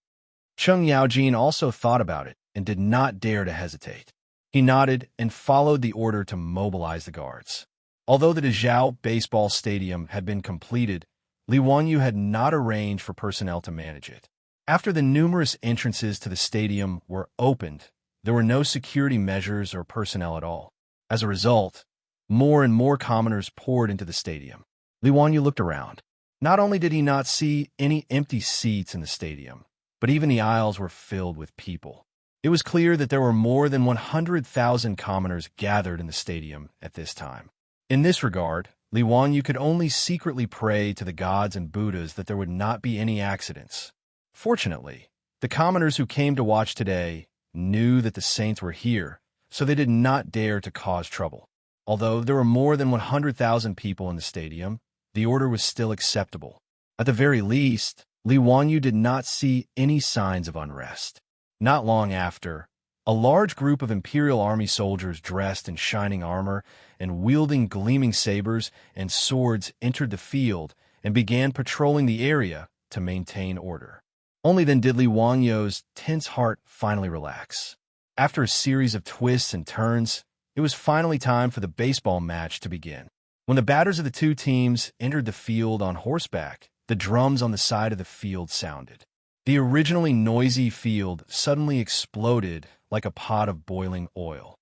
Cheng Yaojin also thought about it and did not dare to hesitate. He nodded and followed the order to mobilize the guards. Although the Dezhou baseball stadium had been completed, Li Wanyu had not arranged for personnel to manage it. After the numerous entrances to the stadium were opened, there were no security measures or personnel at all. As a result, more and more commoners poured into the stadium. Li Wanyu looked around. Not only did he not see any empty seats in the stadium, but even the aisles were filled with people. It was clear that there were more than 100,000 commoners gathered in the stadium at this time. In this regard, Li Wanyu could only secretly pray to the gods and Buddhas that there would not be any accidents. Fortunately, the commoners who came to watch today knew that the saints were here, so they did not dare to cause trouble. Although there were more than 100,000 people in the stadium, the order was still acceptable. At the very least, Li Wanyu did not see any signs of unrest. Not long after, a large group of Imperial Army soldiers dressed in shining armor and wielding gleaming sabers and swords entered the field and began patrolling the area to maintain order. Only then did Li Wanyu's tense heart finally relax. After a series of twists and turns, it was finally time for the baseball match to begin. When the batters of the two teams entered the field on horseback, the drums on the side of the field sounded. The originally noisy field suddenly exploded like a pot of boiling oil.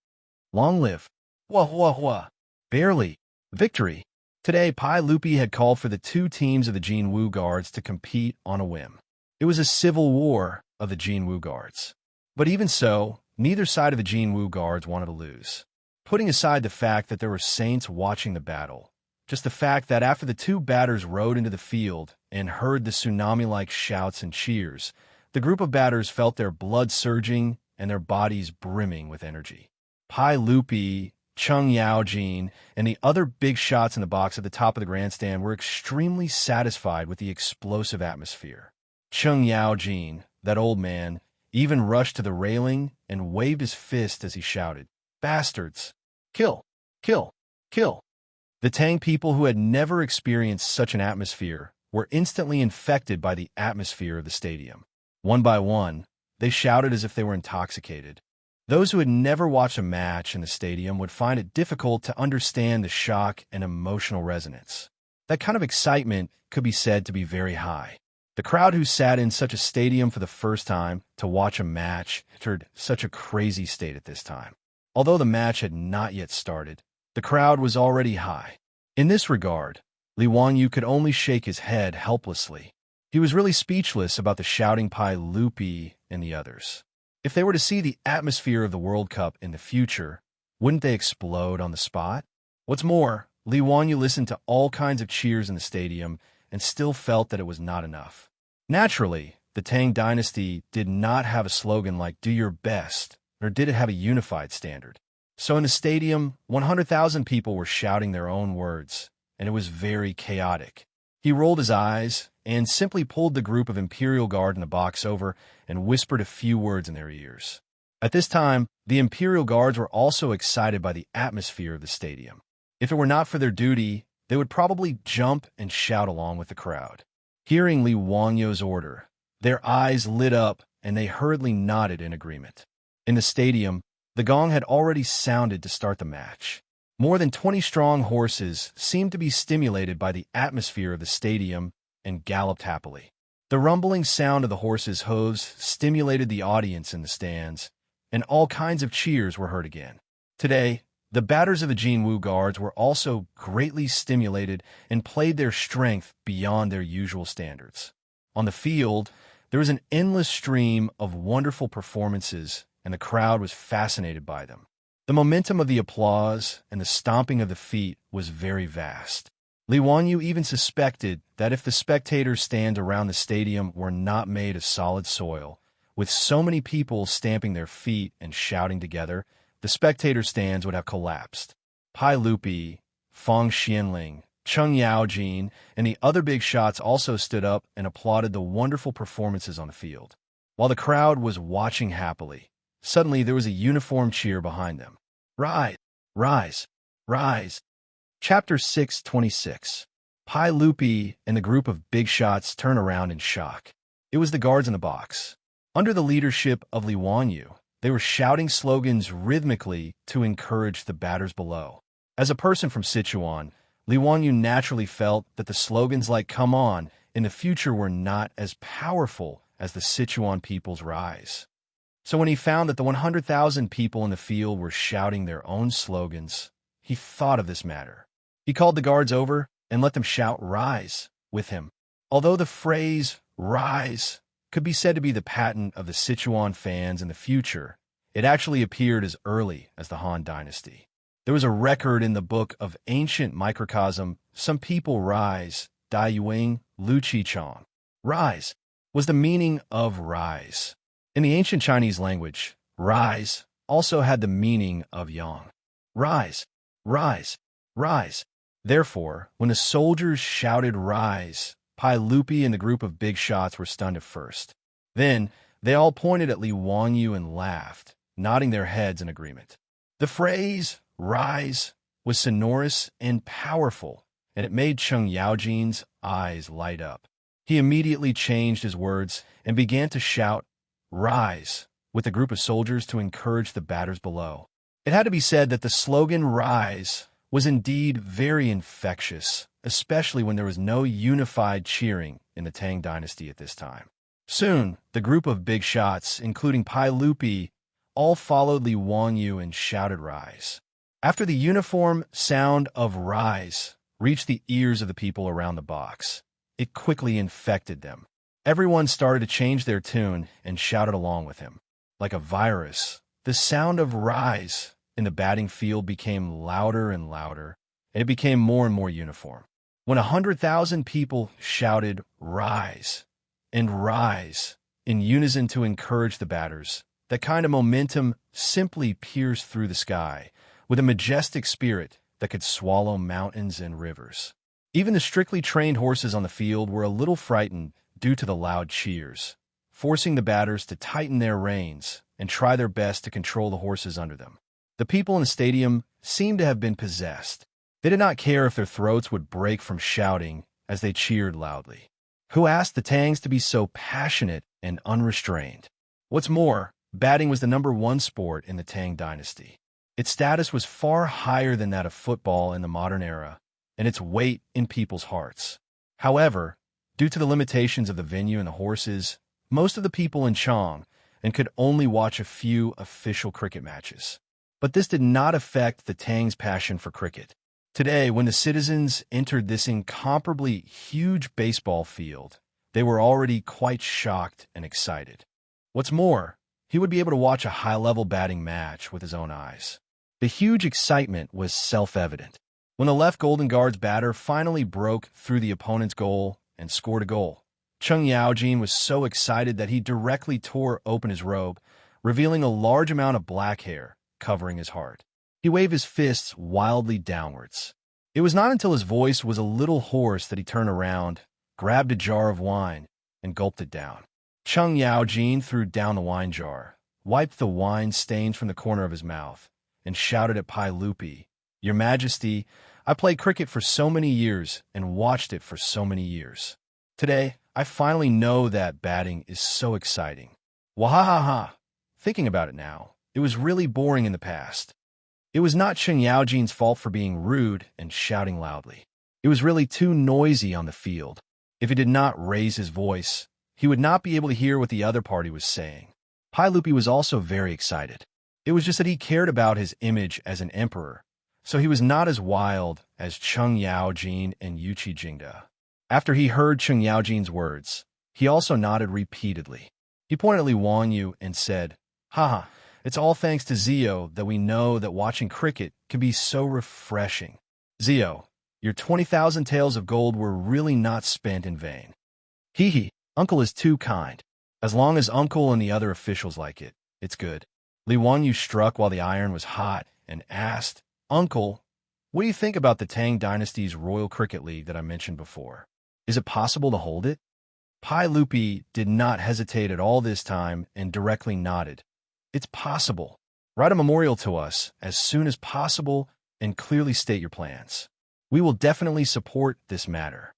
Long live! Wah wah wah! Barely! Victory! Today, Pai Lupi had called for the two teams of the Jinwu Guards to compete on a whim. It was a civil war of the Jinwu Guards. But even so, neither side of the Jinwu Guards wanted to lose. Putting aside the fact that there were saints watching the battle, Just the fact that after the two batters rode into the field and heard the tsunami-like shouts and cheers, the group of batters felt their blood surging and their bodies brimming with energy. Pai Lupi, Chung Yaojin, and the other big shots in the box at the top of the grandstand were extremely satisfied with the explosive atmosphere. Chung Yaojin, that old man, even rushed to the railing and waved his fist as he shouted, "Bastards! Kill! Kill! Kill!" The Tang people, who had never experienced such an atmosphere, were instantly infected by the atmosphere of the stadium. One by one, they shouted as if they were intoxicated. Those who had never watched a match in the stadium would find it difficult to understand the shock and emotional resonance. That kind of excitement could be said to be very high. The crowd who sat in such a stadium for the first time to watch a match entered such a crazy state at this time. Although the match had not yet started, the crowd was already high. In this regard, Li Wanyu could only shake his head helplessly. He was really speechless about the shouting Pai Lupi and the others. If they were to see the atmosphere of the World Cup in the future, wouldn't they explode on the spot? What's more, Li Wanyu listened to all kinds of cheers in the stadium and still felt that it was not enough. Naturally, the Tang dynasty did not have a slogan like "Do your best," nor did it have a unified standard. So in the stadium, 100,000 people were shouting their own words, and it was very chaotic. He rolled his eyes and simply pulled the group of Imperial Guard in the box over and whispered a few words in their ears. At this time, the Imperial Guards were also excited by the atmosphere of the stadium. If it were not for their duty, they would probably jump and shout along with the crowd. Hearing Li Wanyu's order, their eyes lit up and they hurriedly nodded in agreement. In the stadium, the gong had already sounded to start the match. More than 20 strong horses seemed to be stimulated by the atmosphere of the stadium and galloped happily. The rumbling sound of the horses' hooves stimulated the audience in the stands, and all kinds of cheers were heard again. Today, the batters of the Jinwu Guards were also greatly stimulated and played their strength beyond their usual standards. On the field, there was an endless stream of wonderful performances, and the crowd was fascinated by them. The momentum of the applause and the stomping of the feet was very vast. Li Wanyu even suspected that if the spectators' stands around the stadium were not made of solid soil, with so many people stamping their feet and shouting together, the spectator stands would have collapsed. Pai Lupi, Fang Xianling, Chung Yaojin, and the other big shots also stood up and applauded the wonderful performances on the field. While the crowd was watching happily, suddenly there was a uniform cheer behind them. "Rise! Rise! Rise!" Chapter 626. Pai Lupi and the group of big shots turn around in shock. It was the guards in the box. Under the leadership of Li Wanyu, they were shouting slogans rhythmically to encourage the batters below. As a person from Sichuan, Li Wanyu naturally felt that the slogans like "Come on" in the future were not as powerful as the Sichuan people's rise. So when he found that the 100,000 people in the field were shouting their own slogans, he thought of this matter. He called the guards over and let them shout "Rise" with him. Although the phrase "Rise" could be said to be the patent of the Sichuan fans in the future, it actually appeared as early as the Han Dynasty. There was a record in the book of ancient microcosm, "Some people rise," Dai Yuing, Lu Chichong. Rise was the meaning of rise. In the ancient Chinese language, rise also had the meaning of yang. Rise, rise, rise. Therefore, when the soldiers shouted "Rise," Pai Lupi and the group of big shots were stunned at first. Then, they all pointed at Li Wanyu and laughed, nodding their heads in agreement. The phrase "Rise" was sonorous and powerful, and it made Chung Yaojin's eyes light up. He immediately changed his words and began to shout "Rise" with a group of soldiers to encourage the batters below. It had to be said that the slogan "Rise" was indeed very infectious, especially when there was no unified cheering in the Tang dynasty at this time. Soon, the group of big shots, including Pai Lupi, all followed Li Wanyu and shouted "Rise." After the uniform sound of "Rise" reached the ears of the people around the box, it quickly infected them. Everyone started to change their tune and shouted along with him. Like a virus, the sound of "Rise" in the batting field became louder and louder, and it became more and more uniform. When 100,000 people shouted, "Rise!" and "Rise!" in unison to encourage the batters, that kind of momentum simply pierced through the sky with a majestic spirit that could swallow mountains and rivers. Even the strictly trained horses on the field were a little frightened due to the loud cheers, forcing the batters to tighten their reins and try their best to control the horses under them. The people in the stadium seemed to have been possessed. They did not care if their throats would break from shouting as they cheered loudly. Who asked the Tangs to be so passionate and unrestrained? What's more, batting was the #1 sport in the Tang dynasty. Its status was far higher than that of football in the modern era, and its weight in people's hearts. However, due to the limitations of the venue and the horses, most of the people in Chang and could only watch a few official cricket matches. But this did not affect the Tang's passion for cricket. Today, when the citizens entered this incomparably huge baseball field, they were already quite shocked and excited. What's more, he would be able to watch a high-level batting match with his own eyes. The huge excitement was self-evident. When the left Golden Guard's batter finally broke through the opponent's goal and scored a goal, Chung Yaojin was so excited that he directly tore open his robe, revealing a large amount of black hair covering his heart. He waved his fists wildly downwards. It was not until his voice was a little hoarse that he turned around, grabbed a jar of wine, and gulped it down. Chung Yaojin threw down the wine jar, wiped the wine stains from the corner of his mouth, and shouted at Pai Lupi, "Your Majesty, I played cricket for so many years and watched it for so many years. Today, I finally know that batting is so exciting. Wahahaha! Thinking about it now, it was really boring in the past." It was not Chung Yaojin's fault for being rude and shouting loudly. It was really too noisy on the field. If he did not raise his voice, he would not be able to hear what the other party was saying. Pai Lupi was also very excited. It was just that he cared about his image as an emperor, so he was not as wild as Chung Yaojin and Yuchi Jingda. After he heard Chung Yaojin's words, he also nodded repeatedly. He pointed at Li Wanyu and said, "Haha, it's all thanks to Zio that we know that watching cricket can be so refreshing. Zio, your 20,000 taels of gold were really not spent in vain." "Hee hee, Uncle is too kind. As long as Uncle and the other officials like it, it's good." Li Wanyu struck while the iron was hot and asked, "Uncle, what do you think about the Tang Dynasty's Royal Cricket League that I mentioned before? Is it possible to hold it?" Pai Lupi did not hesitate at all this time and directly nodded. "It's possible. Write a memorial to us as soon as possible and clearly state your plans. We will definitely support this matter."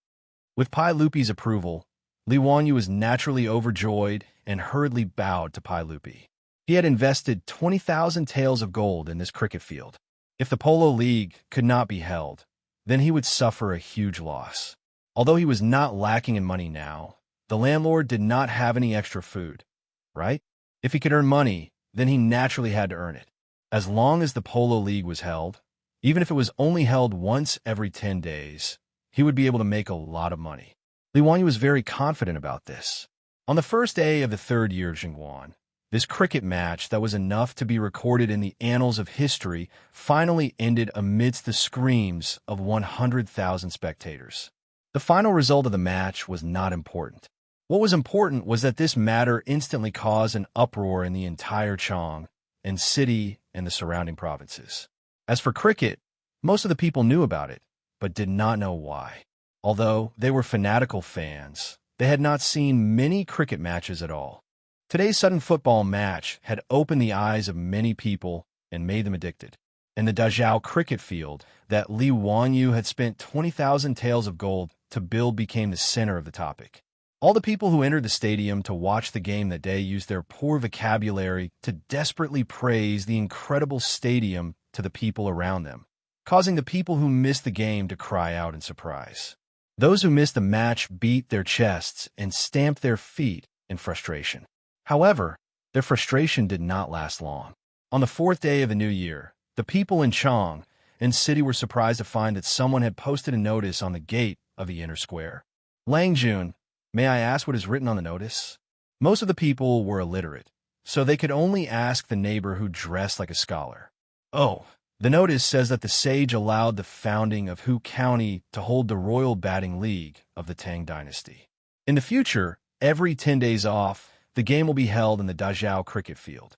With Pai Lupi's approval, Li Wanyu was naturally overjoyed and hurriedly bowed to Pai Lupi. He had invested 20,000 taels of gold in this cricket field. If the Polo League could not be held, then he would suffer a huge loss. Although he was not lacking in money now, the landlord did not have any extra food, right? If he could earn money, then he naturally had to earn it. As long as the Polo League was held, even if it was only held once every 10 days, he would be able to make a lot of money. Li Wanyu was very confident about this. On the first day of the third year of Jingguan, this cricket match that was enough to be recorded in the annals of history finally ended amidst the screams of 100,000 spectators. The final result of the match was not important. What was important was that this matter instantly caused an uproar in the entire Chang and city and the surrounding provinces. As for cricket, most of the people knew about it, but did not know why. Although they were fanatical fans, they had not seen many cricket matches at all. Today's sudden football match had opened the eyes of many people and made them addicted. And the Dazhao cricket field that Li Wanyu had spent 20,000 taels of gold to build became the center of the topic. All the people who entered the stadium to watch the game that day used their poor vocabulary to desperately praise the incredible stadium to the people around them, causing the people who missed the game to cry out in surprise. Those who missed the match beat their chests and stamped their feet in frustration. However, their frustration did not last long. On the fourth day of the new year, the people in Chang and city were surprised to find that someone had posted a notice on the gate of the inner square. "Lang Jun, may I ask what is written on the notice?" Most of the people were illiterate, so they could only ask the neighbor who dressed like a scholar. "Oh, The notice says that the sage allowed the founding of Hu County to hold the Royal Batting League of the Tang Dynasty. In the future, every 10 days off, the game will be held in the Dazhao cricket field.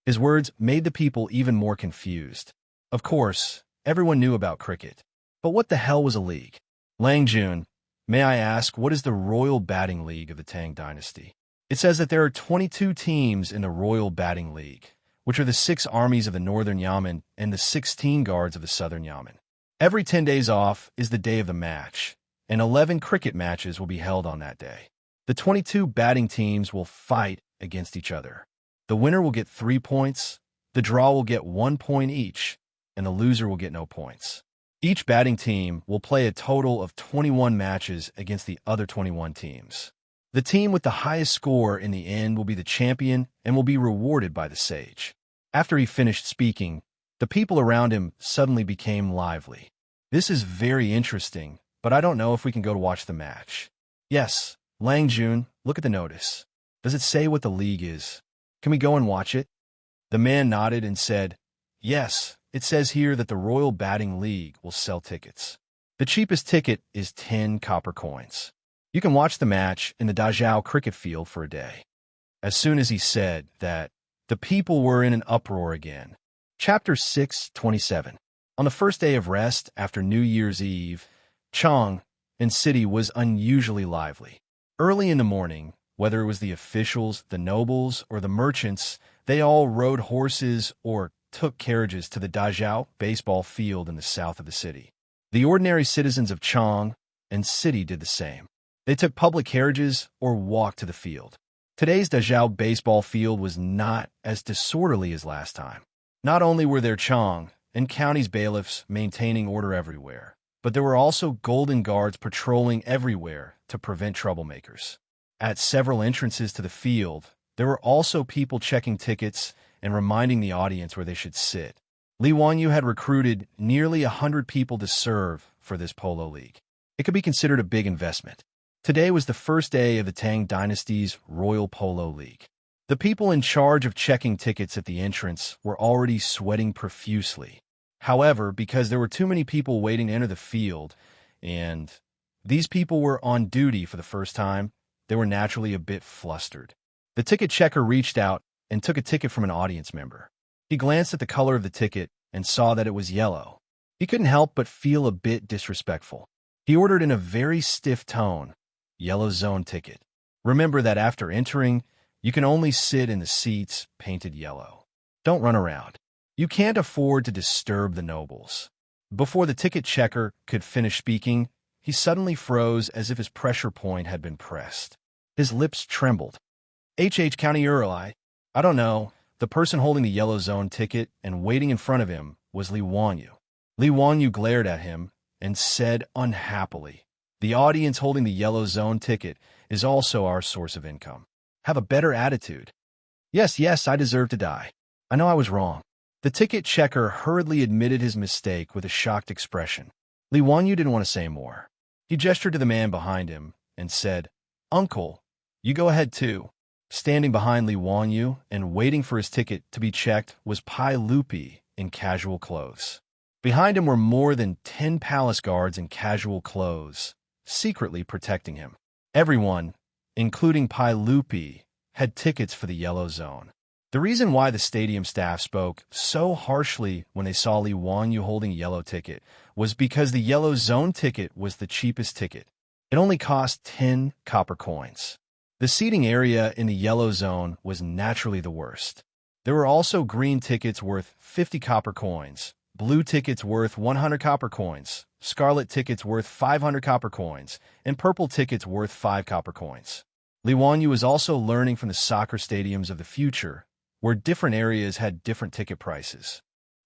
His words made the people even more confused. Of course, everyone knew about cricket. But what the hell was a league? Lang Jun, may I ask, what is the Royal Batting League of the Tang Dynasty? It says that there are 22 teams in the Royal Batting League, which are the 6 armies of the Northern Yamen and the 16 guards of the Southern Yamen. Every 10 days off is the day of the match, and 11 cricket matches will be held on that day. The 22 batting teams will fight against each other. The winner will get 3 points, the draw will get 1 point each, and the loser will get no points. Each batting team will play a total of 21 matches against the other 21 teams. The team with the highest score in the end will be the champion and will be rewarded by the sage. After he finished speaking, the people around him suddenly became lively. This is very interesting, but I don't know if we can go to watch the match. Yes, Lang Jun, look at the notice. Does it say what the league is? Can we go and watch it? The man nodded and said, yes, it says here that the Royal Batting League will sell tickets. The cheapest ticket is 10 copper coins. You can watch the match in the Dazhao cricket field for a day. As soon as he said that, the people were in an uproar again. Chapter 6:27. On the first day of rest after New Year's Eve, Chang and city was unusually lively. Early in the morning, whether it was the officials, the nobles, or the merchants, they all rode horses or took carriages to the Dazhao baseball field in the south of the city. The ordinary citizens of Chang and city did the same. They took public carriages or walked to the field. Today's Dazhao baseball field was not as disorderly as last time. Not only were there Chang and county's bailiffs maintaining order everywhere, but there were also golden guards patrolling everywhere to prevent troublemakers. At several entrances to the field, there were also people checking tickets and reminding the audience where they should sit. Li Wanyu had recruited nearly 100 people to serve for this polo league. It could be considered a big investment. Today was the first day of the Tang Dynasty's Royal Polo League. The people in charge of checking tickets at the entrance were already sweating profusely. However, because there were too many people waiting to enter the field, and these people were on duty for the first time, they were naturally a bit flustered. The ticket checker reached out and took a ticket from an audience member. He glanced at the color of the ticket and saw that it was yellow. He couldn't help but feel a bit disrespectful. He ordered in a very stiff tone, "Yellow zone ticket. Remember that after entering, you can only sit in the seats painted yellow. Don't run around. You can't afford to disturb the nobles." Before the ticket checker could finish speaking, he suddenly froze as if his pressure point had been pressed. His lips trembled. County Earl, I don't know. The person holding the yellow zone ticket and waiting in front of him was Li Wanyu. Li Wanyu glared at him and said unhappily, "The audience holding the yellow zone ticket is also our source of income. Have a better attitude." Yes, I deserve to die. I know I was wrong." The ticket checker hurriedly admitted his mistake with a shocked expression. Li Wanyu didn't want to say more. He gestured to the man behind him and said, "Uncle, you go ahead too." Standing behind Li Wanyu and waiting for his ticket to be checked was Pai Lupi in casual clothes. Behind him were more than 10 palace guards in casual clothes, secretly protecting him. Everyone, including Pai Lupi, had tickets for the yellow zone. The reason why the stadium staff spoke so harshly when they saw Li Wanyu holding a yellow ticket was because the yellow zone ticket was the cheapest ticket. It only cost 10 copper coins. The seating area in the yellow zone was naturally the worst. There were also green tickets worth 50 copper coins, blue tickets worth 100 copper coins, scarlet tickets worth 500 copper coins, and purple tickets worth 5 copper coins. Li Wanyu was also learning from the soccer stadiums of the future, where different areas had different ticket prices.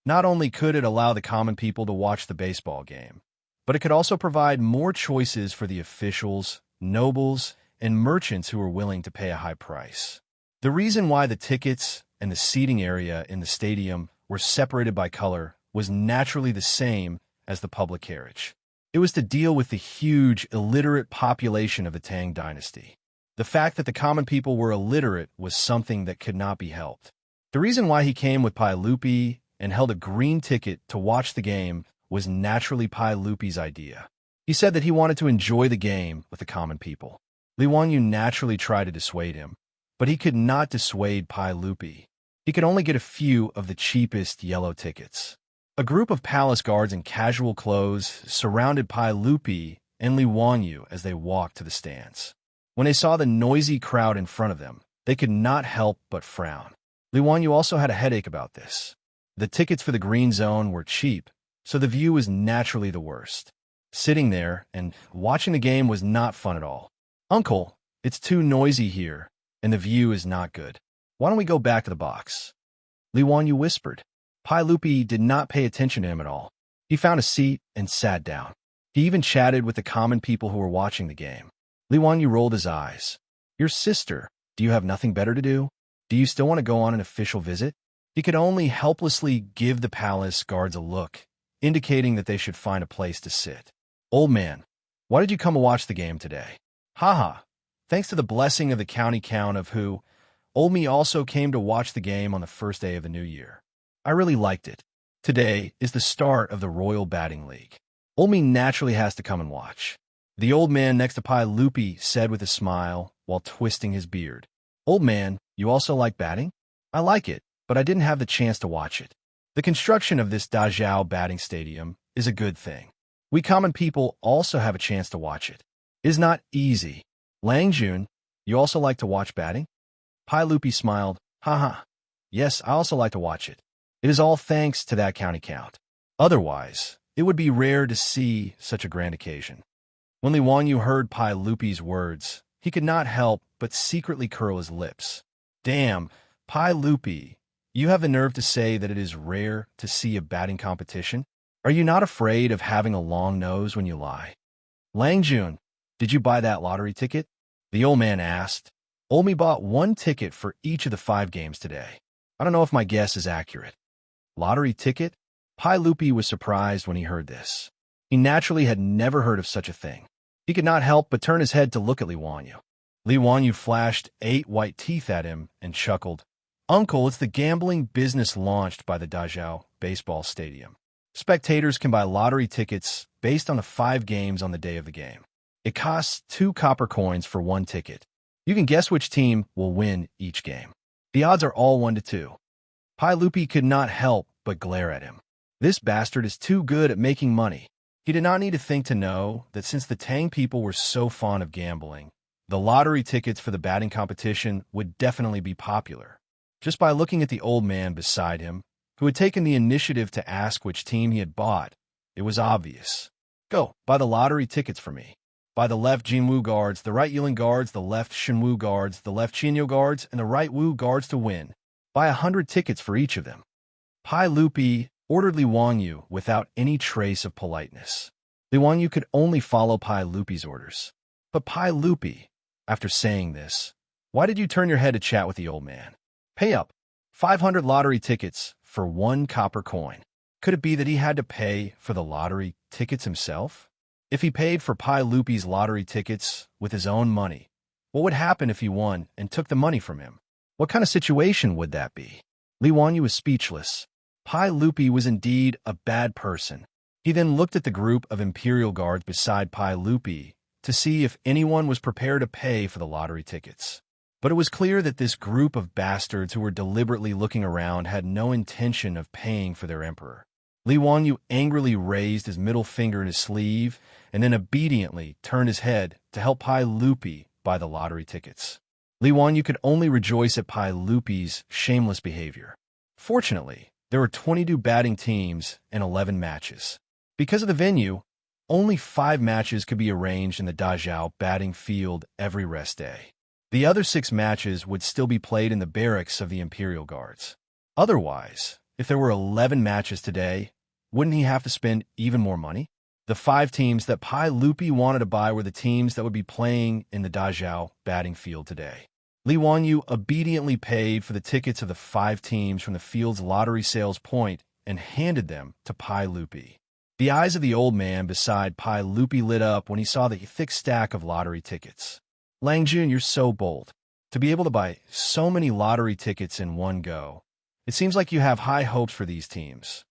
Not only could it allow the common people to watch the baseball game, but it could also provide more choices for the officials, nobles, and merchants who were willing to pay a high price. The reason why the tickets and the seating area in the stadium were separated by color was naturally the same as the public carriage. It was to deal with the huge illiterate population of the Tang dynasty. The fact that the common people were illiterate was something that could not be helped. The reason why he came with Pai Lupi and held a green ticket to watch the game was naturally Pai Lupi's idea. He said that he wanted to enjoy the game with the common people. Li Wanyu naturally tried to dissuade him, but he could not dissuade Pai Lupi. He could only get a few of the cheapest yellow tickets. A group of palace guards in casual clothes surrounded Pai Lupi and Li Wanyu as they walked to the stands. When they saw the noisy crowd in front of them, they could not help but frown. Li Wanyu also had a headache about this. The tickets for the green zone were cheap, so the view was naturally the worst. Sitting there and watching the game was not fun at all. "Uncle, it's too noisy here, and the view is not good. Why don't we go back to the box?" Li Wanyu whispered. Pai Lupi did not pay attention to him at all. He found a seat and sat down. He even chatted with the common people who were watching the game. Li Wanyu rolled his eyes. "Your sister, do you have nothing better to do? Do you still want to go on an official visit?" He could only helplessly give the palace guards a look, indicating that they should find a place to sit. "Old man, why did you come to watch the game today?" "Haha, thanks to the blessing of the county count of who, Old me also came to watch the game on the first day of the new year. I really liked it. Today is the start of the Royal Batting League. Old me naturally has to come and watch." The old man next to Pai Lupi said with a smile while twisting his beard. "Old man, you also like batting?" "I like it, but I didn't have the chance to watch it. The construction of this Dazhao batting stadium is a good thing. We common people also have a chance to watch it. It is not easy. Lang Jun, you also like to watch batting?" Pai Lupi smiled. "Haha. Yes, I also like to watch it. It is all thanks to that county count. Otherwise, it would be rare to see such a grand occasion." When Li Wanyu heard Pai Lupi's words, he could not help but secretly curl his lips. "Damn, Pai Lupi, you have the nerve to say that it is rare to see a batting competition? Are you not afraid of having a long nose when you lie?" "Lang Jun, did you buy that lottery ticket?" the old man asked. "Old me bought one ticket for each of the 5 games today. I don't know if my guess is accurate." "Lottery ticket?" Pai Lupi was surprised when he heard this. He naturally had never heard of such a thing. He could not help but turn his head to look at Li Wanyu. Li Wanyu flashed 8 white teeth at him and chuckled. "Uncle, it's the gambling business launched by the Dazhao baseball stadium. Spectators can buy lottery tickets based on the 5 games on the day of the game. It costs 2 copper coins for 1 ticket. You can guess which team will win each game. The odds are all 1 to 2. Pai Lupi could not help but glare at him. This bastard is too good at making money. He did not need to think to know that since the Tang people were so fond of gambling, the lottery tickets for the batting competition would definitely be popular. Just by looking at the old man beside him, who had taken the initiative to ask which team he had bought, it was obvious. "Go, buy the lottery tickets for me. By the left Jinwu guards, the right Yulin guards, the left Shinwu guards, the left Qinyo guards, and the right Wu guards to win. Buy 100 tickets for each of them." Pai Lupi ordered Li Wanyu without any trace of politeness. Li Wanyu could only follow Pai Lupi's orders. "But Pai Lupi, after saying this, why did you turn your head to chat with the old man? Pay up. 500 lottery tickets for 1 copper coin. Could it be that he had to pay for the lottery tickets himself? If he paid for Pai Lupi's lottery tickets with his own money, what would happen if he won and took the money from him? What kind of situation would that be?" Li Wanyu was speechless. Pai Lupi was indeed a bad person. He then looked at the group of Imperial Guards beside Pai Lupi to see if anyone was prepared to pay for the lottery tickets. But it was clear that this group of bastards who were deliberately looking around had no intention of paying for their emperor. Li Wanyu angrily raised his middle finger in his sleeve and then obediently turned his head to help Pai Lupi buy the lottery tickets. Li Wanyu could only rejoice at Pai Lupi's shameless behavior. Fortunately, there were 22 batting teams and 11 matches. Because of the venue, only 5 matches could be arranged in the Dazhao batting field every rest day. The other 6 matches would still be played in the barracks of the Imperial Guards. Otherwise, if there were 11 matches today, wouldn't he have to spend even more money? The 5 teams that Pai Lupi wanted to buy were the teams that would be playing in the Dazhao batting field today. Li Wanyu obediently paid for the tickets of the 5 teams from the field's lottery sales point and handed them to Pai Lupi. The eyes of the old man beside Pai Lupi lit up when he saw the thick stack of lottery tickets. "Lang Jun, you're so bold. To be able to buy so many lottery tickets in one go. It seems like you have high hopes for these teams.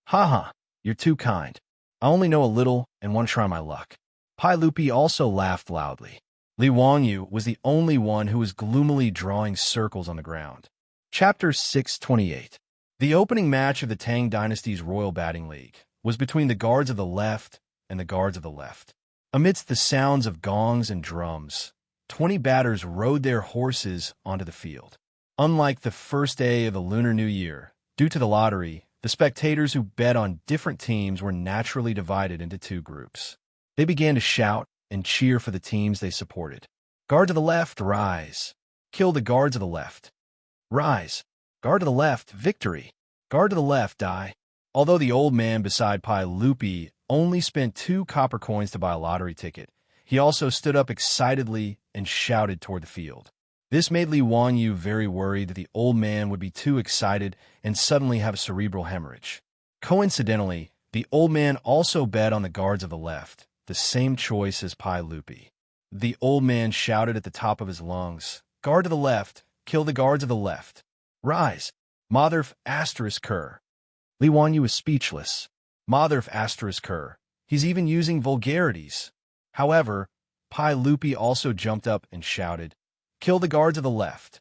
Haha, you're too kind. I only know a little and want to try my luck. Pai Lupi also laughed loudly. Li Wangyu was the only one who was gloomily drawing circles on the ground. Chapter 628. The opening match of the Tang Dynasty's Royal Batting League was between the guards of the left and the guards of the left. Amidst the sounds of gongs and drums, 20 batters rode their horses onto the field. Unlike the first day of the Lunar New Year, due to the lottery, the spectators who bet on different teams were naturally divided into two groups. They began to shout and cheer for the teams they supported. Guard to the left, rise. Kill the guards of the left. Rise. Guard to the left, victory. Guard to the left, die. Although the old man beside Pai Lupi only spent 2 copper coins to buy a lottery ticket, he also stood up excitedly and shouted toward the field. This made Li Wangyu very worried that the old man would be too excited and suddenly have a cerebral hemorrhage. Coincidentally, the old man also bet on the guards of the left, the same choice as Pai Lupi. The old man shouted at the top of his lungs, "Guard to the left, kill the guards of the left. Rise, Motherf asterisk Kerr." Li Wangyu was speechless. Motherf asterisk Kerr. He's even using vulgarities. However, Pai Lupi also jumped up and shouted, "Kill the guards of the left."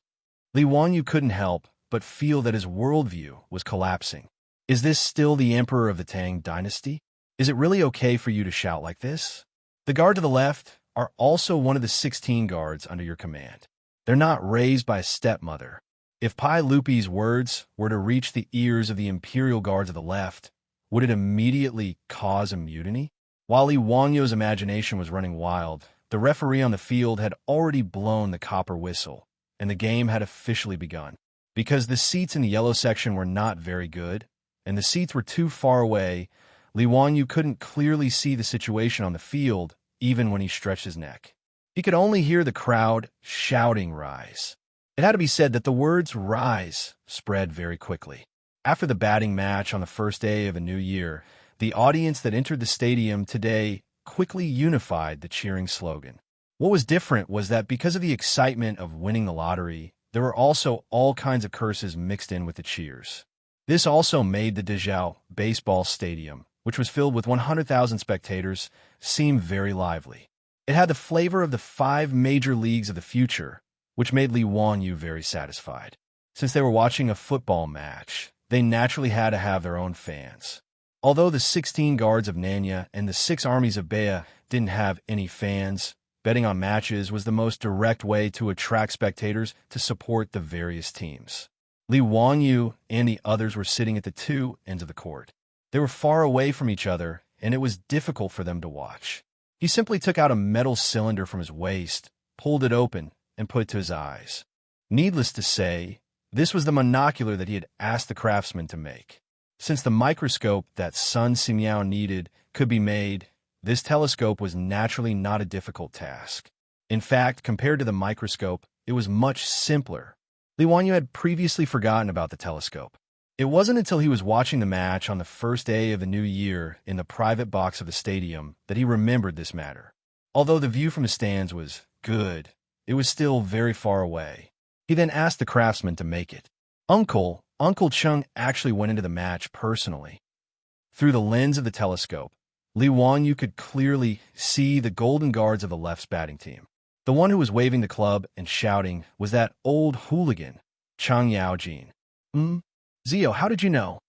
Li Wangyu couldn't help but feel that his worldview was collapsing. Is this still the emperor of the Tang dynasty? Is it really okay for you to shout like this? The guard to the left are also one of the 16 guards under your command. They're not raised by a stepmother. If Pai Lupi's words were to reach the ears of the imperial guards of the left, would it immediately cause a mutiny? While Li Wangyu's imagination was running wild, the referee on the field had already blown the copper whistle, and the game had officially begun. Because the seats in the yellow section were not very good, and the seats were too far away, Li Wangyu couldn't clearly see the situation on the field, even when he stretched his neck. He could only hear the crowd shouting "Rise." It had to be said that the words "Rise" spread very quickly. After the batting match on the first day of a new year, the audience that entered the stadium today quickly unified the cheering slogan. What was different was that because of the excitement of winning the lottery, there were also all kinds of curses mixed in with the cheers. This also made the Dezhou baseball stadium, which was filled with 100,000 spectators, seem very lively. It had the flavor of the 5 major leagues of the future, which made Li Wangyu very satisfied. Since they were watching a football match, they naturally had to have their own fans. Although the 16 guards of Nanya and the 6 armies of Bea didn't have any fans, betting on matches was the most direct way to attract spectators to support the various teams. Li Wangyu and the others were sitting at the 2 ends of the court. They were far away from each other, and it was difficult for them to watch. He simply took out a metal cylinder from his waist, pulled it open, and put it to his eyes. Needless to say, this was the monocular that he had asked the craftsman to make. Since the microscope that Sun Simiao needed could be made, this telescope was naturally not a difficult task. In fact, compared to the microscope, it was much simpler. Li Wangyu had previously forgotten about the telescope. It wasn't until he was watching the match on the first day of the new year in the private box of the stadium that he remembered this matter. Although the view from the stands was good, it was still very far away. He then asked the craftsman to make it. Uncle Chung actually went into the match personally. Through the lens of the telescope, Li Wangyu could clearly see the golden guards of the left's batting team. The one who was waving the club and shouting was that old hooligan, Chang Yaojin. Zio, how did you know?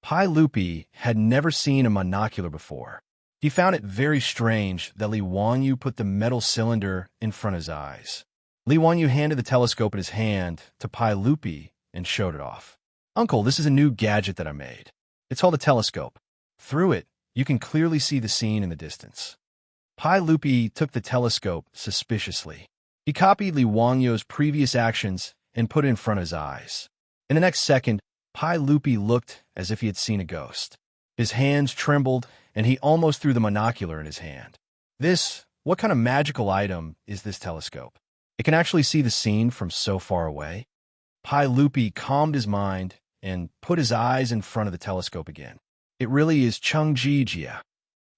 Pai Lupi had never seen a monocular before. He found it very strange that Li Wangyu put the metal cylinder in front of his eyes. Li Wangyu handed the telescope in his hand to Pai Lupi and showed it off. Uncle, this is a new gadget that I made. It's called a telescope. Through it, you can clearly see the scene in the distance. Pai Lupi took the telescope suspiciously. He copied Li Wangyu's previous actions and put it in front of his eyes. In the next second, Pai Lupi looked as if he had seen a ghost. His hands trembled, and he almost threw the monocular in his hand. What kind of magical item is this telescope? It can actually see the scene from so far away. Pai Lupi calmed his mind and put his eyes in front of the telescope again. It really is Chengji Jia.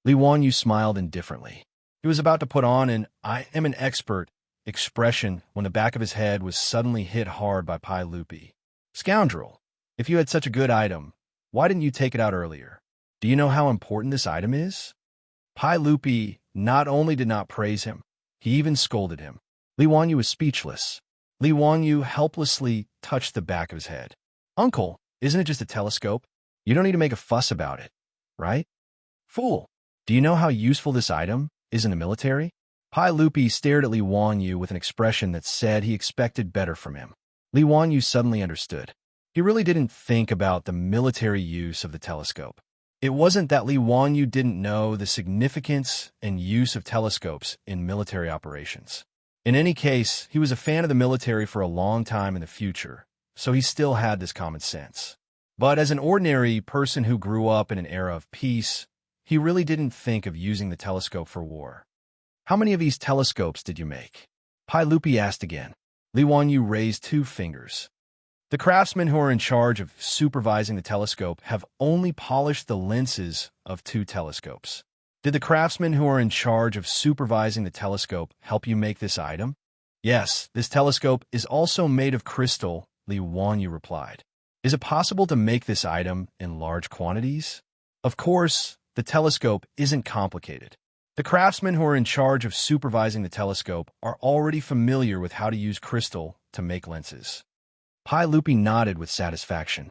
Li Wangyu smiled indifferently. He was about to put on an "I am an expert" expression when the back of his head was suddenly hit hard by Pai Lupi. Scoundrel! If you had such a good item, why didn't you take it out earlier? Do you know how important this item is? Pai Lupi not only did not praise him, he even scolded him. Li Wanyu was speechless. Li Wanyu helplessly touched the back of his head. Uncle, isn't it just a telescope? You don't need to make a fuss about it, right? Fool, do you know how useful this item is in the military? Pai Lupi stared at Li Wanyu with an expression that said he expected better from him. Li Wanyu suddenly understood. He really didn't think about the military use of the telescope. It wasn't that Li Wanyu didn't know the significance and use of telescopes in military operations. In any case, he was a fan of the military for a long time in the future, so he still had this common sense. But as an ordinary person who grew up in an era of peace, he really didn't think of using the telescope for war. How many of these telescopes did you make? Pai Lupi asked again. Li Wanyu raised 2 fingers. The craftsmen who are in charge of supervising the telescope have only polished the lenses of 2 telescopes. Did the craftsmen who are in charge of supervising the telescope help you make this item? Yes, this telescope is also made of crystal, Li Wanyu replied. Is it possible to make this item in large quantities? Of course, the telescope isn't complicated. The craftsmen who are in charge of supervising the telescope are already familiar with how to use crystal to make lenses. Pai Lupi nodded with satisfaction.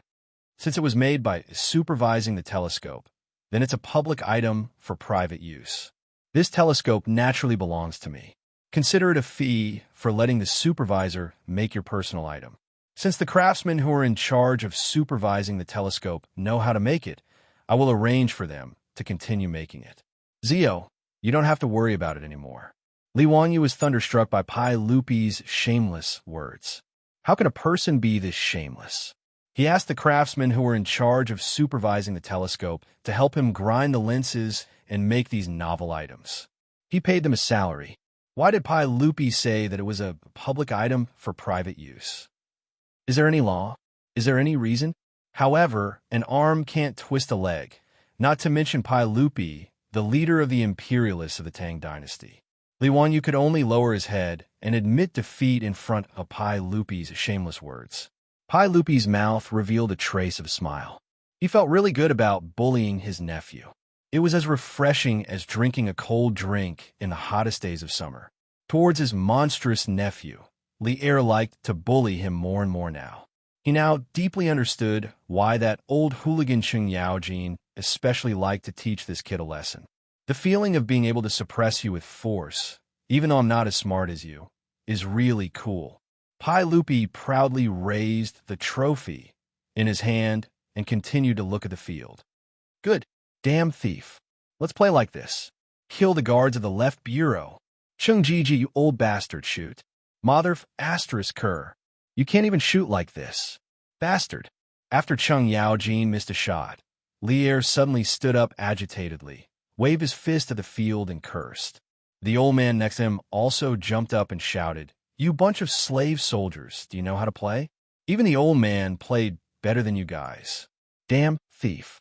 Since it was made by supervising the telescope, then it's a public item for private use. This telescope naturally belongs to me. Consider it a fee for letting the supervisor make your personal item. Since the craftsmen who are in charge of supervising the telescope know how to make it, I will arrange for them to continue making it. Zio, you don't have to worry about it anymore. Li Wanyu was thunderstruck by Pai Lupi's shameless words. How can a person be this shameless? He asked the craftsmen who were in charge of supervising the telescope to help him grind the lenses and make these novel items. He paid them a salary. Why did Pai Lupi say that it was a public item for private use? Is there any law? Is there any reason? However, an arm can't twist a leg, not to mention Pai Lupi, the leader of the imperialists of the Tang dynasty. Li Wanyu could only lower his head and admit defeat in front of Pai Lupi's shameless words. Pai Lupi's mouth revealed a trace of a smile. He felt really good about bullying his nephew. It was as refreshing as drinking a cold drink in the hottest days of summer. Towards his monstrous nephew, Li Er liked to bully him more and more now. He now deeply understood why that old hooligan Cheng Yaojin especially liked to teach this kid a lesson. The feeling of being able to suppress you with force, even though I'm not as smart as you, is really cool. Pai Lupi proudly raised the trophy in his hand and continued to look at the field. Good. Damn thief. Let's play like this. Kill the guards of the left bureau. Chung Jiji, you old bastard, shoot. Motherf asterisk cur. You can't even shoot like this. Bastard. After Chung Yaojin missed a shot, Li Er suddenly stood up agitatedly, waved his fist at the field and cursed. The old man next to him also jumped up and shouted, You bunch of slave soldiers, do you know how to play? Even the old man played better than you guys. Damn thief.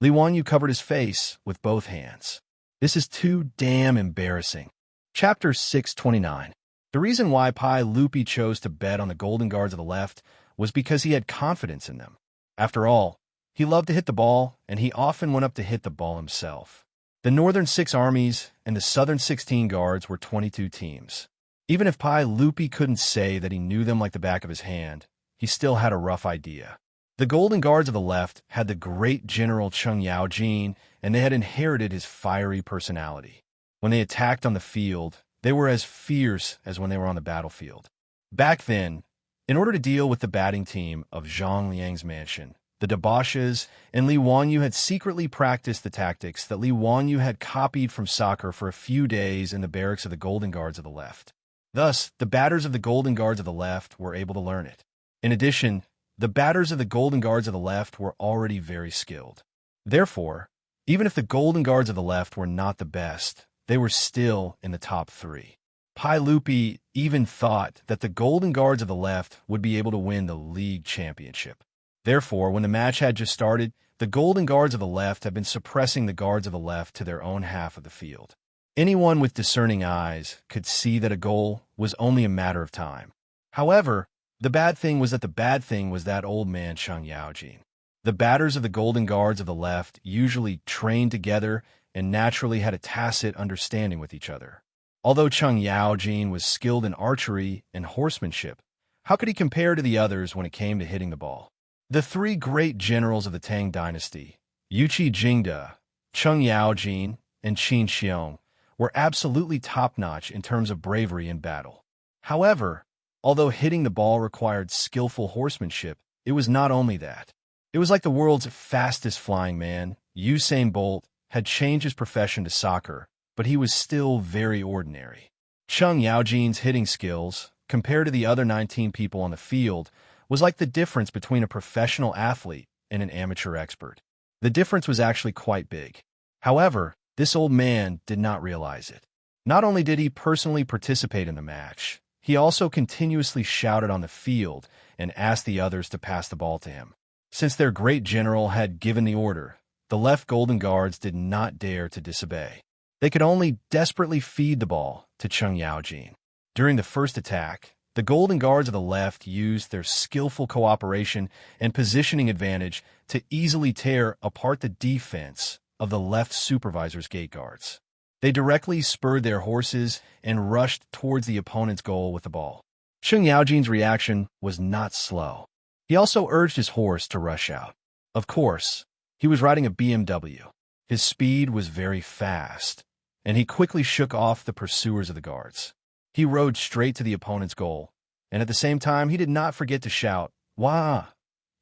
Li Wanyu covered his face with both hands. This is too damn embarrassing. Chapter 629. The reason why Pai Lupi chose to bet on the Golden Guards of the left was because he had confidence in them. After all, he loved to hit the ball, and he often went up to hit the ball himself. The Northern 6 armies and the Southern 16 guards were 22 teams. Even if Pai Lupi couldn't say that he knew them like the back of his hand, he still had a rough idea. The Golden Guards of the left had the great General Cheng Yaojin, and they had inherited his fiery personality. When they attacked on the field, they were as fierce as when they were on the battlefield. Back then, in order to deal with the batting team of Zhang Liang's mansion, the debauches and Li Wanyu had secretly practiced the tactics that Li Wanyu had copied from soccer for a few days in the barracks of the Golden Guards of the left. Thus, the batters of the Golden Guards of the left were able to learn it. In addition, the batters of the Golden Guards of the left were already very skilled. Therefore, even if the Golden Guards of the left were not the best, they were still in the top 3. Pai Lupi even thought that the Golden Guards of the left would be able to win the league championship. Therefore, when the match had just started, the Golden Guards of the left had been suppressing the Guards of the left to their own half of the field. Anyone with discerning eyes could see that a goal was only a matter of time. However, The bad thing was that old man Cheng Yaojin. The batters of the Golden Guards of the left usually trained together and naturally had a tacit understanding with each other. Although Cheng Yaojin was skilled in archery and horsemanship, how could he compare to the others when it came to hitting the ball? The three great generals of the Tang dynasty, Yuqi Jingde, Cheng Yaojin, and Qin Xiong, were absolutely top-notch in terms of bravery in battle. However, although hitting the ball required skillful horsemanship, it was not only that. It was like the world's fastest flying man, Usain Bolt, had changed his profession to soccer, but he was still very ordinary. Cheng Yaojin's hitting skills, compared to the other 19 people on the field, was like the difference between a professional athlete and an amateur expert. The difference was actually quite big. However, this old man did not realize it. Not only did he personally participate in the match, he also continuously shouted on the field and asked the others to pass the ball to him. Since their great general had given the order, the left Golden Guards did not dare to disobey. They could only desperately feed the ball to Cheng Yaojin. During the first attack, the Golden Guards of the left used their skillful cooperation and positioning advantage to easily tear apart the defense of the left supervisor's gate guards. They directly spurred their horses and rushed towards the opponent's goal with the ball. Cheng Yaojin's reaction was not slow. He also urged his horse to rush out. Of course, he was riding a BMW. His speed was very fast, and he quickly shook off the pursuers of the guards. He rode straight to the opponent's goal, and at the same time, he did not forget to shout, "Wah!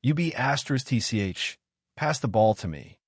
You be *TCH, pass the ball to me."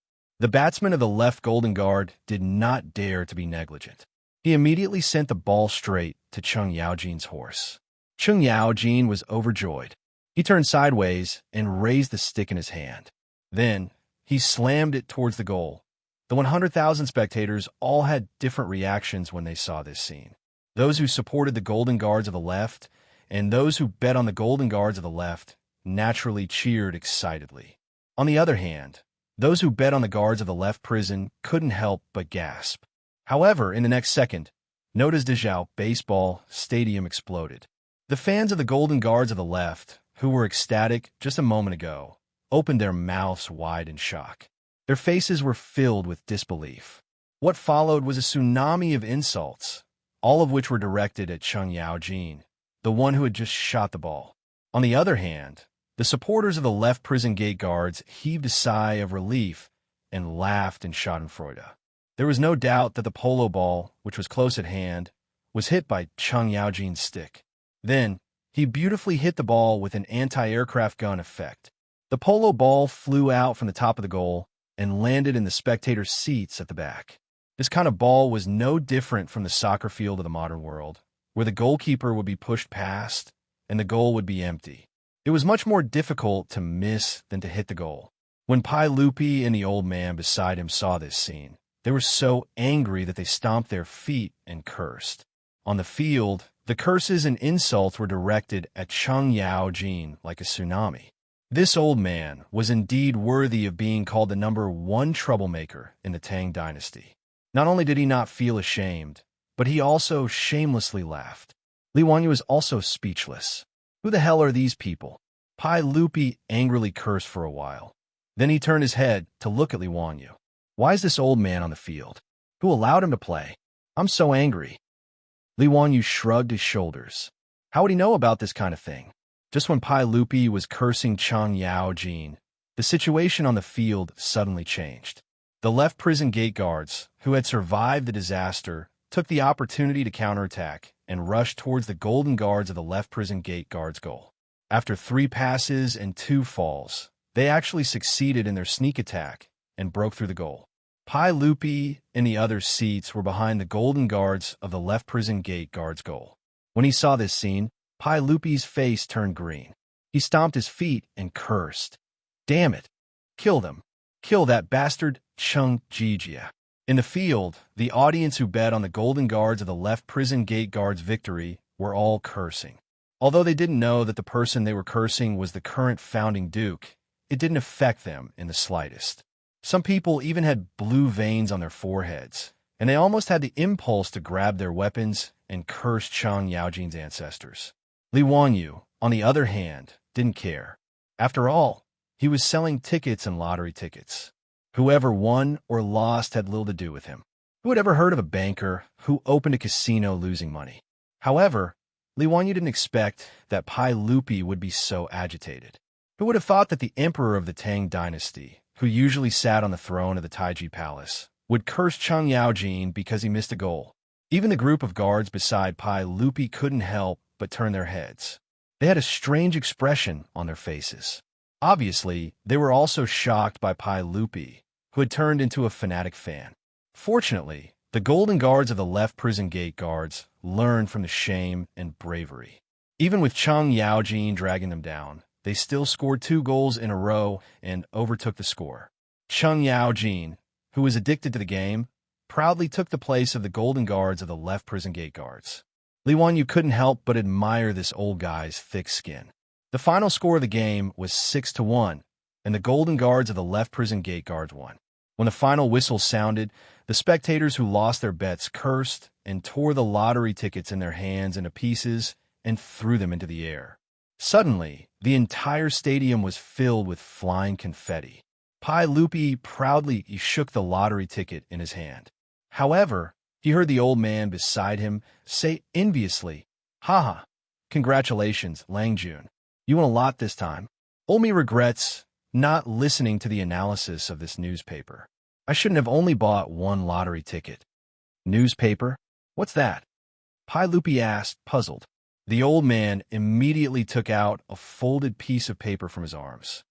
The batsman of the left Golden Guard did not dare to be negligent. He immediately sent the ball straight to Cheng Yaojin's horse. Cheng Yaojin was overjoyed. He turned sideways and raised the stick in his hand. Then, he slammed it towards the goal. The 100,000 spectators all had different reactions when they saw this scene. Those who supported the Golden Guards of the left and those who bet on the Golden Guards of the left naturally cheered excitedly. On the other hand, those who bet on the guards of the left prison couldn't help but gasp. However, in the next second, Noda's Dezhou baseball stadium exploded. The fans of the Golden Guards of the left, who were ecstatic just a moment ago, opened their mouths wide in shock. Their faces were filled with disbelief. What followed was a tsunami of insults, all of which were directed at Cheng Yaojin, the one who had just shot the ball. On the other hand, the supporters of the left prison gate guards heaved a sigh of relief and laughed in schadenfreude. There was no doubt that the polo ball, which was close at hand, was hit by Cheng Yaojin's stick. Then, he beautifully hit the ball with an anti-aircraft gun effect. The polo ball flew out from the top of the goal and landed in the spectators' seats at the back. This kind of ball was no different from the soccer field of the modern world, where the goalkeeper would be pushed past and the goal would be empty. It was much more difficult to miss than to hit the goal. When Pai Lupi and the old man beside him saw this scene, they were so angry that they stomped their feet and cursed. On the field, the curses and insults were directed at Cheng Yaojin like a tsunami. This old man was indeed worthy of being called the #1 troublemaker in the Tang dynasty. Not only did he not feel ashamed, but he also shamelessly laughed. Li Wanyu was also speechless. Who the hell are these people? Pai Lupi angrily cursed for a while. Then he turned his head to look at Li Wanyu. Why is this old man on the field? Who allowed him to play? I'm so angry. Li Wanyu shrugged his shoulders. How would he know about this kind of thing? Just when Pai Lupi was cursing Cheng Yaojin, the situation on the field suddenly changed. The left prison gate guards, who had survived the disaster, took the opportunity to counterattack and rushed towards the Golden Guards of the left prison gate guards' goal. After 3 passes and 2 falls, they actually succeeded in their sneak attack and broke through the goal. Pai Lupi and the other seats were behind the Golden Guards of the left prison gate guards' goal. When he saw this scene, Pai Lupi's face turned green. He stomped his feet and cursed. Damn it! Kill them! Kill that bastard Cheng Jijia. In the field, the audience who bet on the Golden Guards of the left prison gate guards' victory were all cursing. Although they didn't know that the person they were cursing was the current founding duke, it didn't affect them in the slightest. Some people even had blue veins on their foreheads, and they almost had the impulse to grab their weapons and curse Cheng Yaojin's ancestors. Li Wanyu, on the other hand, didn't care. After all, he was selling tickets and lottery tickets. Whoever won or lost had little to do with him. Who had ever heard of a banker who opened a casino losing money? However, Li Wanyu didn't expect that Pai Lupi would be so agitated. Who would have thought that the emperor of the Tang dynasty, who usually sat on the throne of the Taiji Palace, would curse Cheng Yaojin because he missed a goal? Even the group of guards beside Pai Lupi couldn't help but turn their heads. They had a strange expression on their faces. Obviously, they were also shocked by Pai Lupi, who had turned into a fanatic fan. Fortunately, the golden guards of the left prison gate guards learned from the shame and bravery. Even with Cheng Yaojin dragging them down, they still scored 2 goals in a row and overtook the score. Cheng Yaojin, who was addicted to the game, proudly took the place of the golden guards of the left prison gate guards. Li Wanyu couldn't help but admire this old guy's thick skin. The final score of the game was 6-1, and the golden guards of the left prison gate guards won. When the final whistle sounded, the spectators who lost their bets cursed and tore the lottery tickets in their hands into pieces and threw them into the air. Suddenly, the entire stadium was filled with flying confetti. Pai Lupi proudly shook the lottery ticket in his hand. However, he heard the old man beside him say enviously, "Haha, congratulations, Lang Jun. You won a lot this time." Old me regrets not listening to the analysis of this newspaper. I shouldn't have only bought 1 lottery ticket. Newspaper? What's that? Pai Lupi asked, puzzled. The old man immediately took out a folded piece of paper from his arms.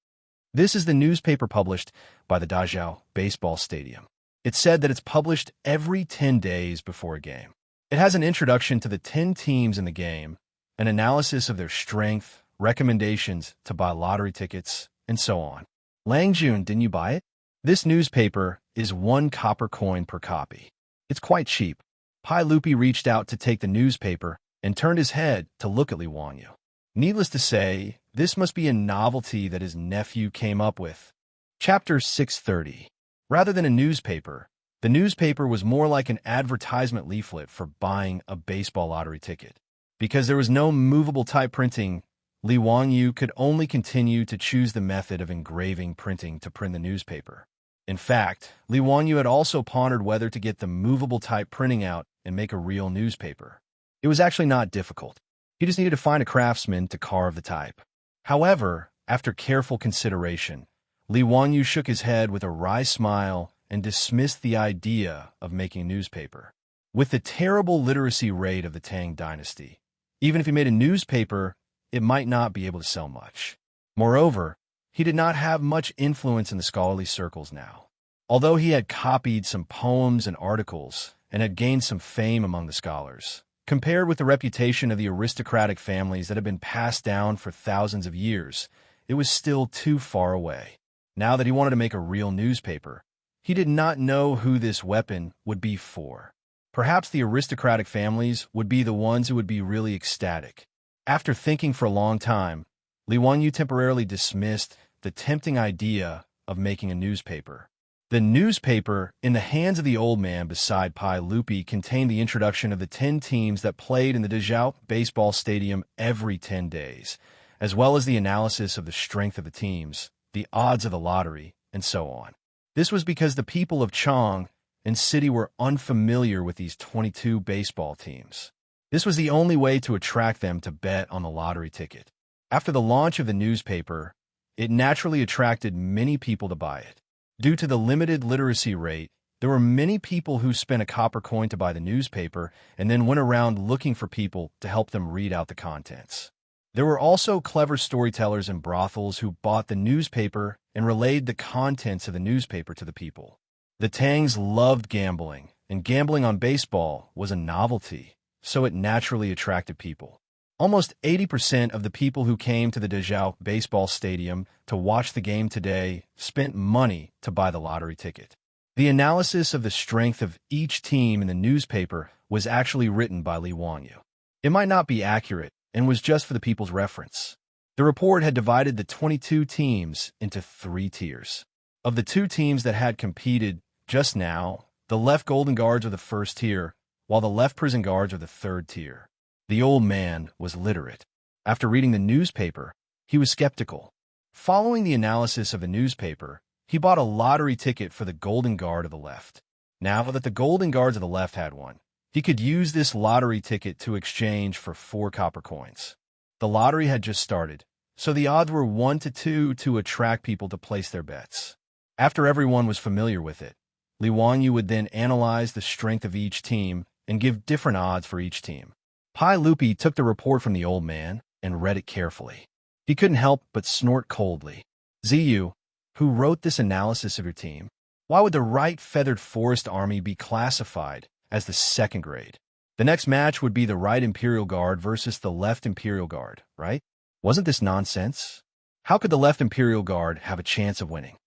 This is the newspaper published by the Dazhao baseball stadium. It said that it's published every 10 days before a game. It has an introduction to the 10 teams in the game, an analysis of their strength, recommendations to buy lottery tickets, and so on. Lang Jun, didn't you buy it? This newspaper is 1 copper coin per copy. It's quite cheap. Pai Lupi reached out to take the newspaper and turned his head to look at Li Wanyu. Needless to say, this must be a novelty that his nephew came up with. Chapter 630. Rather than a newspaper, the newspaper was more like an advertisement leaflet for buying a baseball lottery ticket. Because there was no movable type printing, Li Wanyu could only continue to choose the method of engraving printing to print the newspaper. In fact, Li Wanyu had also pondered whether to get the movable type printing out and make a real newspaper. It was actually not difficult. He just needed to find a craftsman to carve the type. However, after careful consideration, Li Wanyu shook his head with a wry smile and dismissed the idea of making a newspaper. With the terrible literacy rate of the Tang dynasty, even if he made a newspaper, it might not be able to sell much. Moreover, he did not have much influence in the scholarly circles now. Although he had copied some poems and articles and had gained some fame among the scholars, compared with the reputation of the aristocratic families that had been passed down for thousands of years, it was still too far away. Now that he wanted to make a real newspaper, he did not know who this weapon would be for. Perhaps the aristocratic families would be the ones who would be really ecstatic. After thinking for a long time, Li Wanyu temporarily dismissed the tempting idea of making a newspaper. The newspaper, in the hands of the old man beside Pai Lupi, contained the introduction of the 10 teams that played in the Dazhao baseball stadium every 10 days, as well as the analysis of the strength of the teams, the odds of the lottery, and so on. This was because the people of Chang and city were unfamiliar with these 22 baseball teams. This was the only way to attract them to bet on the lottery ticket. After the launch of the newspaper, it naturally attracted many people to buy it. Due to the limited literacy rate, there were many people who spent a copper coin to buy the newspaper and then went around looking for people to help them read out the contents. There were also clever storytellers and brothels who bought the newspaper and relayed the contents of the newspaper to the people. The Tangs loved gambling, and gambling on baseball was a novelty, so it naturally attracted people. Almost 80% of the people who came to the Dazhao baseball stadium to watch the game today spent money to buy the lottery ticket. The analysis of the strength of each team in the newspaper was actually written by Li Wanyu. It might not be accurate and was just for the people's reference. The report had divided the 22 teams into 3 tiers. Of the 2 teams that had competed just now, the left Golden Guards were the first tier, while the left Prison Guards were the third tier. The old man was literate. After reading the newspaper, he was skeptical. Following the analysis of the newspaper, he bought a lottery ticket for the Golden Guard of the left. Now that the Golden Guards of the left had one, he could use this lottery ticket to exchange for 4 copper coins. The lottery had just started, so the odds were 1 to 2 to attract people to place their bets. After everyone was familiar with it, Li Wanyu would then analyze the strength of each team and give different odds for each team. Pai Lupi took the report from the old man and read it carefully. He couldn't help but snort coldly. Ziyu, who wrote this analysis of your team? Why would the right feathered forest army be classified as the 2nd grade? The next match would be the right Imperial Guard versus the left Imperial Guard, right? Wasn't this nonsense? How could the left Imperial Guard have a chance of winning?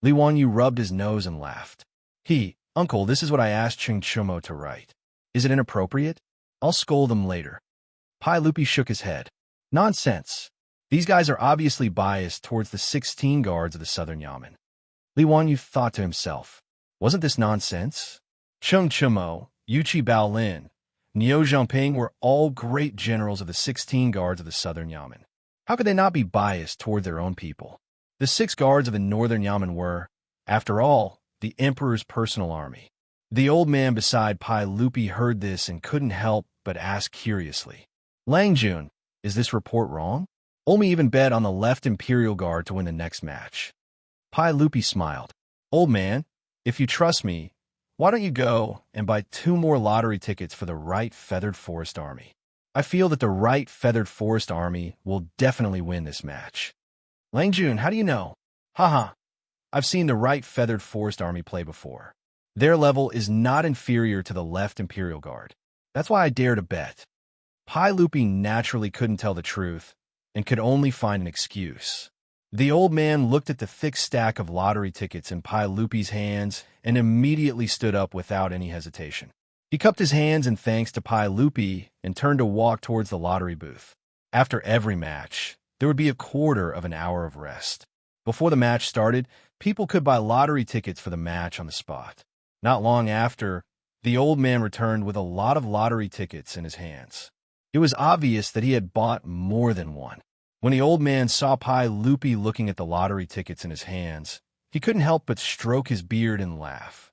Li Wanyu rubbed his nose and laughed. Uncle, this is what I asked Ching Chumo to write. Is it inappropriate? I'll scold them later. Pai Lupi shook his head. Nonsense. These guys are obviously biased towards the 16 guards of the Southern Yamen. Li Wanyu thought to himself, wasn't this nonsense? Cheng Chumo, Yuchi Baolin, Niu Zhongping were all great generals of the 16 guards of the Southern Yamen. How could they not be biased toward their own people? The 6 guards of the Northern Yamen were, after all, the Emperor's personal army. The old man beside Pai Lupi heard this and couldn't help but ask curiously, Lang Jun, is this report wrong? Olmi even bet on the left Imperial Guard to win the next match. Pai Lupi smiled. Old man, if you trust me, why don't you go and buy 2 more lottery tickets for the right feathered forest army? I feel that the right feathered forest army will definitely win this match. Lang Jun, how do you know? Haha. I've seen the right feathered forest army play before. Their level is not inferior to the left Imperial Guard. That's why I dare to bet. Pai Lupi naturally couldn't tell the truth and could only find an excuse. The old man looked at the thick stack of lottery tickets in Pai Lupi's hands and immediately stood up without any hesitation. He cupped his hands in thanks to Pai Lupi and turned to walk towards the lottery booth. After every match, there would be a quarter of an hour of rest. Before the match started, people could buy lottery tickets for the match on the spot. Not long after, the old man returned with a lot of lottery tickets in his hands. It was obvious that he had bought more than one. When the old man saw Pai Lupi looking at the lottery tickets in his hands, he couldn't help but stroke his beard and laugh.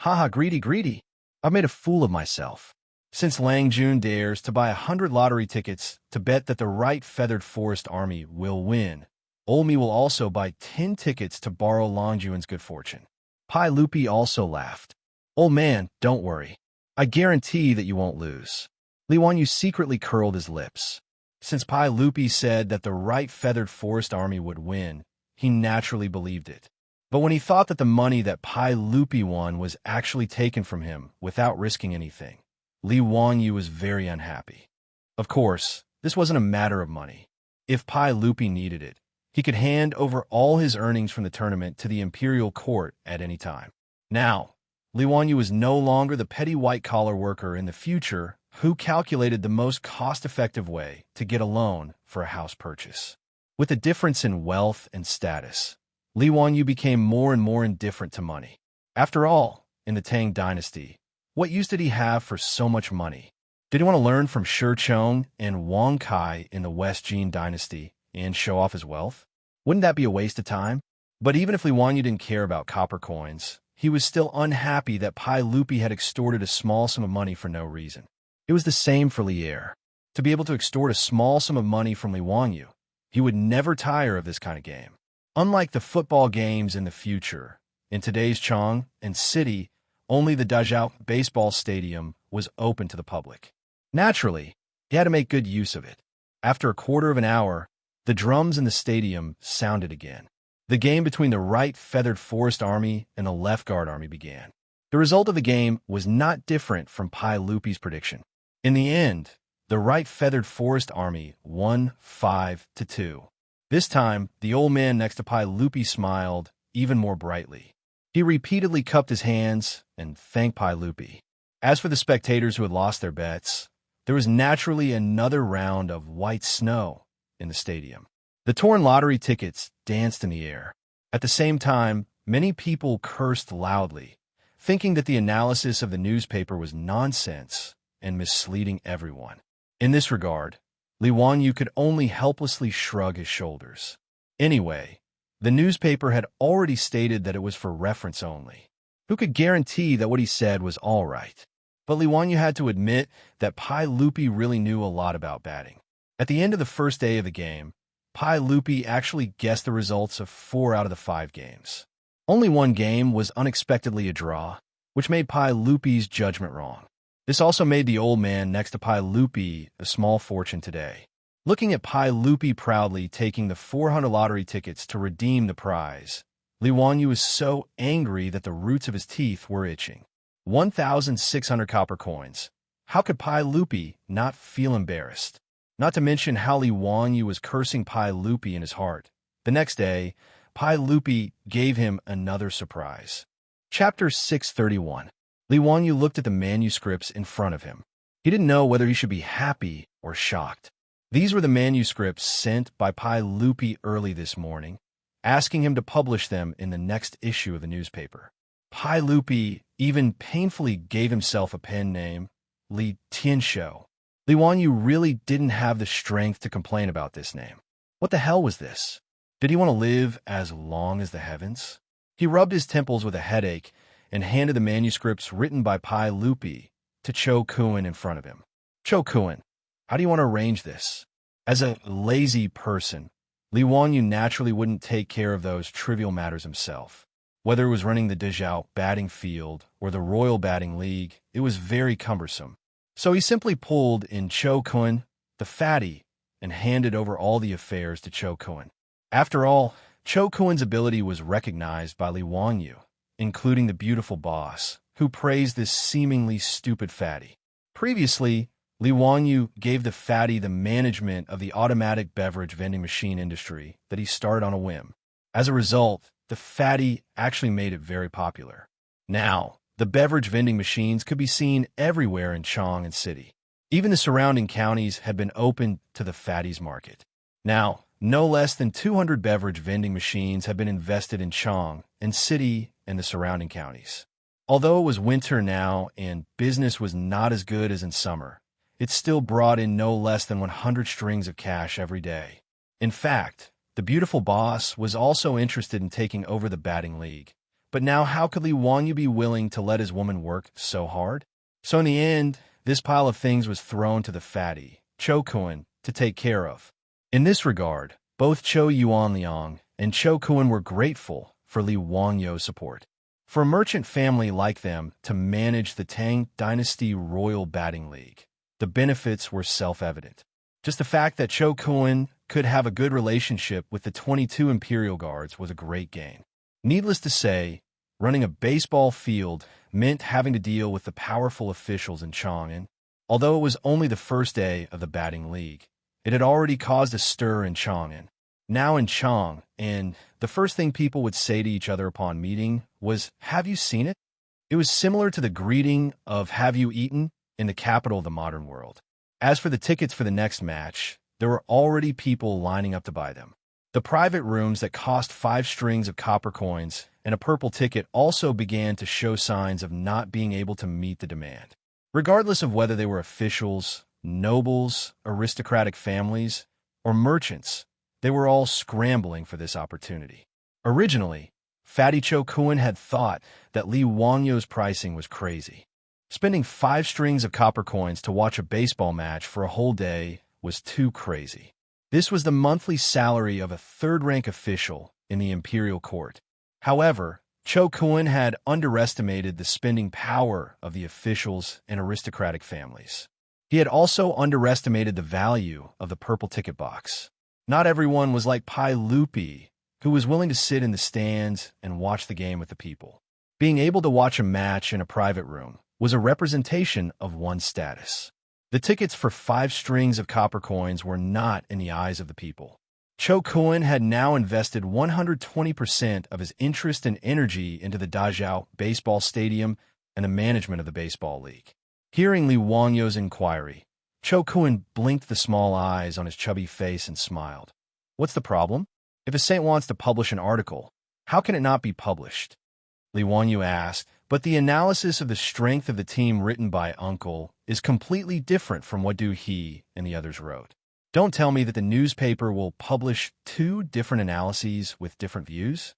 Haha, greedy. I've made a fool of myself. Since Lang Jun dares to buy 100 lottery tickets to bet that the right feathered forest army will win, Olmi will also buy 10 tickets to borrow Lang Jun's good fortune. Pai Lupi also laughed. Old man, don't worry. I guarantee that you won't lose. Li Wanyu secretly curled his lips. Since Pai Lupi said that the right feathered forest army would win, he naturally believed it. But when he thought that the money that Pai Lupi won was actually taken from him without risking anything, Li Wanyu was very unhappy. Of course, this wasn't a matter of money. If Pai Lupi needed it, he could hand over all his earnings from the tournament to the imperial court at any time. Now, Li Wanyu was no longer the petty white-collar worker in the future who calculated the most cost-effective way to get a loan for a house purchase. With the difference in wealth and status, Li Wanyu became more and more indifferent to money. After all, in the Tang dynasty, what use did he have for so much money? Did he want to learn from Shi Chong and Wang Kai in the West Jin dynasty and show off his wealth? Wouldn't that be a waste of time? But even if Li Wanyu didn't care about copper coins, he was still unhappy that Pai Lupi had extorted a small sum of money for no reason. It was the same for Li Er. To be able to extort a small sum of money from Li Wanyu, he would never tire of this kind of game. Unlike the football games in the future, in today's Chong and city, only the Dazhao baseball stadium was open to the public. Naturally, he had to make good use of it. After a quarter of an hour, the drums in the stadium sounded again. The game between the right feathered forest army and the left guard army began. The result of the game was not different from Pai Lupi's prediction. In the end, the right feathered forest army won 5-2. This time, the old man next to Pai Lupi smiled even more brightly. He repeatedly cupped his hands and thanked Pai Lupi. As for the spectators who had lost their bets, there was naturally another round of white snow in the stadium. The torn lottery tickets danced in the air. At the same time, many people cursed loudly, thinking that the analysis of the newspaper was nonsense and misleading everyone. In this regard, Li Wanyu could only helplessly shrug his shoulders. Anyway, the newspaper had already stated that it was for reference only. Who could guarantee that what he said was all right? But Li Wanyu had to admit that Pai Lupi really knew a lot about batting. At the end of the first day of the game, Pai Lupi actually guessed the results of 4 out of the 5 games. Only one game was unexpectedly a draw, which made Pai Lupi's judgment wrong. This also made the old man next to Pai Lupi a small fortune today. Looking at Pai Lupi proudly taking the 400 lottery tickets to redeem the prize, Li Wanyu was so angry that the roots of his teeth were itching. 1,600 copper coins. How could Pai Lupi not feel embarrassed? Not to mention how Li Wanyu was cursing Pai Lupi in his heart. The next day, Pai Lupi gave him another surprise. Chapter 631. Li Wanyu looked at the manuscripts in front of him. He didn't know whether he should be happy or shocked. These were the manuscripts sent by Pai Lupi early this morning, asking him to publish them in the next issue of the newspaper. Pai Lupi even painfully gave himself a pen name, Li Tianshou. Li Wanyu really didn't have the strength to complain about this name. What the hell was this? Did he want to live as long as the heavens? He rubbed his temples with a headache and handed the manuscripts written by Pai Lupi to Cho Kuan in front of him. Cho Kuan, how do you want to arrange this? As a lazy person, Li Wanyu naturally wouldn't take care of those trivial matters himself. Whether it was running the Dezhou batting field or the Royal Batting League, it was very cumbersome. So he simply pulled in Cho Kuan, the fatty, and handed over all the affairs to Cho Kuan. After all, Cho Kuan's ability was recognized by Li Wanyu, including the beautiful boss, who praised this seemingly stupid fatty. Previously, Li Wanyu gave the fatty the management of the automatic beverage vending machine industry that he started on a whim. As a result, the fatty actually made it very popular. Now, the beverage vending machines could be seen everywhere in Chang and City. Even the surrounding counties had been opened to the fatty's market. Now, no less than 200 beverage vending machines have been invested in Chang and City and the surrounding counties. Although it was winter now and business was not as good as in summer, it still brought in no less than 100 strings of cash every day. In fact, the beautiful boss was also interested in taking over the batting league. But now how could Li Wanyu be willing to let his woman work so hard? So in the end, this pile of things was thrown to the fatty, Cho Kuan, to take care of. In this regard, both Cho Yuanliang and Cho Kuan were grateful for Li Wanyu's support. For a merchant family like them to manage the Tang Dynasty Royal Batting League, the benefits were self-evident. Just the fact that Cho Kuan could have a good relationship with the 22 Imperial Guards was a great gain. Needless to say, running a baseball field meant having to deal with the powerful officials in Chang'an. Although it was only the first day of the batting league, it had already caused a stir in Chang'an. Now in Chang, and the first thing people would say to each other upon meeting was, "Have you seen it?" It was similar to the greeting of "Have you eaten?" in the capital of the modern world. As for the tickets for the next match, there were already people lining up to buy them. The private rooms that cost 5 strings of copper coins and a purple ticket also began to show signs of not being able to meet the demand. Regardless of whether they were officials, nobles, aristocratic families, or merchants, they were all scrambling for this opportunity. Originally, Fatty Cho Kuan had thought that Li Wanyu's pricing was crazy. Spending 5 strings of copper coins to watch a baseball match for a whole day was too crazy. This was the monthly salary of a third-rank official in the imperial court. However, Cho Kuan had underestimated the spending power of the officials and aristocratic families. He had also underestimated the value of the purple ticket box. Not everyone was like Pai Lupi, who was willing to sit in the stands and watch the game with the people. Being able to watch a match in a private room was a representation of one's status. The tickets for 5 strings of copper coins were not in the eyes of the people. Cho Kuan had now invested 120% of his interest and energy into the Dezhou baseball stadium and the management of the baseball league. Hearing Li Wanyu's inquiry, Cho Kuan blinked the small eyes on his chubby face and smiled. "What's the problem? If a saint wants to publish an article, how can it not be published?" Li Wanyu asked, but the analysis of the strength of the team written by Uncle is completely different from what he and the others wrote. Don't tell me that the newspaper will publish two different analyses with different views?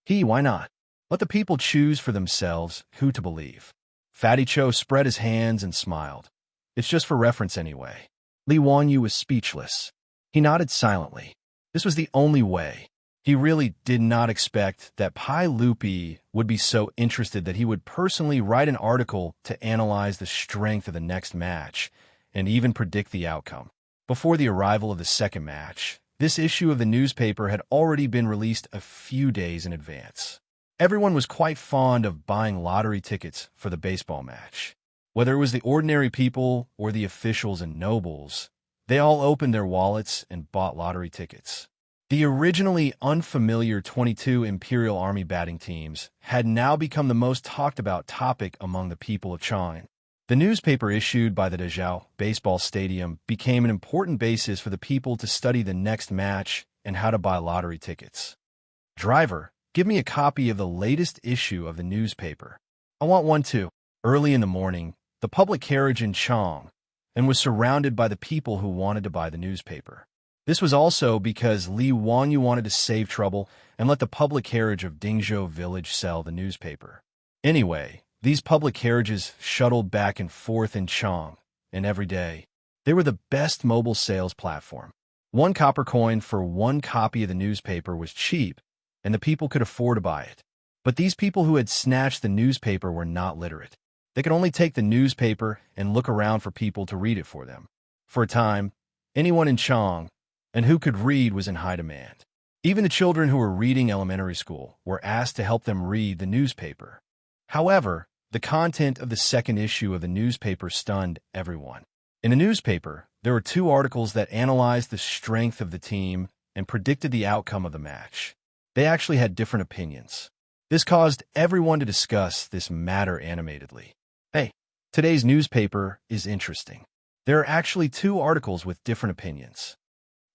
Why not? Let the people choose for themselves who to believe. Fatty Cho spread his hands and smiled. It's just for reference anyway. Li Wanyu was speechless. He nodded silently. This was the only way. He really did not expect that Pai Lupi would be so interested that he would personally write an article to analyze the strength of the next match and even predict the outcome. Before the arrival of the second match, this issue of the newspaper had already been released a few days in advance. Everyone was quite fond of buying lottery tickets for the baseball match. Whether it was the ordinary people or the officials and nobles, they all opened their wallets and bought lottery tickets. The originally unfamiliar 22 Imperial Army batting teams had now become the most talked about topic among the people of Chang. The newspaper issued by the Dezhou baseball stadium became an important basis for the people to study the next match and how to buy lottery tickets. Driver, give me a copy of the latest issue of the newspaper. I want one too. Early in the morning, the public carriage in Chang and was surrounded by the people who wanted to buy the newspaper. This was also because Li Wanyu wanted to save trouble and let the public carriage of Dingzhou village sell the newspaper. Anyway, these public carriages shuttled back and forth in Chang, and every day, they were the best mobile sales platform. 1 copper coin for 1 copy of the newspaper was cheap, and the people could afford to buy it. But these people who had snatched the newspaper were not literate. They could only take the newspaper and look around for people to read it for them. For a time, anyone in Chang and who could read was in high demand. Even the children who were reading elementary school were asked to help them read the newspaper. However, the content of the second issue of the newspaper stunned everyone. In the newspaper, there were 2 articles that analyzed the strength of the team and predicted the outcome of the match. They actually had different opinions. This caused everyone to discuss this matter animatedly. Hey, today's newspaper is interesting. There are actually 2 articles with different opinions.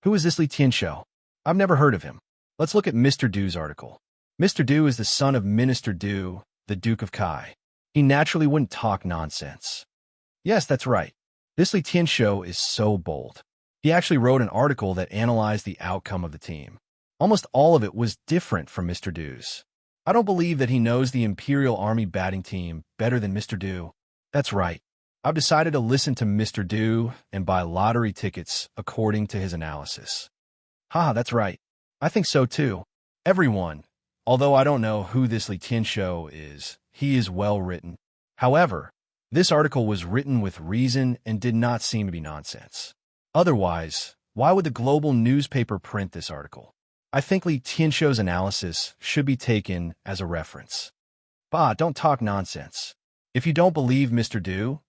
Who is this Li Tianxiao? I've never heard of him. Let's look at Mr. Du's article. Mr. Du is the son of Minister Du, the Duke of Kai. He naturally wouldn't talk nonsense. Yes, that's right. This Li Tianxiao is so bold. He actually wrote an article that analyzed the outcome of the team. Almost all of it was different from Mr. Du's. I don't believe that he knows the Imperial Army batting team better than Mr. Du. That's right. I've decided to listen to Mr. Du and buy lottery tickets according to his analysis. Haha, that's right. I think so too. Everyone, although I don't know who this Li Tianxiao is, he is well written. However, this article was written with reason and did not seem to be nonsense. Otherwise, why would the global newspaper print this article? I think Li Tianxiao's analysis should be taken as a reference. Bah, don't talk nonsense. If you don't believe Mr. Du,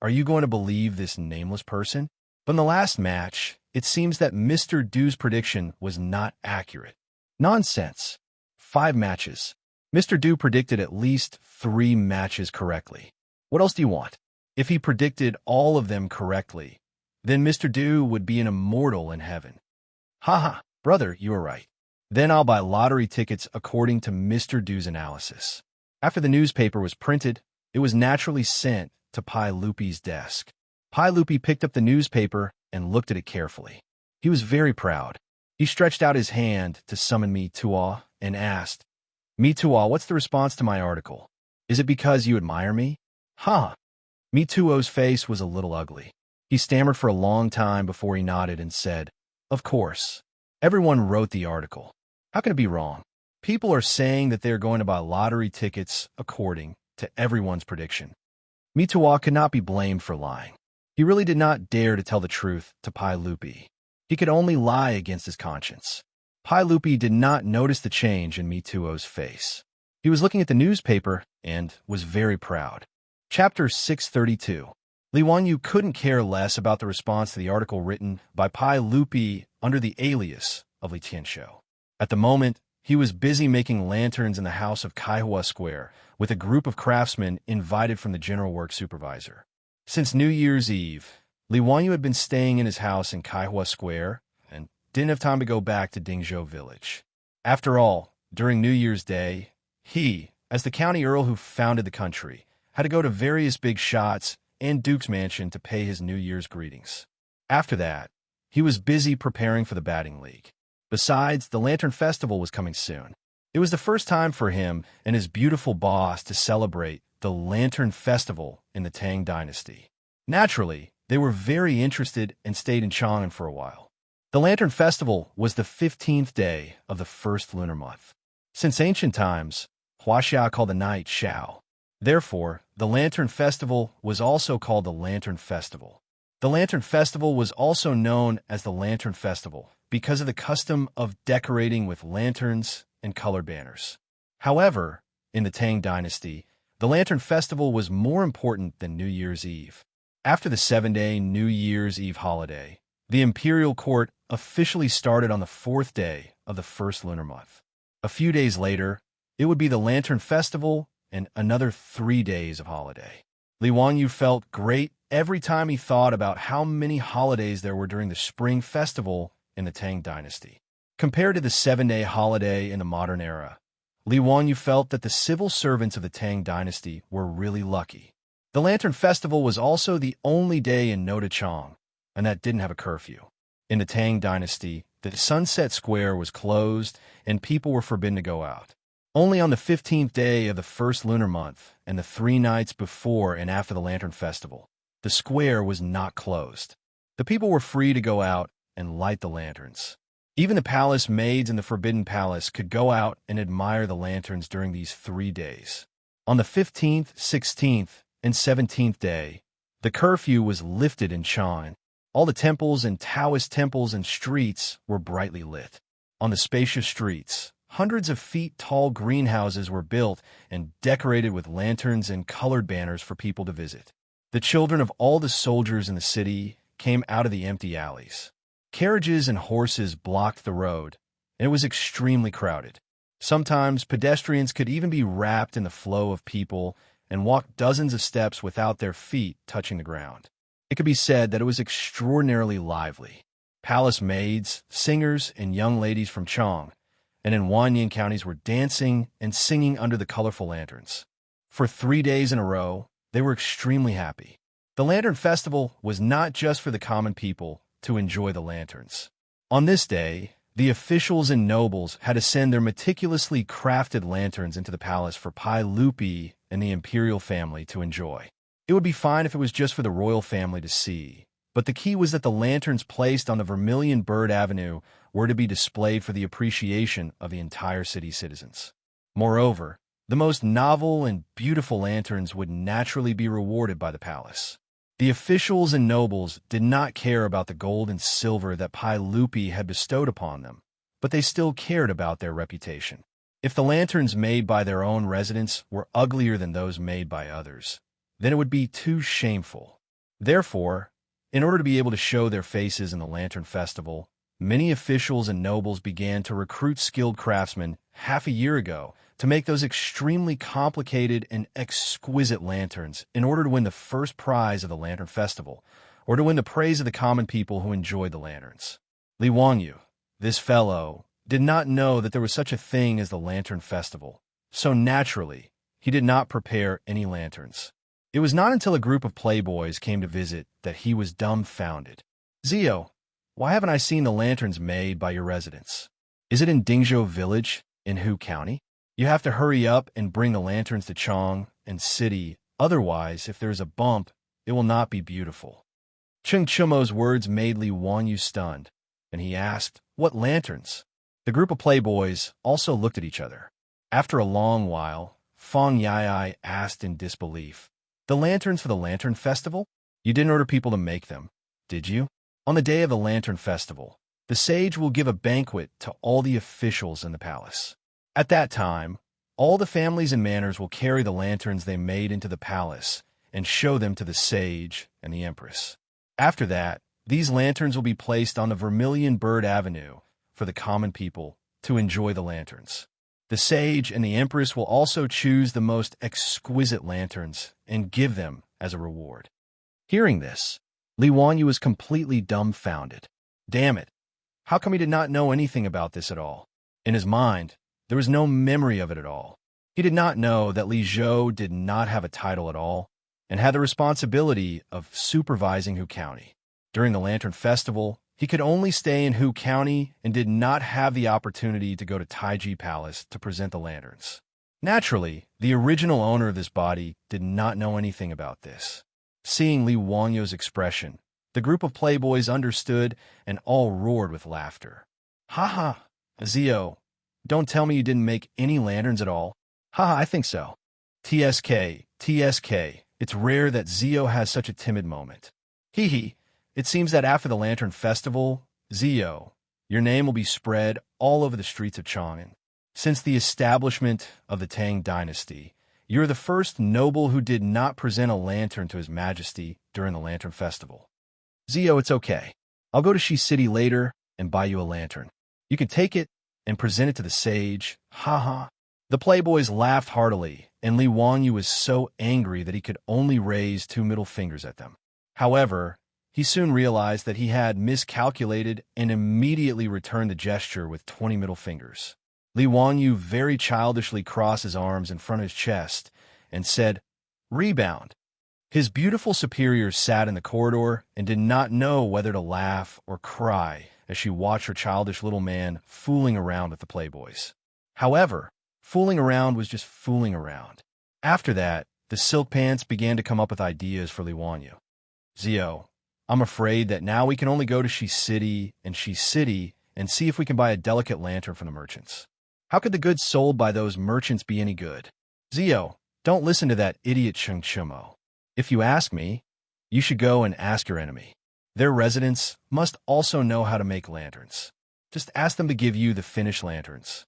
are you going to believe this nameless person? From the last match, it seems that Mr. Du's prediction was not accurate. Nonsense. 5 matches. Mr. Du predicted at least 3 matches correctly. What else do you want? If he predicted all of them correctly, then Mr. Du would be an immortal in heaven. Haha, brother, you are right. Then I'll buy lottery tickets according to Mr. Du's analysis. After the newspaper was printed, it was naturally sent to Pai Lupi's desk. Pai Lupi picked up the newspaper and looked at it carefully. He was very proud. He stretched out his hand to summon Mi Tuo and asked, Mi Tuo, what's the response to my article? Is it because you admire me? Ha! Mi Tuo's face was a little ugly. He stammered for a long time before he nodded and said, Of course. Everyone wrote the article. How can it be wrong? People are saying that they're going to buy lottery tickets according to everyone's prediction. Mi Tuo could not be blamed for lying. He really did not dare to tell the truth to Pai Lupi. He could only lie against his conscience. Pai Lupi did not notice the change in Mi Tuo's face. He was looking at the newspaper and was very proud. Chapter 632. Li Wanyu couldn't care less about the response to the article written by Pai Lupi under the alias of Li Tianxiao. At the moment, he was busy making lanterns in the house of Kaihua Square with a group of craftsmen invited from the general work supervisor. Since New Year's Eve, Li Wanyu had been staying in his house in Kaihua Square and didn't have time to go back to Dingzhou village. After all, during New Year's Day, he, as the county earl who founded the country, had to go to various big shots and Duke's mansion to pay his New Year's greetings. After that, He was busy preparing for the batting league. Besides, the Lantern Festival was coming soon. It was the first time for him and his beautiful boss to celebrate the Lantern Festival in the Tang dynasty. Naturally, they were very interested and stayed in Chang'an for a while. The Lantern Festival was the 15th day of the first lunar month. Since ancient times, Huaxia called the night Xiao. Therefore, the Lantern Festival was also called the Lantern Festival. The Lantern Festival was also known as the Lantern Festival because of the custom of decorating with lanterns and colored banners. However, in the Tang dynasty, the Lantern Festival was more important than New Year's Eve. After the 7-day New Year's Eve holiday, the imperial court officially started on the 4th day of the first lunar month. A few days later, it would be the Lantern Festival and another 3 days of holiday. Li Wanyu felt great every time he thought about how many holidays there were during the Spring Festival in the Tang dynasty. Compared to the 7-day holiday in the modern era, Li Wanyu felt that the civil servants of the Tang dynasty were really lucky. The Lantern Festival was also the only day in Notachang, and that didn't have a curfew. In the Tang dynasty, the Sunset Square was closed and people were forbidden to go out. Only on the 15th day of the first lunar month and the 3 nights before and after the Lantern Festival, the square was not closed. The people were free to go out and light the lanterns. Even the palace maids in the Forbidden Palace could go out and admire the lanterns during these 3 days. On the 15th, 16th, and 17th day, the curfew was lifted in Chang'an. All the temples and Taoist temples and streets were brightly lit. On the spacious streets, hundreds of feet tall greenhouses were built and decorated with lanterns and colored banners for people to visit. The children of all the soldiers in the city came out of the empty alleys. Carriages and horses blocked the road, and it was extremely crowded. Sometimes pedestrians could even be wrapped in the flow of people and walk dozens of steps without their feet touching the ground. It could be said that it was extraordinarily lively. Palace maids, singers, and young ladies from Chang and in Wanyan counties were dancing and singing under the colorful lanterns. For 3 days in a row, they were extremely happy. The Lantern Festival was not just for the common people to enjoy the lanterns. On this day, the officials and nobles had to send their meticulously crafted lanterns into the palace for Pai Lupi and the imperial family to enjoy. It would be fine if it was just for the royal family to see, but the key was that the lanterns placed on the Vermilion Bird Avenue were to be displayed for the appreciation of the entire city's citizens. Moreover, the most novel and beautiful lanterns would naturally be rewarded by the palace. The officials and nobles did not care about the gold and silver that Pai Lupi had bestowed upon them, but they still cared about their reputation. If the lanterns made by their own residents were uglier than those made by others, then it would be too shameful. Therefore, in order to be able to show their faces in the Lantern Festival, many officials and nobles began to recruit skilled craftsmen half a year ago to make those extremely complicated and exquisite lanterns in order to win the first prize of the Lantern Festival, or to win the praise of the common people who enjoyed the lanterns. Li Wanyu, this fellow, did not know that there was such a thing as the Lantern Festival, so naturally, he did not prepare any lanterns. It was not until a group of playboys came to visit that he was dumbfounded. "Zio, why haven't I seen the lanterns made by your residents? Is it in Dingzhou Village in Hu County? You have to hurry up and bring the lanterns to Chang and City, otherwise, if there's a bump, it will not be beautiful." Cheng Chumo's words made Li Wanyu stunned, and he asked, "What lanterns?" The group of playboys also looked at each other. After a long while, Fang Yai asked in disbelief, "The lanterns for the Lantern Festival? You didn't order people to make them, did you?" On the day of the Lantern Festival, the sage will give a banquet to all the officials in the palace. At that time, all the families and manors will carry the lanterns they made into the palace and show them to the sage and the empress. After that, these lanterns will be placed on the Vermilion Bird Avenue for the common people to enjoy the lanterns. The sage and the empress will also choose the most exquisite lanterns and give them as a reward. Hearing this, Li Wanyu was completely dumbfounded. Damn it! How come he did not know anything about this at all? In his mind, there was no memory of it at all. He did not know that Li Zhou did not have a title at all and had the responsibility of supervising Hu County. During the Lantern Festival, He could only stay in Hu County and did not have the opportunity to go to Taiji Palace to present the lanterns. Naturally, the original owner of this body did not know anything about this. Seeing Li Wanyo's expression, the group of playboys understood and all roared with laughter. Haha, Zio, don't tell me you didn't make any lanterns at all. Haha, I think so. TSK, it's rare that Zio has such a timid moment. Hee hee, it seems that after the Lantern Festival, Zio, your name will be spread all over the streets of Chang'an. Since the establishment of the Tang dynasty, you're the first noble who did not present a lantern to His Majesty during the Lantern Festival. Zio, it's okay. I'll go to Shi City later and buy you a lantern. You can take it and present it to the sage. Haha. The playboys laughed heartily, and Li Wanyu was so angry that he could only raise 2 middle fingers at them. However, he soon realized that he had miscalculated and immediately returned the gesture with 20 middle fingers. Li Wanyu very childishly crossed his arms in front of his chest and said, "Rebound." His beautiful superior sat in the corridor and did not know whether to laugh or cry as she watched her childish little man fooling around with the playboys. However, fooling around was just fooling around. After that, the silk pants began to come up with ideas for Li Wanyu. Zio, I'm afraid that now we can only go to Shi City and see if we can buy a delicate lantern from the merchants. How could the goods sold by those merchants be any good? Zio, don't listen to that idiot Cheng Chumo. If you ask me, you should go and ask your enemy. Their residents must also know how to make lanterns. Just ask them to give you the finished lanterns.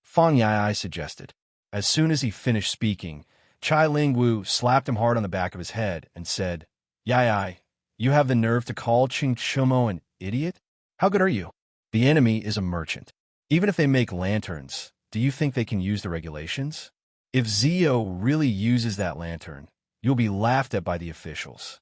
Fang Yai suggested. As soon as he finished speaking, Chai Lingwu slapped him hard on the back of his head and said, Yai, you have the nerve to call Cheng Chumo an idiot? How good are you? The enemy is a merchant. Even if they make lanterns, do you think they can use the regulations? If Zio really uses that lantern, you'll be laughed at by the officials.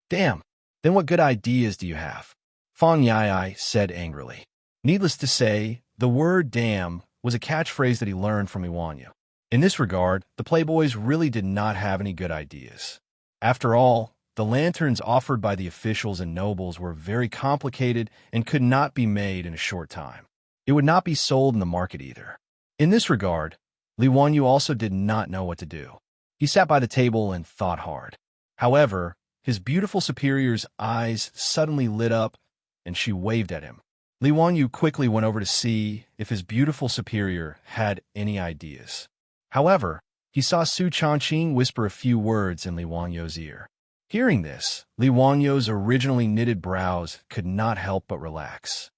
Damn, then what good ideas do you have? Fang Yai said angrily. Needless to say, the word damn was a catchphrase that he learned from Li Wanyu. In this regard, the playboys really did not have any good ideas. After all, the lanterns offered by the officials and nobles were very complicated and could not be made in a short time. It would not be sold in the market either. In this regard, Li Wanyu also did not know what to do. He sat by the table and thought hard. However, his beautiful superior's eyes suddenly lit up, and she waved at him. Li Wanyu quickly went over to see if his beautiful superior had any ideas. However, he saw Su Changqing whisper a few words in Li Wanyu's ear. Hearing this, Li Wanyu's originally knitted brows could not help but relax.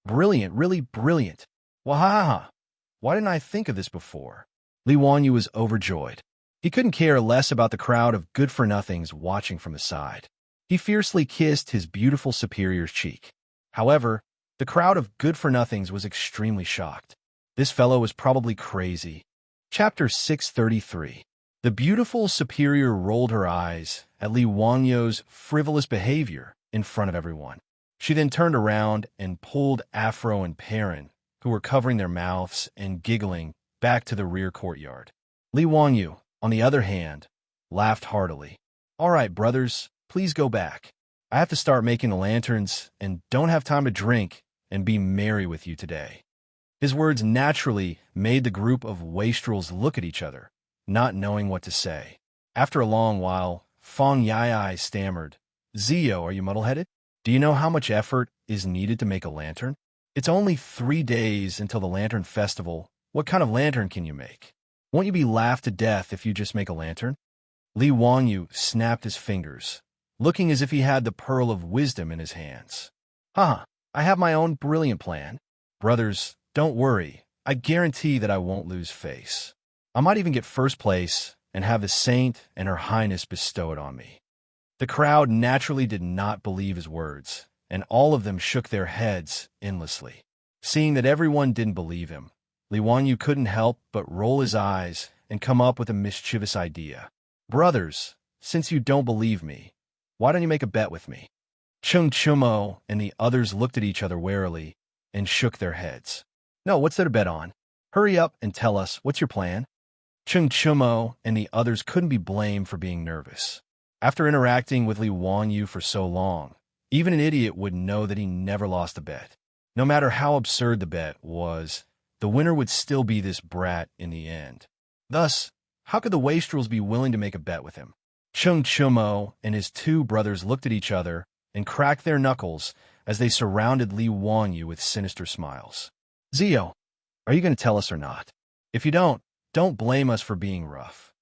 Brilliant, really brilliant. Wahaha! Why didn't I think of this before? Li Wanyu was overjoyed. He couldn't care less about the crowd of good-for-nothings watching from the side. He fiercely kissed his beautiful superior's cheek. However, the crowd of good-for-nothings was extremely shocked. This fellow was probably crazy. Chapter 633. The beautiful superior rolled her eyes at Li Wanyu's frivolous behavior in front of everyone. She then turned around and pulled Afro and Perrin, who were covering their mouths and giggling, back to the rear courtyard. Li Wanyu, on the other hand, laughed heartily. All right, brothers, please go back. I have to start making the lanterns and don't have time to drink and be merry with you today. His words naturally made the group of wastrels look at each other, not knowing what to say. After a long while, Fang Yai stammered, Zio, are you muddle-headed? Do you know how much effort is needed to make a lantern? It's only 3 days until the Lantern Festival. What kind of lantern can you make? Won't you be laughed to death if you just make a lantern? Li Wanyu snapped his fingers, looking as if he had the pearl of wisdom in his hands. I have my own brilliant plan. Brothers, don't worry. I guarantee that I won't lose face. I might even get first place and have the Saint and Her Highness bestow it on me. The crowd naturally did not believe his words, and all of them shook their heads endlessly. Seeing that everyone didn't believe him, Li Wanyu couldn't help but roll his eyes and come up with a mischievous idea. Brothers, since you don't believe me, why don't you make a bet with me? Cheng Chumo and the others looked at each other warily and shook their heads. No, what's there to bet on? Hurry up and tell us, what's your plan? Cheng Chumo and the others couldn't be blamed for being nervous. After interacting with Li Wanyu for so long, Even an idiot would know that he never lost a bet. No matter how absurd the bet was, the winner would still be this brat in the end. Thus, how could the wastrels be willing to make a bet with him? Chung Chumo and his two brothers looked at each other and cracked their knuckles as they surrounded Li Wanyu with sinister smiles. Zio, are you going to tell us or not? If you don't blame us for being rough.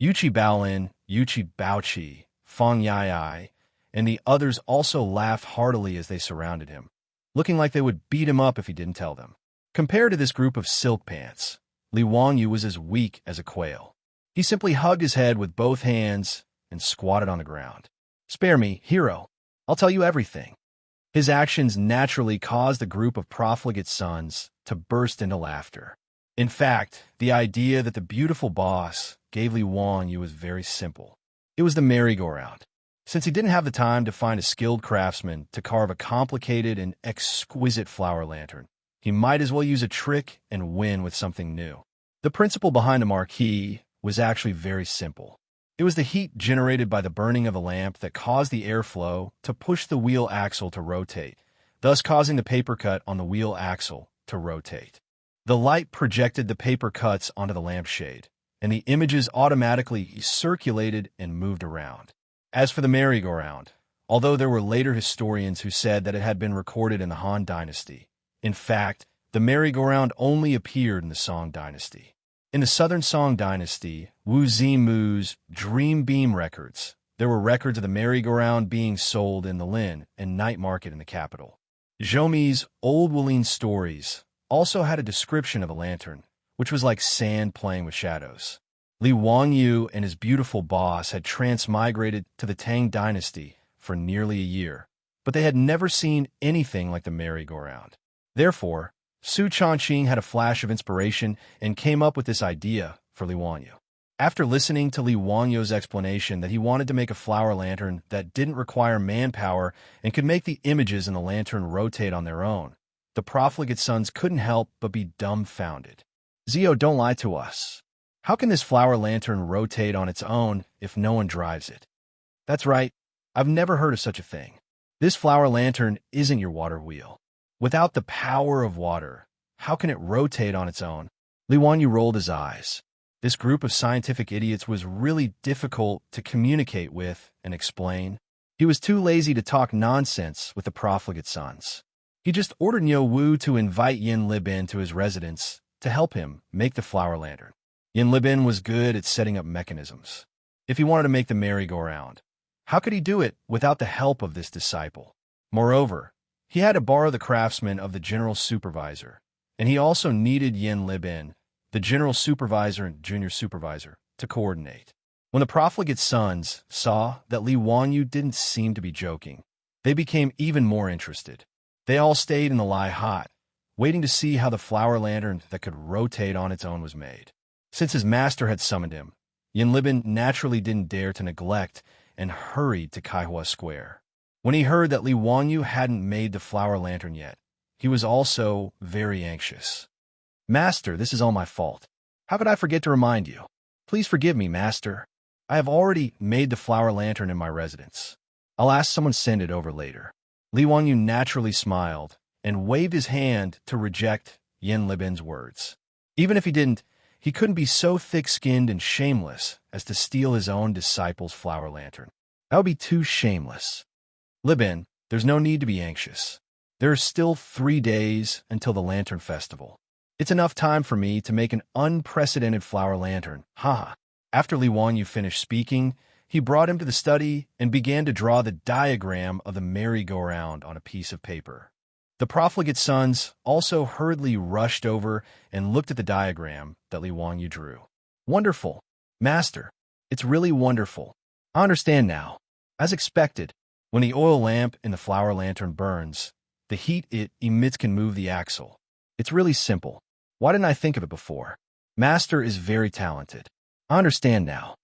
Yuchi Baolin, Yuchi Baochi, Fang Yai, and the others also laughed heartily as they surrounded him, looking like they would beat him up if he didn't tell them. Compared to this group of silk pants, Li Wanyu was as weak as a quail. He simply hugged his head with both hands and squatted on the ground. Spare me, hero. I'll tell you everything. His actions naturally caused the group of profligate sons to burst into laughter. In fact, the idea that the beautiful boss gave Li Wanyu was very simple. It was the merry-go-round. Since he didn't have the time to find a skilled craftsman to carve a complicated and exquisite flower lantern, he might as well use a trick and win with something new. The principle behind the marquee was actually very simple. It was the heat generated by the burning of a lamp that caused the airflow to push the wheel axle to rotate, thus causing the paper cut on the wheel axle to rotate. The light projected the paper cuts onto the lampshade, and the images automatically circulated and moved around. As for the merry-go-round, although there were later historians who said that it had been recorded in the Han Dynasty, in fact, the merry-go-round only appeared in the Song Dynasty. In the Southern Song Dynasty, Wu Zimu's Dream Beam records, there were records of the merry-go-round being sold in the Lin and night market in the capital. Zhoumi's Old Wuling stories also had a description of a lantern, which was like sand playing with shadows. Li Wanyu and his beautiful boss had transmigrated to the Tang Dynasty for nearly a year, but they had never seen anything like the merry-go-round. Therefore, Su Chongqing had a flash of inspiration and came up with this idea for Li Wanyu. After listening to Li Wanyu's explanation that he wanted to make a flower lantern that didn't require manpower and could make the images in the lantern rotate on their own, the profligate sons couldn't help but be dumbfounded. Zio, don't lie to us. How can this flower lantern rotate on its own if no one drives it? That's right, I've never heard of such a thing. This flower lantern isn't your water wheel. Without the power of water, how can it rotate on its own? Li Wanyu rolled his eyes. This group of scientific idiots was really difficult to communicate with and explain. He was too lazy to talk nonsense with the profligate sons. He just ordered Niu Wu to invite Yin Libin to his residence to help him make the flower lantern. Yin Libin was good at setting up mechanisms. If he wanted to make the merry-go-round, how could he do it without the help of this disciple? Moreover, he had to borrow the craftsman of the general supervisor, and he also needed Yin Libin, the general supervisor and junior supervisor, to coordinate. When the profligate sons saw that Li Wanyu didn't seem to be joking, they became even more interested. They all stayed in the Lai hot, waiting to see how the flower lantern that could rotate on its own was made. Since his master had summoned him, Yin Libin naturally didn't dare to neglect and hurried to Kaihua Square. When he heard that Li Wanyu hadn't made the flower lantern yet, he was also very anxious. Master, this is all my fault. How could I forget to remind you? Please forgive me, Master. I have already made the flower lantern in my residence. I'll ask someone to send it over later. Li Wanyu naturally smiled and waved his hand to reject Yin Libin's words. Even if he didn't, he couldn't be so thick-skinned and shameless as to steal his own disciple's flower lantern. That would be too shameless. Libin, there's no need to be anxious. There are still 3 days until the Lantern Festival. It's enough time for me to make an unprecedented flower lantern. Haha. After Li Wanyu finished speaking, he brought him to the study and began to draw the diagram of the merry-go-round on a piece of paper. The profligate sons also hurriedly rushed over and looked at the diagram that Li Wanyu drew. Wonderful. Master, it's really wonderful. I understand now. As expected, when the oil lamp in the flower lantern burns, the heat it emits can move the axle. It's really simple. Why didn't I think of it before? Master is very talented. I understand now.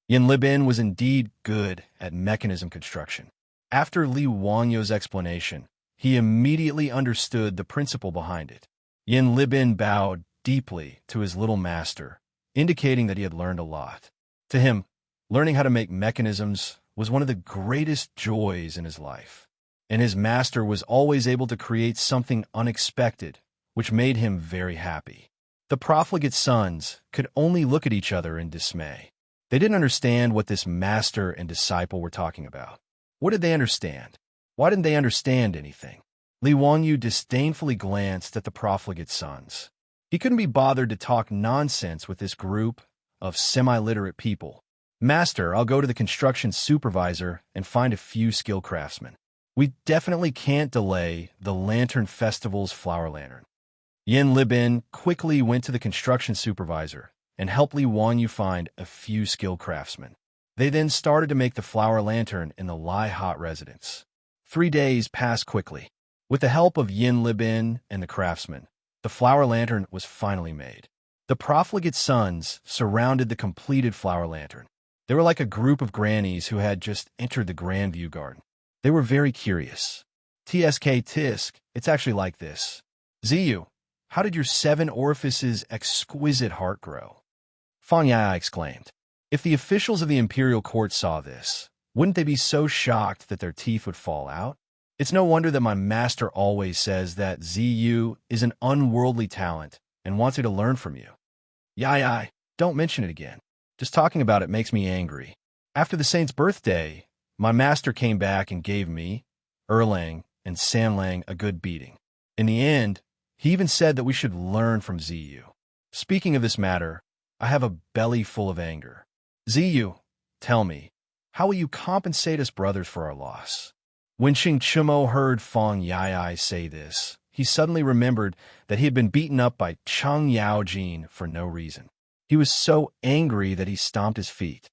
Yin Libin was indeed good at mechanism construction. After Li Wanyu's explanation, he immediately understood the principle behind it. Yin Libin bowed deeply to his little master, indicating that he had learned a lot. To him, learning how to make mechanisms was one of the greatest joys in his life. and his master was always able to create something unexpected, which made him very happy. The profligate sons could only look at each other in dismay. They didn't understand what this master and disciple were talking about. What did they understand? Why didn't they understand anything? Li Wanyu disdainfully glanced at the profligate sons. He couldn't be bothered to talk nonsense with this group of semi-literate people. Master, I'll go to the construction supervisor and find a few skilled craftsmen. We definitely can't delay the Lantern Festival's flower lantern. Yin Libin quickly went to the construction supervisor and helped Li Wanyu find a few skilled craftsmen. They then started to make the flower lantern in the Lai Hot residence. 3 days passed quickly. With the help of Yin Libin and the craftsmen, the flower lantern was finally made. The profligate sons surrounded the completed flower lantern. They were like a group of grannies who had just entered the Grandview Garden. They were very curious. TSK Tisk, it's actually like this. Ziyu, how did your 7 orifices exquisite heart grow? Fang Yaya exclaimed. If the officials of the imperial court saw this, wouldn't they be so shocked that their teeth would fall out? It's no wonder that my master always says that Ziyu is an unworldly talent and wants me to learn from you. Yai, don't mention it again. Just talking about it makes me angry. After the saint's birthday, my master came back and gave me, Erlang, and Sanlang a good beating. In the end, he even said that we should learn from Ziyu. Speaking of this matter, I have a belly full of anger. Ziyu, tell me, how will you compensate us brothers for our loss? When Xing Chumo heard Fang Yai say this, he suddenly remembered that he had been beaten up by Cheng Yaojin for no reason. He was so angry that he stomped his feet.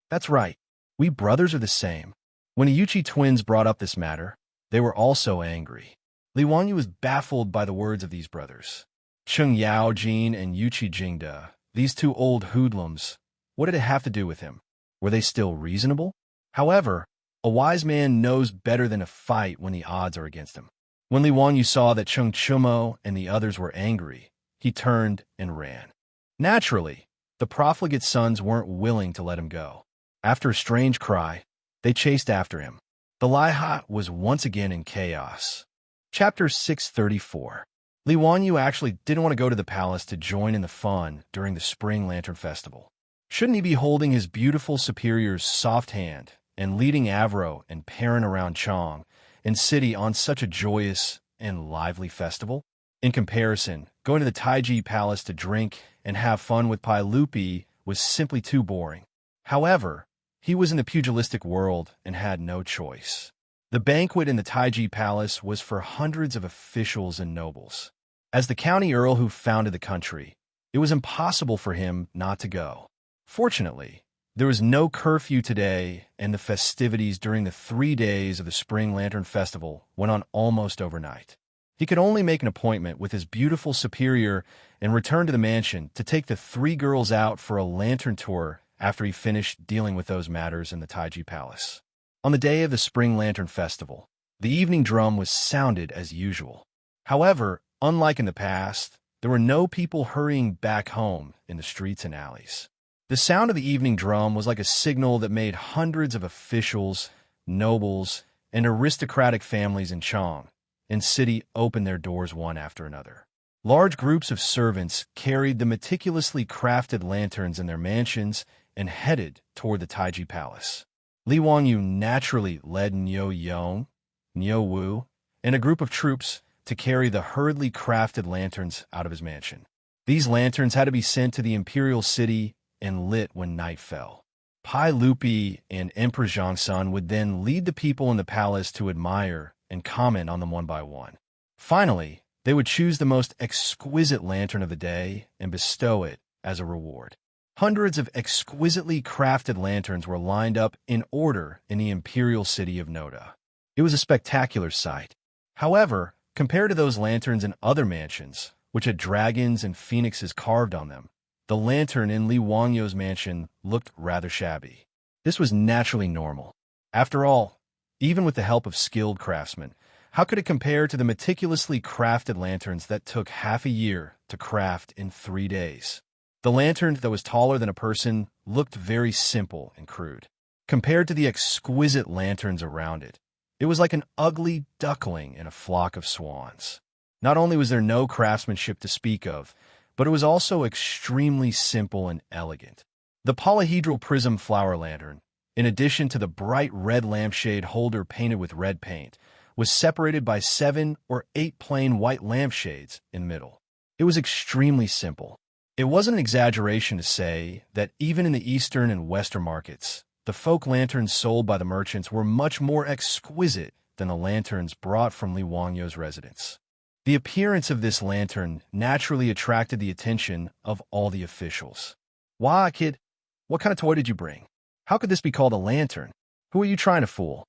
That's right, we brothers are the same. When the Yuchi twins brought up this matter, they were also angry. Li Wanyu was baffled by the words of these brothers. Cheng Yaojin and Yuchi Jingda, these 2 old hoodlums, what did it have to do with him? Were they still reasonable? However, a wise man knows better than to fight when the odds are against him. When Li Wanyu saw that Cheng Chumo and the others were angry, he turned and ran. Naturally, the profligate sons weren't willing to let him go. After a strange cry, they chased after him. The Lai Hot was once again in chaos. Chapter 634. Li Wanyu actually didn't want to go to the palace to join in the fun during the Spring Lantern Festival. Shouldn't he be holding his beautiful superior's soft hand and leading Avro and Perrin around Chong and City on such a joyous and lively festival? In comparison, going to the Taiji Palace to drink and have fun with Pai Lupi was simply too boring. However, he was in the pugilistic world and had no choice. The banquet in the Taiji Palace was for hundreds of officials and nobles. As the county earl who founded the country, it was impossible for him not to go. Fortunately, there was no curfew today, and the festivities during the 3 days of the Spring Lantern Festival went on almost overnight. He could only make an appointment with his beautiful superior and return to the mansion to take the 3 girls out for a lantern tour after he finished dealing with those matters in the Taiji Palace. On the day of the Spring Lantern Festival, the evening drum was sounded as usual. However, unlike in the past, there were no people hurrying back home in the streets and alleys. The sound of the evening drum was like a signal that made hundreds of officials, nobles, and aristocratic families in Chong and City open their doors one after another. Large groups of servants carried the meticulously crafted lanterns in their mansions and headed toward the Taiji Palace. Li Wanyu naturally led Niu Yong, Niu Wu, and a group of troops to carry the hurriedly crafted lanterns out of his mansion. These lanterns had to be sent to the imperial city and lit when night fell. Pai Lupi and Emperor Zhongsun would then lead the people in the palace to admire and comment on them one by one. Finally, they would choose the most exquisite lantern of the day and bestow it as a reward. Hundreds of exquisitely crafted lanterns were lined up in order in the imperial city of Noda. It was a spectacular sight. However, compared to those lanterns in other mansions, which had dragons and phoenixes carved on them, the lantern in Li Wanyu's mansion looked rather shabby. This was naturally normal. After all, even with the help of skilled craftsmen, how could it compare to the meticulously crafted lanterns that took half a year to craft in 3 days? The lantern that was taller than a person looked very simple and crude. Compared to the exquisite lanterns around it, It was like an ugly duckling in a flock of swans. Not only was there no craftsmanship to speak of, but it was also extremely simple and elegant. The polyhedral prism flower lantern, in addition to the bright red lampshade holder painted with red paint, was separated by 7 or 8 plain white lampshades in the middle. It was extremely simple. It wasn't an exaggeration to say that even in the Eastern and Western markets, the folk lanterns sold by the merchants were much more exquisite than the lanterns brought from Li Wangyo's residence. The appearance of this lantern naturally attracted the attention of all the officials. "Why, kid, what kind of toy did you bring? How could this be called a lantern? Who are you trying to fool?"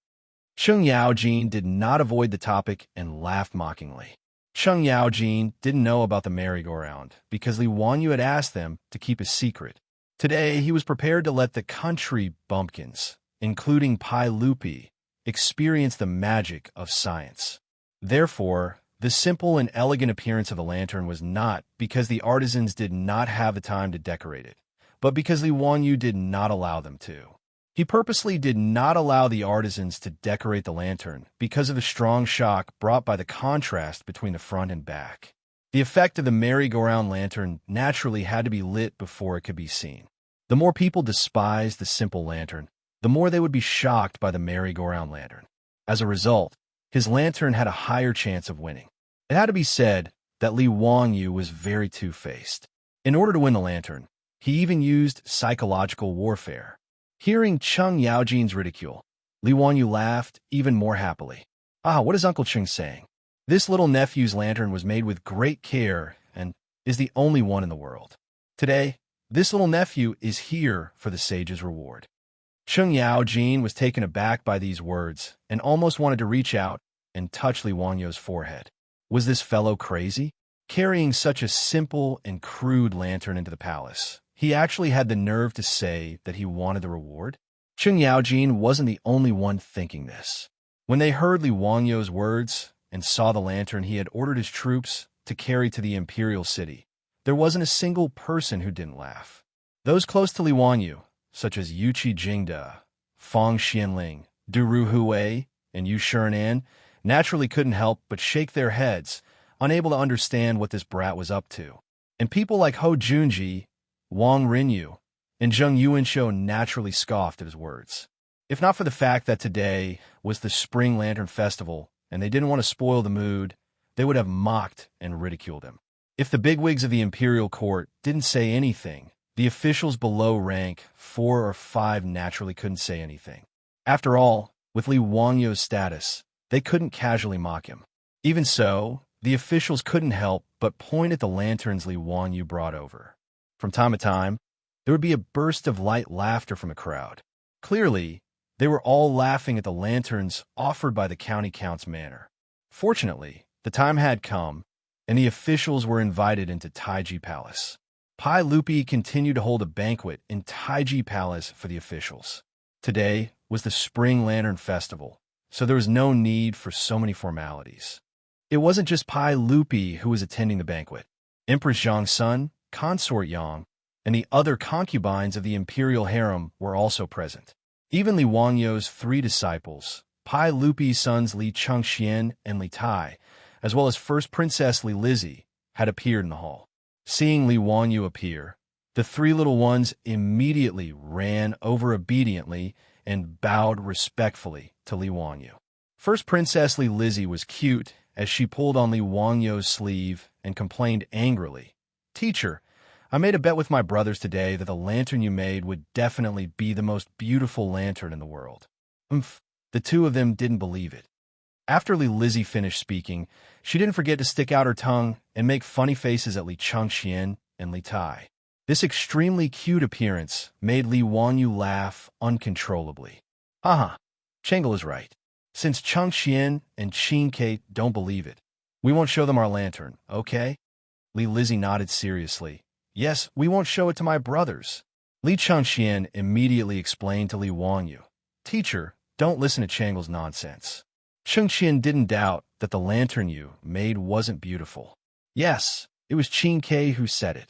Cheng Yaojin did not avoid the topic and laughed mockingly. Cheng Yaojin didn't know about the merry-go-round because Li Wangyu had asked them to keep a secret. Today, he was prepared to let the country bumpkins, including Pai Lupi, experience the magic of science. Therefore, the simple and elegant appearance of the lantern was not because the artisans did not have the time to decorate it, but because Li Wangyu did not allow them to. He purposely did not allow the artisans to decorate the lantern because of the strong shock brought by the contrast between the front and back. The effect of the merry-go-round lantern naturally had to be lit before it could be seen. The more people despised the simple lantern, the more they would be shocked by the merry-go-round lantern. As a result, his lantern had a higher chance of winning. It had to be said that Li Wangyu was very two-faced. In order to win the lantern, he even used psychological warfare. Hearing Cheng Yaojin's ridicule, Li Wangyu laughed even more happily. "Ah, what is Uncle Cheng saying? This little nephew's lantern was made with great care and is the only one in the world. Today, this little nephew is here for the sage's reward." Cheng Yaojin was taken aback by these words and almost wanted to reach out and touch Li Wangyu's forehead. Was this fellow crazy? Carrying such a simple and crude lantern into the palace, he actually had the nerve to say that he wanted the reward? Cheng Yaojin wasn't the only one thinking this. When they heard Li Wangyu's words and saw the lantern he had ordered his troops to carry to the imperial city, there wasn't a single person who didn't laugh. Those close to Li Wangyu, such as Yuqi Jingde, Fang Xianling, Du Ruhui, and Yu Shurinan, naturally couldn't help but shake their heads, unable to understand what this brat was up to. And people like Hou Junji, Wang Rinyu, and Zheng Yuanshou naturally scoffed at his words. If not for the fact that today was the Spring Lantern Festival and they didn't want to spoil the mood, they would have mocked and ridiculed him. If the bigwigs of the imperial court didn't say anything, the officials below rank 4 or 5 naturally couldn't say anything. After all, with Li Wangyu's status, they couldn't casually mock him. Even so, the officials couldn't help but point at the lanterns Li Wangyu brought over. From time to time, there would be a burst of light laughter from the crowd. Clearly, they were all laughing at the lanterns offered by the county count's manor. Fortunately, the time had come, and the officials were invited into Taiji Palace. Pai Lupi continued to hold a banquet in Taiji Palace for the officials. Today was the Spring Lantern Festival, so there was no need for so many formalities. It wasn't just Pai Lupi who was attending the banquet. Empress Zhang's son, Consort Yang, and the other concubines of the imperial harem were also present. Even Li Wangyu's 3 disciples, Pai Lupi's sons Li Chengxian and Li Tai, as well as First Princess Li Lizzie, had appeared in the hall. Seeing Li Wangyu appear, the 3 little ones immediately ran over obediently and bowed respectfully to Li Wangyu. First Princess Li Lizzie was cute as she pulled on Li Wangyu's sleeve and complained angrily, "Teacher, I made a bet with my brothers today that the lantern you made would definitely be the most beautiful lantern in the world." The 2 of them didn't believe it. After Li Lizzie finished speaking, she didn't forget to stick out her tongue and make funny faces at Li Chengxian and Li Tai. This extremely cute appearance made Li Wangyu laugh uncontrollably. "Haha, Chengel is right. Since Chengxian and Qin Kate don't believe it, we won't show them our lantern, okay?" Li Lizzie nodded seriously. "Yes, we won't show it to my brothers." Li Chengxian immediately explained to Li Wangyu, "Teacher, don't listen to Chengel's nonsense. Chengxian didn't doubt that the lantern you made wasn't beautiful. Yes, it was Qin Kei who said it."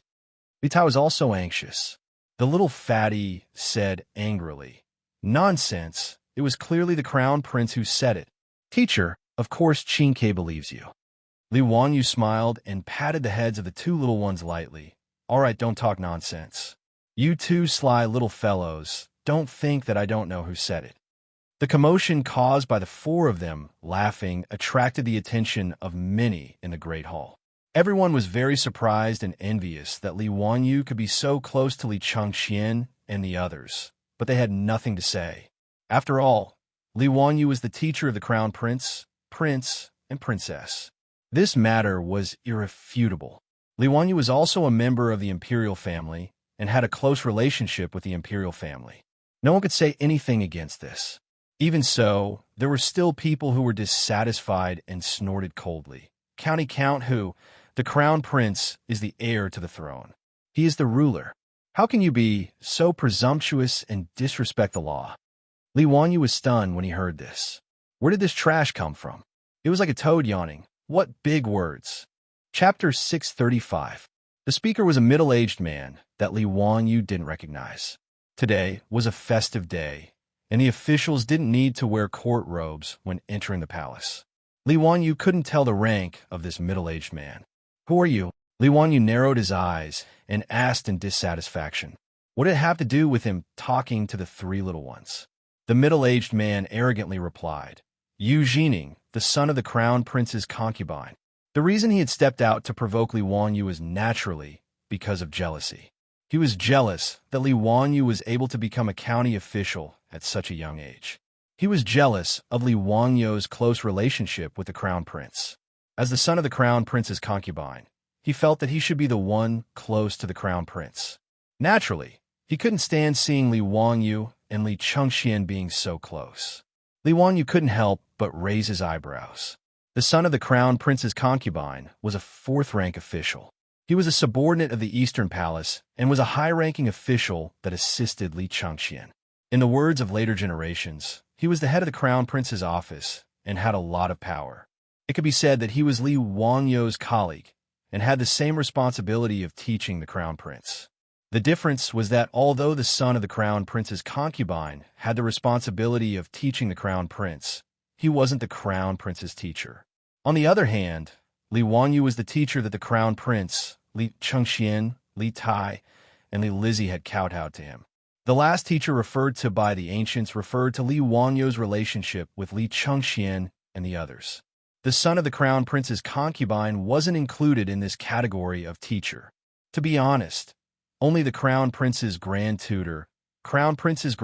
Li Tai was also anxious. The little fatty said angrily, "Nonsense, it was clearly the crown prince who said it. Teacher, of course Qingke believes you. Li Wanyu smiled and patted the heads of the two little ones lightly. All right, don't talk nonsense. You two sly little fellows, don't think that I don't know who said it. The commotion caused by the four of them laughing attracted the attention of many in the Great Hall. Everyone was very surprised and envious that Li Wanyu could be so close to Li Changxian and the others, but they had nothing to say. After all, Li Wanyu was the teacher of the Crown Prince, and Princess. This matter was irrefutable. Li Wanyu was also a member of the imperial family and had a close relationship with the imperial family. No one could say anything against this. Even so, there were still people who were dissatisfied and snorted coldly. Count who? The Crown Prince is the heir to the throne. He is the ruler. How can you be so presumptuous and disrespect the law? Li Wanyu was stunned when he heard this. Where did this trash come from? It was like a toad yawning. What big words. Chapter 635. The speaker was a middle-aged man that Li Wanyu didn't recognize. Today was a festive day, and the officials didn't need to wear court robes when entering the palace. Li Wanyu couldn't tell the rank of this middle-aged man. Who are you? Li Wanyu narrowed his eyes and asked in dissatisfaction. What did it have to do with him talking to the three little ones? The middle-aged man arrogantly replied, Yu Jining, the son of the Crown Prince's concubine. The reason he had stepped out to provoke Li Wanyu was naturally because of jealousy. He was jealous that Li Wanyu was able to become a county official at such a young age. He was jealous of Li Wanyu's close relationship with the Crown Prince. As the son of the Crown Prince's concubine, he felt that he should be the one close to the Crown Prince. Naturally, he couldn't stand seeing Li Wanyu and Li Changxian being so close. Li Wanyu couldn't help but raise his eyebrows. The son of the Crown Prince's concubine was a fourth-rank official. He was a subordinate of the Eastern Palace and was a high-ranking official that assisted Li Changxian. In the words of later generations, he was the head of the Crown Prince's office and had a lot of power. It could be said that he was Li Wanyu's colleague and had the same responsibility of teaching the Crown Prince. The difference was that although the son of the Crown Prince's concubine had the responsibility of teaching the Crown Prince, he wasn't the Crown Prince's teacher. On the other hand, Li Wanyu was the teacher that the Crown Prince, Li Changxian, Li Tai, and Li Lizzie had kowtowed to him. The last teacher referred to by the ancients referred to Li Wanyu's relationship with Li Changxian and the others. The son of the Crown Prince's concubine wasn't included in this category of teacher. To be honest, only the Crown Prince's grand tutor, and Crown Prince's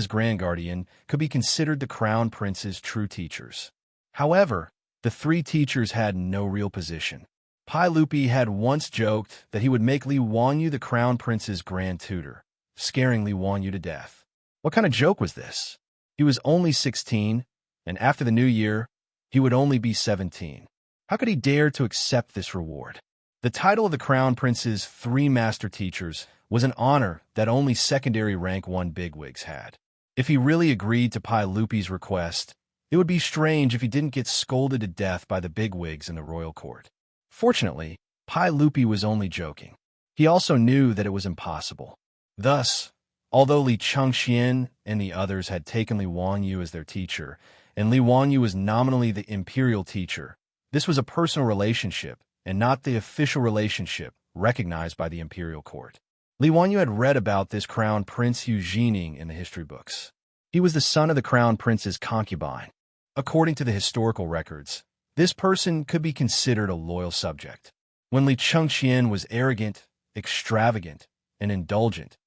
grand guardian could be considered the Crown Prince's true teachers. However, the three teachers had no real position. Pai Lupi had once joked that he would make Li Wanyu the Crown Prince's grand tutor, scaring Li Wanyu to death. What kind of joke was this? He was only 16, and after the new year, he would only be 17. How could he dare to accept this reward? The title of the Crown Prince's three master teachers was an honor that only secondary rank 1 bigwigs had. If he really agreed to Pai Lupi's request, it would be strange if he didn't get scolded to death by the bigwigs in the royal court. Fortunately, Pai Lupi was only joking. He also knew that it was impossible. Thus, although Li Changxian and the others had taken Li Wanyu as their teacher, and Li Wanyu was nominally the imperial teacher, this was a personal relationship and not the official relationship recognized by the imperial court. Li Wanyu had read about this Crown Prince Yu Jining in the history books. He was the son of the Crown Prince's concubine. According to the historical records, this person could be considered a loyal subject. When Li Changxian was arrogant, extravagant, and indulgent,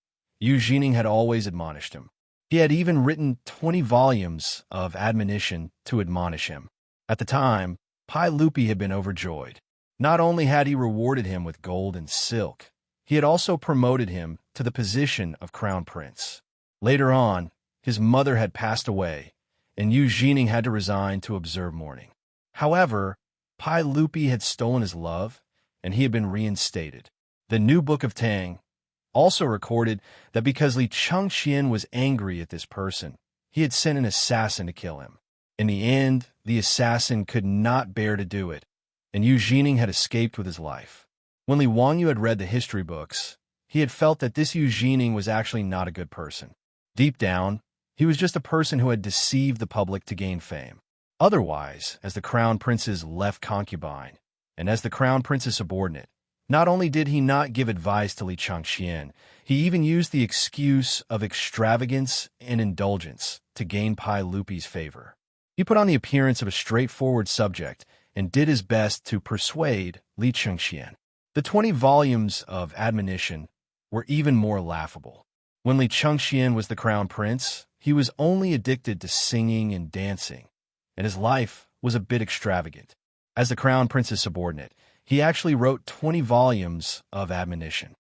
Yu Jining had always admonished him. He had even written 20 volumes of admonition to admonish him. At the time, Pai Lupi had been overjoyed. Not only had he rewarded him with gold and silk, he had also promoted him to the position of Crown Prince. Later on, his mother had passed away, and Yu Jining had to resign to observe mourning. However, Pai Lupi had stolen his love, and he had been reinstated. The new book of Tang also recorded that because Li Changxian was angry at this person, he had sent an assassin to kill him. In the end, the assassin could not bear to do it, and Yu Jining had escaped with his life. When Li Wanyu had read the history books, he had felt that this Yu Jining was actually not a good person. Deep down, He was just a person who had deceived the public to gain fame. Otherwise, as the crown prince's left concubine, and as the crown prince's subordinate, not only did he not give advice to Li Changxian, he even used the excuse of extravagance and indulgence to gain Pai Lupi's favor. He put on the appearance of a straightforward subject and did his best to persuade Li Changxian. The 20 volumes of admonition were even more laughable. When Li Changxian was the crown prince, he was only addicted to singing and dancing, and his life was a bit extravagant. As the crown prince's subordinate, he actually wrote 20 volumes of admonition.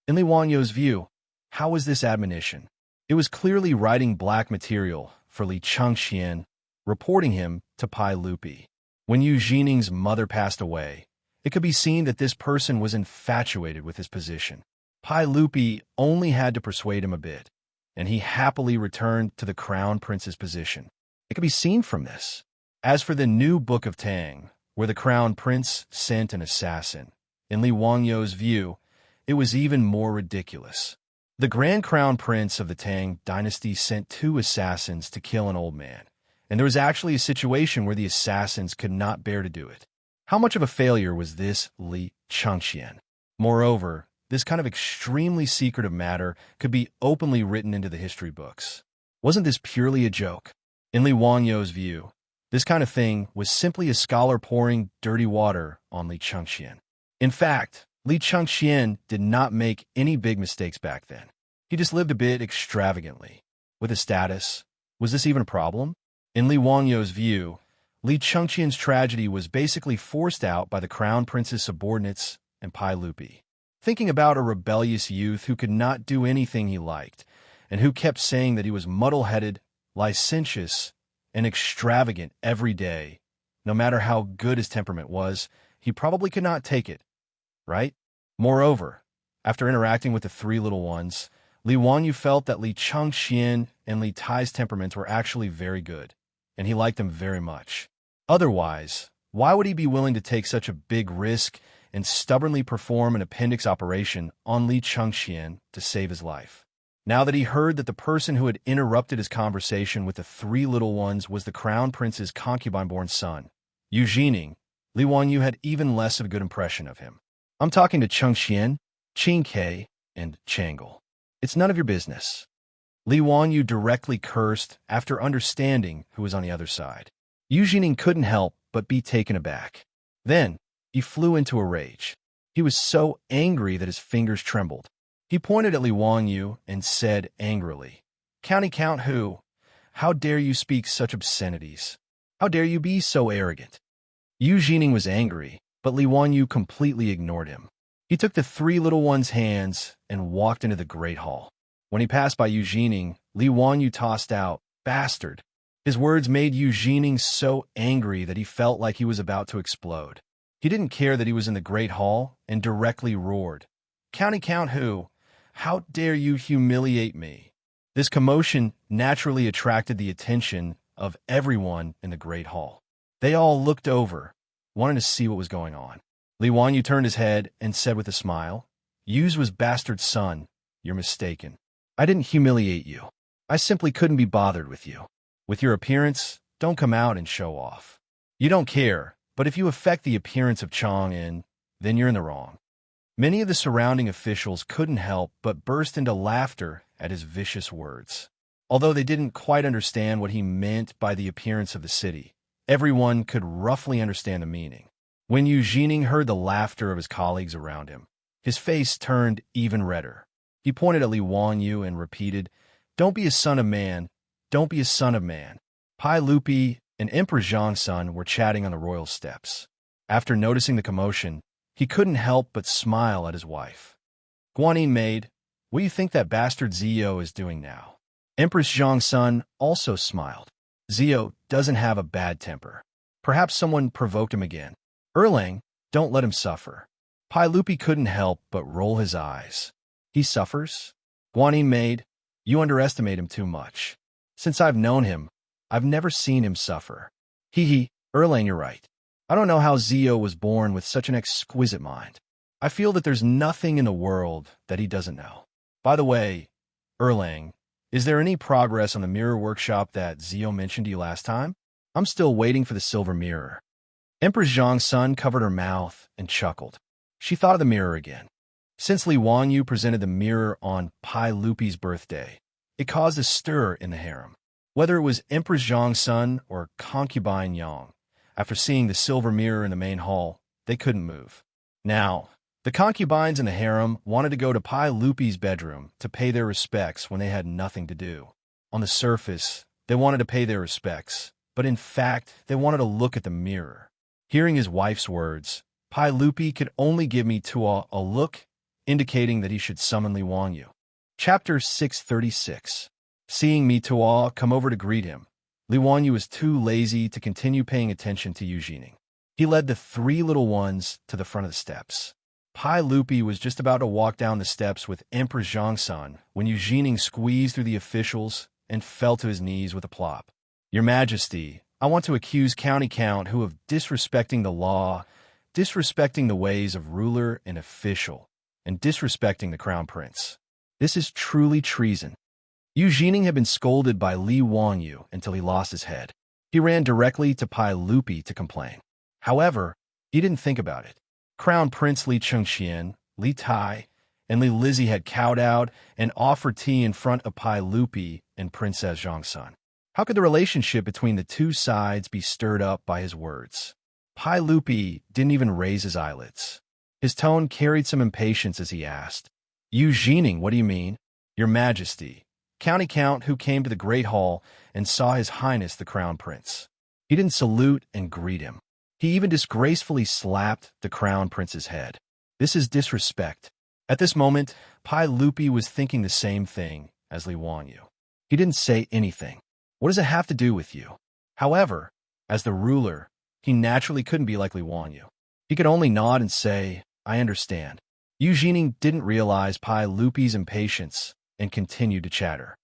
In Li Wanyo's view, how was this admonition? It was clearly writing black material for Li Changxian, reporting him to Pai Lupi. When Yu Jining's mother passed away, it could be seen that this person was infatuated with his position. Pai Lupi only had to persuade him a bit, and he happily returned to the crown prince's position. It could be seen from this. As for the new book of Tang, where the crown prince sent an assassin, in Li Wanyo's view, it was even more ridiculous. The grand crown prince of the Tang dynasty sent 2 assassins to kill an old man, and there was actually a situation where the assassins could not bear to do it. How much of a failure was this Li Changxian? Moreover, this kind of extremely secretive matter could be openly written into the history books. Wasn't this purely a joke? In Li Wanyo's view, this kind of thing was simply a scholar pouring dirty water on Li Changxian. In fact, Li Changxian did not make any big mistakes back then. He just lived a bit extravagantly. With his status, was this even a problem? In Li Wanyo's view, Li Changxian's tragedy was basically forced out by the crown prince's subordinates and Pai Lupi. Thinking about a rebellious youth who could not do anything he liked, and who kept saying that he was muddle-headed, licentious, and extravagant every day, no matter how good his temperament was, he probably could not take it, right? Moreover, after interacting with the 3 little ones, Li Wanyu felt that Li Changxian and Li Tai's temperaments were actually very good, and he liked them very much. Otherwise, why would he be willing to take such a big risk and stubbornly perform an appendix operation on Li Changxian to save his life? Now that he heard that the person who had interrupted his conversation with the 3 little ones was the crown prince's concubine-born son, Yu Jining, Li Wanyu had even less of a good impression of him. I'm talking to Changxian, Qingke, and Changle. It's none of your business. Li Wanyu directly cursed after understanding who was on the other side. Yu Jining couldn't help but be taken aback. Then, he flew into a rage. He was so angry that his fingers trembled. He pointed at Li Wanyu and said angrily, "County count who? How dare you speak such obscenities? How dare you be so arrogant?" Yu Jining was angry, but Li Wanyu completely ignored him. He took the 3 little ones' hands and walked into the great hall. When he passed by Yu Jining, Li Wanyu tossed out, "Bastard." His words made Yu Jining so angry that he felt like he was about to explode. He didn't care that he was in the great hall and directly roared, "County count who? How dare you humiliate me?" This commotion naturally attracted the attention of everyone in the great hall. They all looked over, wanting to see what was going on. Li Wanyu turned his head and said with a smile, "Yu's was bastard's son. You're mistaken. I didn't humiliate you. I simply couldn't be bothered with you. With your appearance, don't come out and show off. You don't care, but if you affect the appearance of Chang'an, then you're in the wrong." Many of the surrounding officials couldn't help but burst into laughter at his vicious words. Although they didn't quite understand what he meant by the appearance of the city, everyone could roughly understand the meaning. When Yu Jining heard the laughter of his colleagues around him, his face turned even redder. He pointed at Li Wanyu and repeated, "Don't be a son of man. Don't be a son of man." Pai Lupi and Emperor Zhang's son were chatting on the royal steps. After noticing the commotion, he couldn't help but smile at his wife. "Guanyin maid, what do you think that bastard Zio is doing now?" Empress Zhang's son also smiled. "Zio doesn't have a bad temper. Perhaps someone provoked him again. Erlang, don't let him suffer." Pai Lupi couldn't help but roll his eyes. "He suffers? Guanyin maid, you underestimate him too much. Since I've known him, I've never seen him suffer." Erlang, you're right. I don't know how Zio was born with such an exquisite mind. I feel that there's nothing in the world that he doesn't know. By the way, Erlang, Is there any progress on the mirror workshop that Zio mentioned to you last time? I'm still waiting for the silver mirror. Empress Zhang's son covered her mouth and chuckled. She thought of the mirror again. Since Li Wanyu presented the mirror on Pai Lupi's birthday, it caused a stir in the harem. Whether it was Empress Zhang's son or concubine Yang, after seeing the silver mirror in the main hall, they couldn't move. Now, the concubines in the harem wanted to go to Pai Lupi's bedroom to pay their respects when they had nothing to do. On the surface, they wanted to pay their respects, but in fact, they wanted to look at the mirror. Hearing his wife's words, Pai Lupi could only give me Tua a look, indicating that he should summon Li Wanyu. Chapter 636. Seeing Mi Tua come over to greet him, Li Wanyu was too lazy to continue paying attention to Yu Jining. He led the three little ones to the front of the steps. Pai Lupi was just about to walk down the steps with Emperor Zhangsan when Yu Jining squeezed through the officials and fell to his knees with a plop. Your Majesty, I want to accuse County Count who of disrespecting the law, disrespecting the ways of ruler and official, and disrespecting the Crown Prince. This is truly treason. Yu Jining had been scolded by Li Wanyu until he lost his head. He ran directly to Pai Lupi to complain. However, he didn't think about it. Crown Prince Li Chengxian, Li Tai, and Li Lizzie had kowtowed and offered tea in front of Pai Lupi and Princess Zhangsan. How could the relationship between the two sides be stirred up by his words? Pai Lupi didn't even raise his eyelids. His tone carried some impatience as he asked, Yu Jining, what do you mean? Your Majesty, County Count who came to the Great Hall and saw His Highness the Crown Prince. He didn't salute and greet him. He even disgracefully slapped the Crown Prince's head. This is disrespect. At this moment, Pai Lupi was thinking the same thing as Li Wanyu. He didn't say anything. What does it have to do with you? However, as the ruler, he naturally couldn't be like Li Wanyu. He could only nod and say, I understand. Yu Jining didn't realize Pai Lupi's impatience and continued to chatter.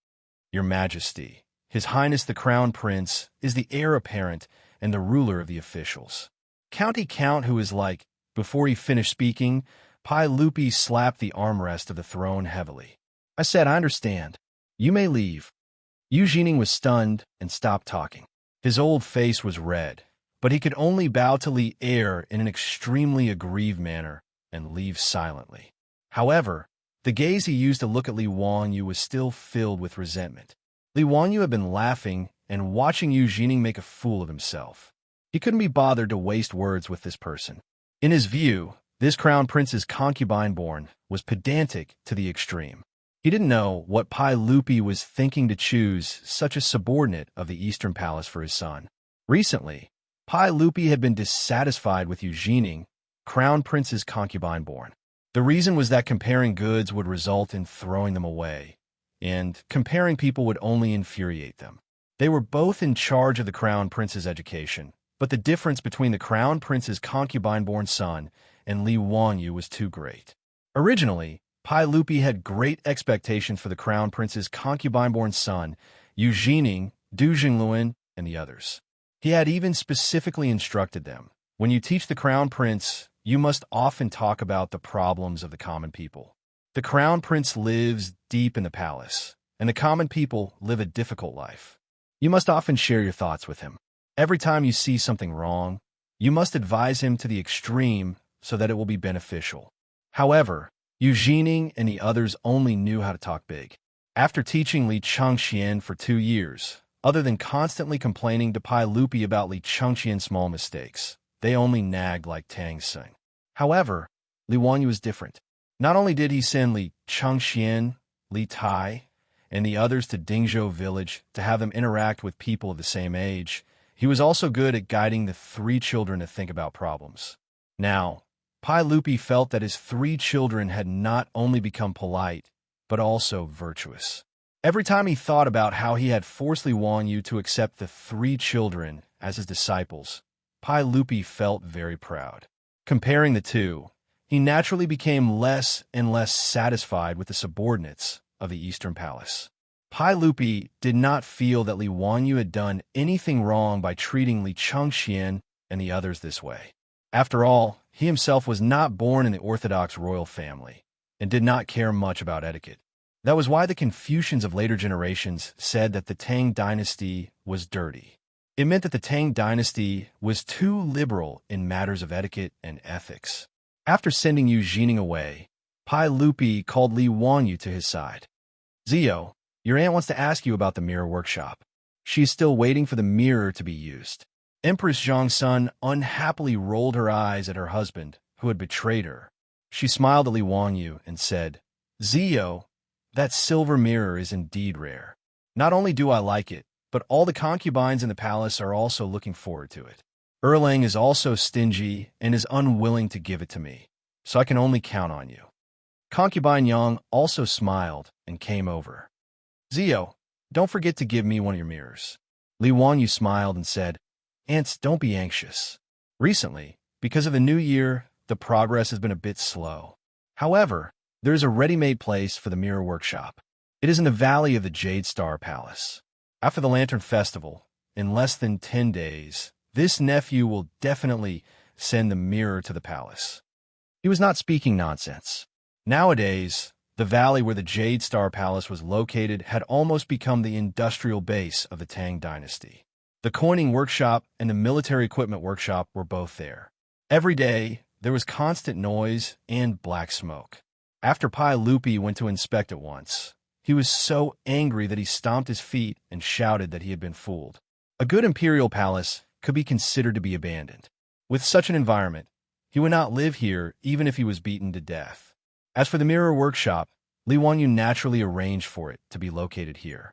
Your Majesty, His Highness the Crown Prince is the heir apparent and the ruler of the officials. County Count who is like, before he finished speaking, Pai Lupi slapped the armrest of the throne heavily. I said, I understand. You may leave. Yu Jining was stunned and stopped talking. His old face was red, but he could only bow to Li Heir in an extremely aggrieved manner and leave silently. However, the gaze he used to look at Li Wanyu was still filled with resentment. Li Wanyu had been laughing and watching Yu Jining make a fool of himself. He couldn't be bothered to waste words with this person. In his view, this Crown Prince's concubine-born was pedantic to the extreme. He didn't know what Pai Lupi was thinking to choose such a subordinate of the Eastern Palace for his son. Recently, Pai Lupi had been dissatisfied with Yu Jining, Crown Prince's concubine-born. The reason was that comparing goods would result in throwing them away, and comparing people would only infuriate them. They were both in charge of the Crown Prince's education, but the difference between the Crown Prince's concubine-born son and Li Wanyu was too great. Originally, Pai Lupi had great expectations for the Crown Prince's concubine-born son, Yu Jining, Du Jingluan, and the others. He had even specifically instructed them, when you teach the Crown Prince, you must often talk about the problems of the common people. The Crown Prince lives deep in the palace, and the common people live a difficult life. You must often share your thoughts with him. Every time you see something wrong, you must advise him to the extreme so that it will be beneficial. However, Yu Jining and the others only knew how to talk big. After teaching Li Chengxian for 2 years, other than constantly complaining to Pai Lupi about Li Chengxian's small mistakes, they only nagged like Tang sang. However, Li Wanyu was different. Not only did he send Li Chengxian, Li Tai, and the others to Dingzhou village to have them interact with people of the same age, he was also good at guiding the 3 children to think about problems. Now, Pai Lupi felt that his 3 children had not only become polite, but also virtuous. Every time he thought about how he had forced Li Wanyu to accept the 3 children as his disciples, Pai Lupi felt very proud. Comparing the two, he naturally became less and less satisfied with the subordinates of the Eastern Palace. Pai Lupi did not feel that Li Wanyu had done anything wrong by treating Li Chengxian and the others this way. After all, he himself was not born in the orthodox royal family and did not care much about etiquette. That was why the Confucians of later generations said that the Tang dynasty was dirty. It meant that the Tang dynasty was too liberal in matters of etiquette and ethics. After sending Yu Jining away, Pai Lupi called Li Wanyu to his side. Zio, your aunt wants to ask you about the mirror workshop. She is still waiting for the mirror to be used. Empress Zhongsun unhappily rolled her eyes at her husband, who had betrayed her. She smiled at Li Wanyu and said, Zio, that silver mirror is indeed rare. Not only do I like it, but all the concubines in the palace are also looking forward to it. Erlang is also stingy and is unwilling to give it to me, so I can only count on you. Concubine Yang also smiled and came over. Zio, don't forget to give me one of your mirrors. Li Wanyu smiled and said, Aunts, don't be anxious. Recently, because of the new year, the progress has been a bit slow. However, there is a ready-made place for the mirror workshop. It is in the valley of the Jade Star Palace. After the Lantern Festival, in less than 10 days, this nephew will definitely send the mirror to the palace. He was not speaking nonsense. Nowadays, the valley where the Jade Star Palace was located had almost become the industrial base of the Tang dynasty. The coining workshop and the military equipment workshop were both there. Every day, there was constant noise and black smoke. After Pai Lupi went to inspect it once, he was so angry that he stomped his feet and shouted that he had been fooled. A good imperial palace could be considered to be abandoned. With such an environment, he would not live here even if he was beaten to death. As for the mirror workshop, Li Wanyu naturally arranged for it to be located here.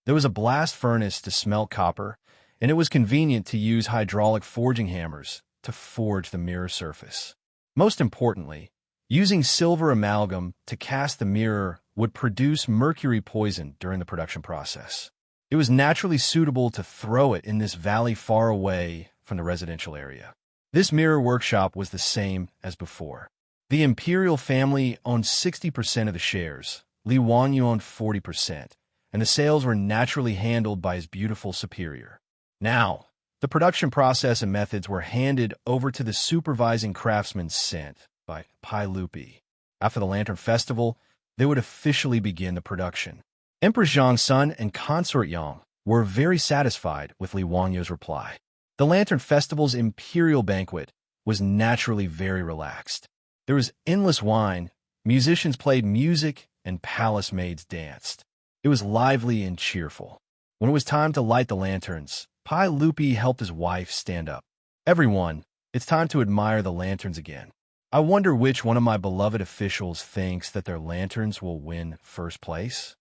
There was a blast furnace to smelt copper, and it was convenient to use hydraulic forging hammers to forge the mirror surface. Most importantly, using silver amalgam to cast the mirror would produce mercury poison during the production process. It was naturally suitable to throw it in this valley far away from the residential area. This mirror workshop was the same as before. The imperial family owned 60% of the shares, Li Wanyu owned 40%, and the sales were naturally handled by his beautiful superior. Now, the production process and methods were handed over to the supervising craftsman sent by Pai Lupi. After the Lantern Festival, they would officially begin the production. Empress Zhongsun and Consort Yang were very satisfied with Li Wanyu's reply. The Lantern Festival's imperial banquet was naturally very relaxed. There was endless wine, musicians played music, and palace maids danced. It was lively and cheerful. When it was time to light the lanterns, Pai Lupi helped his wife stand up. Everyone, it's time to admire the lanterns again. I wonder which one of my beloved officials thinks that their lanterns will win first place?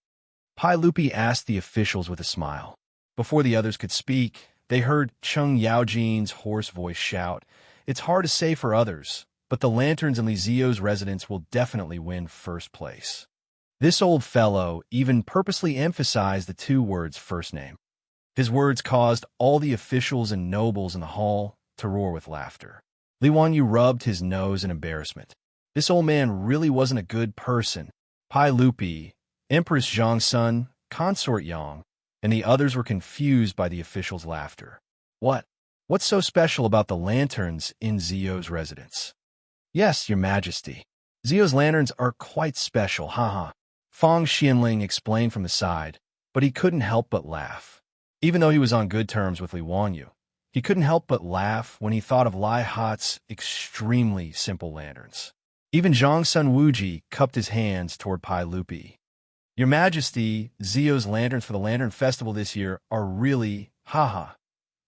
Pai Lupi asked the officials with a smile. Before the others could speak, they heard Cheng Yaojin's hoarse voice shout, It's hard to say for others, but the lanterns in Li Zio's residence will definitely win first place. This old fellow even purposely emphasized the two words first name. His words caused all the officials and nobles in the hall to roar with laughter. Li Wanyu rubbed his nose in embarrassment. This old man really wasn't a good person. Pai Lupi, Empress Zhongsun, Consort Yang, and the others were confused by the officials' laughter. What's so special about the lanterns in Zio's residence? Yes, your majesty. Zio's lanterns are quite special, haha. Fang Xianling explained from the side, but he couldn't help but laugh. Even though he was on good terms with Li Wanyu, he couldn't help but laugh when he thought of Lai Hat's extremely simple lanterns. Even Zhongsun Wuji cupped his hands toward Pai Lupi. Your majesty, Zio's lanterns for the Lantern Festival this year are really,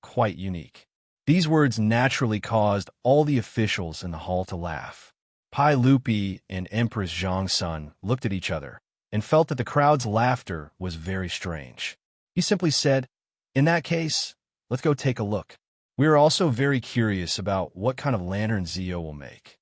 quite unique. These words naturally caused all the officials in the hall to laugh. Pai Lupi and Empress Zhongsun looked at each other and felt that the crowd's laughter was very strange. He simply said, In that case, let's go take a look. We are also very curious about what kind of lantern Zio will make.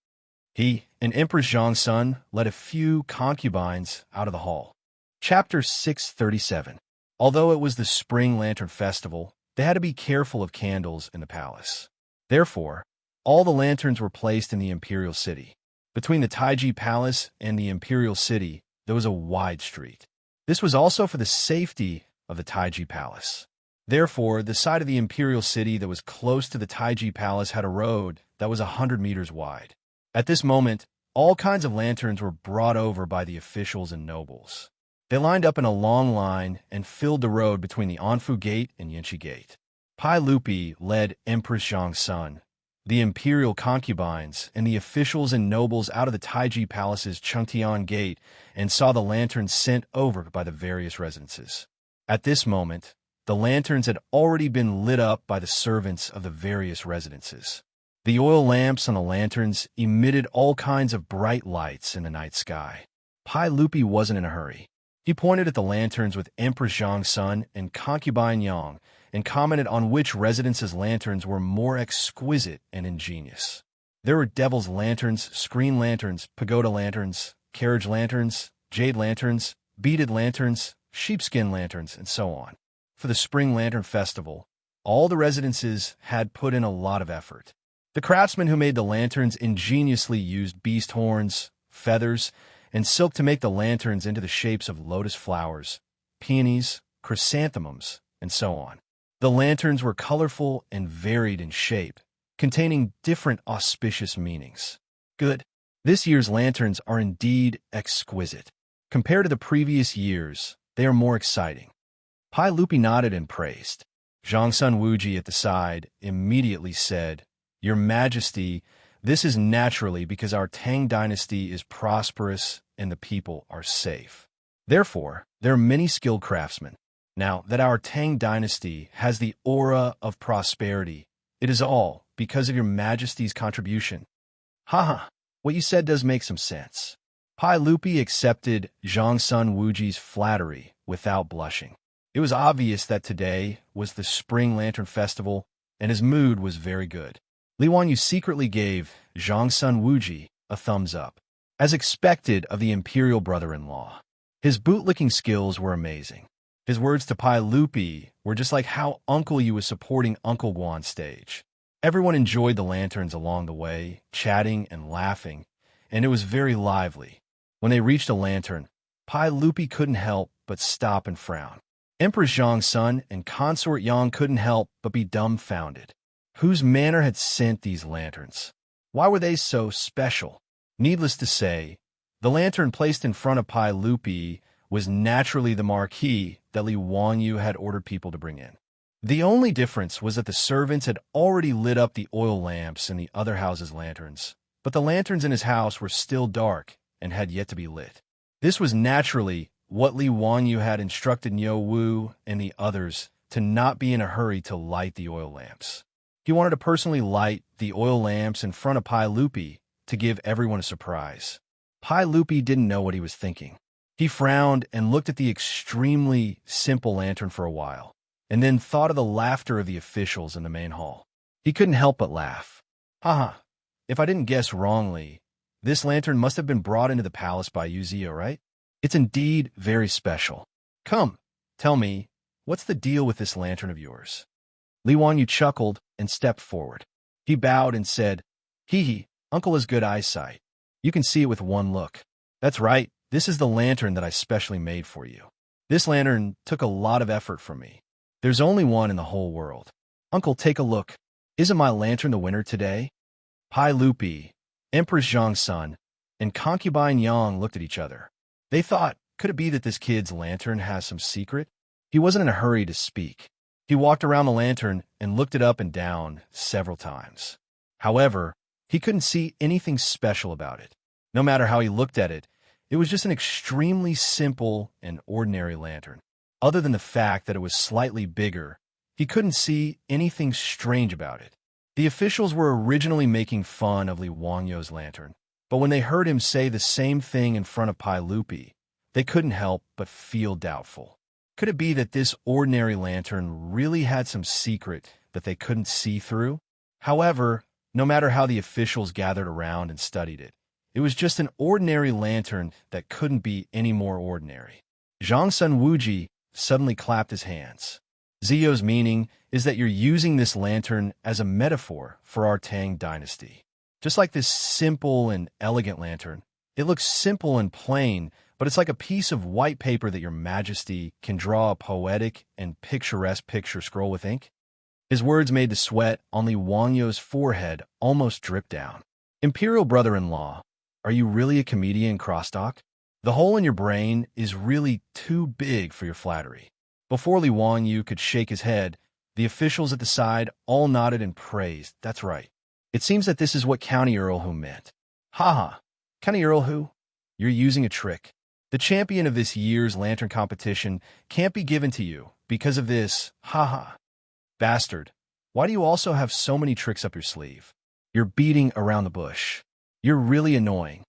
He and Empress Zhongsun led a few concubines out of the hall. Chapter 637. Although it was the Spring Lantern Festival, they had to be careful of candles in the palace. Therefore, all the lanterns were placed in the imperial city. Between the Taiji Palace and the imperial city, there was a wide street. This was also for the safety of the Taiji Palace. Therefore, the side of the imperial city that was close to the Taiji Palace had a road that was 100 meters wide. At this moment, all kinds of lanterns were brought over by the officials and nobles. They lined up in a long line and filled the road between the Anfu Gate and Yinshi Gate. Pai Lupi led Empress Zhang's son, the imperial concubines, and the officials and nobles out of the Taiji Palace's Chengtian Gate and saw the lanterns sent over by the various residences. At this moment, the lanterns had already been lit up by the servants of the various residences. The oil lamps on the lanterns emitted all kinds of bright lights in the night sky. Pai Lupi wasn't in a hurry. He pointed at the lanterns with Empress Zhang's son and concubine Yang and commented on which residence's lanterns were more exquisite and ingenious. There were devil's lanterns, screen lanterns, pagoda lanterns, carriage lanterns, jade lanterns, beaded lanterns, sheepskin lanterns, and so on. For the Spring Lantern Festival, all the residences had put in a lot of effort. The craftsmen who made the lanterns ingeniously used beast horns, feathers, and silk to make the lanterns into the shapes of lotus flowers, peonies, chrysanthemums, and so on. The lanterns were colorful and varied in shape, containing different auspicious meanings. Good. This year's lanterns are indeed exquisite. Compared to the previous years, they are more exciting. Pai Lupi nodded and praised. Zhangsun Wuji at the side immediately said, "Your Majesty, this is naturally because our Tang dynasty is prosperous and the people are safe. Therefore, there are many skilled craftsmen. Now that our Tang dynasty has the aura of prosperity, it is all because of your Majesty's contribution." Haha, what you said does make some sense. Pai Lupi accepted Zhangsun Wuji's flattery without blushing. It was obvious that today was the Spring Lantern Festival, and his mood was very good. Li Wanyu secretly gave Zhangsun Wuji a thumbs up, as expected of the imperial brother-in-law. His bootlicking skills were amazing. His words to Pai Lupi were just like how Uncle Yu was supporting Uncle Guo on stage. Everyone enjoyed the lanterns along the way, chatting and laughing, and it was very lively. When they reached a lantern, Pai Lupi couldn't help but stop and frown. Empress Zhang's son and consort Yang couldn't help but be dumbfounded. Whose manner had sent these lanterns? Why were they so special? Needless to say, the lantern placed in front of Pai Lupi was naturally the marquee that Li Wanyu had ordered people to bring in. The only difference was that the servants had already lit up the oil lamps in the other house's lanterns, but the lanterns in his house were still dark and had yet to be lit. This was naturally what Li Wanyu had instructed Niu Wu and the others to not be in a hurry to light the oil lamps. He wanted to personally light the oil lamps in front of Pai Lupi to give everyone a surprise. Pai Lupi didn't know what he was thinking. He frowned and looked at the extremely simple lantern for a while, and then thought of the laughter of the officials in the main hall. He couldn't help but laugh. Haha, if I didn't guess wrongly, this lantern must have been brought into the palace by Yu Zio, right? It's indeed very special. Come, tell me, what's the deal with this lantern of yours? Li Wanyu chuckled and stepped forward. He bowed and said, "Hee, Uncle has good eyesight. You can see it with one look. That's right, this is the lantern that I specially made for you. This lantern took a lot of effort from me. There's only one in the whole world. Uncle, take a look. Isn't my lantern the winner today?" Pai Lupi, Empress Zhang's son, and concubine Yang looked at each other. They thought, could it be that this kid's lantern has some secret? He wasn't in a hurry to speak. He walked around the lantern and looked it up and down several times. However, he couldn't see anything special about it. No matter how he looked at it, it was just an extremely simple and ordinary lantern. Other than the fact that it was slightly bigger, he couldn't see anything strange about it. The officials were originally making fun of Li Wanyu's lantern, but when they heard him say the same thing in front of Pai Lupi, they couldn't help but feel doubtful. Could it be that this ordinary lantern really had some secret that they couldn't see through? However, no matter how the officials gathered around and studied it, it was just an ordinary lantern that couldn't be any more ordinary. Zhangsun Wuji suddenly clapped his hands. Zio's meaning is that you're using this lantern as a metaphor for our Tang dynasty. Just like this simple and elegant lantern, it looks simple and plain, but it's like a piece of white paper that your Majesty can draw a poetic and picturesque picture scroll with ink. His words made the sweat on Li Wanyu's forehead almost drip down. Imperial brother-in-law, are you really a comedian crosstalk? The hole in your brain is really too big for your flattery. Before Li Wanyu could shake his head, the officials at the side all nodded and praised. That's right. It seems that this is what County Earl Who meant. Haha. County Earl Who? You're using a trick. The champion of this year's lantern competition can't be given to you because of this. Haha. Bastard. Why do you also have so many tricks up your sleeve? You're beating around the bush. You're really annoying.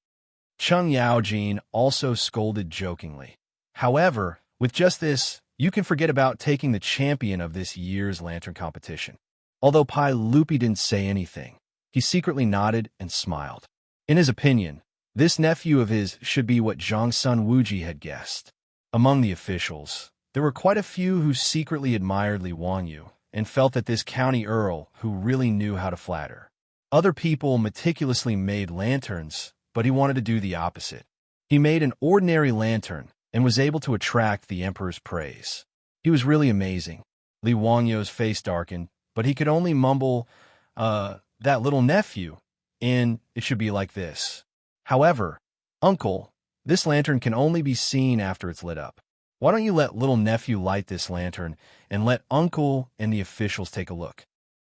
Chung Yaojin also scolded jokingly. However, with just this, you can forget about taking the champion of this year's lantern competition. Although Pai Lupi didn't say anything, he secretly nodded and smiled. In his opinion, this nephew of his should be what Zhang Sun Wuji had guessed. Among the officials, there were quite a few who secretly admired Li Wanyu and felt that this county earl who really knew how to flatter. Other people meticulously made lanterns, but he wanted to do the opposite. He made an ordinary lantern and was able to attract the emperor's praise. He was really amazing. Li Wanyu's face darkened, but he could only mumble, that little nephew, and it should be like this. However, Uncle, this lantern can only be seen after it's lit up. Why don't you let little nephew light this lantern and let Uncle and the officials take a look?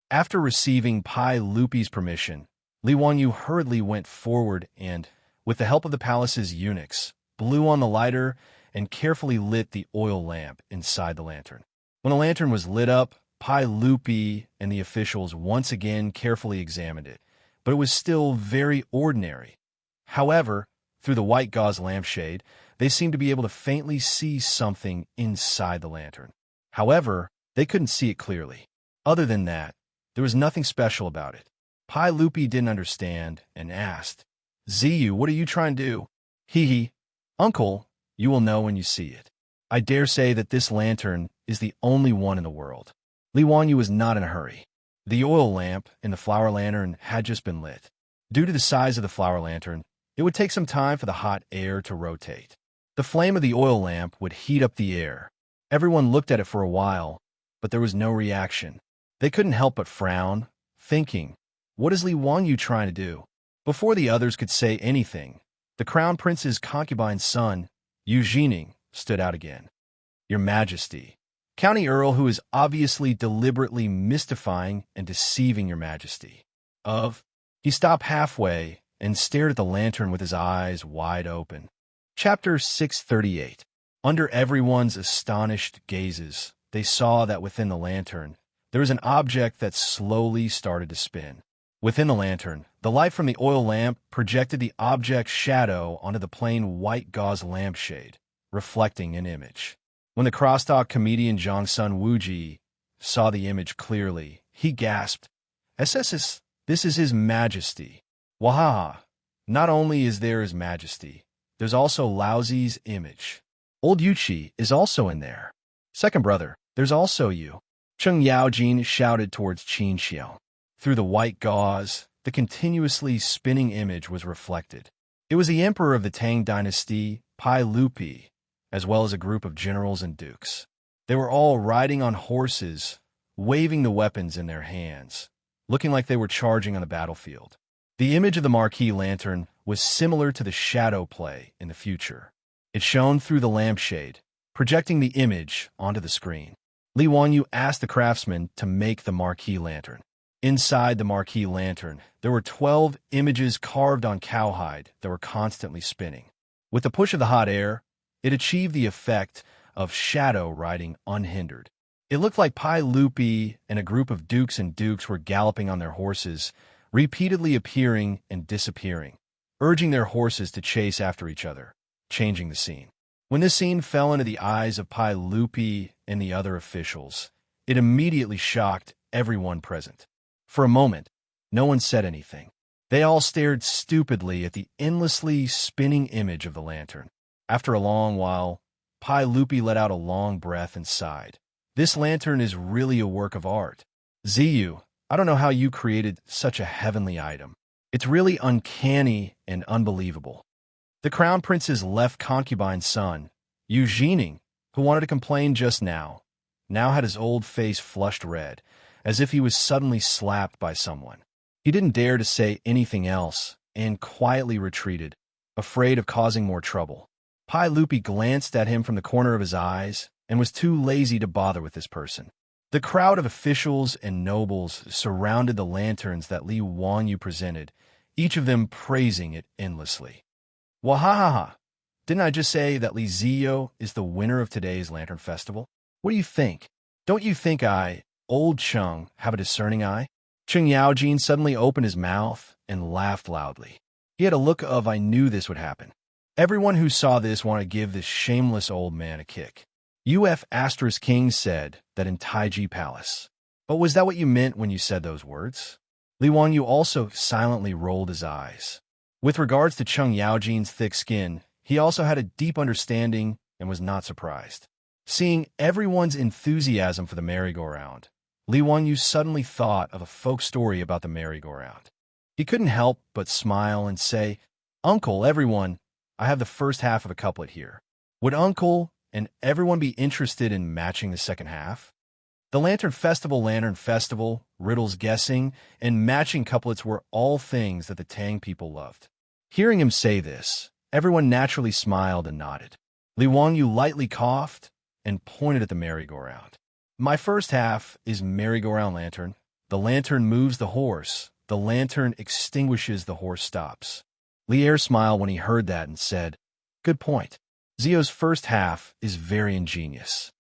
After receiving Pai Lupi's permission, Li Wanyu hurriedly went forward and, with the help of the palace's eunuchs, blew on the lighter and carefully lit the oil lamp inside the lantern. When the lantern was lit up, Pai Lupi and the officials once again carefully examined it, but it was still very ordinary. However, through the white gauze lampshade, they seemed to be able to faintly see something inside the lantern. However, they couldn't see it clearly. Other than that, there was nothing special about it. Pai Lupi didn't understand and asked, Ziyu, what are you trying to do? Hee. Uncle, you will know when you see it. I dare say that this lantern is the only one in the world. Li Wanyu was not in a hurry. The oil lamp and the flower lantern had just been lit. Due to the size of the flower lantern, it would take some time for the hot air to rotate. The flame of the oil lamp would heat up the air. Everyone looked at it for a while, but there was no reaction. They couldn't help but frown, thinking, what is Li Wanyu trying to do? Before the others could say anything, the crown prince's concubine's son, Yu Jining, stood out again. Your Majesty. County Earl who is obviously deliberately mystifying and deceiving your Majesty. He stopped halfway and stared at the lantern with his eyes wide open. Chapter 638. Under everyone's astonished gazes, they saw that within the lantern, there was an object that slowly started to spin. Within the lantern, the light from the oil lamp projected the object's shadow onto the plain white gauze lampshade, reflecting an image. When the crosstalk comedian Zhang Sun Wuji saw the image clearly, he gasped, "SS, this is His Majesty." Wahaha! Not only is there His Majesty, there's also Laozi's image. Old Yuchi is also in there. Second brother, there's also you. Chung Yaojin shouted towards Qin Xiao. Through the white gauze, the continuously spinning image was reflected. It was the emperor of the Tang dynasty, Pai Lupi, as well as a group of generals and dukes. They were all riding on horses, waving the weapons in their hands, looking like they were charging on the battlefield. The image of the marquee lantern was similar to the shadow play in the future. It shone through the lampshade, projecting the image onto the screen. Li Wanyu asked the craftsman to make the marquee lantern. Inside the marquee lantern, there were 12 images carved on cowhide that were constantly spinning. With the push of the hot air, it achieved the effect of shadow riding unhindered. It looked like Pai Lupi and a group of dukes and dukes were galloping on their horses, repeatedly appearing and disappearing, urging their horses to chase after each other, changing the scene. When this scene fell into the eyes of Pai Lupi and the other officials, it immediately shocked everyone present. For a moment, no one said anything. They all stared stupidly at the endlessly spinning image of the lantern. After a long while, Pai Lupi let out a long breath and sighed. This lantern is really a work of art. Ziyu, I don't know how you created such a heavenly item. It's really uncanny and unbelievable. The crown prince's left concubine's son, Yu Jining, who wanted to complain just now had his old face flushed red, as if he was suddenly slapped by someone. He didn't dare to say anything else and quietly retreated, afraid of causing more trouble. Pai Lupi glanced at him from the corner of his eyes and was too lazy to bother with this person. The crowd of officials and nobles surrounded the lanterns that Li Wanyu presented, each of them praising it endlessly. Wahahaha! Didn't I just say that Li Ziyo is the winner of today's Lantern Festival? What do you think? Don't you think I, old Chung, have a discerning eye? Chung Yaojin suddenly opened his mouth and laughed loudly. He had a look of I knew this would happen. Everyone who saw this wanted to give this shameless old man a kick. King said that in Taiji Palace. But was that what you meant when you said those words? Li Wanyu also silently rolled his eyes. With regards to Chung Yaojin's thick skin, he also had a deep understanding and was not surprised. Seeing everyone's enthusiasm for the merry-go-round, Li Wanyu suddenly thought of a folk story about the merry-go-round. He couldn't help but smile and say, "Uncle, everyone, I have the first half of a couplet here. Would Uncle and everyone be interested in matching the second half?" The Lantern Festival, riddles guessing, and matching couplets were all things that the Tang people loved. Hearing him say this, everyone naturally smiled and nodded. Li Wanyu lightly coughed and pointed at the merry-go-round. "My first half is merry-go-round lantern. The lantern moves the horse. The lantern extinguishes, the horse stops." Li Er smiled when he heard that and said, "Good point. Zio's first half is very ingenious."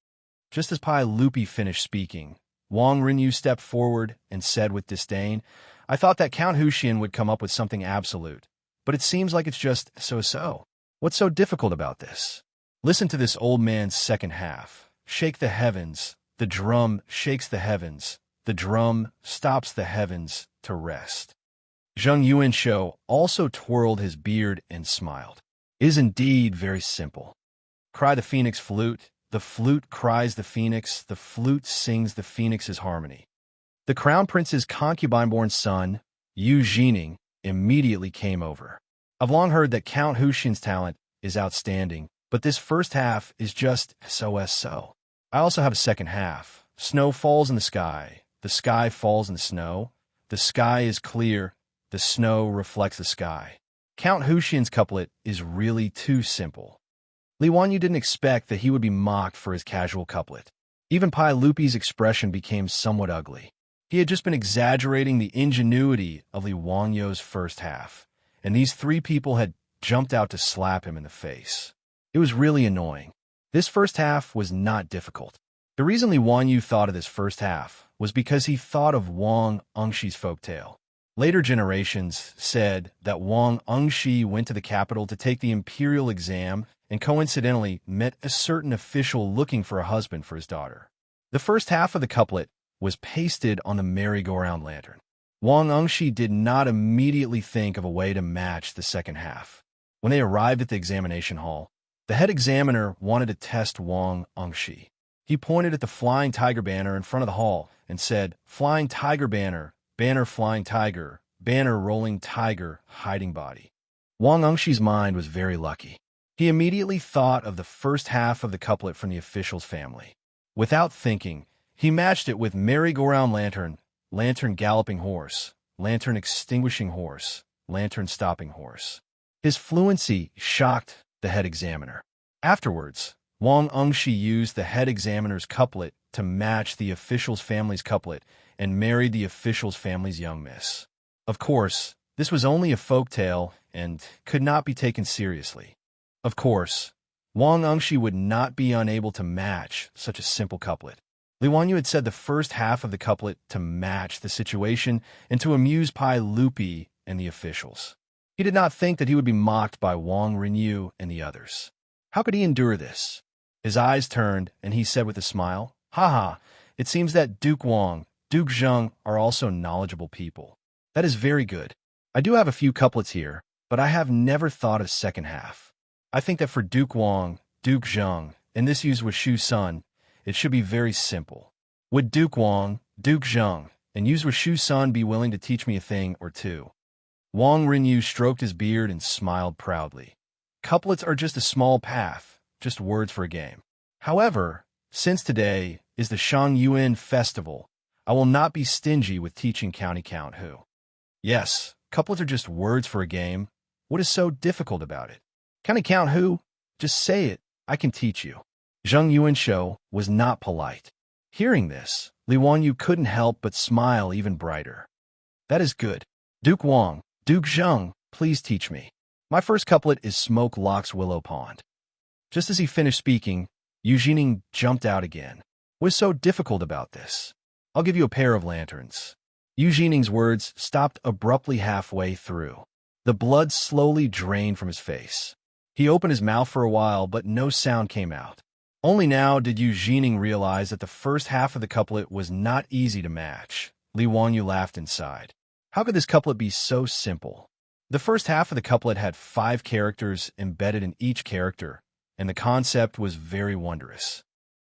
Just as Pai Lupi finished speaking, Wang Rinyu stepped forward and said with disdain, "I thought that Count Huxian would come up with something absolute, but it seems like it's just so-so. What's so difficult about this? Listen to this old man's second half. Shake the heavens, the drum shakes the heavens, the drum stops the heavens to rest." Zheng Yuanshou also twirled his beard and smiled. "It is indeed very simple. Cry the phoenix flute, the flute cries the flute sings the phoenix's harmony." The crown prince's concubine-born son, Yu Jining, immediately came over. "I've long heard that Count Huxian's talent is outstanding, but this first half is just so. I also have a second half. Snow falls in the sky falls in the sky is clear, the snow reflects the sky. Count Huxian's couplet is really too simple." Li Wanyu didn't expect that he would be mocked for his casual couplet. Even Pai Lupi's expression became somewhat ugly. He had just been exaggerating the ingenuity of Li Wanyu's first half, and these three people had jumped out to slap him in the face. It was really annoying. This first half was not difficult. The reason Li Wanyu thought of this first half was because he thought of Wang Engxi's folktale. Later generations said that Wang Engxi went to the capital to take the imperial exam and coincidentally met a certain official looking for a husband for his daughter. The first half of the couplet was pasted on the merry-go-round lantern. Wang Engxi did not immediately think of a way to match the second half. When they arrived at the examination hall, the head examiner wanted to test Wang Engxi. He pointed at the flying tiger banner in front of the hall and said, "Flying tiger banner, banner flying tiger, banner rolling tiger, hiding body." Wang Engxi's mind was very lucky. He immediately thought of the first half of the couplet from the official's family. Without thinking, he matched it with merry-go-round lantern, lantern galloping horse, lantern extinguishing horse, lantern stopping horse. His fluency shocked the head examiner. Afterwards, Wang Engxi used the head examiner's couplet to match the official's family's couplet and married the official's family's young miss. Of course, this was only a folk tale and could not be taken seriously. Of course, Wang Engxi would not be unable to match such a simple couplet. Li Wanyu had said the first half of the couplet to match the situation and to amuse Pai Lupi and the officials. He did not think that he would be mocked by Wang Rinyu and the others. How could he endure this? His eyes turned, and he said with a smile, "Haha, it seems that Duke Wang, Duke Zheng are also knowledgeable people. That is very good. I do have a few couplets here, but I have never thought of second half. I think that for Duke Wang, Duke Zheng, and this used with Shu Sun, it should be very simple. Would Duke Wang, Duke Zheng, and used with Shu Sun be willing to teach me a thing or two?" Wang Rinyu stroked his beard and smiled proudly. "Couplets are just a small path, just words for a game. However, since today is the Shangyuan festival, I will not be stingy with teaching County Count Hu. Yes, couplets are just words for a game. What is so difficult about it? County Count Hu, Just say it. I can teach you. Zheng Yuanshou was not polite. Hearing this, Li Wanyu couldn't help but smile even brighter. That is good. Duke Wang, Duke Zheng, please teach me. My first couplet is Smoke Locks Willow Pond. Just as he finished speaking, Yu Jining jumped out again. What's so difficult about this? I'll give you a pair of lanterns. Yu Jining's words stopped abruptly halfway through. The blood slowly drained from his face. He opened his mouth for a while, but no sound came out. Only now did Yu Jining realize that the first half of the couplet was not easy to match. Li Wanyu laughed inside. How could this couplet be so simple? The first half of the couplet had 5 characters embedded in each character, and the concept was very wondrous.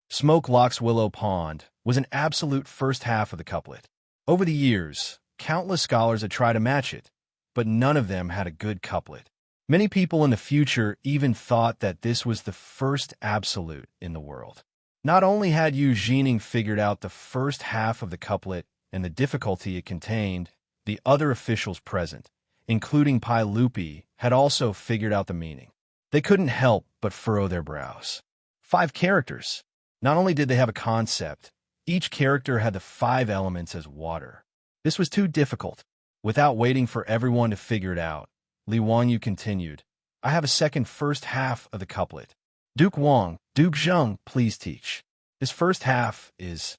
Smoke Locks Willow Pond was an absolute first half of the couplet. Over the years, countless scholars had tried to match it, but none of them had a good couplet. Many people in the future even thought that this was the first absolute in the world. Not only had Yu Jining figured out the first half of the couplet and the difficulty it contained, the other officials present, including Pai Lupi, had also figured out the meaning. They couldn't help but furrow their brows. 5 characters. Not only did they have a concept, each character had the 5 elements as water. This was too difficult. Without waiting for everyone to figure it out, Li Wanyu continued, I have a second first half of the couplet. Duke Wang, Duke Zheng, please teach. This first half is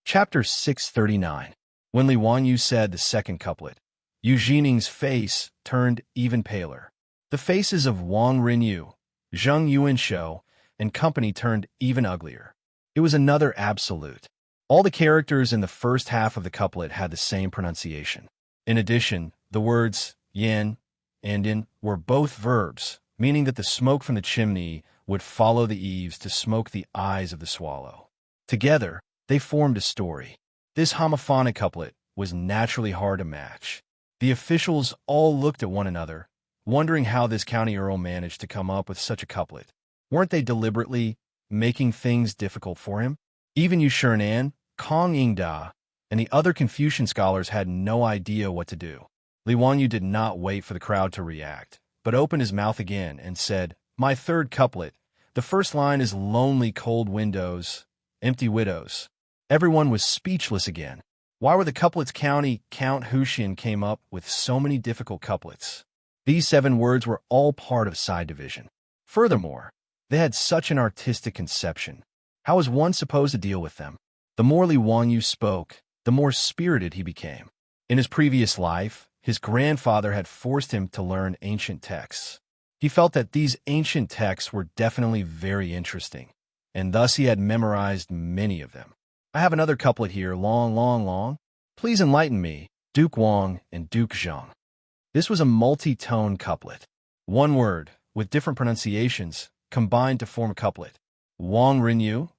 Chapter 639. When Li Wanyu said the second couplet, Yu Jining's face turned even paler. The faces of Wang Rinyu, Zheng Yuanshou, and company turned even uglier. It was another absolute. All the characters in the first half of the couplet had the same pronunciation. In addition, the words yin and in were both verbs, meaning that the smoke from the chimney would follow the eaves to smoke the eyes of the swallow. Together, they formed a story. This homophonic couplet was naturally hard to match. The officials all looked at one another, wondering how this county earl managed to come up with such a couplet. Weren't they deliberately making things difficult for him? Even Yu Shernan, Kong Yingda, and the other Confucian scholars had no idea what to do. Li Wanyu did not wait for the crowd to react, but opened his mouth again and said, My third couplet. The first line is lonely cold windows, empty widows. Everyone was speechless again. Why were the couplets Count Huxian came up with so many difficult couplets? These 7 words were all part of side division. Furthermore, they had such an artistic conception. How was one supposed to deal with them? The more Li Wanyu spoke, the more spirited he became. In his previous life, his grandfather had forced him to learn ancient texts. He felt that these ancient texts were definitely very interesting, and thus he had memorized many of them. I have another couplet here, long. Please enlighten me, Duke Wang and Duke Zheng. This was a multi-tone couplet. One word, with different pronunciations, combined to form a couplet. Wang Rinyu,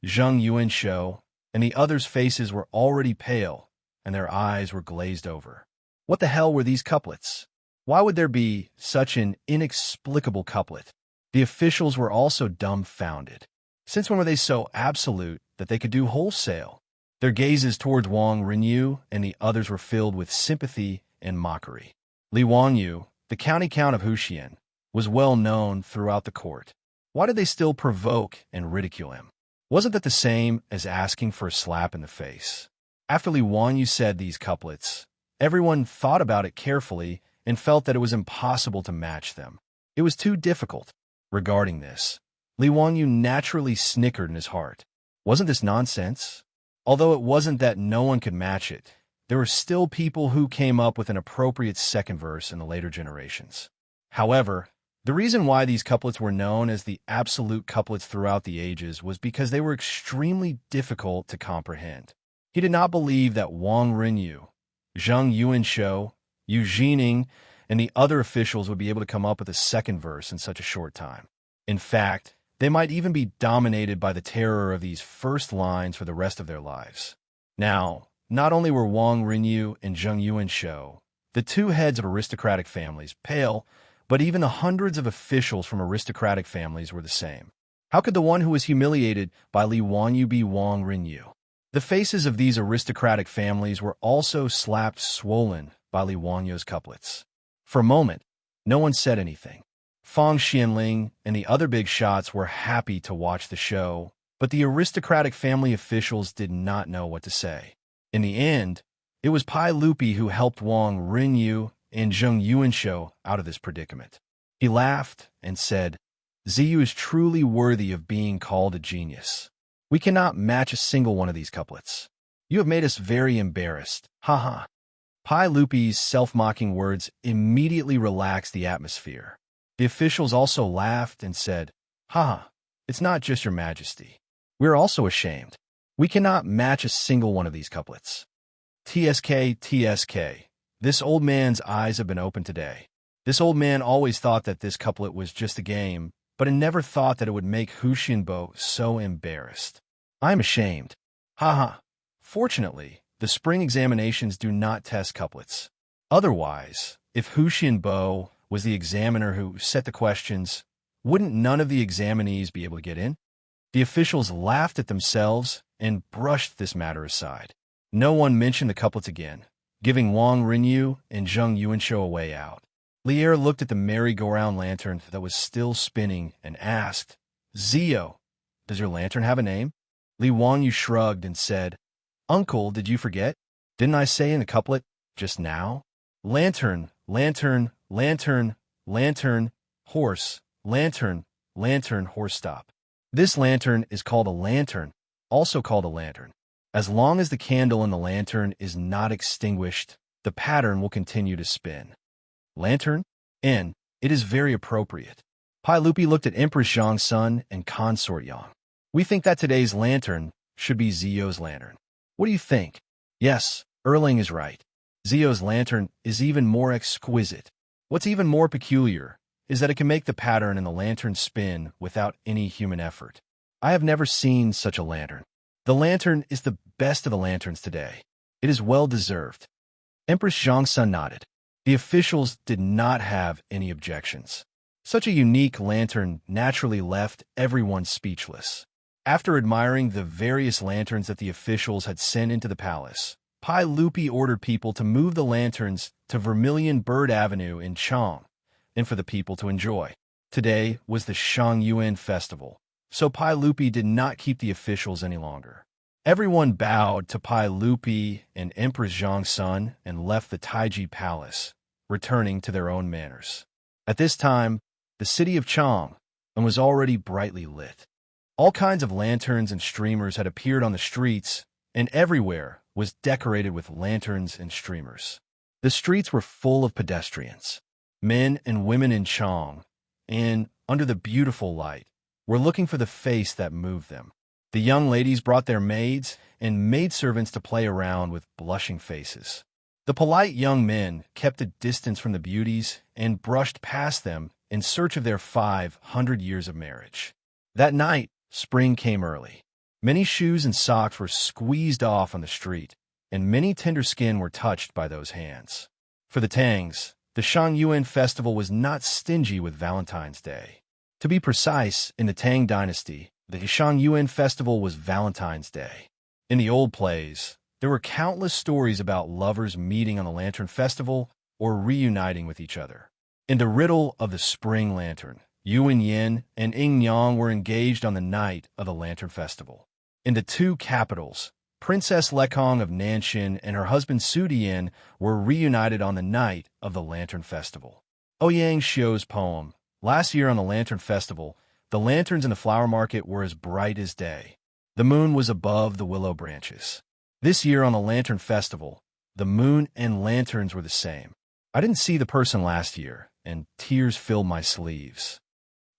Zheng Yuanshou, and the others' faces were already pale, and their eyes were glazed over. What the hell were these couplets? Why would there be such an inexplicable couplet? The officials were also dumbfounded. Since when were they so absolute that they could do wholesale? Their gazes towards Wang Rinyu and the others were filled with sympathy and mockery. Li Wanyu, the county count of Huxian, was well known throughout the court. Why did they still provoke and ridicule him? Wasn't that the same as asking for a slap in the face? After Li Wanyu said these couplets, everyone thought about it carefully and felt that it was impossible to match them. It was too difficult. Regarding this, Li Wanyu naturally snickered in his heart. Wasn't this nonsense? Although it wasn't that no one could match it, there were still people who came up with an appropriate second verse in the later generations. However, the reason why these couplets were known as the absolute couplets throughout the ages was because they were extremely difficult to comprehend. He did not believe that Wang Rinyu, Zheng Yuanshou, Yu Jining, and the other officials would be able to come up with a second verse in such a short time. In fact, they might even be dominated by the terror of these first lines for the rest of their lives. Now, not only were Wang Rinyu and Zheng Yuanshou, the 2 heads of aristocratic families, pale, but even the hundreds of officials from aristocratic families were the same. How could the one who was humiliated by Li Wanyu be Wang Rinyu? The faces of these aristocratic families were also swollen by Li Wanyu's couplets. For a moment, no one said anything. Fang Xianling and the other big shots were happy to watch the show, but the aristocratic family officials did not know what to say. In the end, it was Pai Lupi who helped Wang Rinyu and Zheng Yuanshou out of this predicament. He laughed and said, "Ziyu is truly worthy of being called a genius. We cannot match a single one of these couplets. You have made us very embarrassed. Ha ha." Pai Lupi's self-mocking words immediately relaxed the atmosphere. The officials also laughed and said, "Ha ha, it's not just your majesty. We're also ashamed. We cannot match a single one of these couplets." TSK, TSK. This old man's eyes have been opened today. This old man always thought that this couplet was just a game, but he never thought that it would make Hu Xianbo so embarrassed. "I'm ashamed. Ha ha." Fortunately, the spring examinations do not test couplets. Otherwise, if Hu Xianbo was the examiner who set the questions, wouldn't none of the examinees be able to get in? The officials laughed at themselves and brushed this matter aside. No one mentioned the couplets again, giving Wang Rinyu and Zheng Yuanshou a way out. Lier looked at the merry-go-round lantern that was still spinning and asked, "Zio, does your lantern have a name?" Li Wanyu shrugged and said, "Uncle, did you forget? Didn't I say in the couplet just now? Lantern, lantern, lantern, lantern, horse, lantern, lantern, horse, stop." This lantern is called a lantern, also called a lantern. As long as the candle in the lantern is not extinguished, the pattern will continue to spin. Lantern? N. It is very appropriate. Pai Lupi looked at Empress Zhang's son and consort Yang. "We think that today's lantern should be Zio's lantern. What do you think?" "Yes, Erling is right. Zio's lantern is even more exquisite. What's even more peculiar is that it can make the pattern in the lantern spin without any human effort. I have never seen such a lantern. The lantern is the best of the lanterns today. It is well deserved." Empress Zhang's son nodded. The officials did not have any objections. Such a unique lantern naturally left everyone speechless. After admiring the various lanterns that the officials had sent into the palace, Pai Lupi ordered people to move the lanterns to Vermilion Bird Avenue in Chang, and for the people to enjoy. Today was the Shangyuan festival, so Pai Lupi did not keep the officials any longer. Everyone bowed to Pai Lupi and Empress Zhang's son and left the Taiji Palace, returning to their own manners. At this time, the city of Chang was already brightly lit. All kinds of lanterns and streamers had appeared on the streets, and everywhere was decorated with lanterns and streamers. The streets were full of pedestrians. Men and women in Chang, and under the beautiful light, were looking for the face that moved them. The young ladies brought their maids and maidservants to play around with blushing faces. The polite young men kept a distance from the beauties and brushed past them in search of their 500 years of marriage. That night, spring came early. Many shoes and socks were squeezed off on the street, and many tender skin were touched by those hands. For the Tangs, the Shangyuan festival was not stingy with Valentine's Day. To be precise, in the Tang dynasty, the Shangyuan festival was Valentine's Day. In the old plays, there were countless stories about lovers meeting on the Lantern Festival or reuniting with each other. In the riddle of the Spring Lantern, Yuan Yin and Ying Yang were engaged on the night of the Lantern Festival. In the two capitals, Princess Lekong of Nanshin and her husband Su Dian were reunited on the night of the Lantern Festival. Ouyang Xiu's poem, "Last year on the Lantern Festival, the lanterns in the flower market were as bright as day. The moon was above the willow branches. This year on the Lantern Festival, the moon and lanterns were the same. I didn't see the person last year, and tears filled my sleeves."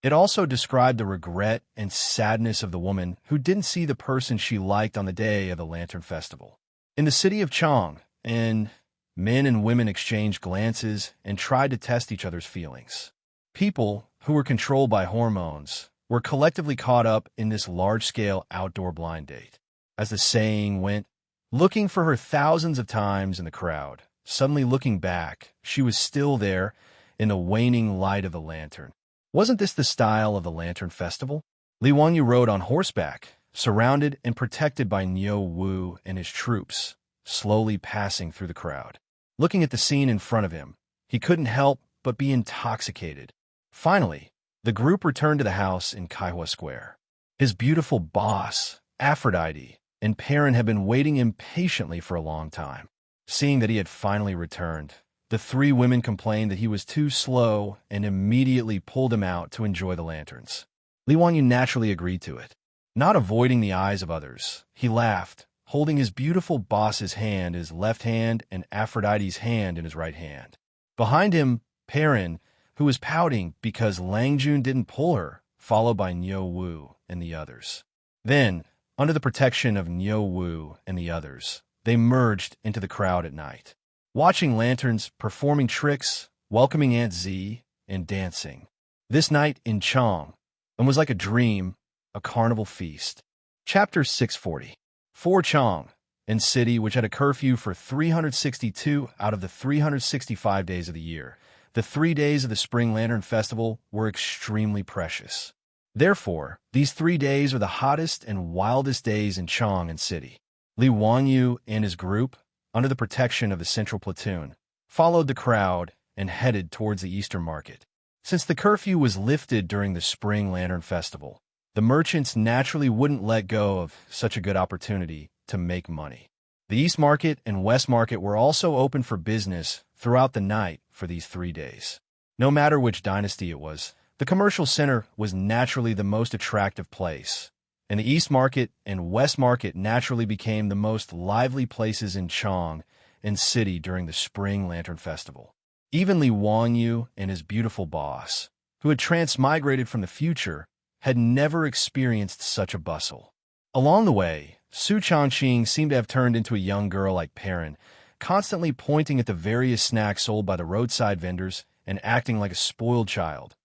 It also described the regret and sadness of the woman who didn't see the person she liked on the day of the Lantern Festival. In the city of Chang, men and women exchanged glances and tried to test each other's feelings. People who were controlled by hormones were collectively caught up in this large-scale outdoor blind date. As the saying went, looking for her thousands of times in the crowd, suddenly looking back, she was still there in the waning light of the lantern. Wasn't this the style of the Lantern Festival? Li Wanyu rode on horseback, surrounded and protected by Niu Wu and his troops, slowly passing through the crowd. Looking at the scene in front of him, he couldn't help but be intoxicated. Finally, the group returned to the house in Kaihua Square. His beautiful boss, Aphrodite, and Perrin had been waiting impatiently for a long time. Seeing that he had finally returned, the three women complained that he was too slow and immediately pulled him out to enjoy the lanterns. Li Wanyu naturally agreed to it. Not avoiding the eyes of others, he laughed, holding his beautiful boss's hand in his left hand and Aphrodite's hand in his right hand. Behind him, Perrin, who was pouting because Lang Jun didn't pull her, followed by Niu Wu and the others. Then, under the protection of Niu Wu and the others, they merged into the crowd at night, watching lanterns, performing tricks, welcoming Aunt Z, and dancing. This night in Chang was like a dream, a carnival feast. Chapter 640. For Chang, a city which had a curfew for 362 out of the 365 days of the year, the 3 days of the Spring Lantern Festival were extremely precious. Therefore, these 3 days are the hottest and wildest days in Chang and City. Li Wanyu and his group, under the protection of the Central Platoon, followed the crowd and headed towards the Eastern Market. Since the curfew was lifted during the Spring Lantern Festival, the merchants naturally wouldn't let go of such a good opportunity to make money. The East Market and West Market were also open for business throughout the night for these 3 days. No matter which dynasty it was, the commercial center was naturally the most attractive place, and the East Market and West Market naturally became the most lively places in Chang and City during the Spring Lantern Festival. Even Li Wanyu and his beautiful boss, who had transmigrated from the future, had never experienced such a bustle. Along the way, Su Changqing seemed to have turned into a young girl like Perrin, constantly pointing at the various snacks sold by the roadside vendors and acting like a spoiled child,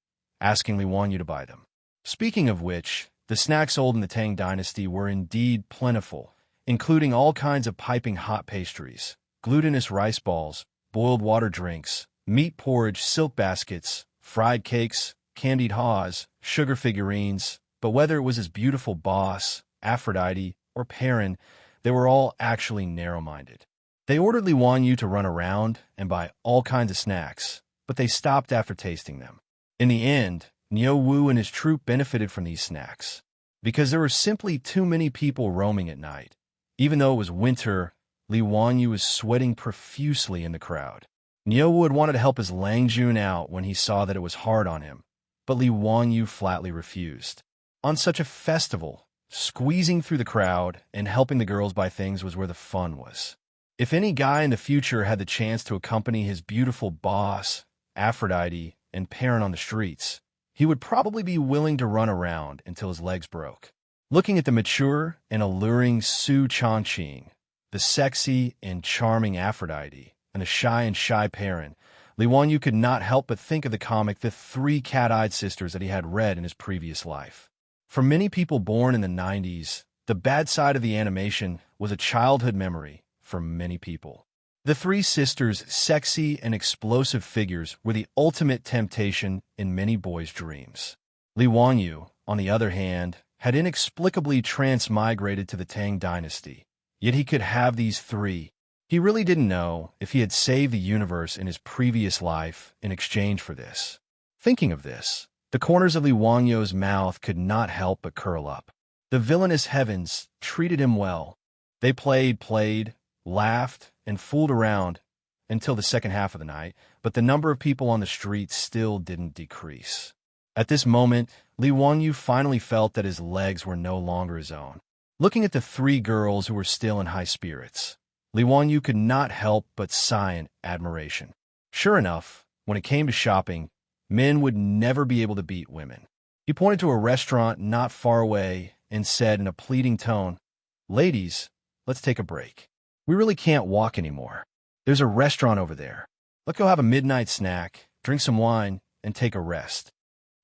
asking Li Wanyu to buy them. Speaking of which, the snacks sold in the Tang dynasty were indeed plentiful, including all kinds of piping hot pastries, glutinous rice balls, boiled water drinks, meat porridge, silk baskets, fried cakes, candied haws, sugar figurines. But whether it was his beautiful boss, Aphrodite, or Perrin, they were all actually narrow-minded. They ordered Li Wanyu to run around and buy all kinds of snacks, but they stopped after tasting them. In the end, Niu Wu and his troop benefited from these snacks, because there were simply too many people roaming at night. Even though it was winter, Li Wanyu was sweating profusely in the crowd. Niu Wu had wanted to help his Lang Jun out when he saw that it was hard on him, but Li Wanyu flatly refused. On such a festival, squeezing through the crowd and helping the girls buy things was where the fun was. If any guy in the future had the chance to accompany his beautiful boss, Aphrodite, and Perrin on the streets, he would probably be willing to run around until his legs broke. Looking at the mature and alluring Su Changqing, the sexy and charming Aphrodite, and the shy Perrin, Li Wanyu could not help but think of the comic The Three Cat-Eyed Sisters that he had read in his previous life. For many people born in the 90s, the bad side of the animation was a childhood memory for many people. The three sisters' sexy and explosive figures were the ultimate temptation in many boys' dreams. Li Wanyu, on the other hand, had inexplicably transmigrated to the Tang dynasty, yet he could have these three. He really didn't know if he had saved the universe in his previous life in exchange for this. Thinking of this, the corners of Li Wanyu's mouth could not help but curl up. The villainous heavens treated him well. They played, laughed, and fooled around until the second half of the night, but the number of people on the streets still didn't decrease. At this moment, Li Wanyu finally felt that his legs were no longer his own. Looking at the three girls who were still in high spirits, Li Wanyu could not help but sigh in admiration. Sure enough, when it came to shopping, men would never be able to beat women. He pointed to a restaurant not far away and said in a pleading tone, "Ladies, let's take a break. We really can't walk anymore. There's a restaurant over there. Let's go have a midnight snack, drink some wine, and take a rest."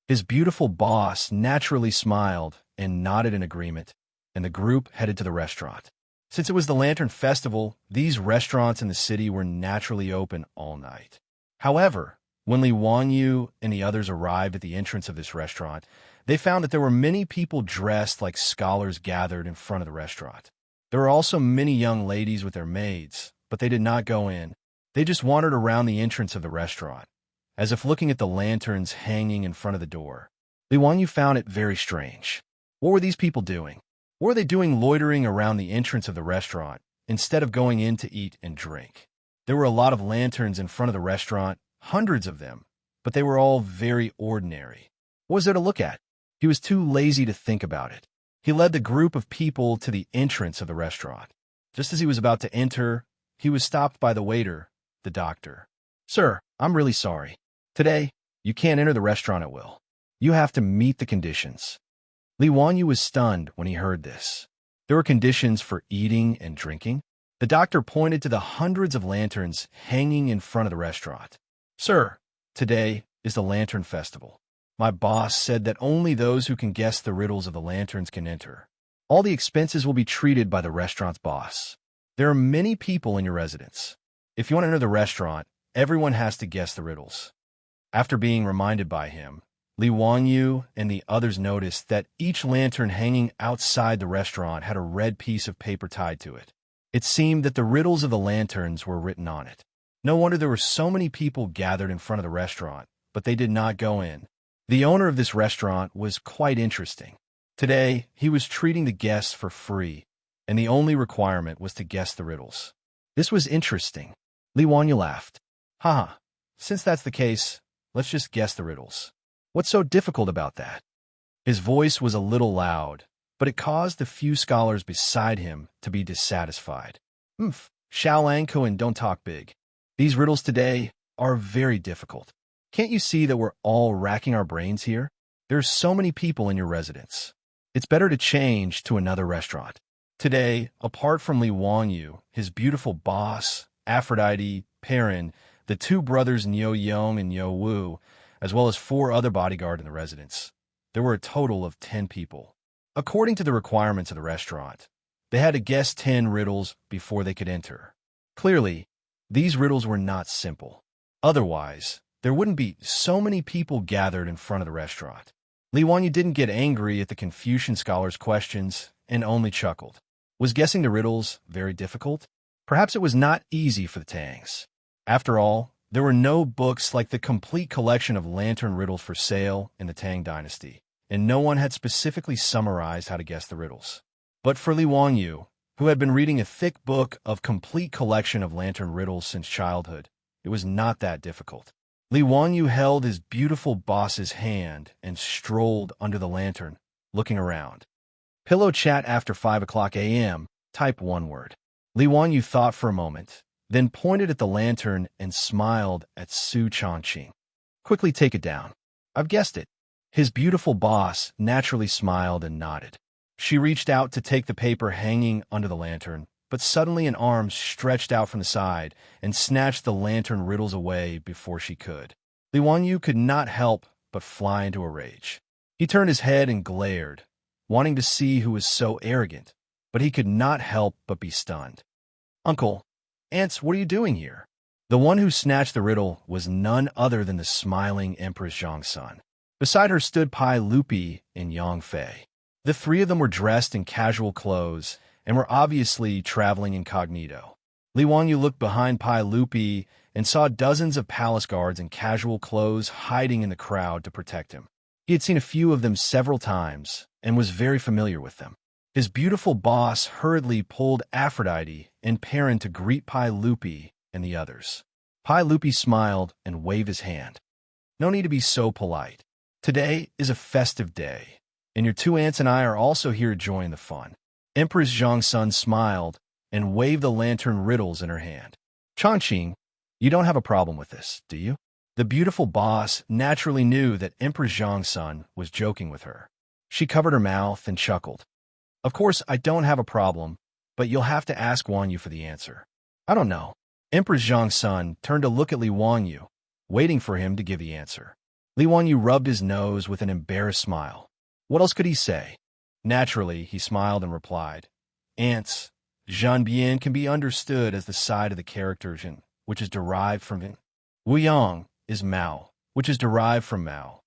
His beautiful boss naturally smiled and nodded in agreement, and the group headed to the restaurant. Since it was the Lantern Festival, these restaurants in the city were naturally open all night. However, when Li Wanyu and the others arrived at the entrance of this restaurant, they found that there were many people dressed like scholars gathered in front of the restaurant. There were also many young ladies with their maids, but they did not go in. They just wandered around the entrance of the restaurant, as if looking at the lanterns hanging in front of the door. Li Wanyu found it very strange. What were these people doing? What were they doing loitering around the entrance of the restaurant instead of going in to eat and drink? There were a lot of lanterns in front of the restaurant, hundreds of them, but they were all very ordinary. What was there to look at? He was too lazy to think about it. He led the group of people to the entrance of the restaurant. Just as he was about to enter, he was stopped by the waiter, the doctor. "Sir, I'm really sorry. Today, you can't enter the restaurant at will. You have to meet the conditions." Li Wanyu was stunned when he heard this. There were conditions for eating and drinking. The doctor pointed to the hundreds of lanterns hanging in front of the restaurant. "Sir, today is the Lantern Festival. My boss said that only those who can guess the riddles of the lanterns can enter. All the expenses will be treated by the restaurant's boss. There are many people in your residence. If you want to enter the restaurant, everyone has to guess the riddles." After being reminded by him, Li Wanyu and the others noticed that each lantern hanging outside the restaurant had a red piece of paper tied to it. It seemed that the riddles of the lanterns were written on it. No wonder there were so many people gathered in front of the restaurant, but they did not go in. The owner of this restaurant was quite interesting. Today, he was treating the guests for free, and the only requirement was to guess the riddles. This was interesting. Li Wanyu laughed. "Haha, since that's the case, let's just guess the riddles. What's so difficult about that?" His voice was a little loud, but it caused the few scholars beside him to be dissatisfied. Xiaolang and don't talk big. These riddles today are very difficult. Can't you see that we're all racking our brains here? There's so many people in your residence. It's better to change to another restaurant. Today, apart from Li Wanyu, his beautiful boss, Aphrodite, Perrin, the two brothers Niu Yong and Niu Wu, as well as 4 other bodyguards in the residence, there were a total of 10 people. According to the requirements of the restaurant, they had to guess 10 riddles before they could enter. Clearly, these riddles were not simple. Otherwise, there wouldn't be so many people gathered in front of the restaurant. Li Wanyu didn't get angry at the Confucian scholars' questions and only chuckled. Was guessing the riddles very difficult? Perhaps it was not easy for the Tangs. After all, there were no books like the complete collection of lantern riddles for sale in the Tang dynasty, and no one had specifically summarized how to guess the riddles. But for Li Wanyu, who had been reading a thick book of complete collection of lantern riddles since childhood, it was not that difficult. Li Wanyu held his beautiful boss's hand and strolled under the lantern, looking around. Pillow chat after 5 o'clock a.m., type one word. Li Wanyu thought for a moment, then pointed at the lantern and smiled at Su Chongqing. "Quickly take it down. I've guessed it." His beautiful boss naturally smiled and nodded. She reached out to take the paper hanging under the lantern, but suddenly an arm stretched out from the side and snatched the lantern riddles away before she could. Li Wanyu could not help but fly into a rage. He turned his head and glared, wanting to see who was so arrogant, but he could not help but be stunned. "Uncle, Aunts, what are you doing here?" The one who snatched the riddle was none other than the smiling Empress Zhongsun. Beside her stood Pai Lupi and Yang Fei. The 3 of them were dressed in casual clothes and were obviously traveling incognito. Li Wanyu looked behind Pai Lupi and saw dozens of palace guards in casual clothes hiding in the crowd to protect him. He had seen a few of them several times and was very familiar with them. His beautiful boss hurriedly pulled Aphrodite and Perrin to greet Pai Lupi and the others. Pai Lupi smiled and waved his hand. "No need to be so polite. Today is a festive day, and your 2 aunts and I are also here to join the fun." Empress Zhongsun smiled and waved the lantern riddles in her hand. "Chongqing, you don't have a problem with this, do you?" The beautiful boss naturally knew that Empress Zhongsun was joking with her. She covered her mouth and chuckled. "Of course, I don't have a problem, but you'll have to ask Wanyu for the answer." "I don't know." Empress Zhongsun turned to look at Li Wanyu, waiting for him to give the answer. Li Wanyu rubbed his nose with an embarrassed smile. What else could he say? Naturally, he smiled and replied, "Ants, Zhanbian can be understood as the side of the character Zhen, which is derived from Wu Wuyang is Mao, which is derived from Mao.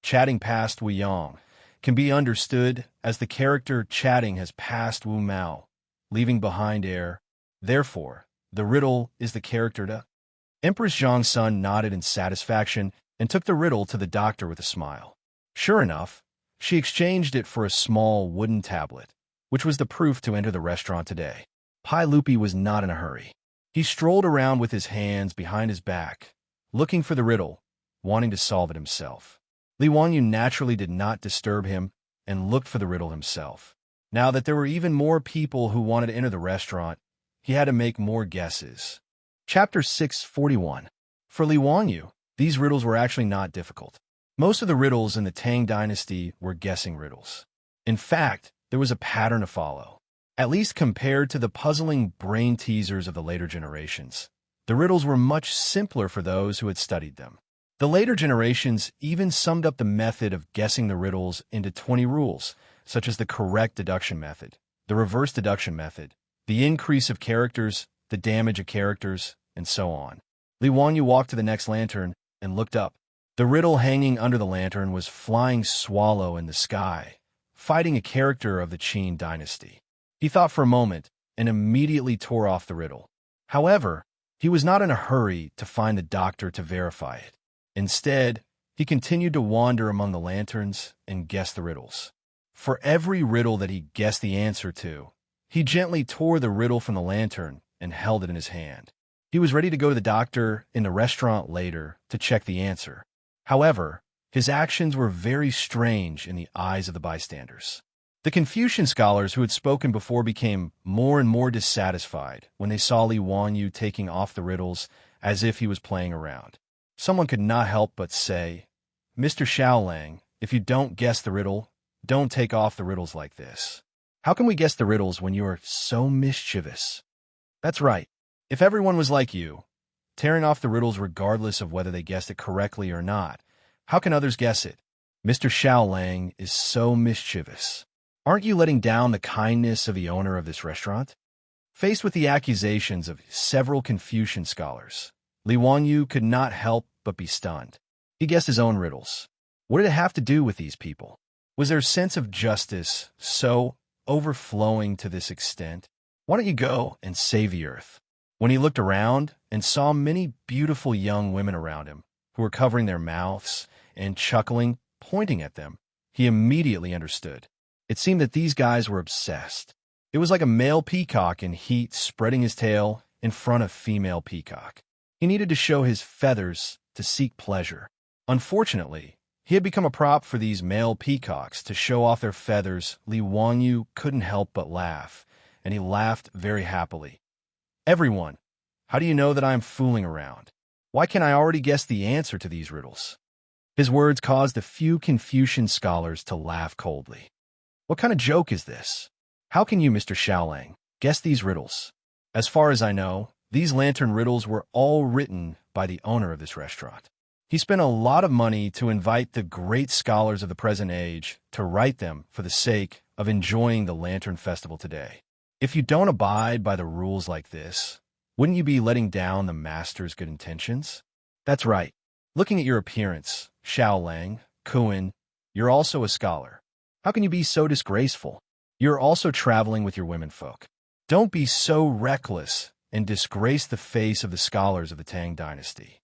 Chatting past Wu Wuyang can be understood as the character chatting has passed Wu Mao, leaving behind air. Therefore, the riddle is the character da. Empress Zhang's son nodded in satisfaction and took the riddle to the doctor with a smile. Sure enough, she exchanged it for a small wooden tablet, which was the proof to enter the restaurant today. Pai Lupi was not in a hurry. He strolled around with his hands behind his back, looking for the riddle, wanting to solve it himself. Li Wanyu naturally did not disturb him and looked for the riddle himself. Now that there were even more people who wanted to enter the restaurant, he had to make more guesses. Chapter 641. For Li Wanyu, these riddles were actually not difficult. Most of the riddles in the Tang dynasty were guessing riddles. In fact, there was a pattern to follow. At least compared to the puzzling brain teasers of the later generations, the riddles were much simpler for those who had studied them. The later generations even summed up the method of guessing the riddles into 20 rules, such as the correct deduction method, the reverse deduction method, the increase of characters, the damage of characters, and so on. Li Wanyu walked to the next lantern and looked up. The riddle hanging under the lantern was Flying Swallow in the Sky, fighting a character of the Qin dynasty. He thought for a moment and immediately tore off the riddle. However, he was not in a hurry to find the doctor to verify it. Instead, he continued to wander among the lanterns and guess the riddles. For every riddle that he guessed the answer to, he gently tore the riddle from the lantern and held it in his hand. He was ready to go to the doctor in the restaurant later to check the answer. However, his actions were very strange in the eyes of the bystanders. The Confucian scholars who had spoken before became more and more dissatisfied when they saw Li Wanyu taking off the riddles as if he was playing around. Someone could not help but say, "Mr. Xiaolang, if you don't guess the riddle, don't take off the riddles like this. How can we guess the riddles when you are so mischievous?" That's right. If everyone was like you, tearing off the riddles regardless of whether they guessed it correctly or not, how can others guess it? Mr. Xiaolang is so mischievous. Aren't you letting down the kindness of the owner of this restaurant? Faced with the accusations of several Confucian scholars, Li Wanyu could not help but be stunned. He guessed his own riddles. What did it have to do with these people? Was their sense of justice so overflowing to this extent? Why don't you go and save the earth? When he looked around and saw many beautiful young women around him who were covering their mouths and chuckling, pointing at them, he immediately understood. It seemed that these guys were obsessed. It was like a male peacock in heat spreading his tail in front of female peacock. He needed to show his feathers to seek pleasure. Unfortunately, he had become a prop for these male peacocks to show off their feathers. Li Wanyu couldn't help but laugh, and he laughed very happily. "Everyone, how do you know that I am fooling around? Why can't I already guess the answer to these riddles?" His words caused a few Confucian scholars to laugh coldly. "What kind of joke is this? How can you, Mr. Xiaolang, guess these riddles? As far as I know, these lantern riddles were all written by the owner of this restaurant. He spent a lot of money to invite the great scholars of the present age to write them for the sake of enjoying the Lantern Festival today. If you don't abide by the rules like this, wouldn't you be letting down the master's good intentions?" That's right. Looking at your appearance, Xiaolang, Kuan, you're also a scholar. How can you be so disgraceful? You're also traveling with your womenfolk. Don't be so reckless and disgrace the face of the scholars of the Tang dynasty.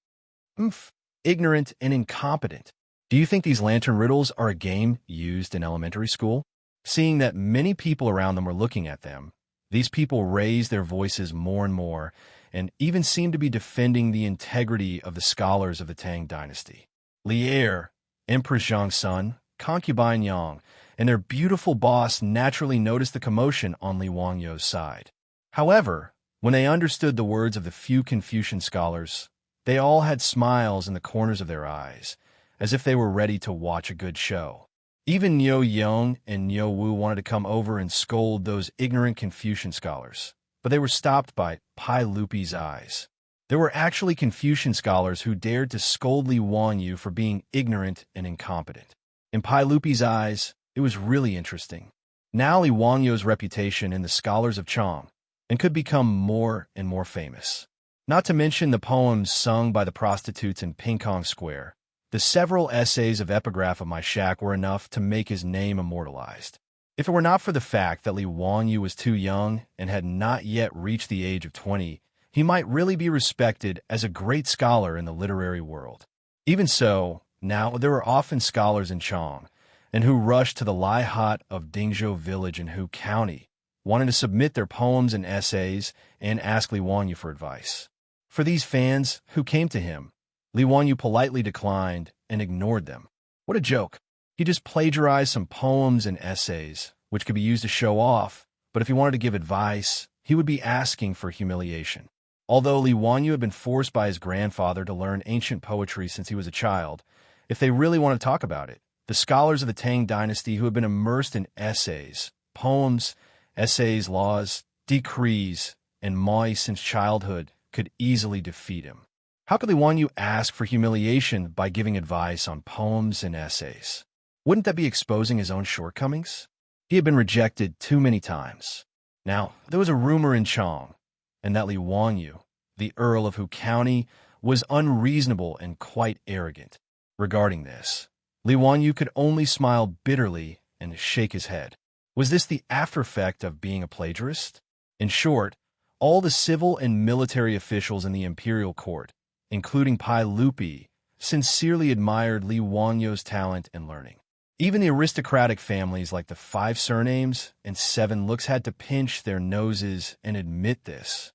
Ignorant and incompetent. Do you think these lantern riddles are a game used in elementary school? Seeing that many people around them were looking at them, these people raised their voices more and more, and even seemed to be defending the integrity of the scholars of the Tang dynasty. Lier, Empress Zhang's son, concubine Yang, and their beautiful boss naturally noticed the commotion on Li Wangyu's side. However, when they understood the words of the few Confucian scholars, they all had smiles in the corners of their eyes, as if they were ready to watch a good show. Even Niu Yong and Niu Wu wanted to come over and scold those ignorant Confucian scholars, but they were stopped by Pai Lupi's eyes. There were actually Confucian scholars who dared to scold Li Wanyu for being ignorant and incompetent. In Pai Lupi's eyes, it was really interesting. Now Li Wangyu's reputation in the scholars of Chang and could become more and more famous. Not to mention the poems sung by the prostitutes in Pingkong Square. The several essays of epigraph of my shack were enough to make his name immortalized. If it were not for the fact that Li Wanyu was too young and had not yet reached the age of 20, he might really be respected as a great scholar in the literary world. Even so, now there were often scholars in Chang, and who rushed to the Lai Hut of Dingzhou village in Hu County, wanting to submit their poems and essays and ask Li Wanyu for advice. For these fans who came to him, Li Wanyu politely declined and ignored them. What a joke. He just plagiarized some poems and essays, which could be used to show off, but if he wanted to give advice, he would be asking for humiliation. Although Li Wanyu had been forced by his grandfather to learn ancient poetry since he was a child, if they really want to talk about it, the scholars of the Tang dynasty who had been immersed in essays, poems, essays, laws, decrees, and moi since childhood could easily defeat him. How could Li Wanyu ask for humiliation by giving advice on poems and essays? Wouldn't that be exposing his own shortcomings? He had been rejected too many times. Now, there was a rumor in Chang, and that Li Wanyu, the Earl of Hu County, was unreasonable and quite arrogant. Regarding this, Li Wanyu could only smile bitterly and shake his head. Was this the after-effect of being a plagiarist? In short, all the civil and military officials in the imperial court, including Pai Lupi, sincerely admired Li Wanyu's talent and learning. Even the aristocratic families like the 5 surnames and 7 looks had to pinch their noses and admit this.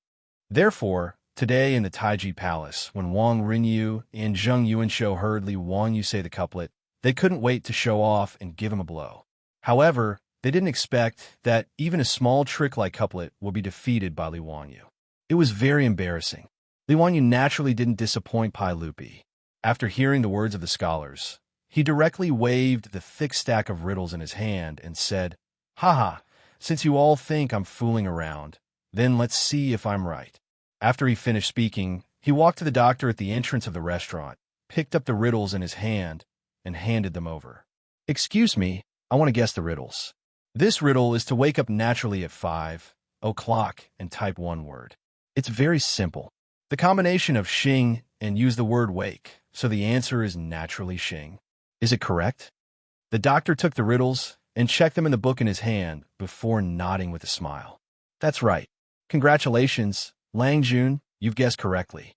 Therefore, today in the Taiji Palace, when Wang Rinyu and Zheng Yuanshou heard Li Wanyu say the couplet, they couldn't wait to show off and give him a blow. However, they didn't expect that even a small trick like couplet would be defeated by Li Wanyu. It was very embarrassing. Li Wanyu naturally didn't disappoint Pai Lupi. After hearing the words of the scholars, he directly waved the thick stack of riddles in his hand and said, "Haha, since you all think I'm fooling around, then let's see if I'm right." After he finished speaking, he walked to the doctor at the entrance of the restaurant, picked up the riddles in his hand, and handed them over. "Excuse me, I want to guess the riddles. This riddle is to wake up naturally at 5 o'clock and type one word. It's very simple. The combination of Xing and use the word wake, so the answer is naturally Xing. Is it correct?" The doctor took the riddles and checked them in the book in his hand before nodding with a smile. "That's right. Congratulations, Lang Jun, you've guessed correctly."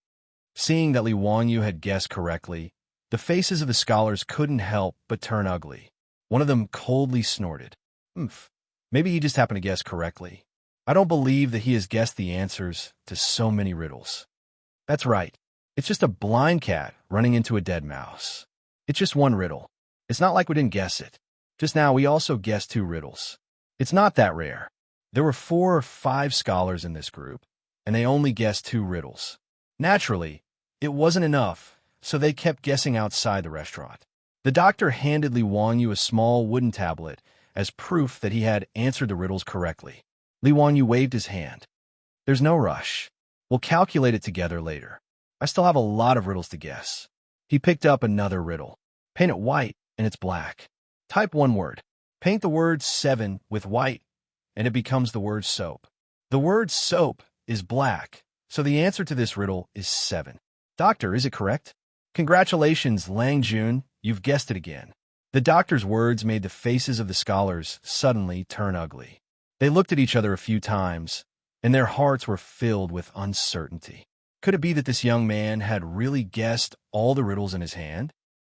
Seeing that Li Wanyu had guessed correctly, the faces of the scholars couldn't help but turn ugly. One of them coldly snorted. Maybe he just happened to guess correctly. I don't believe that he has guessed the answers to so many riddles." "That's right. It's just a blind cat running into a dead mouse. It's just one riddle. It's not like we didn't guess it. Just now we also guessed 2 riddles. It's not that rare. There were 4 or 5 scholars in this group, and they only guessed 2 riddles. Naturally, it wasn't enough, so they kept guessing outside the restaurant." The doctor handed Li Wanyu a small wooden tablet as proof that he had answered the riddles correctly. Li Wanyu waved his hand. "There's no rush. We'll calculate it together later. I still have a lot of riddles to guess." He picked up another riddle. "Paint it white and it's black. Type one word. Paint the word 7 with white, and it becomes the word soap. The word soap is black, so the answer to this riddle is 7. Doctor, is it correct?" "Congratulations, Lang Jun, you've guessed it again." The doctor's words made the faces of the scholars suddenly turn ugly. They looked at each other a few times, and their hearts were filled with uncertainty. Could it be that this young man had really guessed all the riddles in his hand?